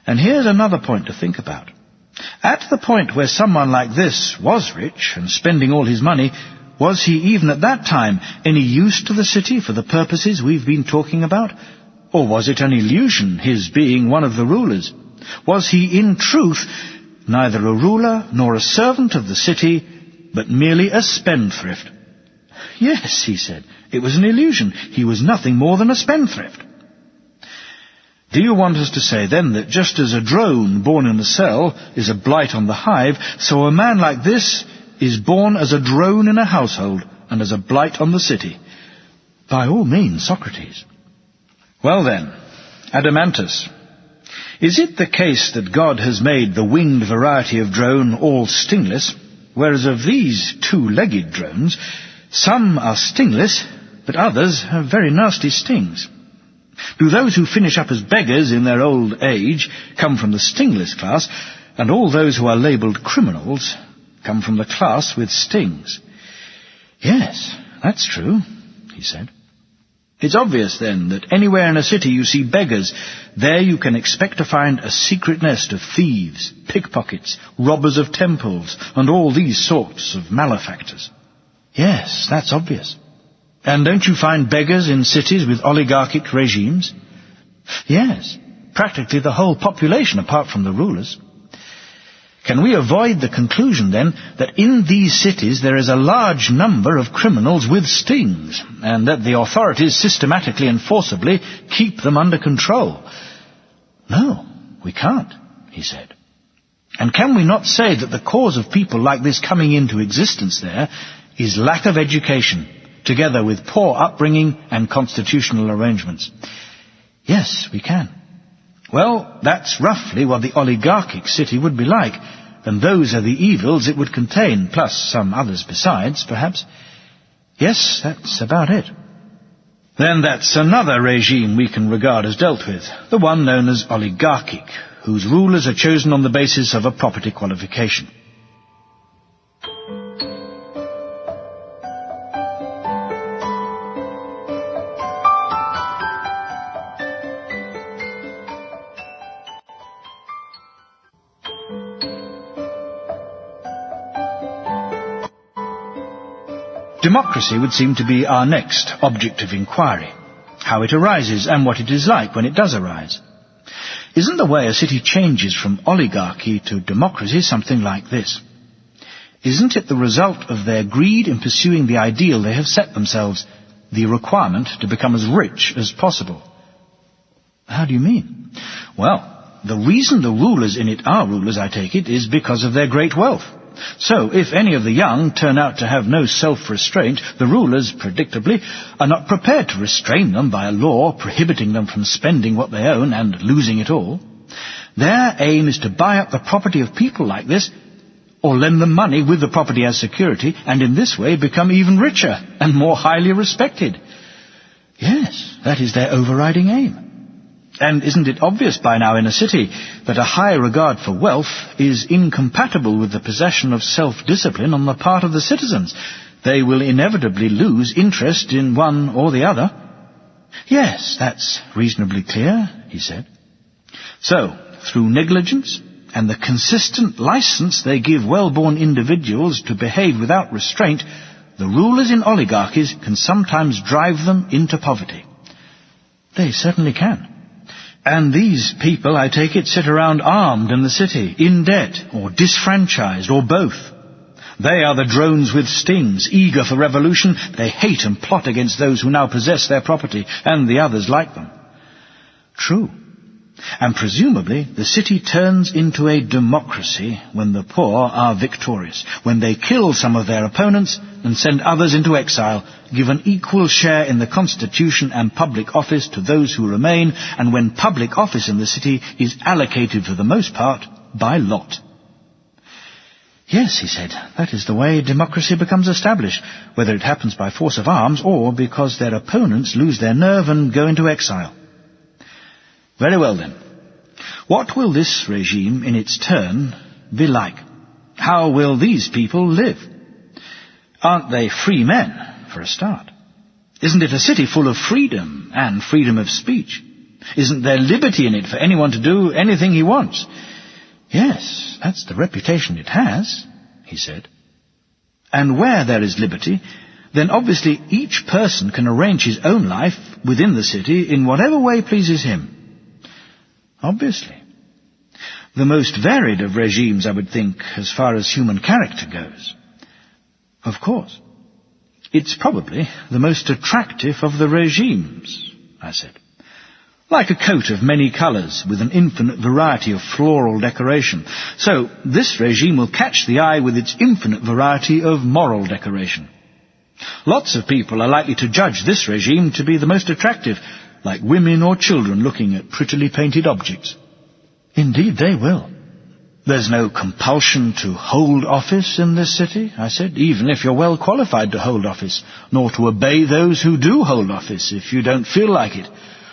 And here's another point to think about. At the point where someone like this was rich and spending all his money, was he even at that time any use to the city for the purposes we've been talking about? Or was it an illusion, his being one of the rulers? Was he in truth neither a ruler nor a servant of the city, but merely a spendthrift? Yes, he said, it was an illusion. He was nothing more than a spendthrift. Do you want us to say, then, that just as a drone born in a cell is a blight on the hive, so a man like this is born as a drone in a household and as a blight on the city? By all means, Socrates. Well then, Adamantus, is it the case that God has made the winged variety of drone all stingless, whereas of these two-legged drones, some are stingless, but others have very nasty stings? Do those who finish up as beggars in their old age come from the stingless class, and all those who are labelled criminals come from the class with stings? Yes, that's true, he said. It's obvious, then, that anywhere in a city you see beggars, there you can expect to find a secret nest of thieves, pickpockets, robbers of temples, and all these sorts of malefactors. Yes, that's obvious. And don't you find beggars in cities with oligarchic regimes? Yes, practically the whole population apart from the rulers. Can we avoid the conclusion, then, that in these cities there is a large number of criminals with stings, and that the authorities systematically and forcibly keep them under control? No, we can't, he said. And can we not say that the cause of people like this coming into existence there is lack of education, together with poor upbringing and constitutional arrangements? Yes, we can. Well, that's roughly what the oligarchic city would be like, and those are the evils it would contain, plus some others besides, perhaps. Yes, that's about it. Then that's another regime we can regard as dealt with, the one known as oligarchic, whose rulers are chosen on the basis of a property qualification. Democracy would seem to be our next object of inquiry. How it arises and what it is like when it does arise. Isn't the way a city changes from oligarchy to democracy something like this? Isn't it the result of their greed in pursuing the ideal they have set themselves, the requirement to become as rich as possible? How do you mean? Well, the reason the rulers in it are rulers, I take it, is because of their great wealth. So, if any of the young turn out to have no self-restraint, the rulers, predictably, are not prepared to restrain them by a law prohibiting them from spending what they own and losing it all. Their aim is to buy up the property of people like this, or lend them money with the property as security, and in this way become even richer and more highly respected. Yes, that is their overriding aim. And isn't it obvious by now in a city that a high regard for wealth is incompatible with the possession of self-discipline on the part of the citizens? They will inevitably lose interest in one or the other. Yes, that's reasonably clear, he said. So, through negligence and the consistent license they give well-born individuals to behave without restraint, the rulers in oligarchies can sometimes drive them into poverty. They certainly can. And these people, I take it, sit around armed in the city, in debt, or disfranchised, or both. They are the drones with stings, eager for revolution. They hate and plot against those who now possess their property, and the others like them. True. And presumably the city turns into a democracy when the poor are victorious, when they kill some of their opponents and send others into exile, give an equal share in the constitution and public office to those who remain, and when public office in the city is allocated for the most part by lot. Yes, he said, that is the way democracy becomes established, whether it happens by force of arms or because their opponents lose their nerve and go into exile. Very well then. What will this regime in its turn be like? How will these people live? Aren't they free men, for a start? Isn't it a city full of freedom and freedom of speech? Isn't there liberty in it for anyone to do anything he wants? Yes, that's the reputation it has, he said. And where there is liberty, then obviously each person can arrange his own life within the city in whatever way pleases him. Obviously. The most varied of regimes, I would think, as far as human character goes. Of course. It's probably the most attractive of the regimes, I said. Like a coat of many colours with an infinite variety of floral decoration. So this regime will catch the eye with its infinite variety of moral decoration. Lots of people are likely to judge this regime to be the most attractive, like women or children looking at prettily painted objects. Indeed, they will. There's no compulsion to hold office in this city, I said, even if you're well qualified to hold office, nor to obey those who do hold office if you don't feel like it,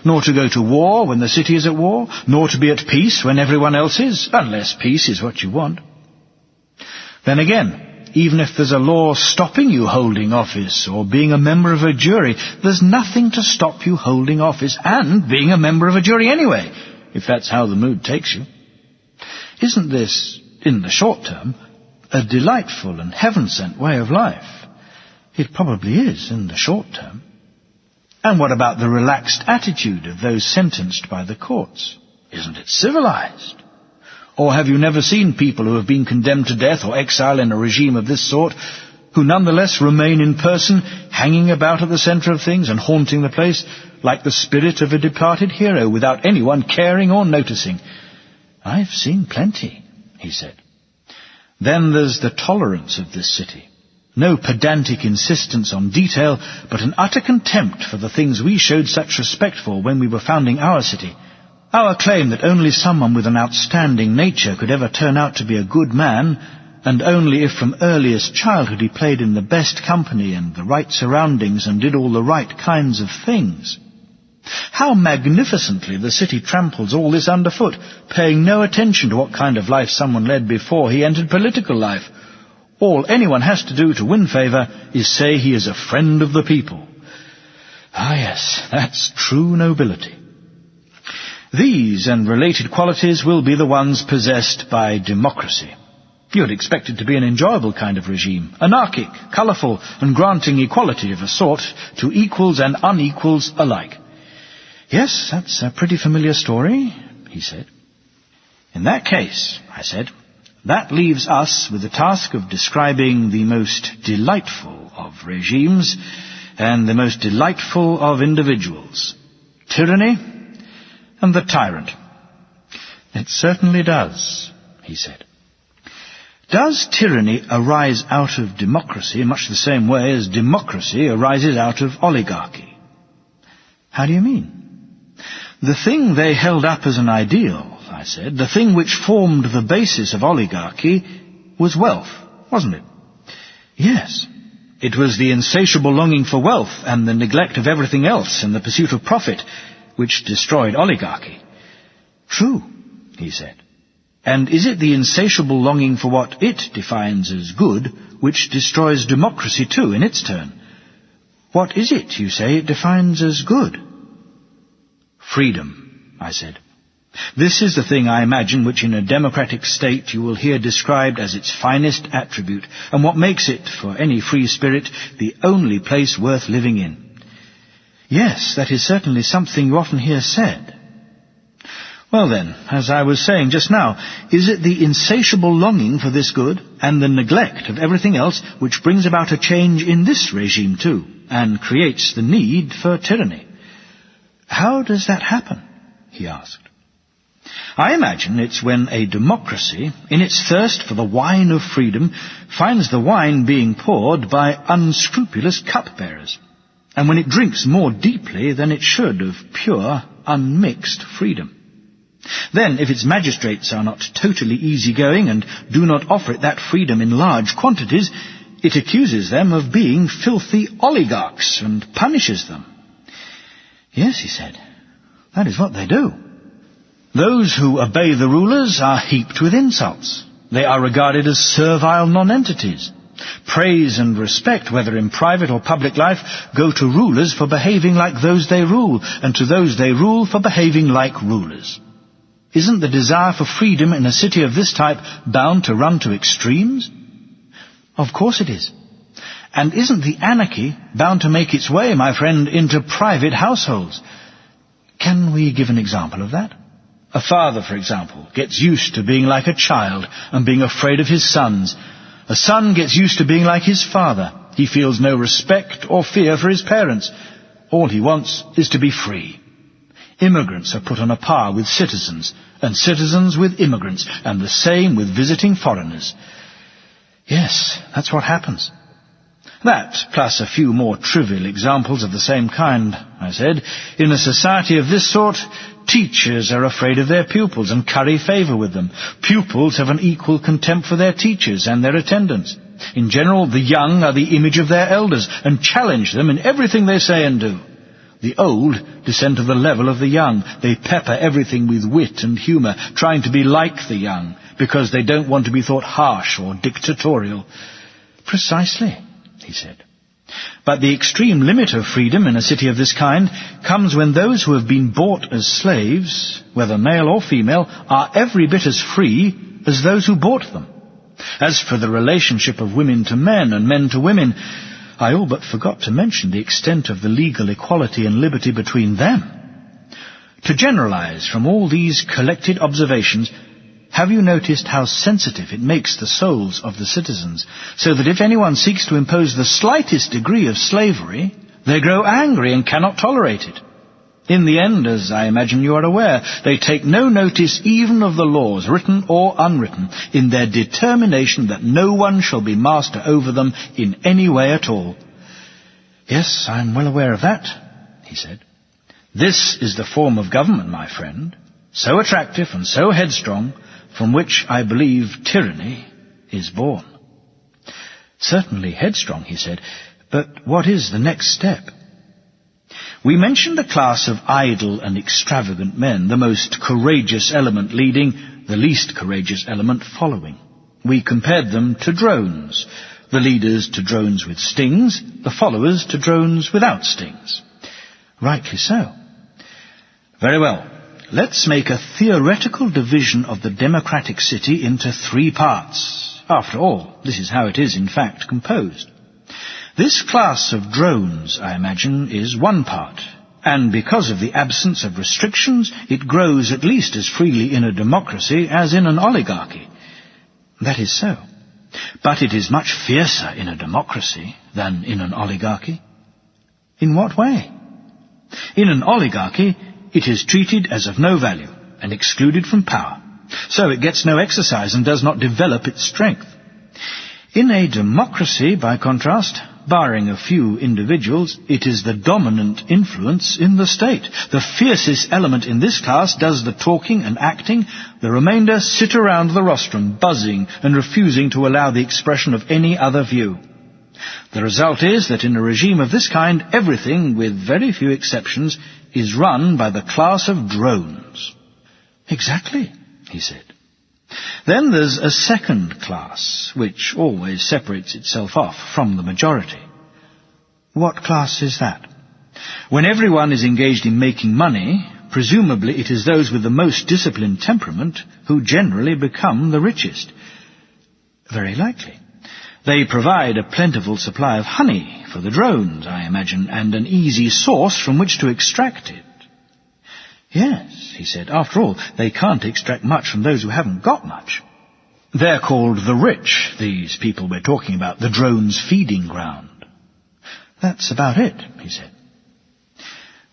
nor to go to war when the city is at war, nor to be at peace when everyone else is, unless peace is what you want. Then again, even if there's a law stopping you holding office or being a member of a jury, there's nothing to stop you holding office and being a member of a jury anyway, if that's how the mood takes you. Isn't this, in the short term, a delightful and heaven-sent way of life? It probably is in the short term. And what about the relaxed attitude of those sentenced by the courts? Isn't it civilized? Or have you never seen people who have been condemned to death or exile in a regime of this sort, who nonetheless remain in person, hanging about at the centre of things and haunting the place, like the spirit of a departed hero, without anyone caring or noticing? I've seen plenty, he said. Then there's the tolerance of this city. No pedantic insistence on detail, but an utter contempt for the things we showed such respect for when we were founding our city. Our claim that only someone with an outstanding nature could ever turn out to be a good man, and only if from earliest childhood he played in the best company and the right surroundings and did all the right kinds of things. How magnificently the city tramples all this underfoot, paying no attention to what kind of life someone led before he entered political life. All anyone has to do to win favour is say he is a friend of the people. Ah yes, that's true nobility. These and related qualities will be the ones possessed by democracy. You would expect it to be an enjoyable kind of regime, anarchic, colourful, and granting equality of a sort to equals and unequals alike. Yes, that's a pretty familiar story, he said. In that case, I said, that leaves us with the task of describing the most delightful of regimes and the most delightful of individuals, tyranny and the tyrant. It certainly does, he said. Does tyranny arise out of democracy in much the same way as democracy arises out of oligarchy? How do you mean? The thing they held up as an ideal, I said, the thing which formed the basis of oligarchy, was wealth, wasn't it? Yes. It was the insatiable longing for wealth and the neglect of everything else in the pursuit of profit which destroyed oligarchy. True, he said. And is it the insatiable longing for what it defines as good which destroys democracy too in its turn? What is it, you say, it defines as good? Freedom, I said. This is the thing, I imagine, which in a democratic state you will hear described as its finest attribute, and what makes it, for any free spirit, the only place worth living in. Yes, that is certainly something you often hear said. Well then, as I was saying just now, is it the insatiable longing for this good and the neglect of everything else which brings about a change in this regime too, and creates the need for tyranny? How does that happen? He asked. I imagine it's when a democracy, in its thirst for the wine of freedom, finds the wine being poured by unscrupulous cupbearers, and when it drinks more deeply than it should of pure, unmixed freedom. Then, if its magistrates are not totally easygoing and do not offer it that freedom in large quantities, it accuses them of being filthy oligarchs and punishes them. Yes, he said, that is what they do. Those who obey the rulers are heaped with insults. They are regarded as servile nonentities. Praise and respect, whether in private or public life, go to rulers for behaving like those they rule, and to those they rule for behaving like rulers. Isn't the desire for freedom in a city of this type bound to run to extremes? Of course it is. And isn't the anarchy bound to make its way, my friend, into private households? Can we give an example of that? A father, for example, gets used to being like a child and being afraid of his sons. A son gets used to being like his father. He feels no respect or fear for his parents. All he wants is to be free. Immigrants are put on a par with citizens, and citizens with immigrants, and the same with visiting foreigners. Yes, that's what happens. That, plus a few more trivial examples of the same kind, I said. In a society of this sort, teachers are afraid of their pupils and curry favour with them. Pupils have an equal contempt for their teachers and their attendants. In general, the young are the image of their elders and challenge them in everything they say and do. The old descend to the level of the young. They pepper everything with wit and humour, trying to be like the young, because they don't want to be thought harsh or dictatorial. Precisely, he said. But the extreme limit of freedom in a city of this kind comes when those who have been bought as slaves, whether male or female, are every bit as free as those who bought them. As for the relationship of women to men and men to women, I all but forgot to mention the extent of the legal equality and liberty between them. To generalize from all these collected observations, have you noticed how sensitive it makes the souls of the citizens, so that if anyone seeks to impose the slightest degree of slavery, they grow angry and cannot tolerate it? In the end, as I imagine you are aware, they take no notice even of the laws, written or unwritten, in their determination that no one shall be master over them in any way at all. Yes, I'm well aware of that, he said. This is the form of government, my friend, so attractive and so headstrong, from which I believe tyranny is born. Certainly headstrong, he said, but what is the next step? We mentioned a class of idle and extravagant men, the most courageous element leading, the least courageous element following. We compared them to drones, the leaders to drones with stings, the followers to drones without stings. Rightly so. Very well. Let's make a theoretical division of the democratic city into 3 parts. After all, this is how it is in fact composed. This class of drones, I imagine, is one part, and because of the absence of restrictions, it grows at least as freely in a democracy as in an oligarchy. That is so. But it is much fiercer in a democracy than in an oligarchy. In what way? In an oligarchy, it is treated as of no value and excluded from power, so it gets no exercise and does not develop its strength. In a democracy, by contrast, barring a few individuals, it is the dominant influence in the state. The fiercest element in this class does the talking and acting. The remainder sit around the rostrum, buzzing and refusing to allow the expression of any other view. The result is that in a regime of this kind, everything, with very few exceptions, is run by the class of drones. Exactly, he said. Then there's a second class, which always separates itself off from the majority. What class is that? When everyone is engaged in making money, presumably it is those with the most disciplined temperament who generally become the richest. Very likely. They provide a plentiful supply of honey for the drones, I imagine, and an easy source from which to extract it. Yes, he said, after all, they can't extract much from those who haven't got much. They're called the rich, these people we're talking about, the drones' feeding ground. That's about it, he said.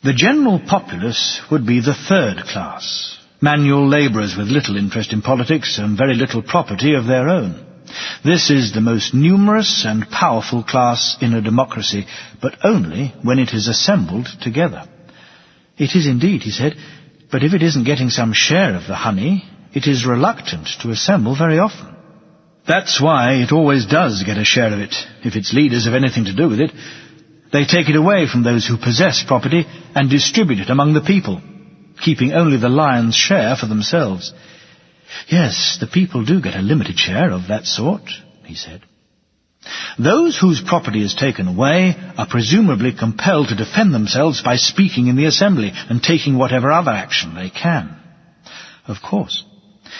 The general populace would be the third class, manual labourers with little interest in politics and very little property of their own. This is the most numerous and powerful class in a democracy, but only when it is assembled together. It is indeed, he said, but if it isn't getting some share of the honey, it is reluctant to assemble very often. That's why it always does get a share of it, if its leaders have anything to do with it. They take it away from those who possess property and distribute it among the people, keeping only the lion's share for themselves. Yes, the people do get a limited share of that sort, he said. Those whose property is taken away are presumably compelled to defend themselves by speaking in the assembly and taking whatever other action they can. Of course,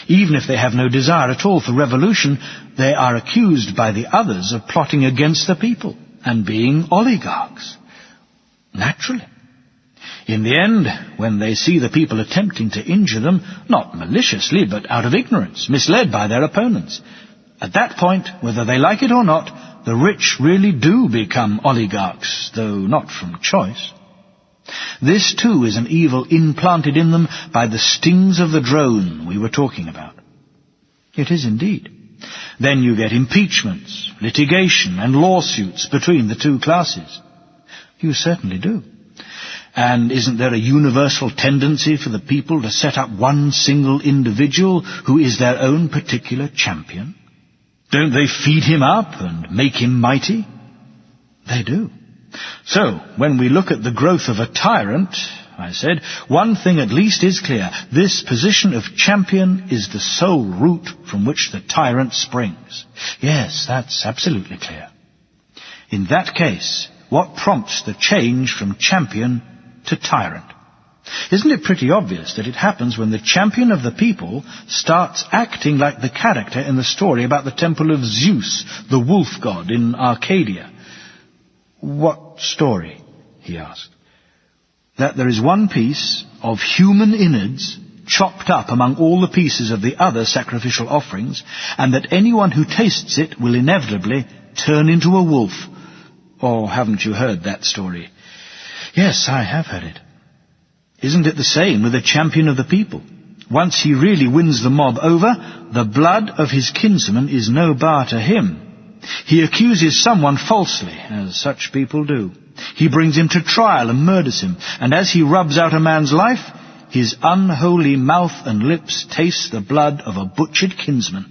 even if they have no desire at all for revolution, they are accused by the others of plotting against the people and being oligarchs. Naturally. In the end, when they see the people attempting to injure them, not maliciously, but out of ignorance, misled by their opponents, at that point, whether they like it or not, the rich really do become oligarchs, though not from choice. This, too, is an evil implanted in them by the stings of the drone we were talking about. It is indeed. Then you get impeachments, litigation, and lawsuits between the two classes. You certainly do. And isn't there a universal tendency for the people to set up one single individual who is their own particular champion? Don't they feed him up and make him mighty? They do. So, when we look at the growth of a tyrant, I said, one thing at least is clear. This position of champion is the sole root from which the tyrant springs. Yes, that's absolutely clear. In that case, what prompts the change from champion to tyrant? Isn't it pretty obvious that it happens when the champion of the people starts acting like the character in the story about the temple of Zeus, the wolf god in Arcadia? What story? He asked. That there is one piece of human innards chopped up among all the pieces of the other sacrificial offerings, and that anyone who tastes it will inevitably turn into a wolf. Or haven't you heard that story? Yes, I have heard it. Isn't it the same with the champion of the people? Once he really wins the mob over, the blood of his kinsman is no bar to him. He accuses someone falsely, as such people do. He brings him to trial and murders him, and as he rubs out a man's life, his unholy mouth and lips taste the blood of a butchered kinsman.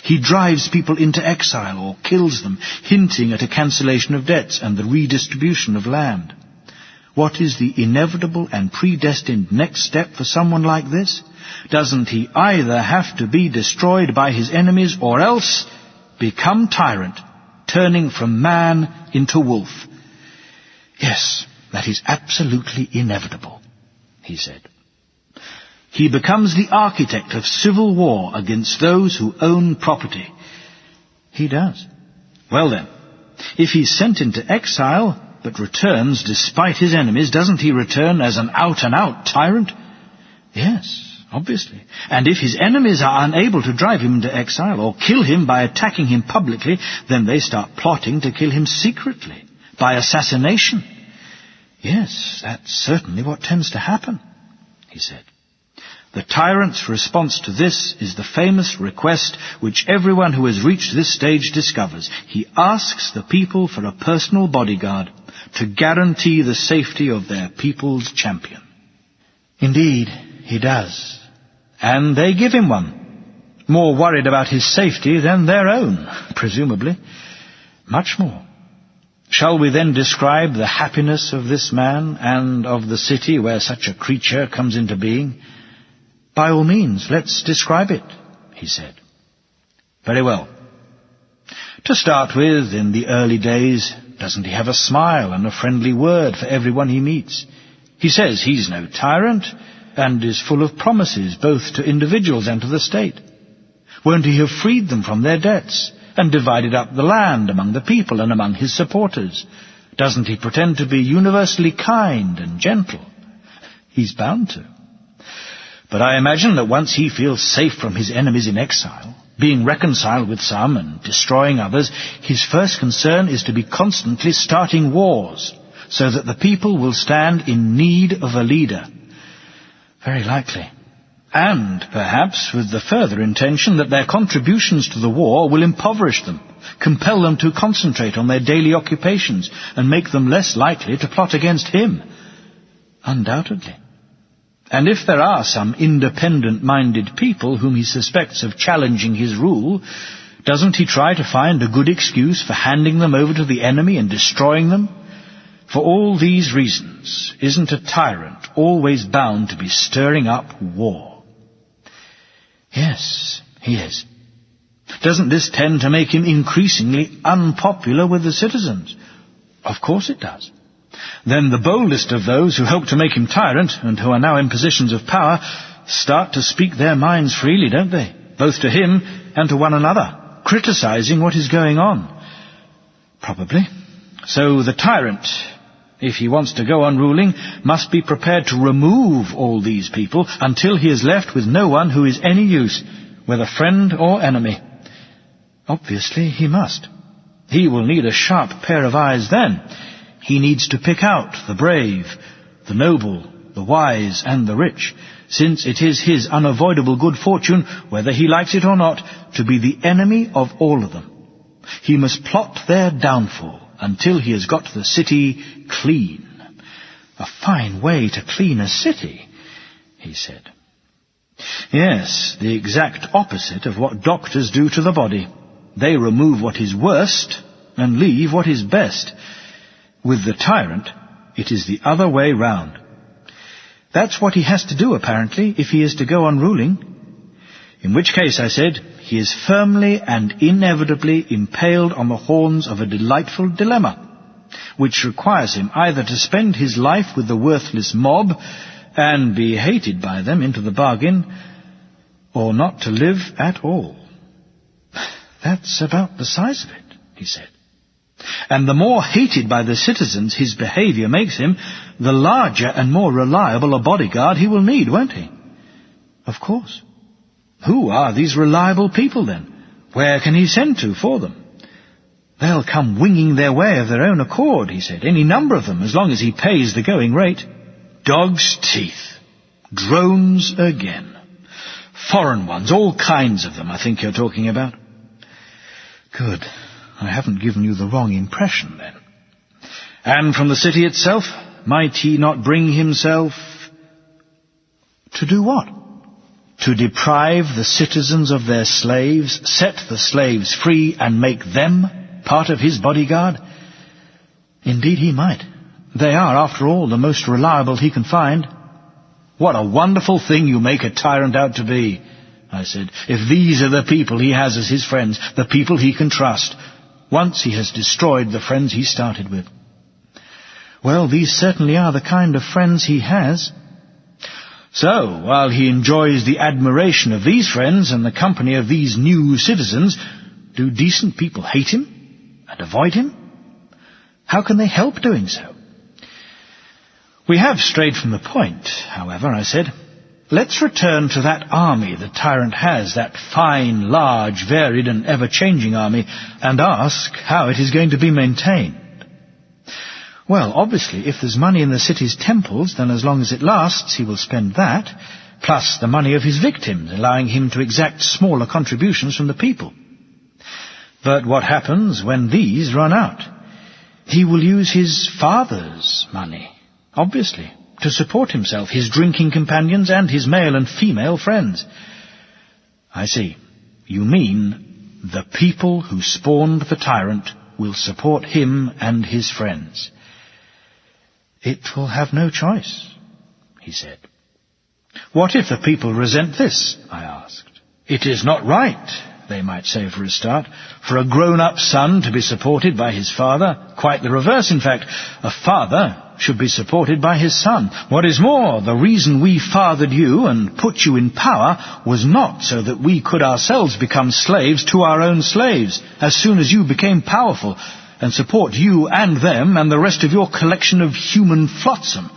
He drives people into exile or kills them, hinting at a cancellation of debts and the redistribution of land. What is the inevitable and predestined next step for someone like this? Doesn't he either have to be destroyed by his enemies or else become tyrant, turning from man into wolf? Yes, that is absolutely inevitable, he said. He becomes the architect of civil war against those who own property. he does. Well then, if he's sent into exile, but returns despite his enemies, doesn't he return as an out-and-out tyrant? Yes, obviously. And if his enemies are unable to drive him into exile or kill him by attacking him publicly, then they start plotting to kill him secretly, by assassination. Yes, that's certainly what tends to happen, he said. The tyrant's response to this is the famous request which everyone who has reached this stage discovers. He asks the people for a personal bodyguard to guarantee the safety of their people's champion. Indeed, he does. And they give him one. More worried about his safety than their own, presumably. Much more. Shall we then describe the happiness of this man and of the city where such a creature comes into being? By all means, let's describe it, he said. Very well. To start with, in the early days, doesn't he have a smile and a friendly word for everyone he meets? He says he's no tyrant and is full of promises both to individuals and to the state. Won't he have freed them from their debts and divided up the land among the people and among his supporters? Doesn't he pretend to be universally kind and gentle? He's bound to. But I imagine that once he feels safe from his enemies in exile, being reconciled with some and destroying others, his first concern is to be constantly starting wars, so that the people will stand in need of a leader. Very likely. And, perhaps, with the further intention that their contributions to the war will impoverish them, compel them to concentrate on their daily occupations, and make them less likely to plot against him. Undoubtedly. And if there are some independent-minded people whom he suspects of challenging his rule, doesn't he try to find a good excuse for handing them over to the enemy and destroying them? For all these reasons, isn't a tyrant always bound to be stirring up war? Yes, he is. Doesn't this tend to make him increasingly unpopular with the citizens? Of course it does. Then the boldest of those who help to make him tyrant, and who are now in positions of power, start to speak their minds freely, don't they? Both to him and to one another, criticizing what is going on. Probably. So the tyrant, if he wants to go on ruling, must be prepared to remove all these people until he is left with no one who is any use, whether friend or enemy. Obviously he must. He will need a sharp pair of eyes then. He needs to pick out the brave, the noble, the wise, and the rich, since it is his unavoidable good fortune, whether he likes it or not, to be the enemy of all of them. He must plot their downfall until he has got the city clean. A fine way to clean a city, he said. Yes, the exact opposite of what doctors do to the body. They remove what is worst and leave what is best. With the tyrant, it is the other way round. That's what he has to do, apparently, if he is to go on ruling. In which case, I said, he is firmly and inevitably impaled on the horns of a delightful dilemma, which requires him either to spend his life with the worthless mob and be hated by them into the bargain, or not to live at all. That's about the size of it, he said. And the more hated by the citizens his behavior makes him, the larger and more reliable a bodyguard he will need, won't he? Of course. Who are these reliable people, then? Where can he send to for them? They'll come winging their way of their own accord, he said, any number of them, as long as he pays the going rate. Dog's teeth. Drones again. Foreign ones, all kinds of them, I think you're talking about. Good. I haven't given you the wrong impression, then. And from the city itself, might he not bring himself... To do what? To deprive the citizens of their slaves, set the slaves free, and make them part of his bodyguard? Indeed he might. They are, after all, the most reliable he can find. What a wonderful thing you make a tyrant out to be, I said, if these are the people he has as his friends, the people he can trust, once he has destroyed the friends he started with. Well, these certainly are the kind of friends he has. So, while he enjoys the admiration of these friends and the company of these new citizens, Do decent people hate him and avoid him? How can they help doing so? We have strayed from the point, however, I said. Let's return to that army the tyrant has, that fine, large, varied and ever-changing army, and ask how it is going to be maintained. Well, obviously, if there's money in the city's temples, then as long as it lasts, he will spend that, plus the money of his victims, allowing him to exact smaller contributions from the people. But what happens when these run out? He will use his father's money, obviously, to support himself, his drinking companions, and his male and female friends. I see. You mean the people who spawned the tyrant will support him and his friends. It will have no choice, he said. What if the people resent this? I asked. It is not right, they might say for a start, for a grown-up son to be supported by his father. Quite the reverse, in fact. A father should be supported by his son. What is more, the reason we fathered you and put you in power was not so that we could ourselves become slaves to our own slaves as soon as you became powerful, and support you and them and the rest of your collection of human flotsam.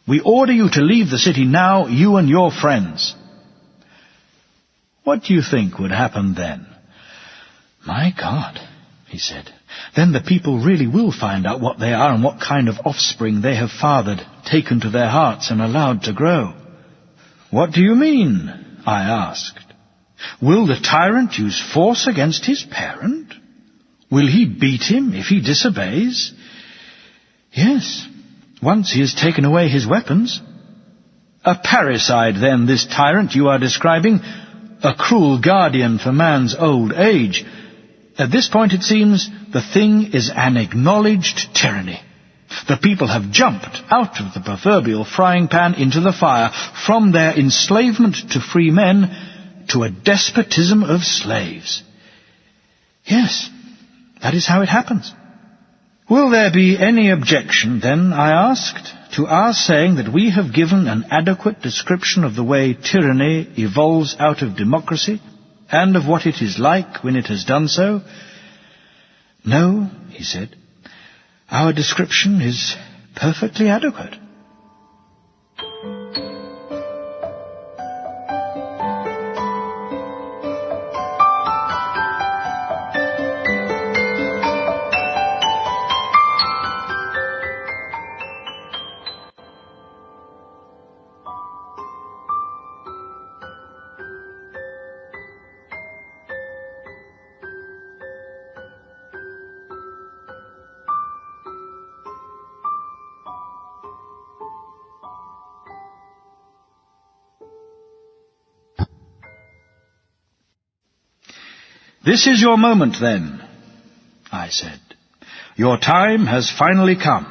We order you to leave the city now, you and your friends. What do you think would happen then? My God, he said, then the people really will find out what they are and what kind of offspring they have fathered, taken to their hearts and allowed to grow. What do you mean? I asked. Will the tyrant use force against his parent? Will he beat him if he disobeys? Yes, once he has taken away his weapons. A parricide, then, this tyrant you are describing, a cruel guardian for man's old age. At this point, it seems, the thing is an acknowledged tyranny. The people have jumped out of the proverbial frying pan into the fire, from their enslavement to free men to a despotism of slaves. Yes, that is how it happens. Will there be any objection, then, I asked, to our saying that we have given an adequate description of the way tyranny evolves out of democracy, and of what it is like when it has done so? No, he said. Our description is perfectly adequate. This is your moment, then, I said. Your time has finally come,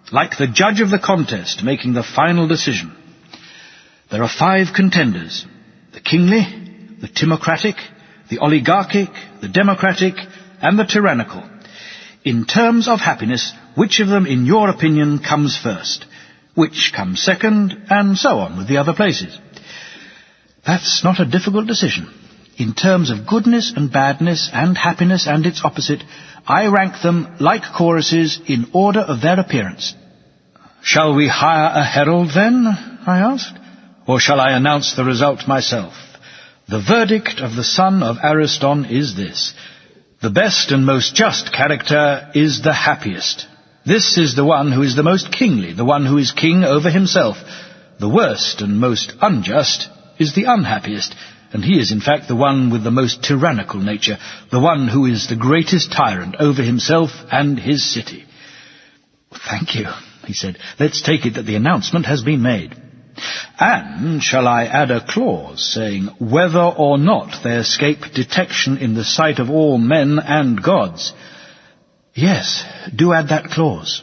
like the judge of the contest making the final decision. There are 5 contenders: the kingly, the timocratic, the oligarchic, the democratic, and the tyrannical. In terms of happiness, which of them, in your opinion, comes first? Which comes second? And so on with the other places. That's not a difficult decision. In terms of goodness and badness and happiness and its opposite, I rank them like choruses in order of their appearance. Shall we hire a herald, then? I asked. Or shall I announce the result myself? The verdict of the son of Ariston is this: the best and most just character is the happiest. This is the one who is the most kingly, the one who is king over himself. The worst and most unjust is the unhappiest, and he is in fact the one with the most tyrannical nature, the one who is the greatest tyrant over himself and his city. Thank you, he said. Let's take it that the announcement has been made. And shall I add a clause saying whether or not they escape detection in the sight of all men and gods? Yes, do add that clause.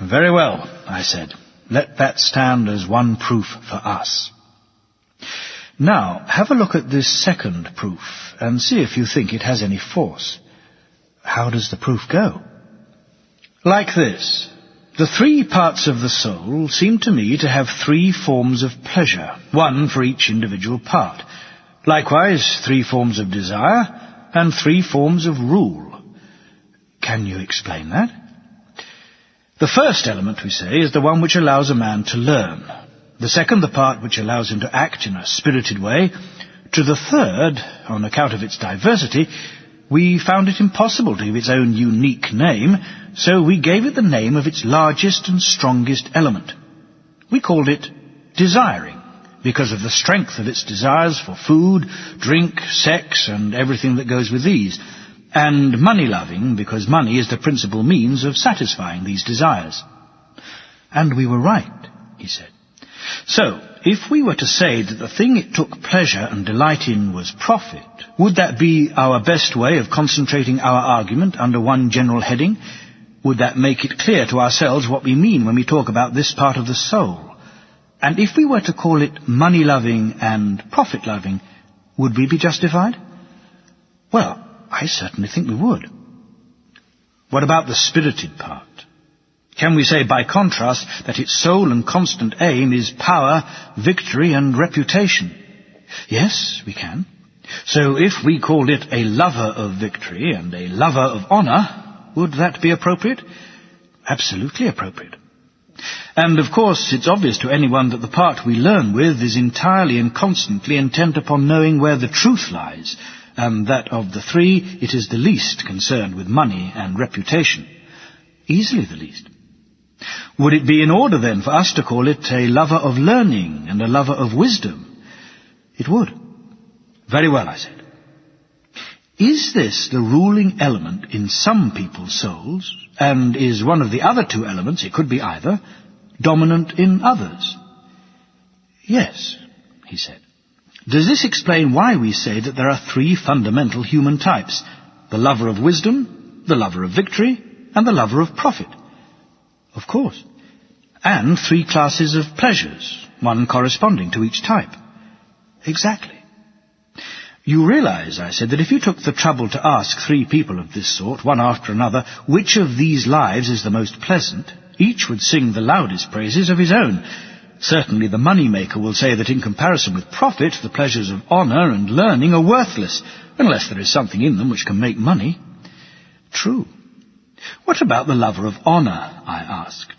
Very well, I said. Let that stand as one proof for us. Now, have a look at this second proof, and see if you think it has any force. How does the proof go? Like this. The 3 parts of the soul seem to me to have 3 forms of pleasure, one for each individual part. Likewise, 3 forms of desire, and 3 forms of rule. Can you explain that? The first element, we say, is the one which allows a man to learn. The second, the part which allows him to act in a spirited way. To the third, on account of its diversity, we found it impossible to give its own unique name, so we gave it the name of its largest and strongest element. We called it desiring, because of the strength of its desires for food, drink, sex, and everything that goes with these, and money-loving, because money is the principal means of satisfying these desires. And we were right, he said. So, if we were to say that the thing it took pleasure and delight in was profit, would that be our best way of concentrating our argument under one general heading? Would that make it clear to ourselves what we mean when we talk about this part of the soul? And if we were to call it money-loving and profit-loving, would we be justified? Well, I certainly think we would. What about the spirited part? Can we say, by contrast, that its sole and constant aim is power, victory, and reputation? Yes, we can. So if we called it a lover of victory and a lover of honour, would that be appropriate? Absolutely appropriate. And, of course, it's obvious to anyone that the part we learn with is entirely and constantly intent upon knowing where the truth lies, and that of the 3, it is the least concerned with money and reputation. Easily the least. Would it be in order, then, for us to call it a lover of learning and a lover of wisdom? It would. Very well, I said. Is this the ruling element in some people's souls, and is one of the other 2 elements, it could be either, dominant in others? Yes, he said. Does this explain why we say that there are 3 fundamental human types, the lover of wisdom, the lover of victory, and the lover of profit? Of course. And 3 classes of pleasures, one corresponding to each type. Exactly. You realize, I said, that if you took the trouble to ask 3 people of this sort, one after another, which of these lives is the most pleasant, each would sing the loudest praises of his own. Certainly the money-maker will say that in comparison with profit, the pleasures of honour and learning are worthless, unless there is something in them which can make money. True. What about the lover of honour, I asked.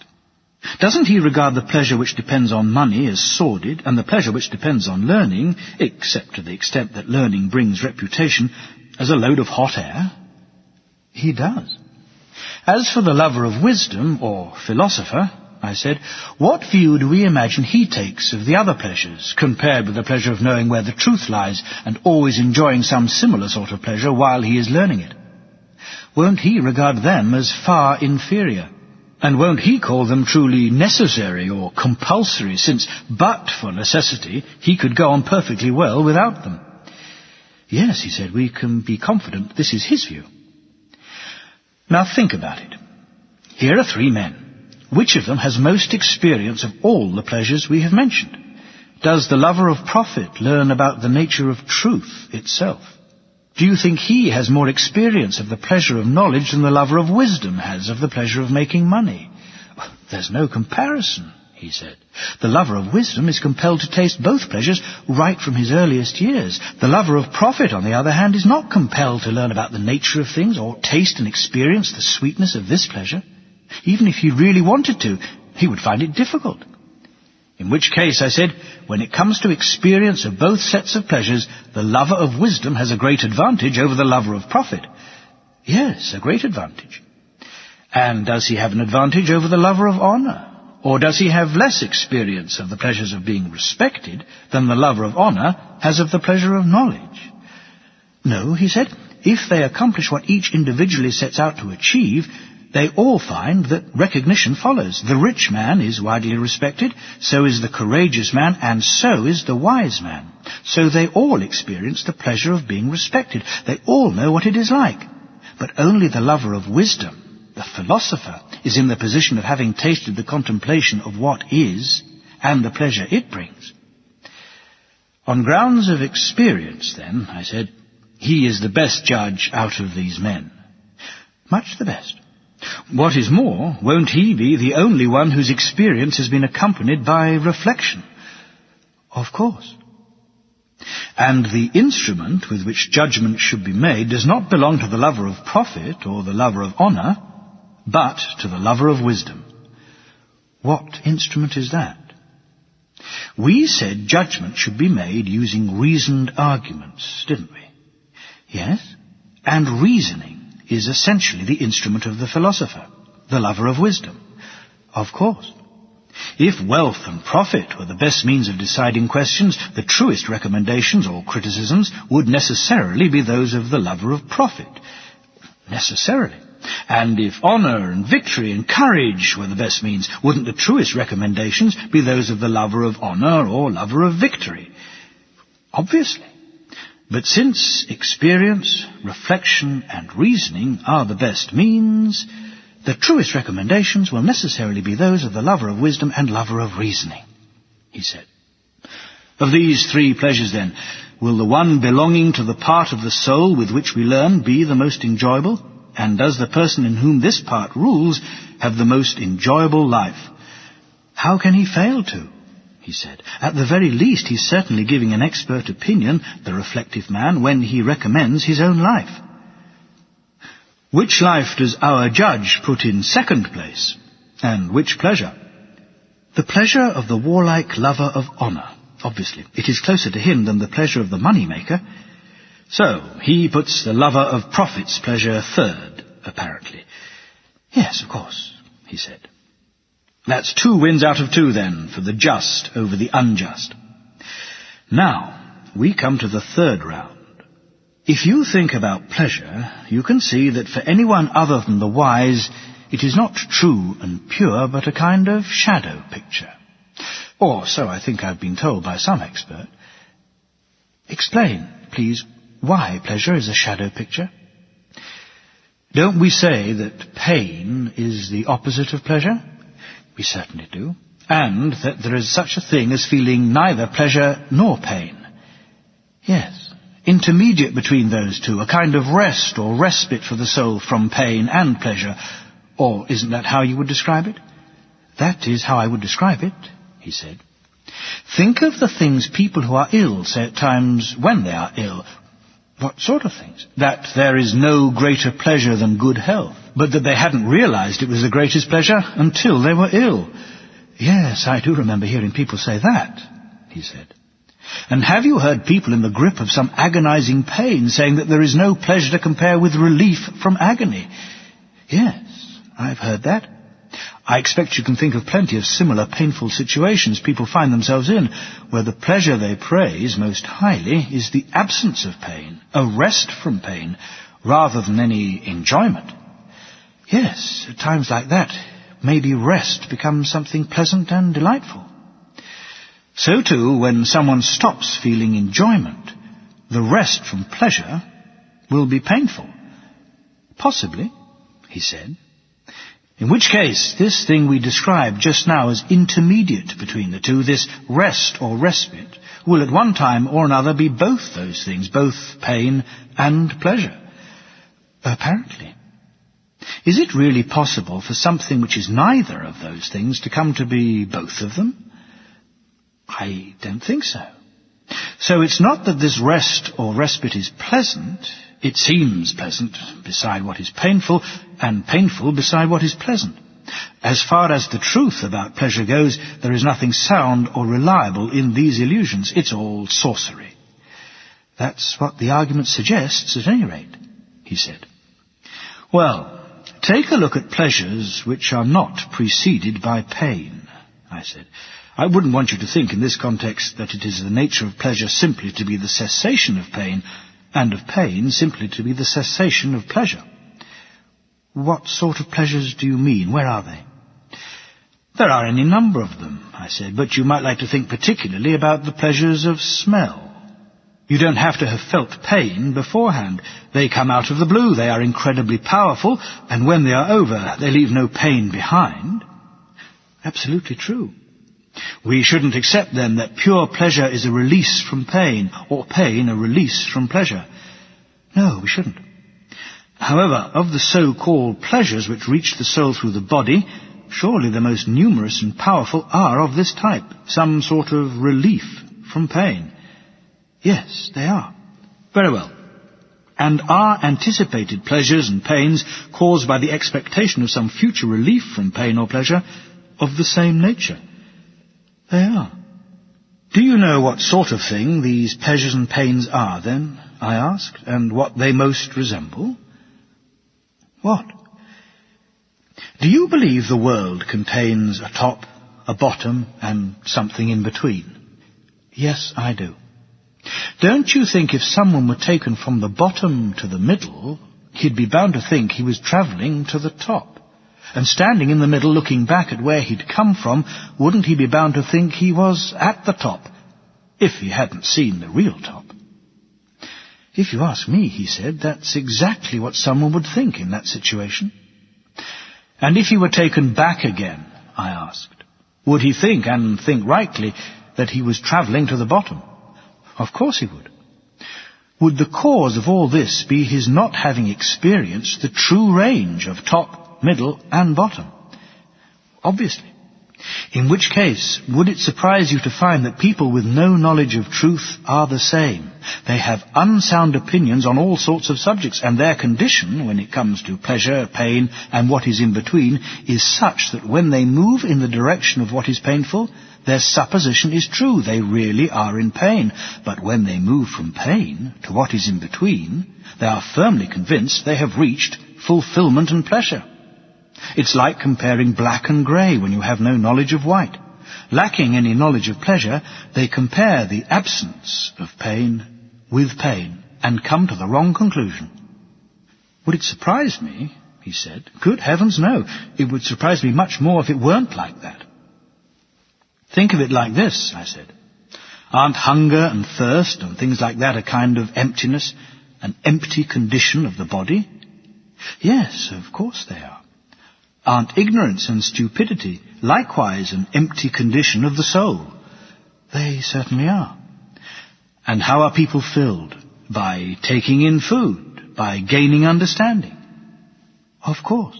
Doesn't he regard the pleasure which depends on money as sordid, and the pleasure which depends on learning, except to the extent that learning brings reputation, as a load of hot air? He does. As for the lover of wisdom, or philosopher, I said, what view do we imagine he takes of the other pleasures, compared with the pleasure of knowing where the truth lies, and always enjoying some similar sort of pleasure while he is learning it? Won't he regard them as far inferior? And won't he call them truly necessary or compulsory, since, but for necessity, he could go on perfectly well without them? Yes, he said, we can be confident this is his view. Now think about it. Here are 3 men. Which of them has most experience of all the pleasures we have mentioned? Does the lover of profit learn about the nature of truth itself? Do you think he has more experience of the pleasure of knowledge than the lover of wisdom has of the pleasure of making money? There's no comparison, he said. The lover of wisdom is compelled to taste both pleasures right from his earliest years. The lover of profit, on the other hand, is not compelled to learn about the nature of things or taste and experience the sweetness of this pleasure. Even if he really wanted to, he would find it difficult. In which case, I said, when it comes to experience of both sets of pleasures, the lover of wisdom has a great advantage over the lover of profit. Yes, a great advantage. And does he have an advantage over the lover of honour? Or does he have less experience of the pleasures of being respected than the lover of honour has of the pleasure of knowledge? No, he said, if they accomplish what each individually sets out to achieve, they all find that recognition follows. The rich man is widely respected, so is the courageous man, and so is the wise man. So they all experience the pleasure of being respected. They all know what it is like. But only the lover of wisdom, the philosopher, is in the position of having tasted the contemplation of what is, and the pleasure it brings. On grounds of experience, then, I said, he is the best judge out of these men. Much the best. What is more, won't he be the only one whose experience has been accompanied by reflection? Of course. And the instrument with which judgment should be made does not belong to the lover of profit or the lover of honour, but to the lover of wisdom. What instrument is that? We said judgment should be made using reasoned arguments, didn't we? Yes, and reasoning is essentially the instrument of the philosopher, the lover of wisdom. Of course. If wealth and profit were the best means of deciding questions, the truest recommendations or criticisms would necessarily be those of the lover of profit. Necessarily. And if honour and victory and courage were the best means, wouldn't the truest recommendations be those of the lover of honour or lover of victory? Obviously. But since experience, reflection and reasoning are the best means, the truest recommendations will necessarily be those of the lover of wisdom and lover of reasoning, he said. Of these three pleasures, then, will the one belonging to the part of the soul with which we learn be the most enjoyable? And does the person in whom this part rules have the most enjoyable life? How can he fail to? He said. At the very least, he's certainly giving an expert opinion, the reflective man, when he recommends his own life. Which life does our judge put in second place, and which pleasure? The pleasure of the warlike lover of honour, obviously. It is closer to him than the pleasure of the money-maker. So, he puts the lover of profit's pleasure third, apparently. Yes, of course, he said. That's 2 wins out of 2, then, for the just over the unjust. Now, we come to the third round. If you think about pleasure, you can see that for anyone other than the wise, it is not true and pure, but a kind of shadow picture. Or so I think I've been told by some expert. Explain, please, why pleasure is a shadow picture. Don't we say that pain is the opposite of pleasure? We certainly do. And that there is such a thing as feeling neither pleasure nor pain. Yes, intermediate between those two, a kind of rest or respite for the soul from pain and pleasure. Or isn't that how you would describe it? That is how I would describe it, he said. Think of the things people who are ill say at times when they are ill. What sort of things? That there is no greater pleasure than good health, but that they hadn't realized it was the greatest pleasure until they were ill. Yes, I do remember hearing people say that, he said. And have you heard people in the grip of some agonizing pain saying that there is no pleasure to compare with relief from agony? Yes, I've heard that. I expect you can think of plenty of similar painful situations people find themselves in, where the pleasure they praise most highly is the absence of pain, a rest from pain, rather than any enjoyment. Yes, at times like that, maybe rest becomes something pleasant and delightful. So too, when someone stops feeling enjoyment, the rest from pleasure will be painful. Possibly, he said. In which case, this thing we described just now as intermediate between the two, this rest or respite, will at one time or another be both those things, both pain and pleasure. Apparently. Is it really possible for something which is neither of those things to come to be both of them? I don't think so. So it's not that this rest or respite is pleasant. It seems pleasant beside what is painful, and painful beside what is pleasant. As far as the truth about pleasure goes, there is nothing sound or reliable in these illusions. It's all sorcery. That's what the argument suggests, at any rate, he said. Well, take a look at pleasures which are not preceded by pain, I said. I wouldn't want you to think in this context that it is the nature of pleasure simply to be the cessation of pain, and of pain simply to be the cessation of pleasure. What sort of pleasures do you mean? Where are they? There are any number of them, I said, but you might like to think particularly about the pleasures of smell. You don't have to have felt pain beforehand. They come out of the blue, they are incredibly powerful, and when they are over, they leave no pain behind. Absolutely true. We shouldn't accept, then, that pure pleasure is a release from pain, or pain a release from pleasure. No, we shouldn't. However, of the so-called pleasures which reach the soul through the body, surely the most numerous and powerful are of this type, some sort of relief from pain. Yes, they are. Very well. And are anticipated pleasures and pains caused by the expectation of some future relief from pain or pleasure of the same nature? They are. Do you know what sort of thing these pleasures and pains are, then? I asked, and what they most resemble? What? Do you believe the world contains a top, a bottom, and something in between? Yes, I do. Don't you think if someone were taken from the bottom to the middle, he'd be bound to think he was travelling to the top? And standing in the middle looking back at where he'd come from, wouldn't he be bound to think he was at the top, if he hadn't seen the real top? If you ask me, he said, that's exactly what someone would think in that situation. And if he were taken back again, I asked, would he think, and think rightly, that he was travelling to the bottom? Of course he would. Would the cause of all this be his not having experienced the true range of top, middle, and bottom? Obviously. In which case, would it surprise you to find that people with no knowledge of truth are the same? They have unsound opinions on all sorts of subjects, and their condition, when it comes to pleasure, pain, and what is in between, is such that when they move in the direction of what is painful, their supposition is true. They really are in pain. But when they move from pain to what is in between, they are firmly convinced they have reached fulfillment and pleasure. It's like comparing black and grey when you have no knowledge of white. Lacking any knowledge of pleasure, they compare the absence of pain with pain and come to the wrong conclusion. Would it surprise me? He said. Good heavens, no. It would surprise me much more if it weren't like that. Think of it like this, I said. Aren't hunger and thirst and things like that a kind of emptiness, an empty condition of the body? Yes, of course they are. Aren't ignorance and stupidity likewise an empty condition of the soul? They certainly are. And how are people filled? By taking in food, by gaining understanding. Of course.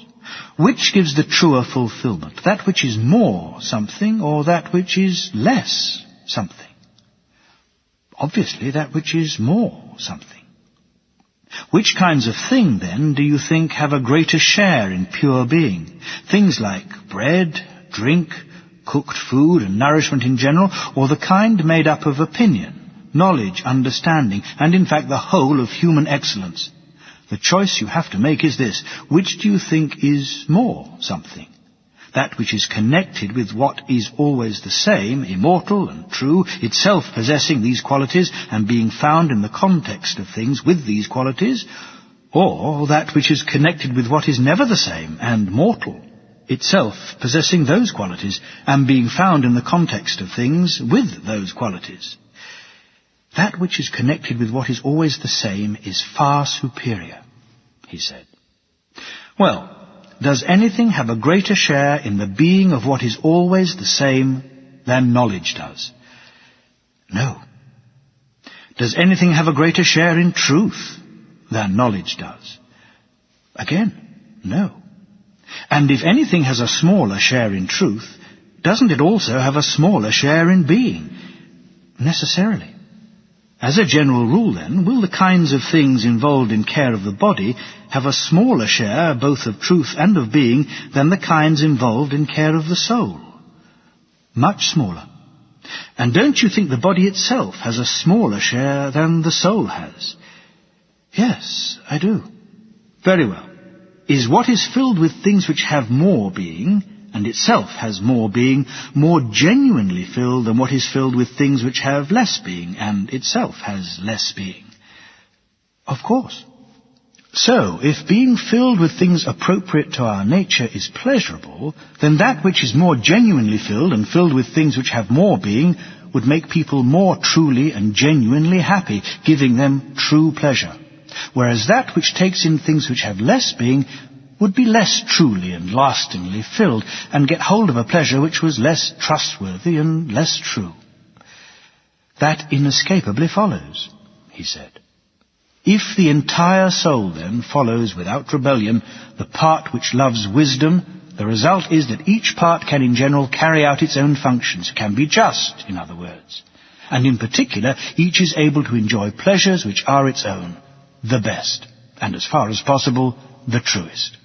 Which gives the truer fulfillment? That which is more something, or that which is less something? Obviously that which is more something. Which kinds of thing, then, do you think have a greater share in pure being? Things like bread, drink, cooked food, and nourishment in general, or the kind made up of opinion, knowledge, understanding, and in fact the whole of human excellence? The choice you have to make is this. Which do you think is more something? That which is connected with what is always the same, immortal and true, itself possessing these qualities and being found in the context of things with these qualities, or that which is connected with what is never the same and mortal, itself possessing those qualities and being found in the context of things with those qualities? That which is connected with what is always the same is far superior, he said. Well, does anything have a greater share in the being of what is always the same than knowledge does? No. Does anything have a greater share in truth than knowledge does? Again, no. And if anything has a smaller share in truth, doesn't it also have a smaller share in being? Necessarily. As a general rule, then, will the kinds of things involved in care of the body have a smaller share both of truth and of being than the kinds involved in care of the soul? Much smaller. And don't you think the body itself has a smaller share than the soul has? Yes, I do. Very well. Is what is filled with things which have more being, and itself has more being, more genuinely filled than what is filled with things which have less being, and itself has less being? Of course. So, if being filled with things appropriate to our nature is pleasurable, then that which is more genuinely filled and filled with things which have more being would make people more truly and genuinely happy, giving them true pleasure. Whereas that which takes in things which have less being would be less truly and lastingly filled, and get hold of a pleasure which was less trustworthy and less true. That inescapably follows, he said. If the entire soul, then, follows without rebellion the part which loves wisdom, the result is that each part can in general carry out its own functions, can be just, in other words. and in particular each is able to enjoy pleasures which are its own, the best, and as far as possible, the truest.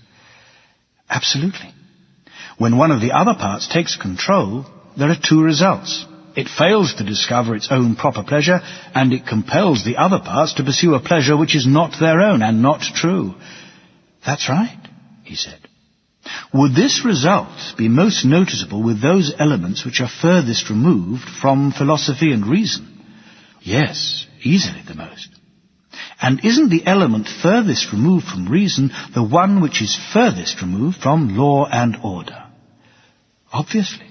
Absolutely. When one of the other parts takes control, there are two results. It fails to discover its own proper pleasure, and it compels the other parts to pursue a pleasure which is not their own and not true. That's right, he said. Would this result be most noticeable with those elements which are furthest removed from philosophy and reason? Yes, easily the most. And isn't the element furthest removed from reason the one which is furthest removed from law and order? Obviously.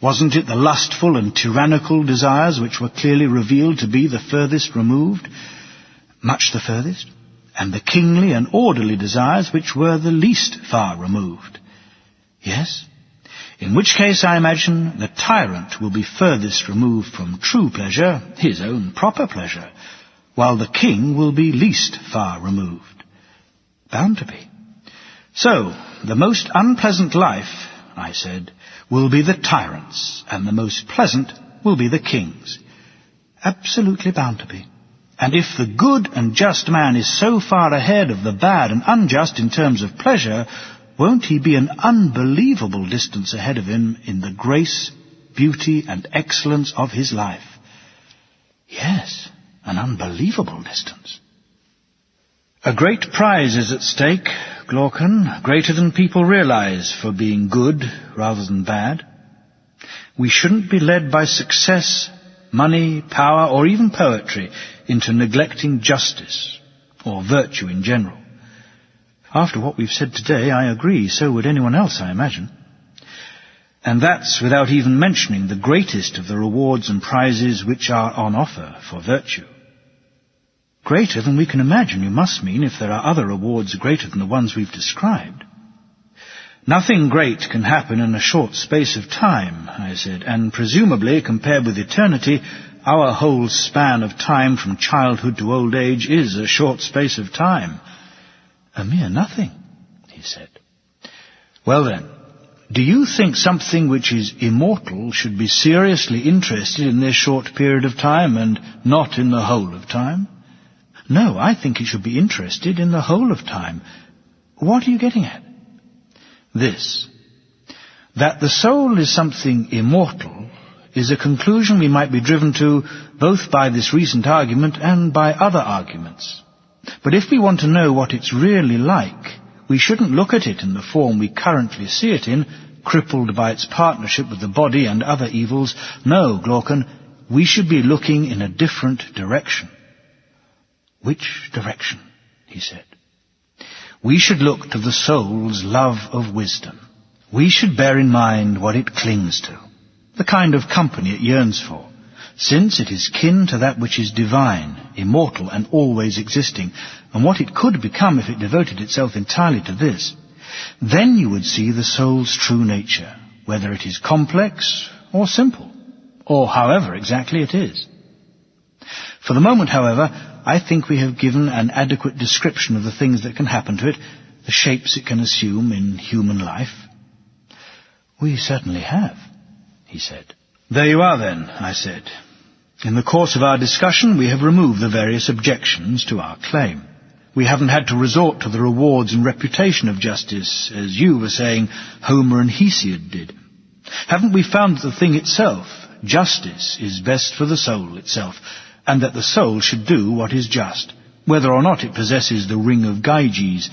Wasn't it the lustful and tyrannical desires which were clearly revealed to be the furthest removed? Much the furthest. And the kingly and orderly desires which were the least far removed. Yes? In which case, I imagine, the tyrant will be furthest removed from true pleasure, his own proper pleasure, while the king will be least far removed. Bound to be. So, the most unpleasant life, I said, will be the tyrant's, and the most pleasant will be the king's. Absolutely bound to be. And if the good and just man is so far ahead of the bad and unjust in terms of pleasure, won't he be an unbelievable distance ahead of him in the grace, beauty, and excellence of his life? Yes, an unbelievable distance. A great prize is at stake, Glaucon, greater than people realize, for being good rather than bad. We shouldn't be led by success, money, power, or even poetry into neglecting justice, or virtue in general. After what we've said today, I agree, so would anyone else, I imagine. And that's without even mentioning the greatest of the rewards and prizes which are on offer for virtue. Greater than we can imagine, you must mean, if there are other rewards greater than the ones we've described. Nothing great can happen in a short space of time, I said, and presumably, compared with eternity, our whole span of time from childhood to old age is a short space of time. A mere nothing, he said. Well then, do you think something which is immortal should be seriously interested in this short period of time and not in the whole of time? No, I think it should be interested in the whole of time. What are you getting at? This, that the soul is something immortal, is a conclusion we might be driven to both by this recent argument and by other arguments. But if we want to know what it's really like, we shouldn't look at it in the form we currently see it in, crippled by its partnership with the body and other evils. No, Glaucon, we should be looking in a different direction. Which direction? He said. We should look to the soul's love of wisdom. We should bear in mind what it clings to, the kind of company it yearns for, since it is kin to that which is divine, immortal, and always existing, and what it could become if it devoted itself entirely to this. Then you would see the soul's true nature, whether it is complex or simple, or however exactly it is. For the moment, however, I think we have given an adequate description of the things that can happen to it, the shapes it can assume in human life. We certainly have, he said. There you are then, I said. In the course of our discussion, we have removed the various objections to our claim. We haven't had to resort to the rewards and reputation of justice, as you were saying Homer and Hesiod did. Haven't we found that the thing itself, justice, is best for the soul itself, and that the soul should do what is just, whether or not it possesses the ring of Gyges,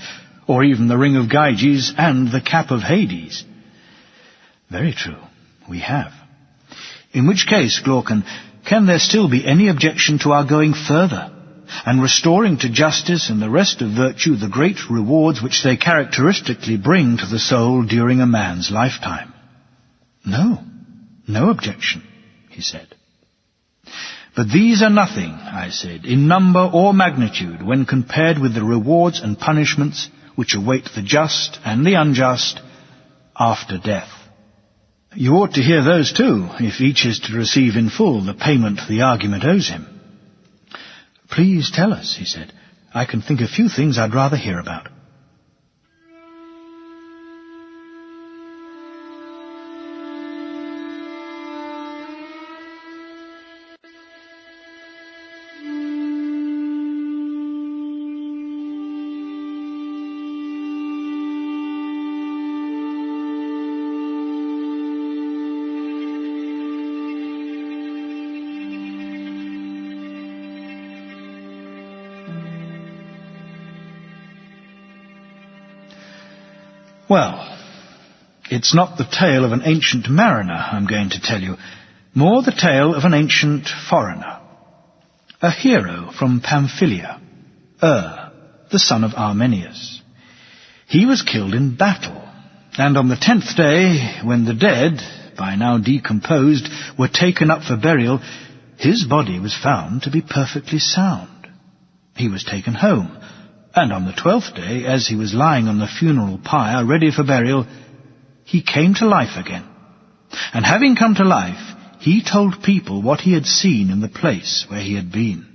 or even the ring of Gyges and the cap of Hades? Very true, we have. In which case, Glaucon, can there still be any objection to our going further, and restoring to justice and the rest of virtue the great rewards which they characteristically bring to the soul during a man's lifetime? No, no objection, he said. But these are nothing, I said, in number or magnitude when compared with the rewards and punishments which await the just and the unjust after death. You ought to hear those too, if each is to receive in full the payment the argument owes him. Please tell us, he said. I can think of few things I'd rather hear about. Well, it's not the tale of an ancient mariner I'm going to tell you, more the tale of an ancient foreigner, a hero from Pamphylia, the son of Armenius. He was killed in battle, and on the 10th day, when the dead, by now decomposed, were taken up for burial, his body was found to be perfectly sound. He was taken home, and on the 12th day, as he was lying on the funeral pyre ready for burial, he came to life again. And having come to life, he told people what he had seen in the place where he had been.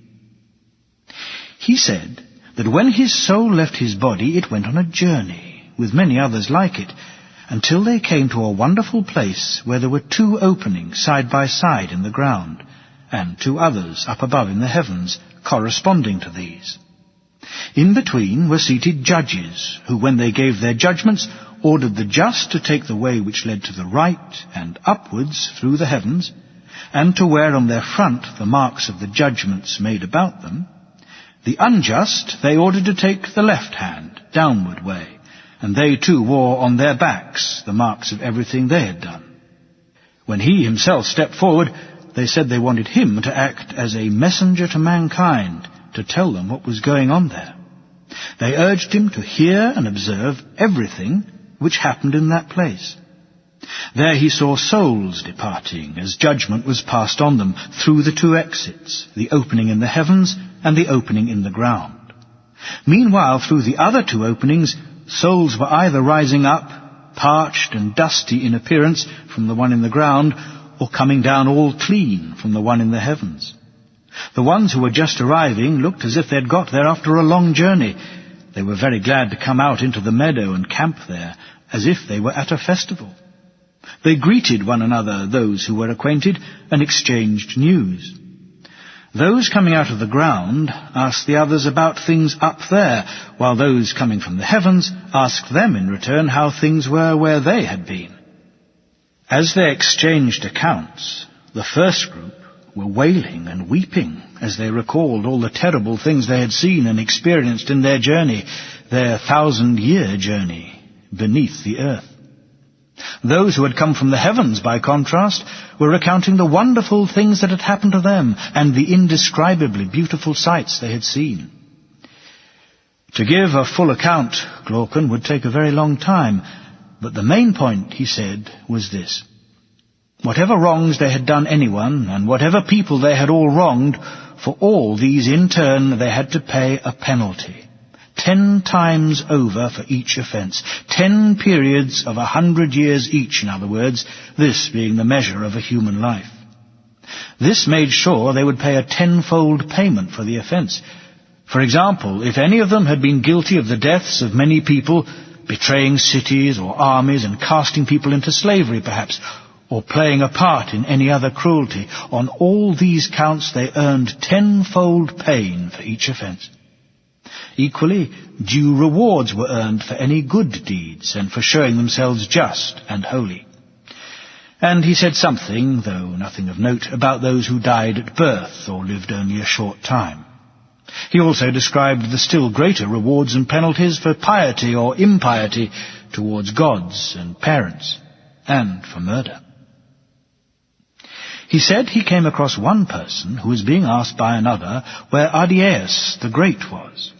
He said that when his soul left his body, it went on a journey, with many others like it, until they came to a wonderful place where there were 2 openings side by side in the ground, and 2 others up above in the heavens, corresponding to these. In between were seated judges, who, when they gave their judgments, ordered the just to take the way which led to the right and upwards through the heavens, and to wear on their front the marks of the judgments made about them. The unjust they ordered to take the left hand, downward way, and they too wore on their backs the marks of everything they had done. When he himself stepped forward, they said they wanted him to act as a messenger to mankind, to tell them what was going on there. They urged him to hear and observe everything which happened in that place. There he saw souls departing, as judgment was passed on them, through the 2 exits, the opening in the heavens and the opening in the ground. Meanwhile, through the other 2 openings, souls were either rising up, parched and dusty in appearance, from the one in the ground, or coming down all clean from the one in the heavens. The ones who were just arriving looked as if they had got there after a long journey. They were very glad to come out into the meadow and camp there, as if they were at a festival. They greeted one another, those who were acquainted, and exchanged news. Those coming out of the ground asked the others about things up there, while those coming from the heavens asked them in return how things were where they had been. As they exchanged accounts, the first group were wailing and weeping as they recalled all the terrible things they had seen and experienced in their journey, their 1,000-year journey beneath the earth. Those who had come from the heavens, by contrast, were recounting the wonderful things that had happened to them and the indescribably beautiful sights they had seen. To give a full account, Glaucon, would take a very long time, but the main point, he said, was this. Whatever wrongs they had done anyone, and whatever people they had all wronged, for all these in turn they had to pay a penalty. 10 times over for each offence. 10 periods of 100 years each, in other words, this being the measure of a human life. This made sure they would pay a 10-fold payment for the offence. For example, if any of them had been guilty of the deaths of many people, betraying cities or armies and casting people into slavery perhaps, or playing a part in any other cruelty, on all these counts they earned 10-fold pain for each offence. Equally, due rewards were earned for any good deeds and for showing themselves just and holy. And he said something, though nothing of note, about those who died at birth or lived only a short time. He also described the still greater rewards and penalties for piety or impiety towards gods and parents, and for murder. He said he came across one person who was being asked by another where Ardiaeus the Great was.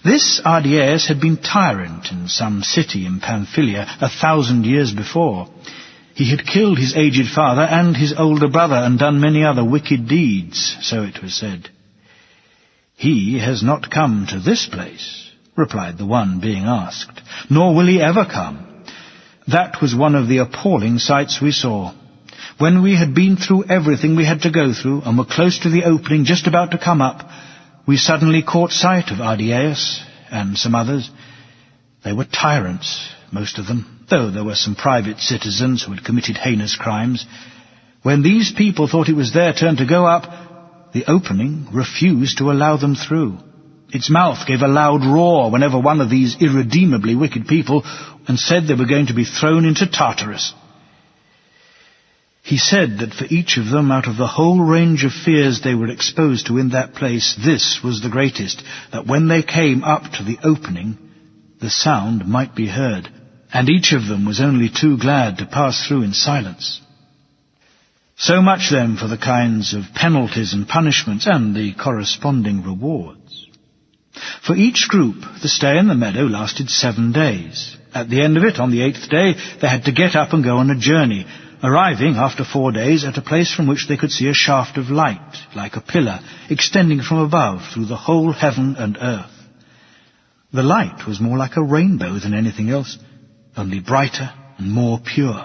This Ardiaeus had been tyrant in some city in Pamphylia 1,000 years before. He had killed his aged father and his older brother and done many other wicked deeds, so it was said. He has not come to this place, replied the one being asked, nor will he ever come. That was one of the appalling sights we saw. When we had been through everything we had to go through and were close to the opening just about to come up, we suddenly caught sight of Ardiaeus and some others. They were tyrants, most of them, though there were some private citizens who had committed heinous crimes. When these people thought it was their turn to go up, the opening refused to allow them through. Its mouth gave a loud roar whenever one of these irredeemably wicked people and said they were going to be thrown into Tartarus. He said that for each of them, out of the whole range of fears they were exposed to in that place, this was the greatest, that when they came up to the opening, the sound might be heard, and each of them was only too glad to pass through in silence. So much then for the kinds of penalties and punishments and the corresponding rewards. For each group, the stay in the meadow lasted 7 days. At the end of it, on the 8th day, they had to get up and go on a journey, arriving after 4 days at a place from which they could see a shaft of light, like a pillar, extending from above through the whole heaven and earth. The light was more like a rainbow than anything else, only brighter and more pure.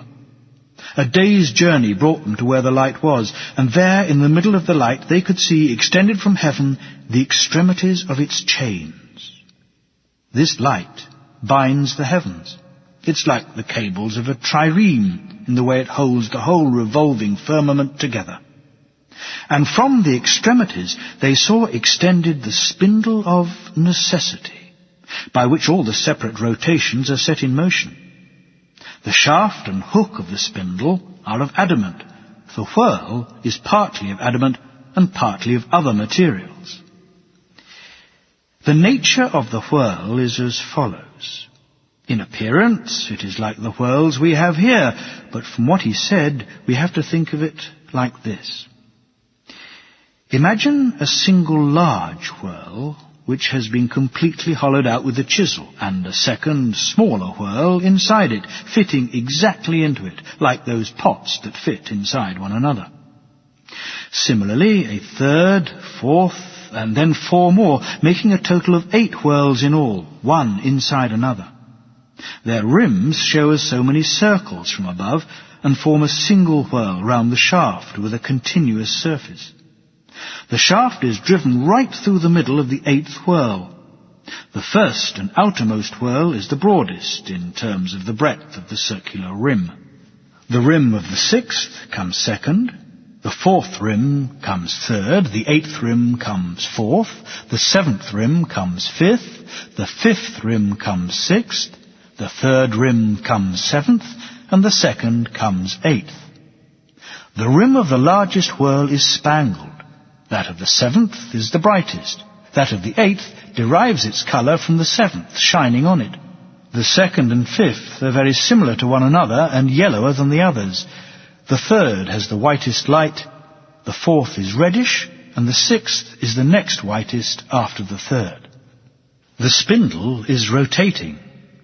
A day's journey brought them to where the light was, and there in the middle of the light they could see, extended from heaven, the extremities of its chains. This light binds the heavens. It's like the cables of a trireme in the way it holds the whole revolving firmament together. And from the extremities they saw extended the spindle of necessity, by which all the separate rotations are set in motion. The shaft and hook of the spindle are of adamant. The whirl is partly of adamant and partly of other materials. The nature of the whirl is as follows. In appearance, it is like the whirls we have here, but from what he said, we have to think of it like this. Imagine a single large whirl which has been completely hollowed out with a chisel, and a second, smaller whirl inside it, fitting exactly into it, like those pots that fit inside one another. Similarly, a third, fourth, and then 4 more, making a total of 8 whirls in all, one inside another. Their rims show us so many circles from above, and form a single whirl round the shaft with a continuous surface. The shaft is driven right through the middle of the 8th whirl. The first and outermost whirl is the broadest in terms of the breadth of the circular rim. The rim of the 6th comes second, the 4th rim comes third, the 8th rim comes 4th, the 7th rim comes 5th, the 5th rim comes 6th, the 3rd rim comes 7th, and the 2nd comes 8th. The rim of the largest whirl is spangled. That of the 7th is the brightest. That of the 8th derives its colour from the 7th, shining on it. The 2nd and 5th are very similar to one another and yellower than the others. The 3rd has the whitest light, the 4th is reddish, and the 6th is the next whitest after the 3rd. The spindle is rotating.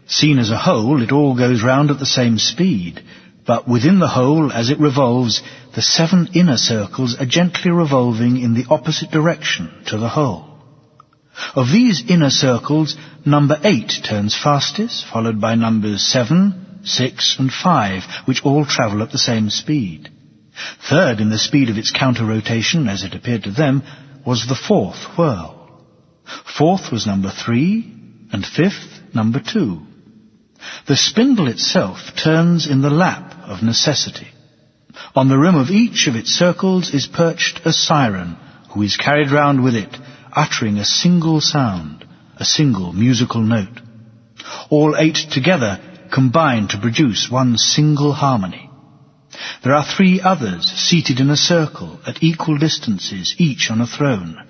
Seen as a whole, it all goes round at the same speed, but within the whole, as it revolves, the 7 inner circles are gently revolving in the opposite direction to the whole. Of these inner circles, number 8 turns fastest, followed by numbers 7, 6, and 5, which all travel at the same speed. Third in the speed of its counter-rotation, as it appeared to them, was the 4th whirl. 4th was number 3, and 5th number 2. The spindle itself turns in the lap of necessity. On the rim of each of its circles is perched a siren, who is carried round with it, uttering a single sound, a single musical note. All 8 together combine to produce one single harmony. There are 3 others seated in a circle at equal distances, each on a throne.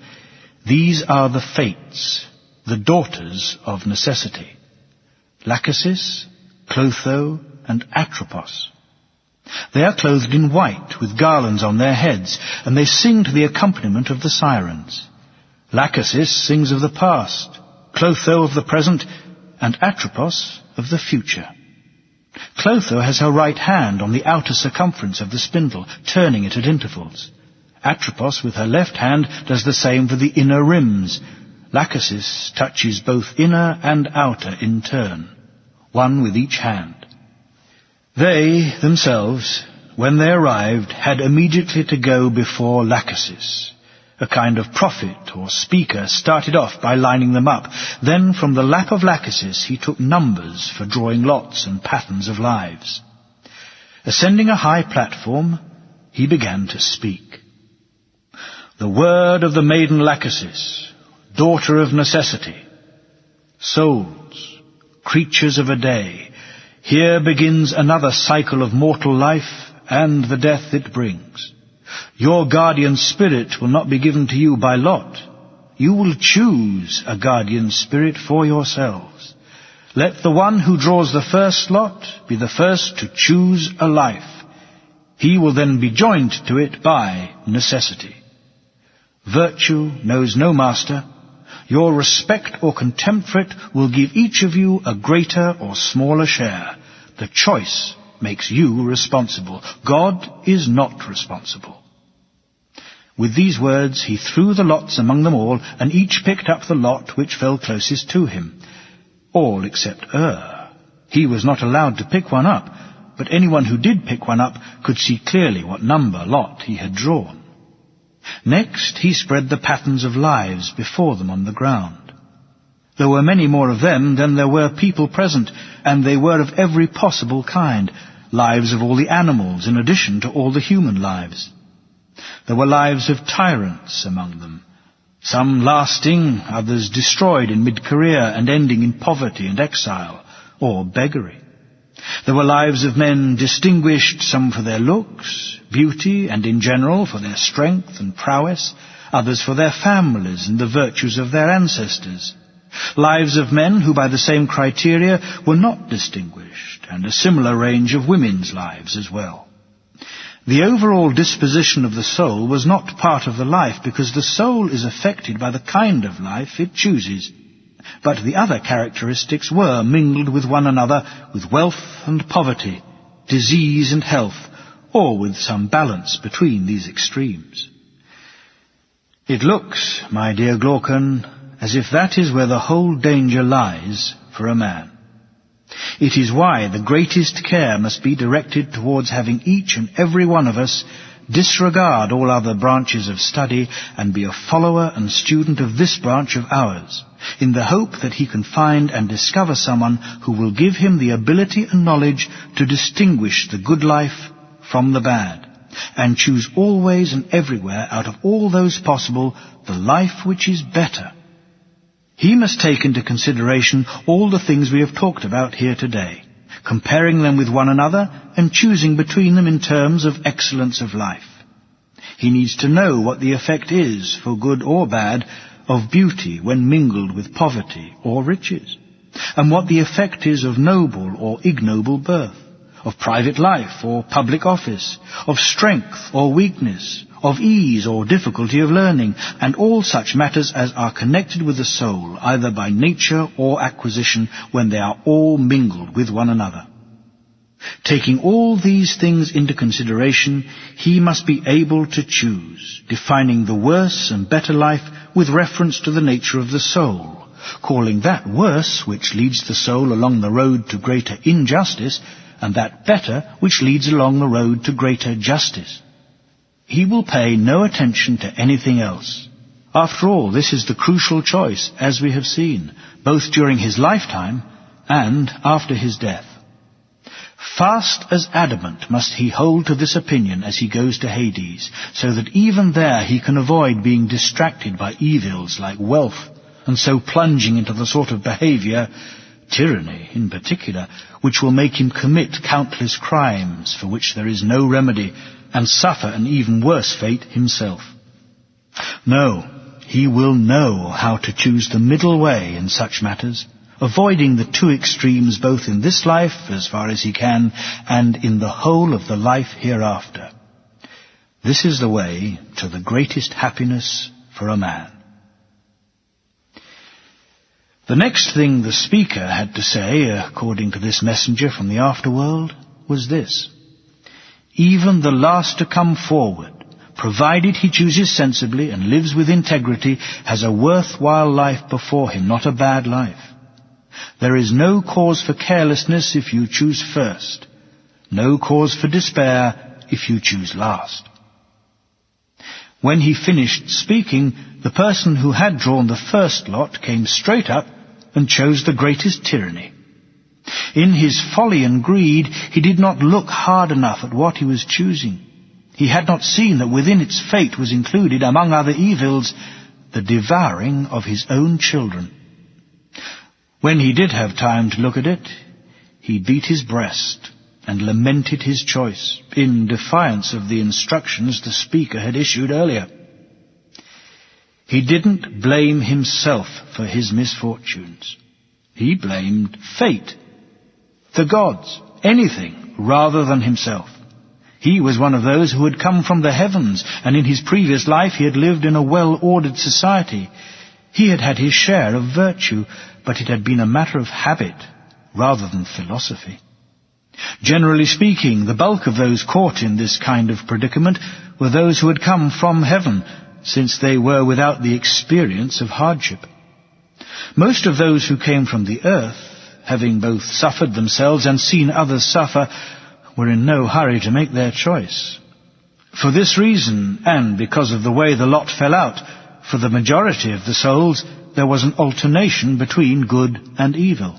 These are the Fates, the daughters of necessity. Lachesis, Clotho, and Atropos. They are clothed in white, with garlands on their heads, and they sing to the accompaniment of the sirens. Lachesis sings of the past, Clotho of the present, and Atropos of the future. Clotho has her right hand on the outer circumference of the spindle, turning it at intervals. Atropos with her left hand does the same for the inner rims. Lachesis touches both inner and outer in turn, one with each hand. They, themselves, when they arrived, had immediately to go before Lachesis. A kind of prophet or speaker started off by lining them up. Then from the lap of Lachesis he took numbers for drawing lots and patterns of lives. Ascending a high platform, he began to speak. The word of the maiden Lachesis, daughter of necessity. Souls, creatures of a day, here begins another cycle of mortal life and the death it brings. Your guardian spirit will not be given to you by lot. You will choose a guardian spirit for yourselves. Let the one who draws the first lot be the first to choose a life. He will then be joined to it by necessity. Virtue knows no master. Your respect or contempt for it will give each of you a greater or smaller share. The choice makes you responsible. God is not responsible. With these words he threw the lots among them all, and each picked up the lot which fell closest to him. All except He was not allowed to pick one up, but anyone who did pick one up could see clearly what number lot he had drawn. Next he spread the patterns of lives before them on the ground. There were many more of them than there were people present, and they were of every possible kind, lives of all the animals in addition to all the human lives. There were lives of tyrants among them, some lasting, others destroyed in mid-career and ending in poverty and exile, or beggary. There were lives of men distinguished, some for their looks, beauty, and in general for their strength and prowess, others for their families and the virtues of their ancestors. Lives of men who by the same criteria were not distinguished, and a similar range of women's lives as well. The overall disposition of the soul was not part of the life, because the soul is affected by the kind of life it chooses. But the other characteristics were mingled with one another, with wealth and poverty, disease and health, or with some balance between these extremes. It looks, my dear Glaucon, as if that is where the whole danger lies for a man. It is why the greatest care must be directed towards having each and every one of us disregard all other branches of study and be a follower and student of this branch of ours, in the hope that he can find and discover someone who will give him the ability and knowledge to distinguish the good life from the bad, and choose always and everywhere out of all those possible the life which is better. He must take into consideration all the things we have talked about here today, comparing them with one another and choosing between them in terms of excellence of life. He needs to know what the effect is, for good or bad, of beauty when mingled with poverty or riches, and what the effect is of noble or ignoble birth, of private life or public office, of strength or weakness, of ease or difficulty of learning, and all such matters as are connected with the soul, either by nature or acquisition, when they are all mingled with one another. Taking all these things into consideration, he must be able to choose, defining the worse and better life with reference to the nature of the soul, calling that worse which leads the soul along the road to greater injustice, and that better which leads along the road to greater justice. He will pay no attention to anything else. After all, this is the crucial choice, as we have seen, both during his lifetime and after his death. Fast as adamant must he hold to this opinion as he goes to Hades, so that even there he can avoid being distracted by evils like wealth, and so plunging into the sort of behavior, tyranny in particular, which will make him commit countless crimes for which there is no remedy, and suffer an even worse fate himself. No, he will know how to choose the middle way in such matters, avoiding the two extremes both in this life as far as he can, and in the whole of the life hereafter. This is the way to the greatest happiness for a man. The next thing the speaker had to say, according to this messenger from the afterworld, was this: even the last to come forward, provided he chooses sensibly and lives with integrity, has a worthwhile life before him, not a bad life. There is no cause for carelessness if you choose first, no cause for despair if you choose last. When he finished speaking, the person who had drawn the first lot came straight up and chose the greatest tyranny. In his folly and greed, he did not look hard enough at what he was choosing. He had not seen that within its fate was included, among other evils, the devouring of his own children. When he did have time to look at it, he beat his breast and lamented his choice, in defiance of the instructions the speaker had issued earlier. He didn't blame himself for his misfortunes. He blamed fate, the gods, anything rather than himself. He was one of those who had come from the heavens, and in his previous life he had lived in a well-ordered society. He had had his share of virtue, but it had been a matter of habit rather than philosophy. Generally speaking, the bulk of those caught in this kind of predicament were those who had come from heaven, since they were without the experience of hardship. Most of those who came from the earth, having both suffered themselves and seen others suffer, were in no hurry to make their choice. For this reason, and because of the way the lot fell out, for the majority of the souls there was an alternation between good and evil.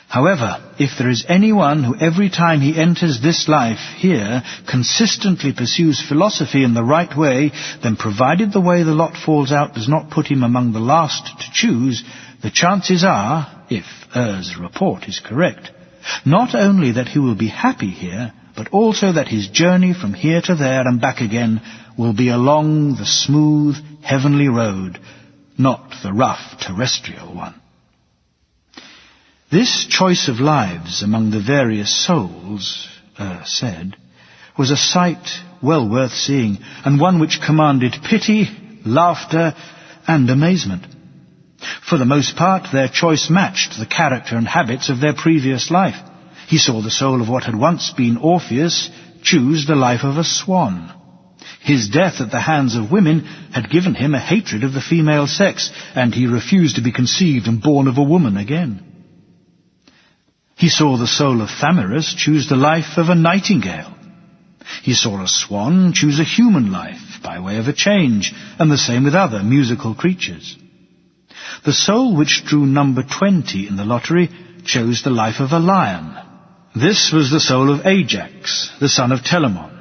However, if there is anyone who every time he enters this life here consistently pursues philosophy in the right way, then provided the way the lot falls out does not put him among the last to choose, the chances are, if Er's report is correct, not only that he will be happy here, but also that his journey from here to there and back again will be along the smooth, heavenly road, not the rough terrestrial one. This choice of lives among the various souls, said, was a sight well worth seeing, and one which commanded pity, laughter, and amazement. For the most part, their choice matched the character and habits of their previous life. He saw the soul of what had once been Orpheus choose the life of a swan. His death at the hands of women had given him a hatred of the female sex, and he refused to be conceived and born of a woman again. He saw the soul of Thamyras choose the life of a nightingale. He saw a swan choose a human life by way of a change, and the same with other musical creatures. The soul which drew number 20 in the lottery chose the life of a lion. This was the soul of Ajax, the son of Telamon,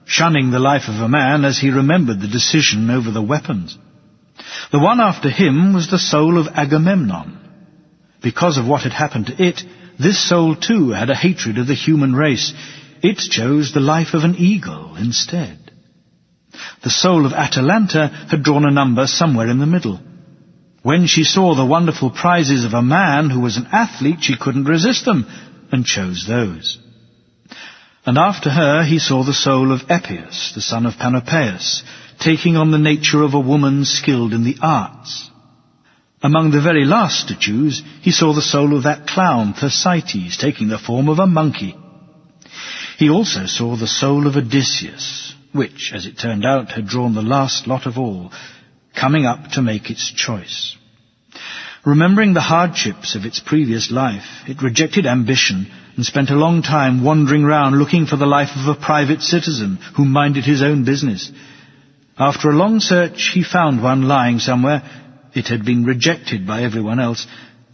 shunning the life of a man as he remembered the decision over the weapons. The one after him was the soul of Agamemnon. Because of what had happened to it, this soul too had a hatred of the human race. It chose the life of an eagle instead. The soul of Atalanta had drawn a number somewhere in the middle. When she saw the wonderful prizes of a man who was an athlete, she couldn't resist them, and chose those. And after her he saw the soul of Epius, the son of Panopeus, taking on the nature of a woman skilled in the arts. Among the very last to choose, he saw the soul of that clown Thersites, taking the form of a monkey. He also saw the soul of Odysseus, which, as it turned out, had drawn the last lot of all, coming up to make its choice. Remembering the hardships of its previous life, it rejected ambition and spent a long time wandering round looking for the life of a private citizen who minded his own business. After a long search, he found one lying somewhere. It had been rejected by everyone else.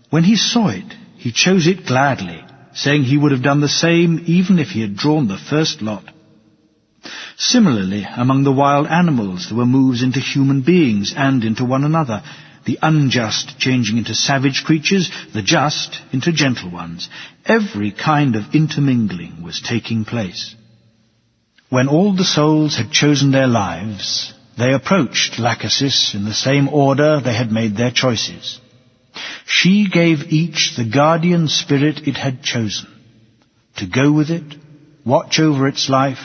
When he saw it, he chose it gladly, saying he would have done the same even if he had drawn the first lot. Similarly, among the wild animals there were moves into human beings and into one another, the unjust changing into savage creatures, the just into gentle ones. Every kind of intermingling was taking place. When all the souls had chosen their lives, they approached Lachesis in the same order they had made their choices. She gave each the guardian spirit it had chosen, to go with it, watch over its life,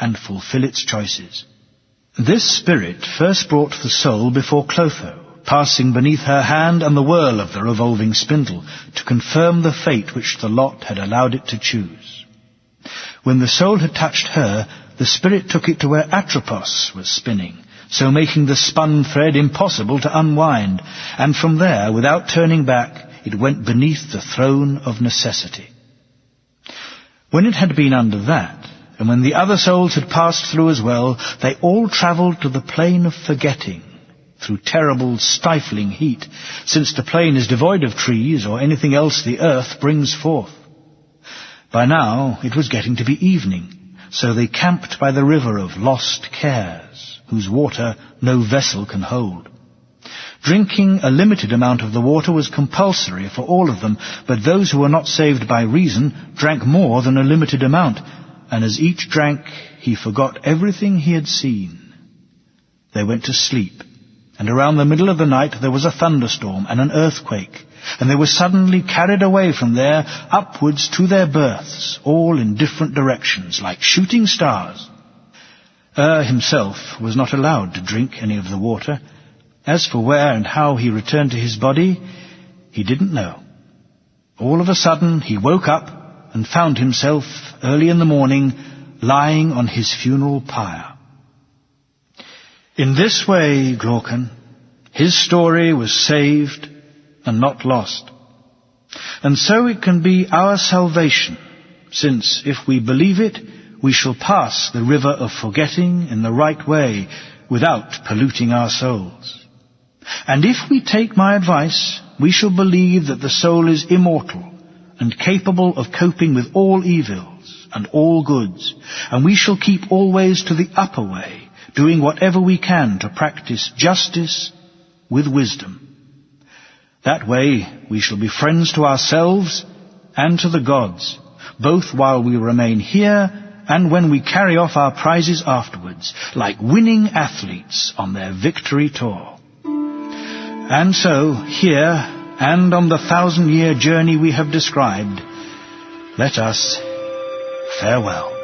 and fulfill its choices. This spirit first brought the soul before Clotho, passing beneath her hand and the whirl of the revolving spindle, to confirm the fate which the lot had allowed it to choose. When the soul had touched her, the spirit took it to where Atropos was spinning, so making the spun thread impossible to unwind, and from there, without turning back, it went beneath the throne of necessity. When it had been under that, and when the other souls had passed through as well, they all travelled to the plain of forgetting, through terrible, stifling heat, since the plain is devoid of trees or anything else the earth brings forth. By now it was getting to be evening, so they camped by the river of lost cares, whose water no vessel can hold. Drinking a limited amount of the water was compulsory for all of them, but those who were not saved by reason drank more than a limited amount, and as each drank, he forgot everything he had seen. They went to sleep, and around the middle of the night there was a thunderstorm and an earthquake, and they were suddenly carried away from there upwards to their berths, all in different directions, like shooting stars. Himself was not allowed to drink any of the water. As for where and how he returned to his body, he didn't know. All of a sudden he woke up and found himself, early in the morning, lying on his funeral pyre. In this way, Glaucon, his story was saved and not lost. And so it can be our salvation, since if we believe it, we shall pass the river of forgetting in the right way without polluting our souls. And if we take my advice, we shall believe that the soul is immortal and capable of coping with all evils and all goods, and we shall keep always to the upper way, doing whatever we can to practice justice with wisdom. That way we shall be friends to ourselves and to the gods, both while we remain here and when we carry off our prizes afterwards, like winning athletes on their victory tour. And so, here, and on the 1,000-year journey we have described, let us farewell.